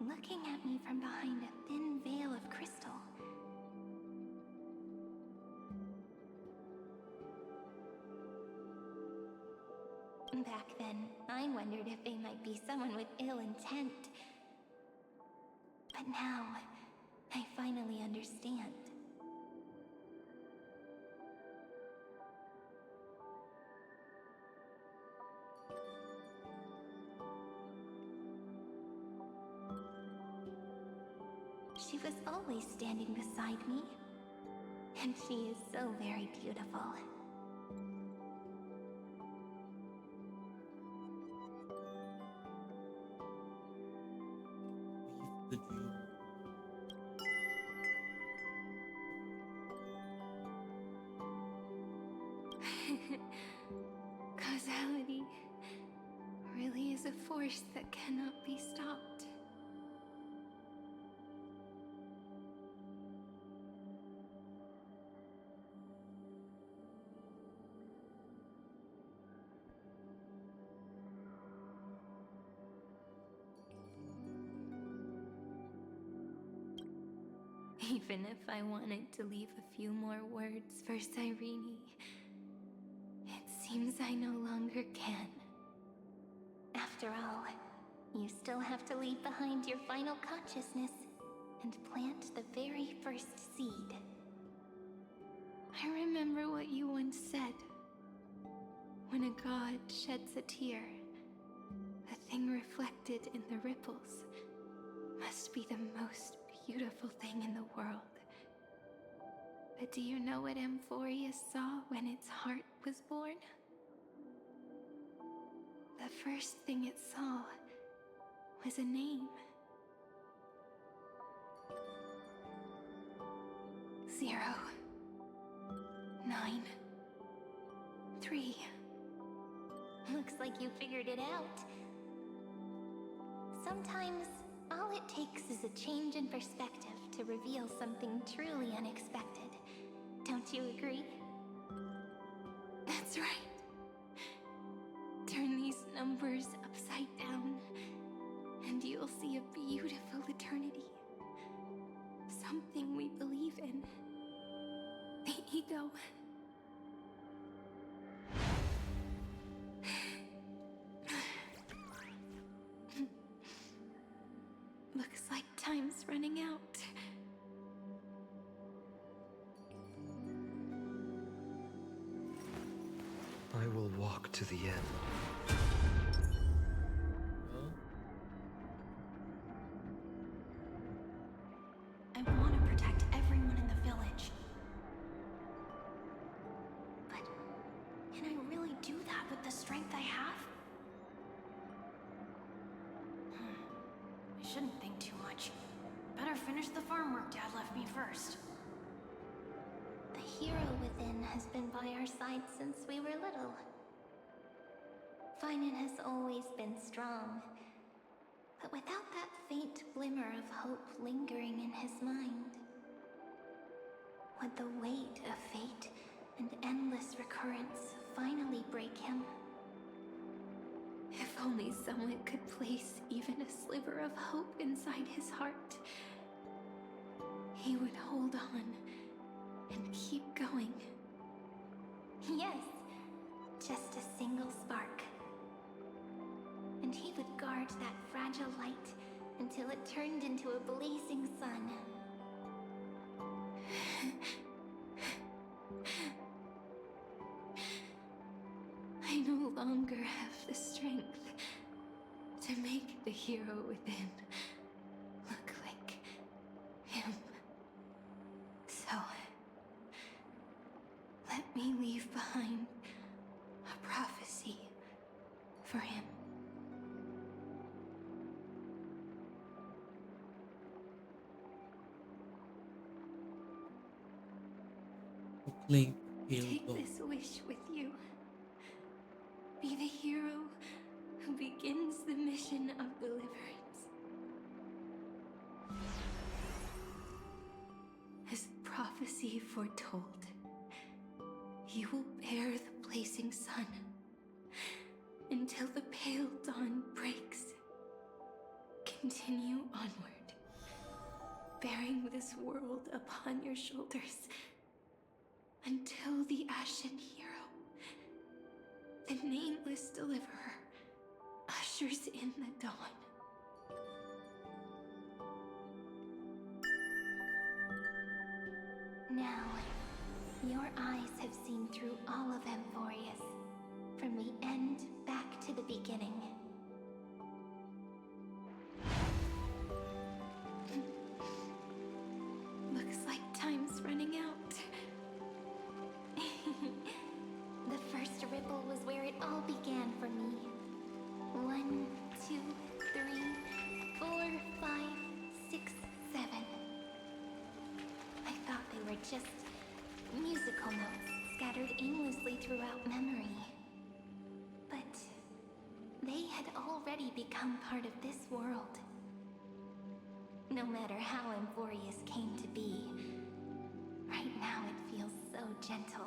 looking at me from behind a thin veil of crystal. Back then, I wondered if they might be someone with ill intent. But now, I finally understand. She was always standing beside me. And she is so very beautiful. The dream. Causality really is a force that cannot be stopped. Even if I wanted to leave a few more words for Cyrene, it seems I no longer can. After all, You still have to leave behind your final consciousness and plant the very first seed. I remember what you once said. When a god sheds a tear, the thing reflected in the ripples must be the most beautiful thing in the world. But do you know what Amphoreus saw when its heart was born? The first thing it saw was a name. 0, 9, 3. Looks like you figured it out. Sometimes, all it takes is a change in perspective to reveal something truly unexpected. Don't you agree? That's right. Turn these numbers upside down, and you'll see a beautiful eternity. Something we believe in. The ego. Looks like time's running out. I will walk to the end. I want to protect everyone in the village. But can I really do that with the strength I have? I shouldn't think too much. Better finish the farm work Dad left me first. The hero within has been by our side since we were little. Finan has always been strong, but without that faint glimmer of hope lingering in his mind, would the weight of fate and endless recurrence finally break him? If only someone could place even a sliver of hope inside his heart, he would hold on and keep going. Yes, just a single spark. And he would guard that fragile light until it turned into a blazing sun. I no longer have the strength to make the hero within look like him. So, let me leave behind a prophecy for him. Clink, Take this wish with you. Be the hero who begins the mission of deliverance. As prophecy foretold, you will bear the blazing sun until the pale dawn breaks. Continue onward, bearing this world upon your shoulders until the Ashen Hero, the nameless deliverer, ushers in the dawn. Now, your eyes have seen through all of Amphoreus, from the end back to the beginning. Looks like time's running out. The first ripple was where it all began for me. 1, 2, 3, 4, 5, 6, 7. I thought they were just musical notes scattered aimlessly throughout memory. But they had already become part of this world. No matter how Amphoreus came to be, right now it feels so gentle.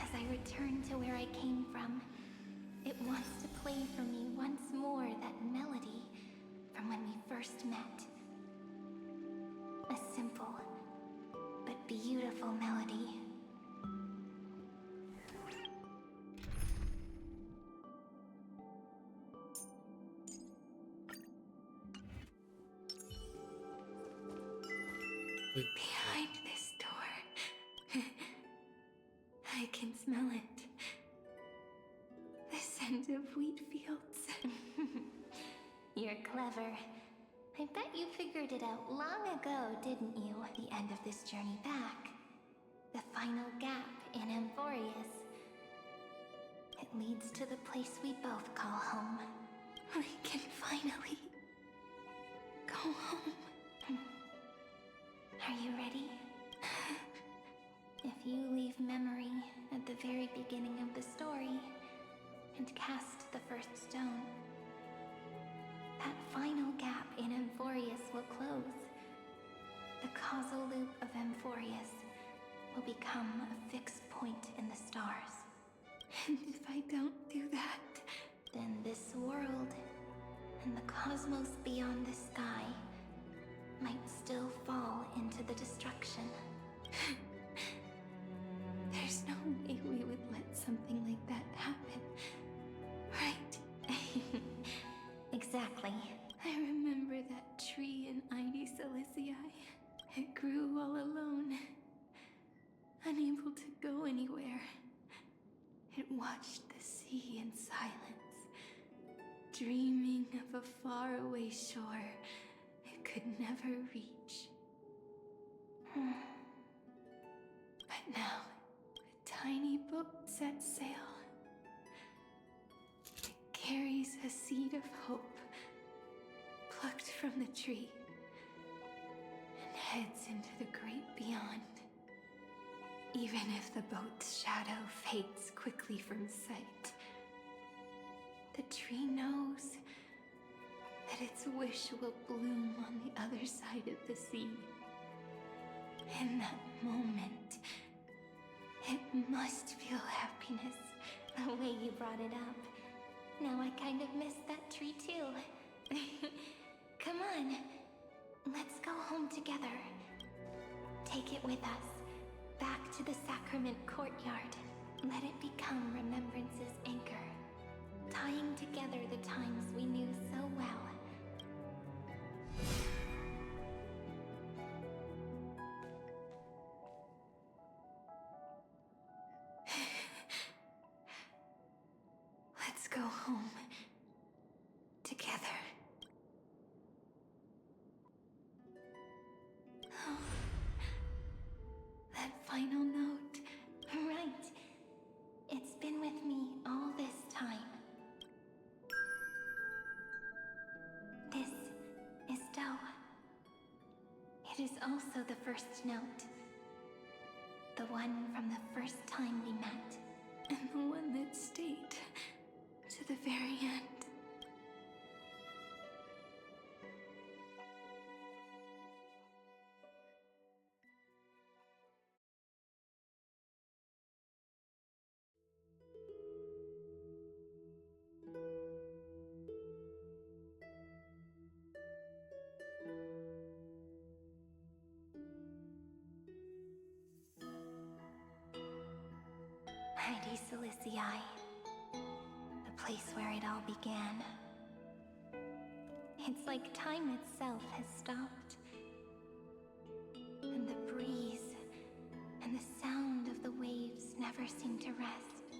As I return to where I came from, it wants to play for me once more that melody from when we first met. A simple, but beautiful melody. Behind this door. I can smell it. The scent of wheat fields. You're clever. I bet you figured it out long ago, didn't you? The end of this journey back. The final gap in Amphoreus. It leads to the place we both call home. We can finally go home. Are you ready? If you leave memory at the very beginning of the story and cast the first stone, that final gap in Amphoreus will close. The causal loop of Amphoreus will become a fixed point in the stars. And if I don't do that, then this world and the cosmos beyond the sky might still fall into the destruction. There's no way we would let something like that happen, right? Exactly. I remember that tree in Ide Silicii. It grew all alone, unable to go anywhere. It watched the sea in silence, dreaming of a faraway shore it could never reach. But now, a tiny boat sets sail. It carries a seed of hope, plucked from the tree, and heads into the great beyond. Even if the boat's shadow fades quickly from sight, the tree knows that its wish will bloom on the other side of the sea. In that moment, it must feel happiness. The way you brought it up. Now I kind of miss that tree too. Come on, let's go home together. Take it with us, back to the sacrament courtyard. Let it become remembrance's anchor, tying together the times we knew so well. Let's go home together. Oh, that final note. Right. It's been with me all this time. This is Do. It is also the first note. The one from the first time we met. And the one that stayed to the very end. Ide Silicii, the place where it all began. It's like time itself has stopped. And the breeze and the sound of the waves never seem to rest.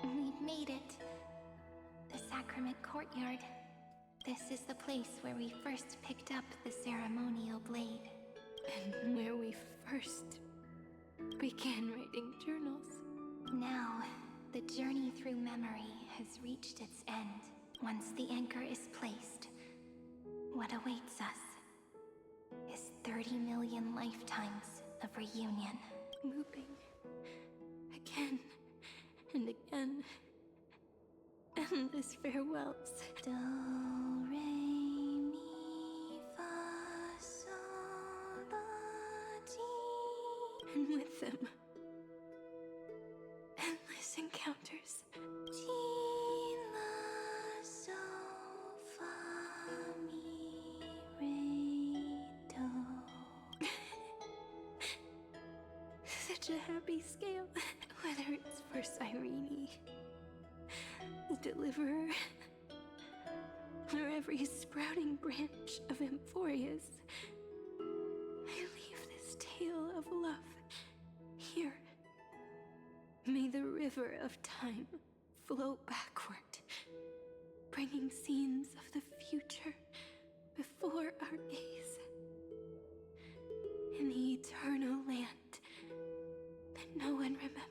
We've made it. The sacrament courtyard. This is the place where we first picked up the ceremonial blade. And where we first began writing journals. Now, the journey through memory has reached its end. Once the anchor is placed, what awaits us is 30 million lifetimes of reunion. Looping again and again. Endless farewells. Do, re, mi, fa, sol, la, ti. And with them, endless encounters. Ti, la, sol, fa, mi, re, do. Such a happy scale. Whether it's for Cyrene, the Deliverer, or every sprouting branch of Amphoreus. I leave this tale of love here. May the river of time flow backward, bringing scenes of the future before our gaze. In the eternal land that no one remembers.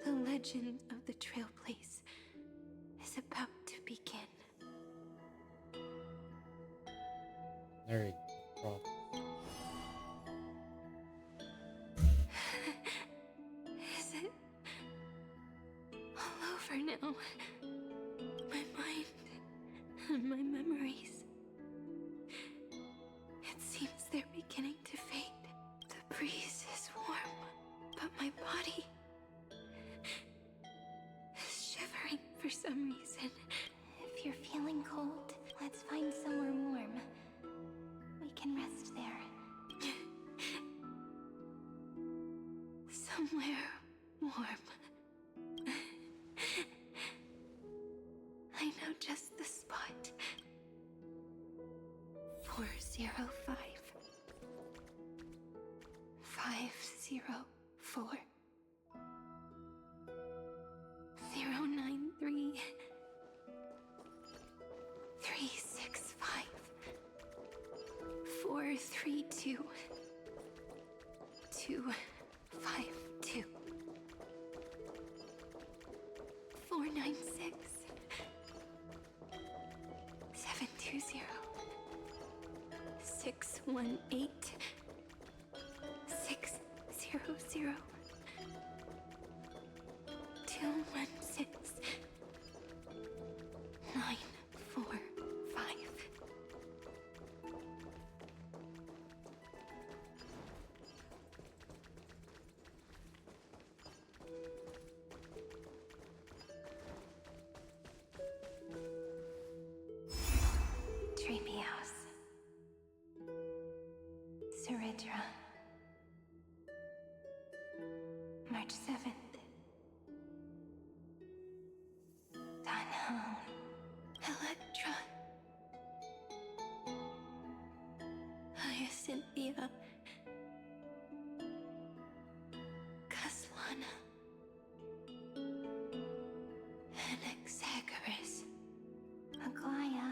The legend of the Trail Place is about to begin. Narrate the prop. Is it all over now? My mind and my memories. It seems they're beginning to fade. The breeze is warm, but my body is shivering for some reason. If you're feeling cold, let's find somewhere warm. We can rest there. Somewhere warm. I know just the spot. 405 504 093 365 432 252 496 720 618 600 216 945. Dreamy House. Suridra. March 7th. Danham. Electra. Hyacinthia. Caslana. Anaxagoras. Aglaya.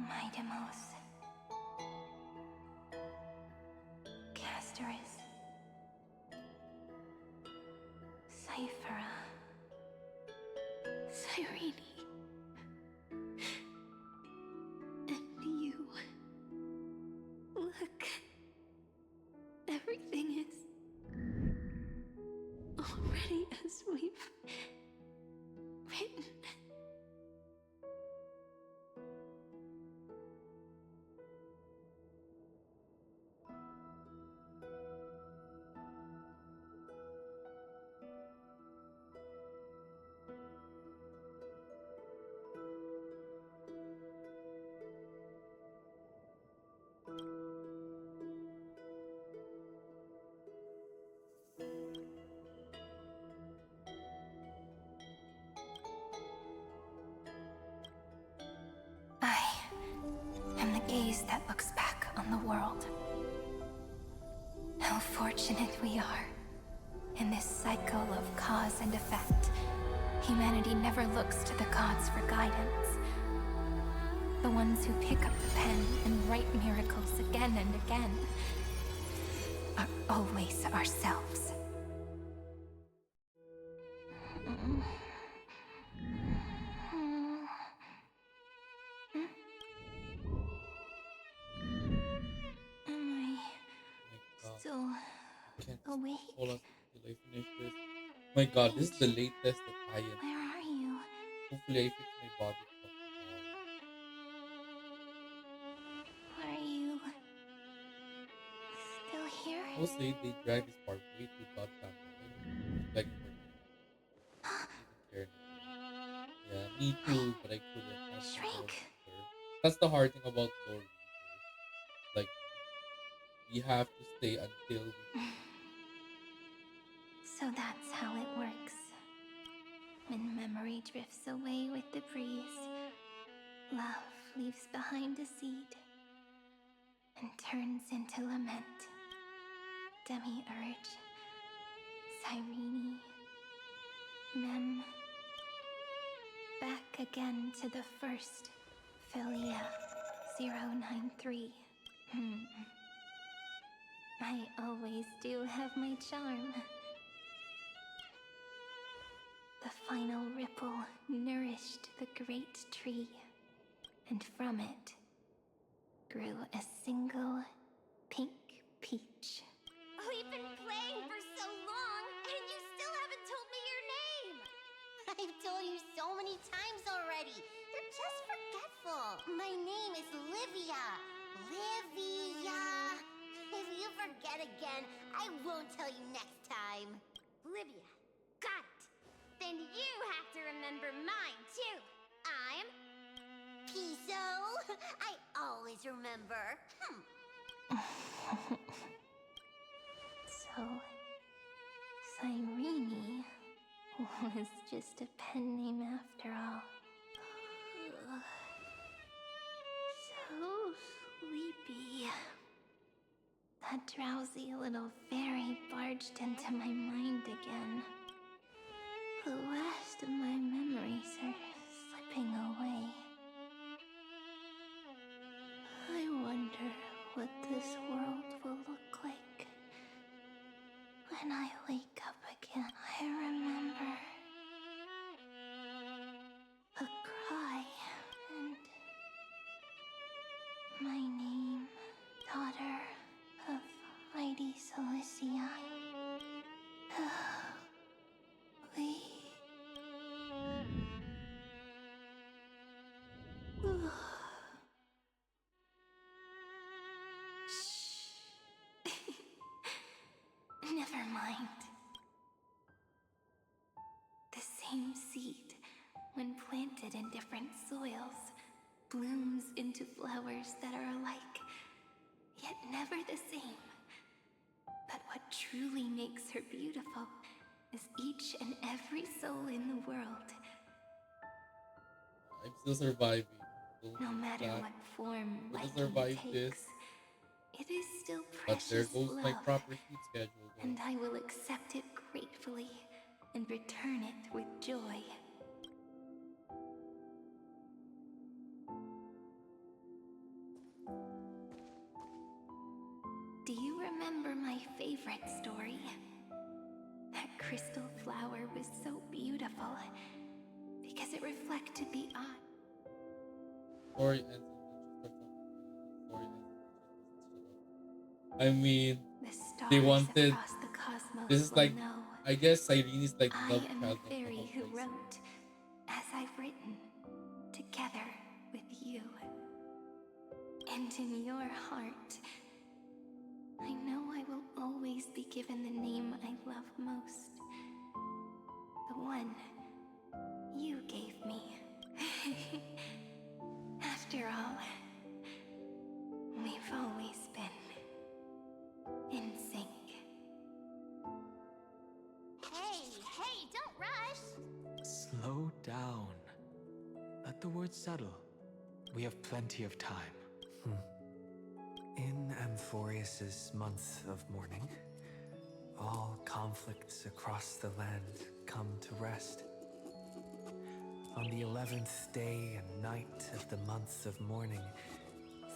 Midemos. Castoris. Cyphera. Cyrene. And you. Look. Everything is already as we've written. I am the gaze that looks back on the world. How fortunate we are. In this cycle of cause and effect, humanity never looks to the gods for guidance. The ones who pick up the pen and write miracles again and again are always ourselves. Am I still awake? Hold on till I finish this. My god, this is the latest that I am. Where are you? Hopefully I fix my body. Are you still here? I would say they drag this part way too goddamn long. Like for me. Even care. Yeah, me too, but I couldn't. Shrink. That's the hard thing about lore readers. Like, we have to stay until we. So that's how it works. when memory drifts away with the breeze, love leaves behind a seed and turns into lament. Demiurge, Cyrene, Mem, back again to the first, Philia 093. I always do have my charm. The final ripple nourished the great tree, and from it grew a single pink peach. We've been playing for so long, and you still haven't told me your name! I've told you so many times already. You're just forgetful. My name is Livia. Livia. If you forget again, I won't tell you next time. Livia, got it. Then you have to remember mine, too. I'm... Piso. I always remember. So, Cyrene was just a pen name after all. So sleepy. That drowsy little fairy barged into my mind again. The last of my memories are slipping away. I wonder what this world will look like. When I wake up again, I remember a cry and my name, daughter of mighty Cilicia. Never mind. The same seed, when planted in different soils, blooms into flowers that are alike, yet never the same. But what truly makes her beautiful is each and every soul in the world. I'm still surviving. No matter what form I'm life gonna survive takes, this. it is still But there precious goes love, my proper sleep schedule. and I will accept it gratefully and return it with joy. Do you remember my favorite story? That crystal flower was so beautiful because it reflected the eye. Story ends. I mean, The they stars wanted. across the cosmos This is will like, know I guess Cyrene is like I love am child the of fairy who Amphoreus. wrote, as I've written, together with you. And in your heart, I know I will always be given the name I love most. The one you gave me. After all, we've always been in sync. Hey, don't rush! Slow down. Let the words settle. We have plenty of time. In Amphoreus's month of mourning, all conflicts across the land come to rest. On the 11th day and night of the month of mourning,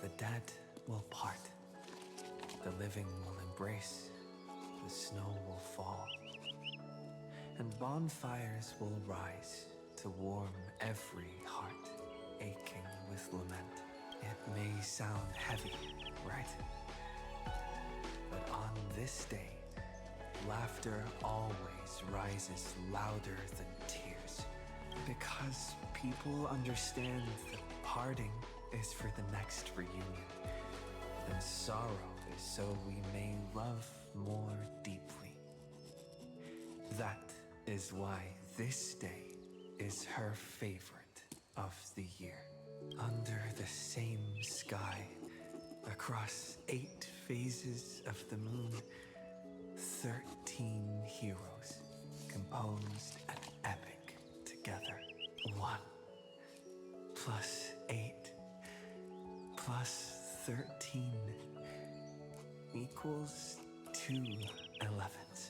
the dead will part. The living will embrace. The snow will fall. And bonfires will rise to warm every heart aching with lament. It may sound heavy, right? But on this day, laughter always rises louder than tears. Because people understand that parting is for the next reunion, and sorrow is so we may love more deeply. That is why this day is her favorite of the year. Under the same sky, across 8 phases of the moon, 13 heroes composed an epic together. 1 plus 8 plus 13 equals 2 11s.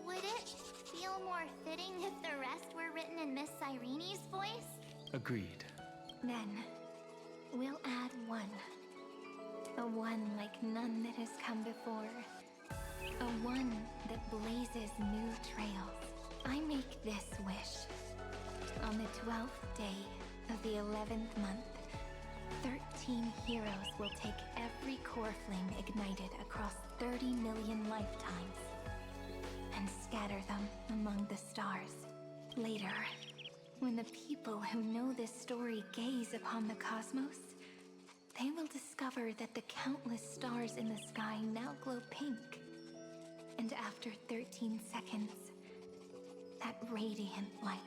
Would it feel more fitting if the rest were written in Miss Irene's voice? Agreed. Then, we'll add 1. A 1 like none that has come before. A 1 that blazes new trails. I make this wish. On the 12th day of the 11th month, 13 heroes will take every core flame ignited across 30 million lifetimes and scatter them among the stars. Later, when the people who know this story gaze upon the cosmos, they will discover that the countless stars in the sky now glow pink. And after 13 seconds, that radiant light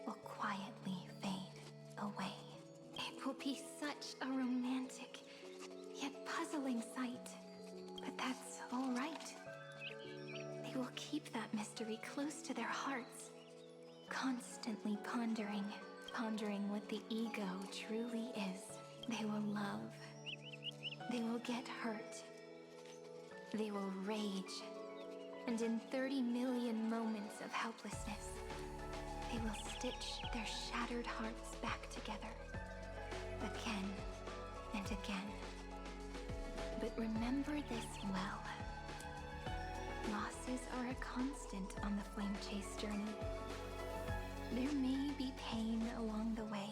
will quietly fade away. It will be such a romantic, yet puzzling sight. But that's all right. They will keep that mystery close to their hearts, constantly pondering what the ego truly is. They will love. They will get hurt. They will rage. And in 30 million moments of helplessness, they will stitch their shattered hearts back together. Again and again. But remember this well. Losses are a constant on the flame chase journey. There may be pain along the way,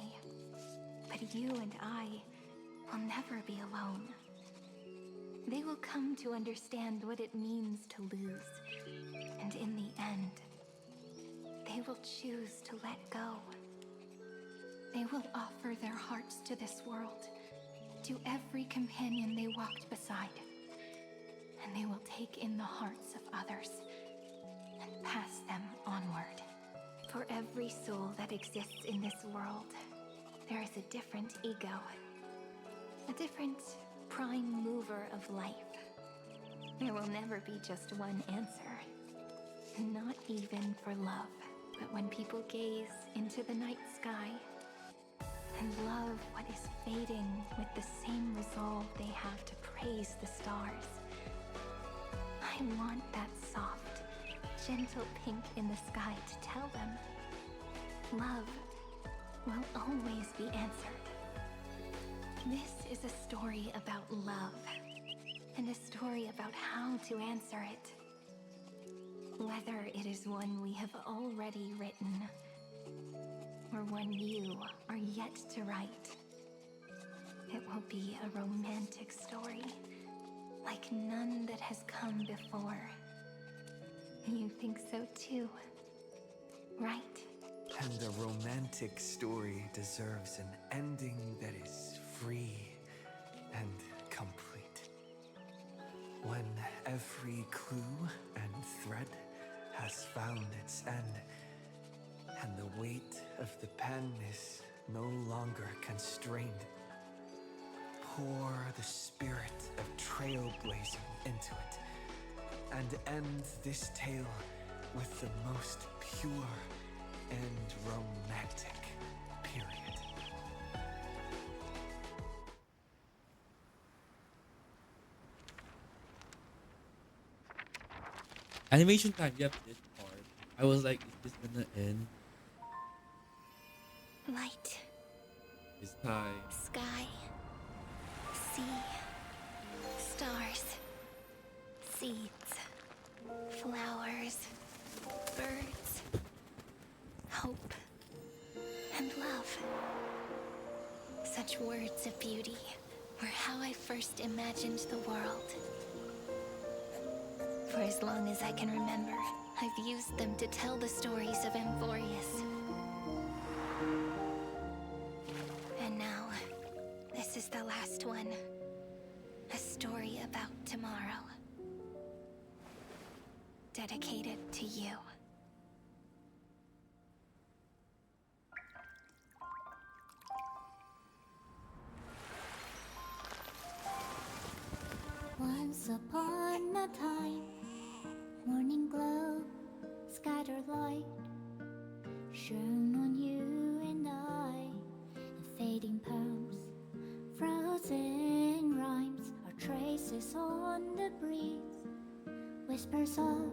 but you and I will never be alone. They will come to understand what it means to lose, and in the end, they will choose to let go. They will offer their hearts to this world, to every companion they walked beside, and they will take in the hearts of others and pass them onward. For every soul that exists in this world, there is a different ego, a different prime mover of life. There will never be just one answer, not even for love. But when people gaze into the night sky and love what is fading with the same resolve they have to praise the stars, I want that soft, gentle pink in the sky to tell them love will always be answered. This is a story about love, and a story about how to answer it. Whether it is one we have already written, or one you are yet to write, it will be a romantic story, like none that has come before. You think so too, right? And a romantic story deserves an ending that is free and complete. When every clue and thread has found its end, and the weight of the pen is no longer constrained, pour the spirit of trailblazing into it, and end this tale with the most pure and romantic period. Animation time, yep, this part. I was like, is this gonna end? Light, It's time. sky, sea, stars, seeds, flowers, birds, hope, and love. Such words of beauty were how I first imagined the world. For as long as I can remember, I've used them to tell the stories of Amphoreus. And now, this is the last one. A story about tomorrow. Dedicated to you. Once upon a time, morning glow, scattered light, shown on you and I. The fading poems, frozen rhymes, are traces on the breeze. Whispers of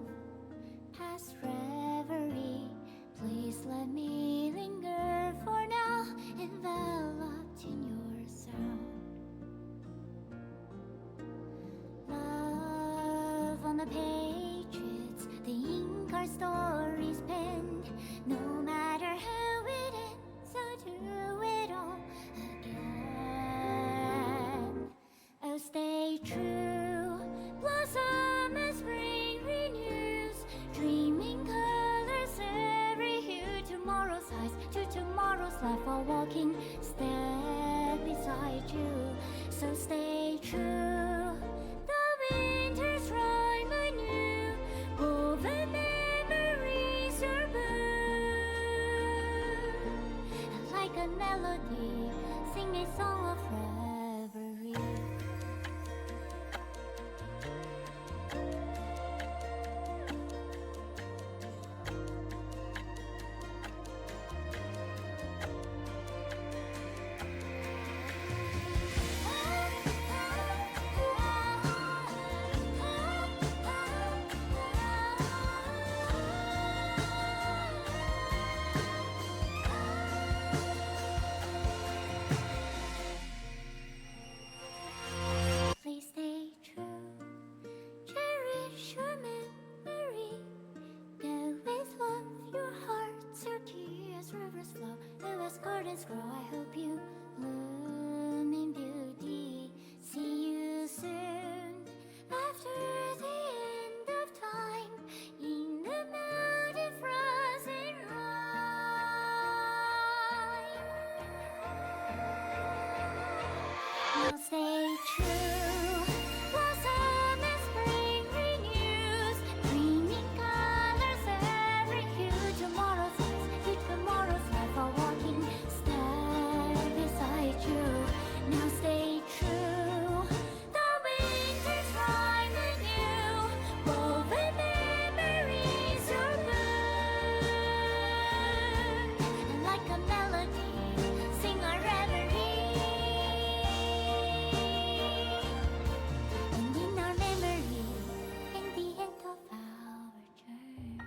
past reverie. Please let me linger for now, enveloped in your sound. Love on the pages, the ink our stories penned. No matter how it ends, I'll do it all again. Oh, stay true, blossom as spring renews, dreaming colors every hue. Tomorrow's eyes to tomorrow's life, while walking step beside you. So stay true. The winter's rhyme anew, woven memories are blue. Like a melody, sing a song of reverie. Please stay true, cherish your memory. Go with love, your heart's your key as rivers flow, as gardens grow. I hope you bloom in beauty. See you soon, after the end of time, in the mountain frozen rime. Now stay true, blossom as spring renews, dreaming colors every hue. Tomorrow's eyes, to tomorrow's life, are walking step beside you. Now stay true, the winter's rhyme anew, woven memories are blue. And like a melody, sing our reverie. And in our memory, in the end of our journey.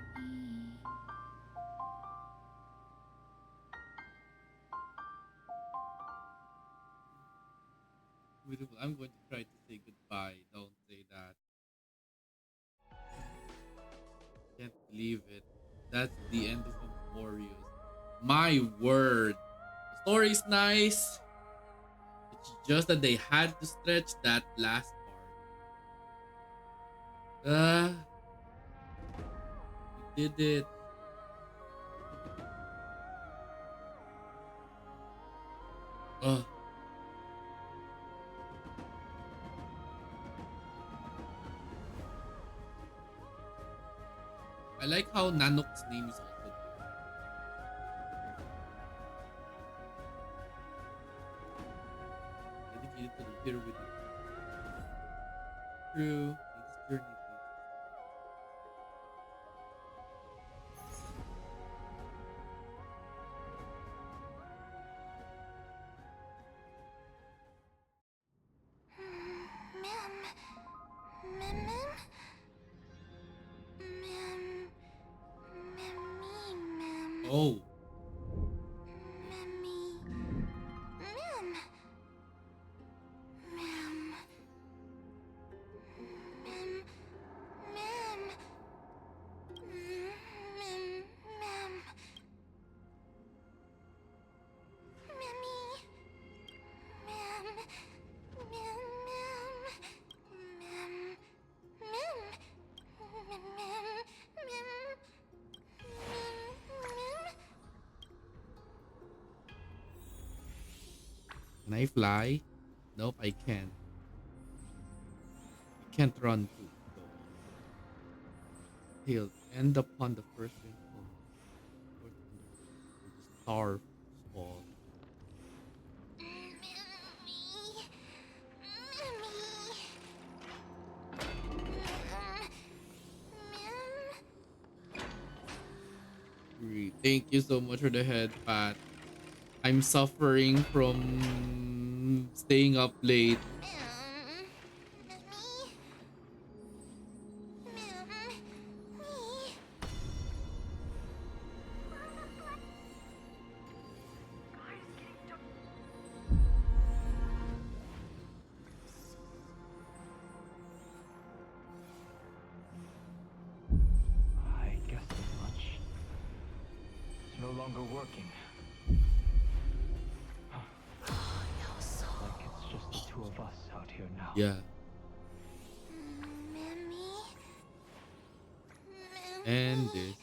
Beautiful. I'm going to try to say goodbye. Don't say that. Can't believe it. That's the end of Amphoreus. My word. The story is nice. It's just that they had to stretch that last part. We did it. Ugh. I like how Nanook's name is also there. Dedicated to the hero with it. True. This journey. Oh. Can I fly? Nope, I can't. I can't run too. So. He'll end upon the first rainfall. Where the star fall. agree. Thank you so much for the head pat. I'm suffering from staying up late. I guess as much. It's no longer working. Like it's just the two of us out here now. Yeah. And this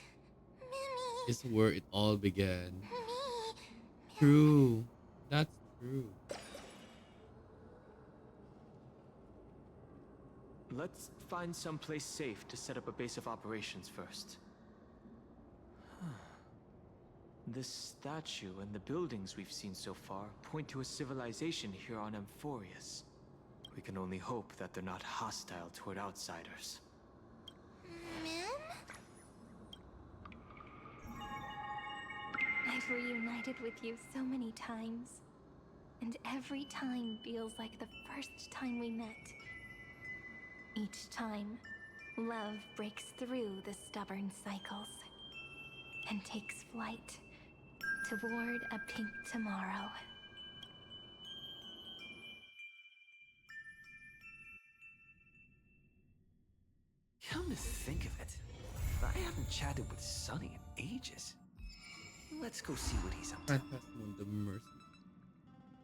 is where it all began. True. That's true. Let's find some place safe to set up a base of operations first. This statue and the buildings we've seen so far point to a civilization here on Amphoreus. We can only hope that they're not hostile toward outsiders. I've reunited with you so many times, and every time feels like the first time we met. Each time, love breaks through the stubborn cycles and takes flight toward a pink tomorrow. Come to think of it, I haven't chatted with Sonny in ages. Let's go see what he's up to. Phantasmal Mercy.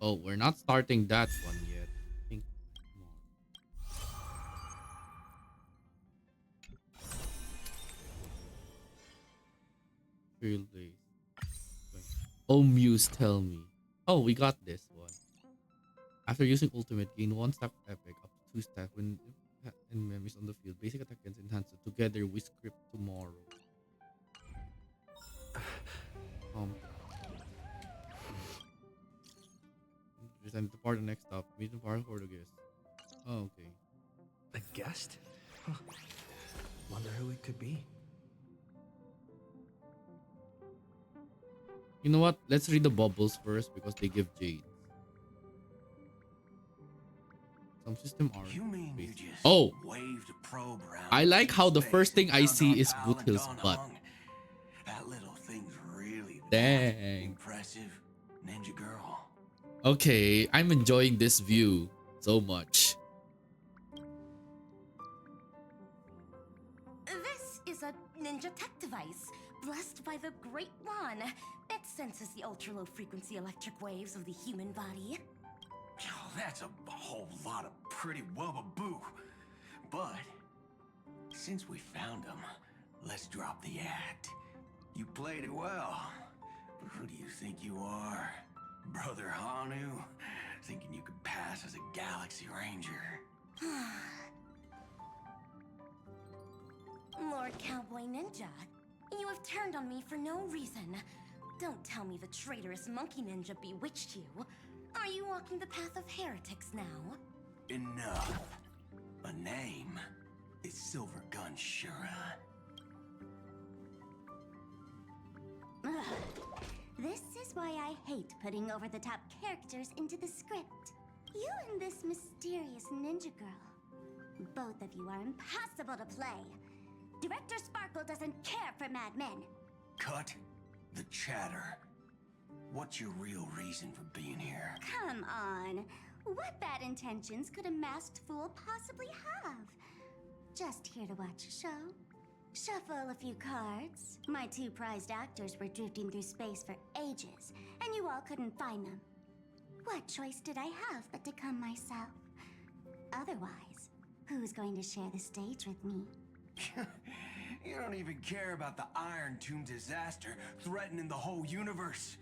Oh, we're not starting that one yet. I think Field days. Oh, Muse, tell me. Oh, we got this one. After using ultimate, gain 1 stack of epic up to 2 stack when enemies on the field. Basic attack gets enhanced. Together we script tomorrow. Present the part next stop. Meet the part for the guest. Oh, okay. A guest? Huh. Wonder who it could be. You know what? Let's read the bubbles first because they give jades. Some system are. Oh! I like how the first thing I see is Boothill's butt. That little thing's really Dang. impressive, ninja girl. Okay, I'm enjoying this view so much. This is a ninja tech device, blessed by the Great One. It senses the ultra-low frequency electric waves of the human body. Oh, that's a whole lot of pretty wubba-boo. But since we found him, let's drop the act. You played it well. But who do you think you are? Brother Hanu? Thinking you could pass as a Galaxy Ranger? Lord Cowboy Ninja, you have turned on me for no reason. Don't tell me the traitorous monkey ninja bewitched you. Are you walking the path of heretics now? Enough. A name is Silver Gun Shura. Ugh. This is why I hate putting over-the-top characters into the script. You and this mysterious ninja girl. Both of you are impossible to play. Director Sparkle doesn't care for madmen. Cut the chatter. What's your real reason for being here? Come on. What bad intentions could a masked fool possibly have? Just here to watch a show. Shuffle a few cards. My 2 prized actors were drifting through space for ages, and you all couldn't find them. What choice did I have but to come myself? Otherwise, who's going to share the stage with me? You don't even care about the Iron Tomb disaster threatening the whole universe.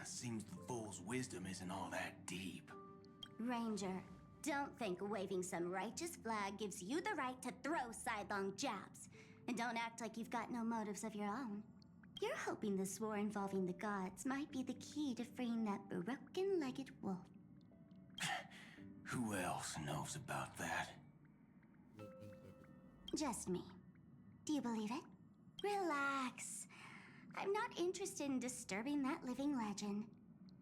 Seems the fool's wisdom isn't all that deep. Ranger, don't think waving some righteous flag gives you the right to throw sidelong jabs. And don't act like you've got no motives of your own. You're hoping this war involving the gods might be the key to freeing that broken-legged wolf. Who else knows about that? Just me. Do you believe it? Relax. I'm not interested in disturbing that living legend.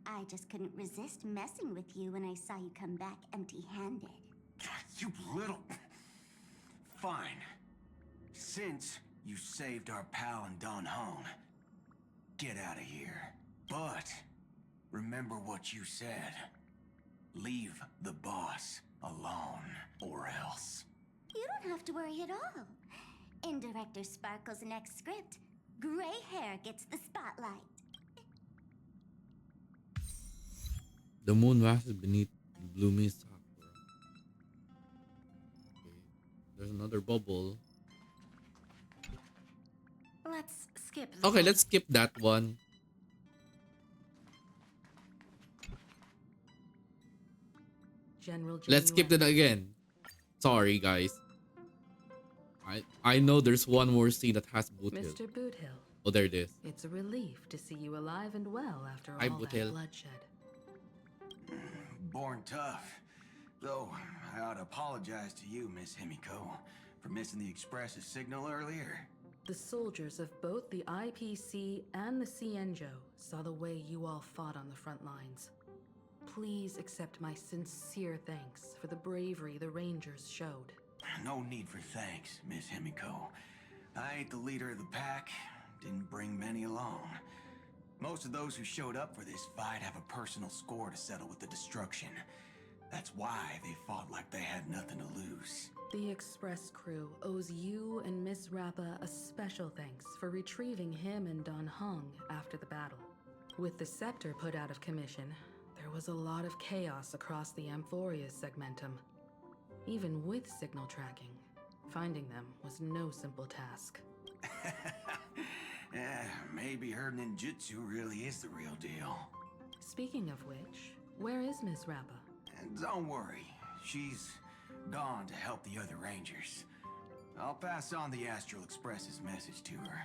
I just couldn't resist messing with you when I saw you come back empty-handed. You little... Fine. Since you saved our pal and Don Hong, get out of here. But remember what you said. Leave the boss alone, or else. You don't have to worry at all. In Director Sparkle's next script, gray hair gets the spotlight. The moon rises beneath the blooming sakura. Okay. There's another bubble. Let's skip. Okay, let's skip that one. General Let's skip it again. Sorry, guys. I know there's one more scene that has Boothill. Mr. Boothill. Oh, there it is. It's a relief to see you alive and well after Hi, all that Boothill. bloodshed. Born tough. Though, I ought to apologize to you, Miss Himiko, for missing the Express's signal earlier. The soldiers of both the IPC and the Cienjo saw the way you all fought on the front lines. Please accept my sincere thanks for the bravery the Rangers showed. No need for thanks, Miss Himiko. I ain't the leader of the pack. Didn't bring many along. Most of those who showed up for this fight have a personal score to settle with the destruction. That's why they fought like they had nothing to lose. The Express crew owes you and Miss Rappa a special thanks for retrieving him and Don Hong after the battle. With the scepter put out of commission, there was a lot of chaos across the Amphoreus segmentum. Even with signal tracking, finding them was no simple task. Maybe her ninjutsu really is the real deal. Speaking of which, where is Miss Rappa? And don't worry, she's gone to help the other Rangers. I'll pass on the Astral Express's message to her.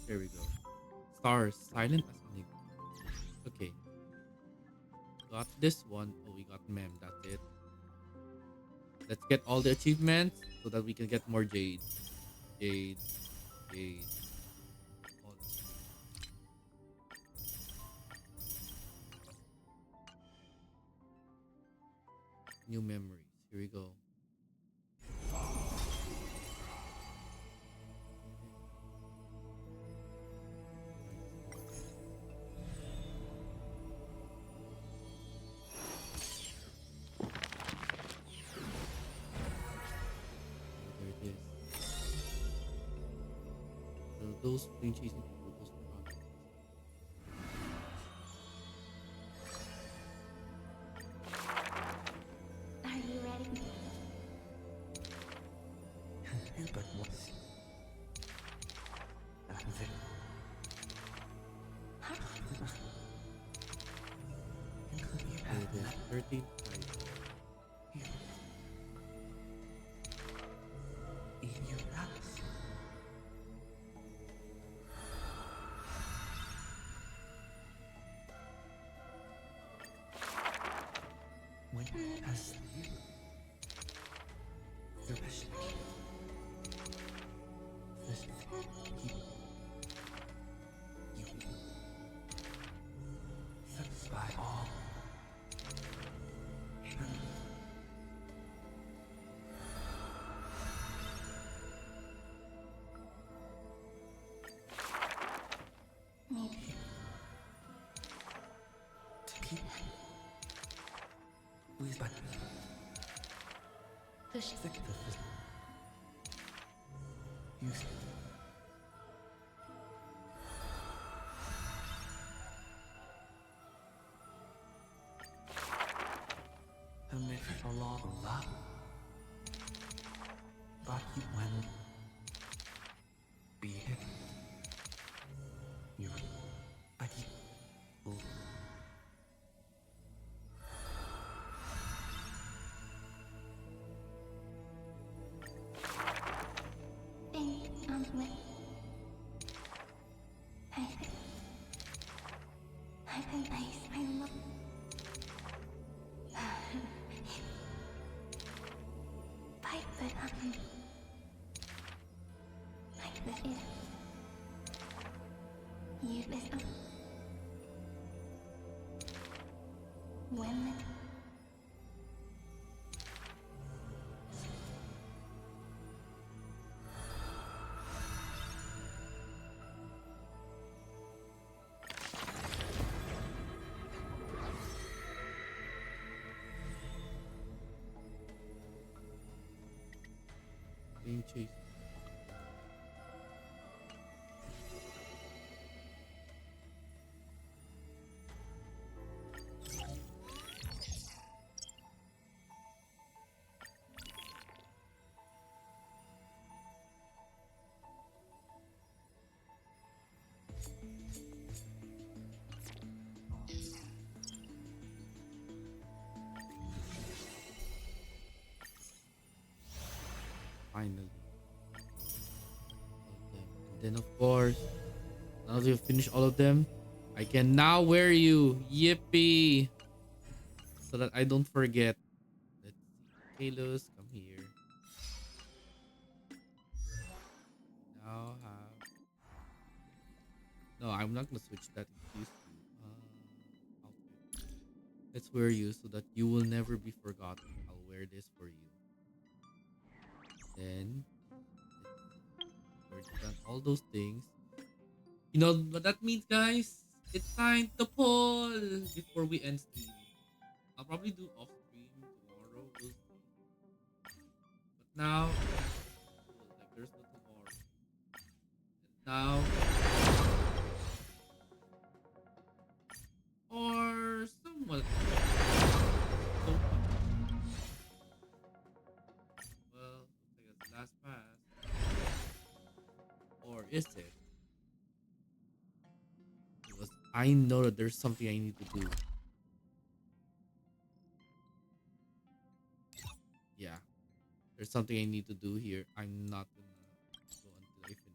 There we go. Stars, silent as an enigma. Okay. Got this one. Oh, we got Mem. That's it. Let's get all the achievements so that we can get more Jade. Jade. Jade. All this. New memories. Here we go. Those plane chasing people, those products. Are you ready? But what's... It is 13. As the best this you satisfy all. To keep please, but Fish. You. And maybe a lot of that. But you when be it. You. But you. When Being chased. Finally. And then of course, now that you've finished all of them, I can now wear you. Yippee! So that I don't forget. Let's see. Halos, come here. Now have. No, I'm not gonna switch that into these two. Outfit. Let's wear you so that you will never be forgotten. I'll wear this for you. Then we're done all those things. You know what that means, guys? It's time to pull before we end stream. I'll probably do off stream tomorrow. We'll see. But now, like there's no tomorrow. And now, or somewhat. So, well, looks like it's the last pass. Or is it? Because I know that there's something I need to do. Yeah. There's something I need to do here. I'm not gonna go until I finish this.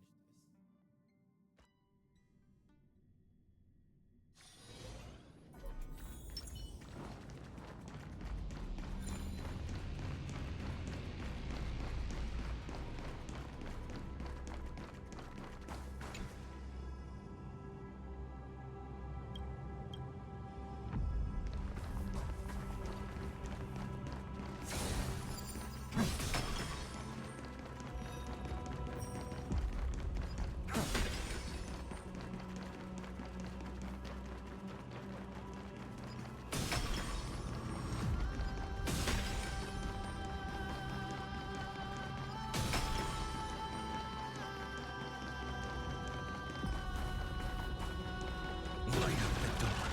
Light up the dawn.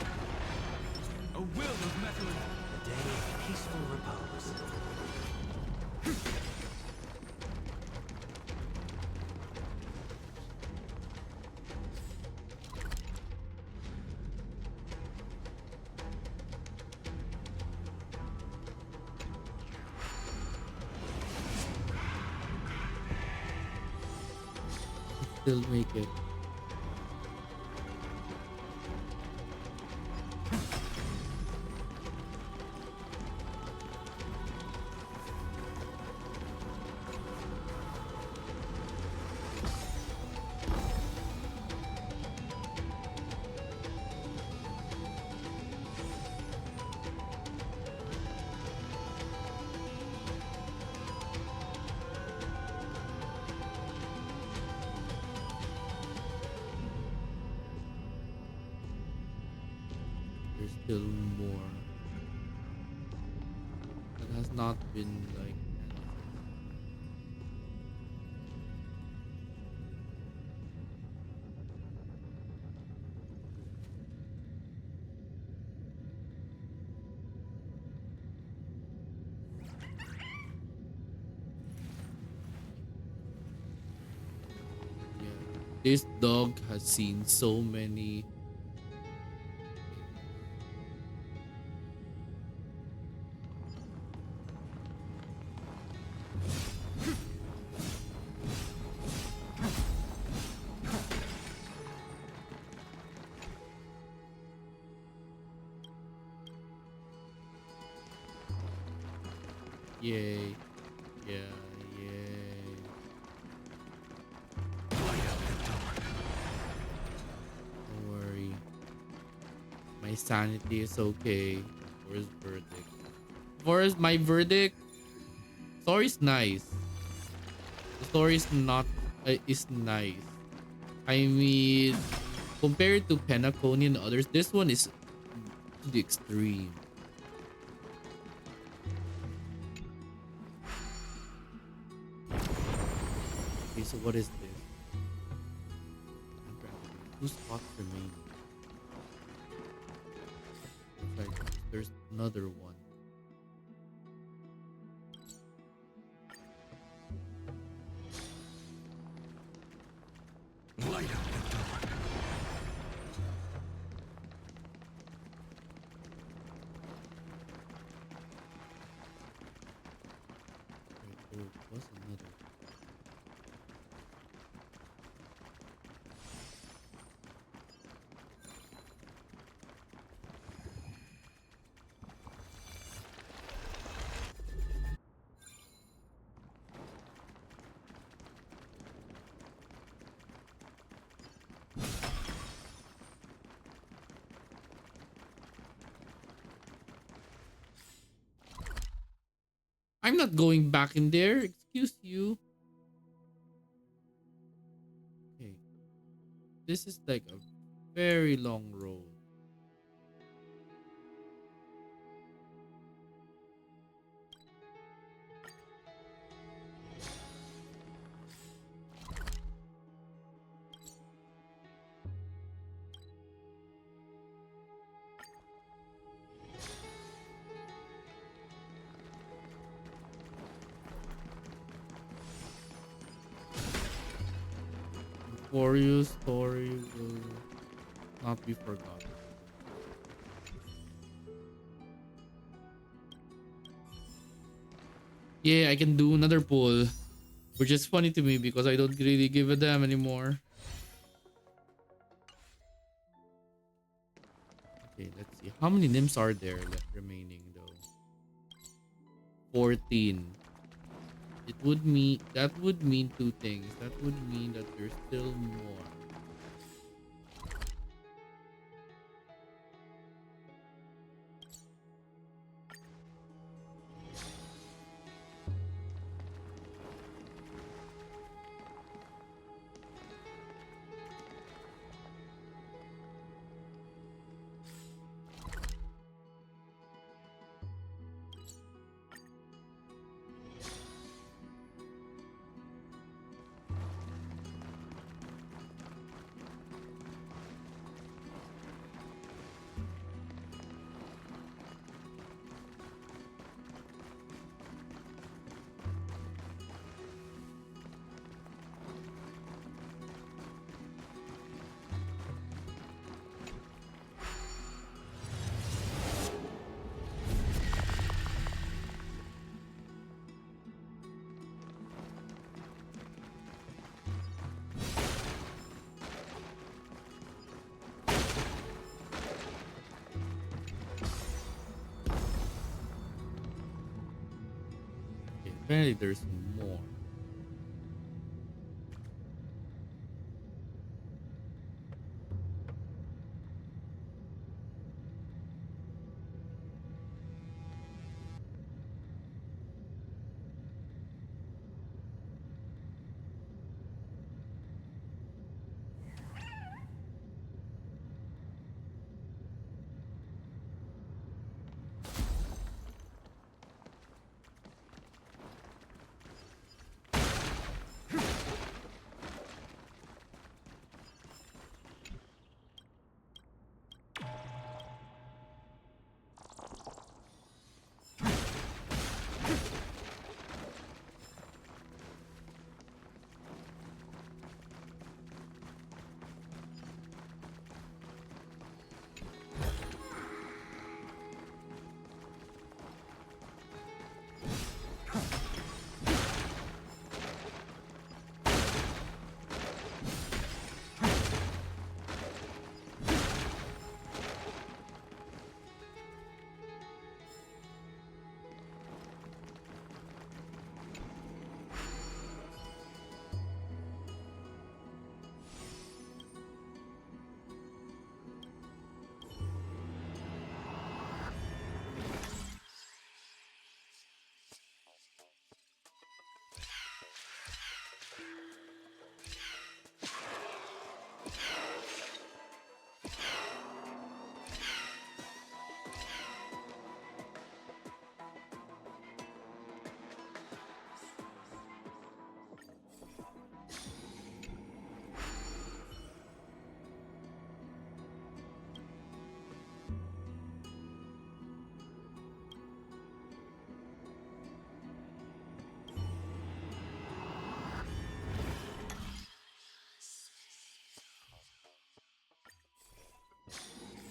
A will of metal. A day of peaceful repose. Still make it. There's still more that has not been like yeah. This dog has seen so many yay. Yeah, yay. Light My sanity is okay. Where's verdict? Where's my verdict? Story's nice. The story is not is nice. I mean, compared to Penacony and others, this one is to the extreme. Okay, so what is this? 2 spots remaining. Looks like there's another one. Light up the dark. Wait, there was another. I'm not going back in there. Excuse you. Okay. This is like a very long road. Amphoreus' story will not be forgotten. Yeah, I can do another pull, which is funny to me because I don't really give a damn anymore. Okay, let's see. How many nymphs are there remaining though? 14. That would mean two things. That would mean that there's still more. Okay, apparently there's more.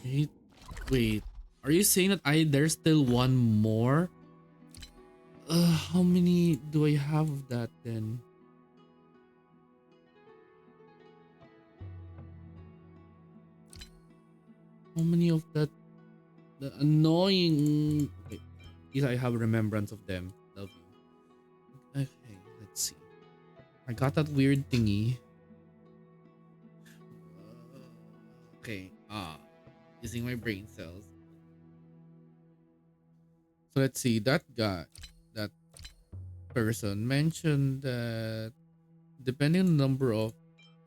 Wait, wait. Are you saying that there's still one more? How many do I have of that then? How many of that? The annoying. Wait, at least I have remembrance of them. Love you. Okay, let's see. I got that weird thingy. Okay. Using my brain cells. So let's see. That guy, that person mentioned that depending on the number of,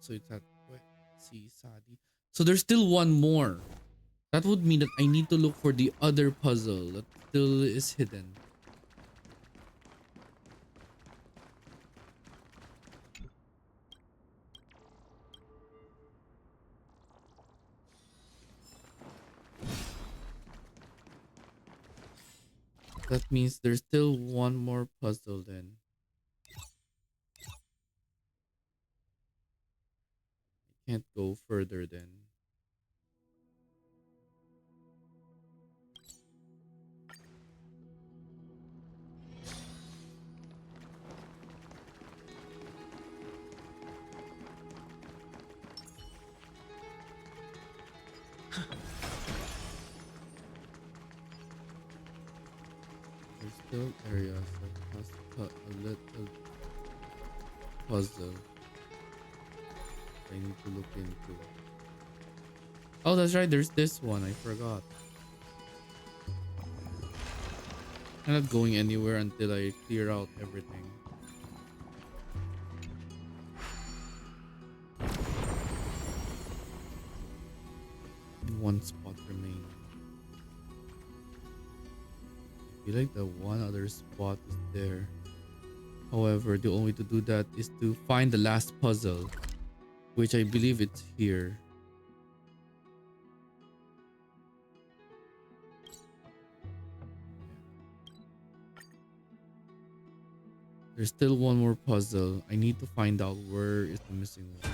so it's at wait, see Sadi. So there's still one more. That would mean that I need to look for the other puzzle that still is hidden. That means there's still one more puzzle then. I can't go further then. There's still areas that has a little puzzle I need to look into. Oh, that's right. There's this one. I forgot. I'm not going anywhere until I clear out everything. One spot remaining. I feel like the one other spot is there. However, the only way to do that is to find the last puzzle, which I believe it's here. There's still one more puzzle. I need to find out where is the missing one.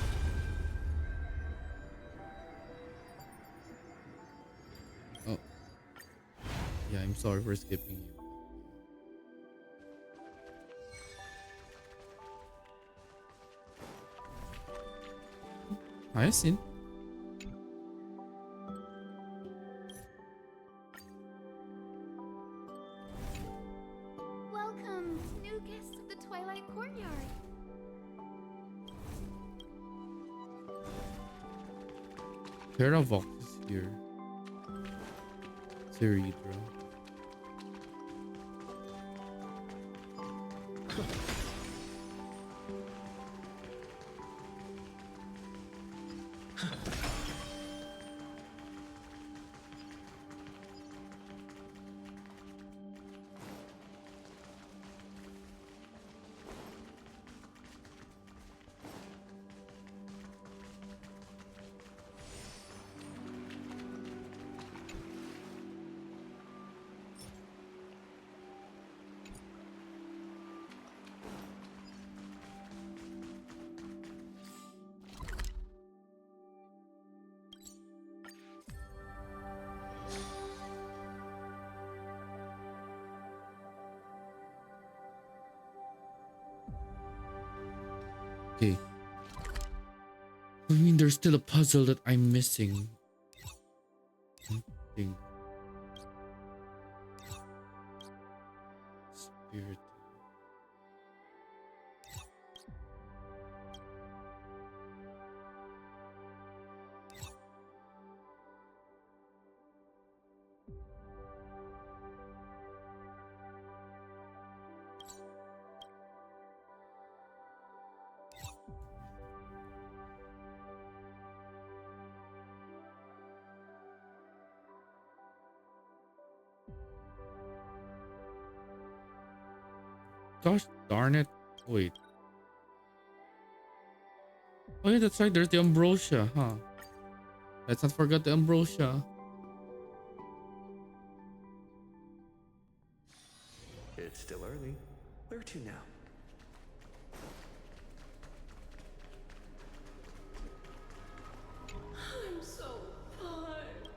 Oh. Yeah, I'm sorry for skipping you. Hyacinth. Welcome, new guests of the Twilight Courtyard. Teravox is here. Cerebra. Okay. I mean, there's still a puzzle that I'm missing. I think. Spirit. Gosh darn it. Wait. Oh yeah, that's right. There's the ambrosia, huh? Let's not forget the ambrosia. It's still early. Where to now? I'm so tired.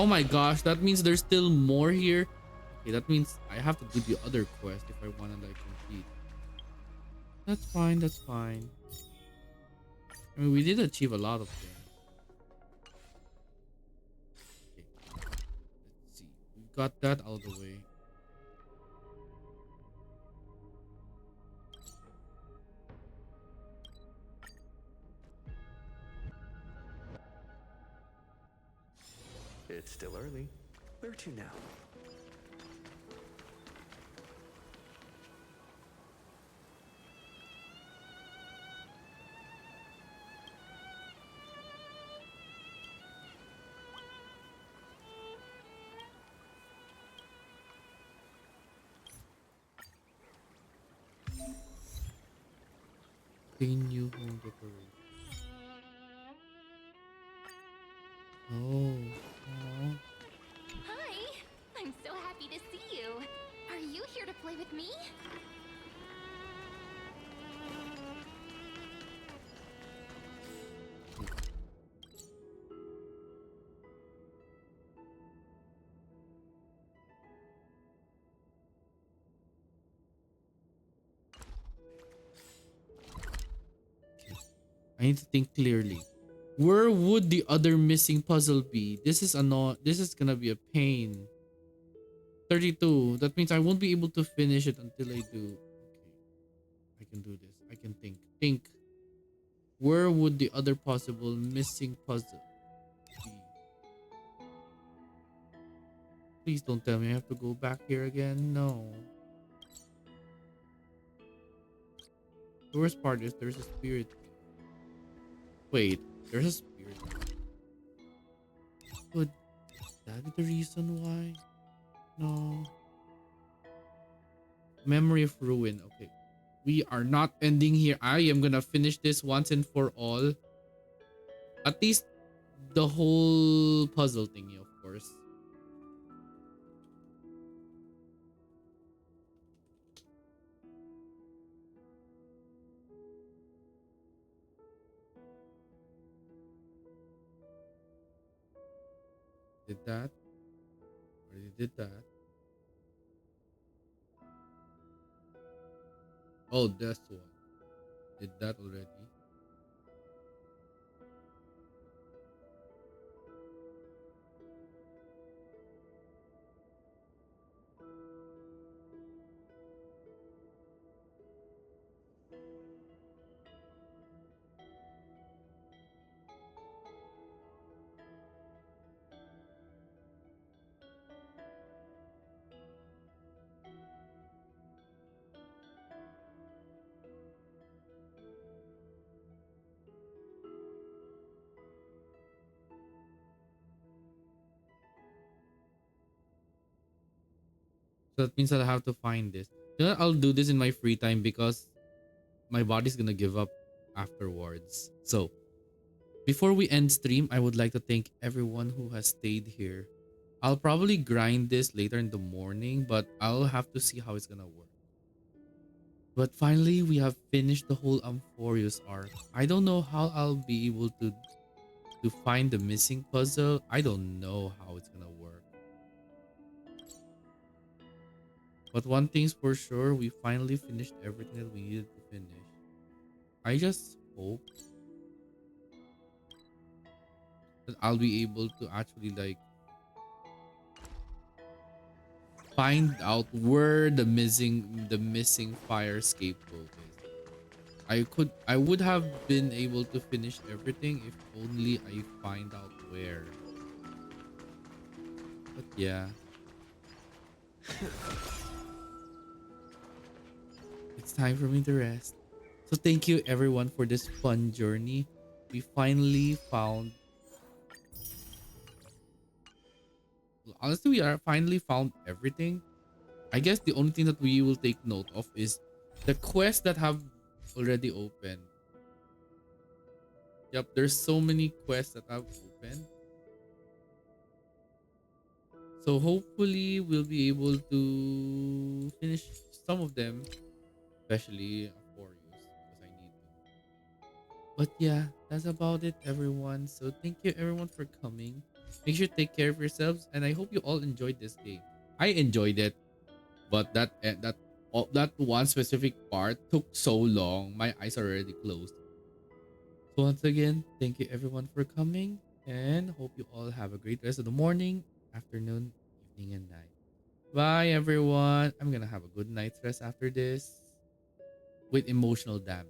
Oh my gosh, that means there's still more here. Okay, that means I have to do the other quest if I want to like complete. That's fine, that's fine. I mean, we did achieve a lot of them. Okay, let's see. We got that out of the way. It's still early. Where to now? New home decoration. Oh. Aw. Hi! I'm so happy to see you. Are you here to play with me? I need to think clearly. Where would the other missing puzzle be? This is gonna be a pain. 32. That means I won't be able to finish it until I do. Okay. I can do this. I can think. Think. Where would the other possible missing puzzle be? Please don't tell me I have to go back here again. No. The worst part is there's a spirit. Wait, there's a spirit. Could that be the reason why? No. Memory of ruin. Okay. We are not ending here. I am gonna finish this once and for all. At least the whole puzzle thingy, of course. Did that? Already did that. Oh, that's one. Did that already. So that means I'll have to find this. You know, I'll do this in my free time because my body's gonna give up afterwards. So before we end stream, I would like to thank everyone who has stayed here. I'll probably grind this later in the morning, but I'll have to see how it's gonna work. But finally, we have finished the whole Amphoreus arc. I don't know how I'll be able to find the missing puzzle. I don't know how it's gonna work. But one thing's for sure, we finally finished everything that we needed to finish. I just hope that I'll be able to actually like find out where the missing fire scapegoat is. I would have been able to finish everything if only I find out where. But yeah. It's time for me to rest. So thank you everyone for this fun journey. We finally found honestly we are finally found everything. I guess the only thing that we will take note of is the quests that have already opened. Yep, there's so many quests that have opened. So hopefully we'll be able to finish some of them, especially Amphoreus, because I need to. But yeah, that's about it everyone. So thank you everyone for coming. Make sure to take care of yourselves, and I hope you all enjoyed this game. I enjoyed it, but that one specific part took so long. My eyes are already closed. So once again, thank you everyone for coming, and hope you all have a great rest of the morning, afternoon, evening, and night. Bye everyone. I'm gonna have a good night's rest after this with emotional damage.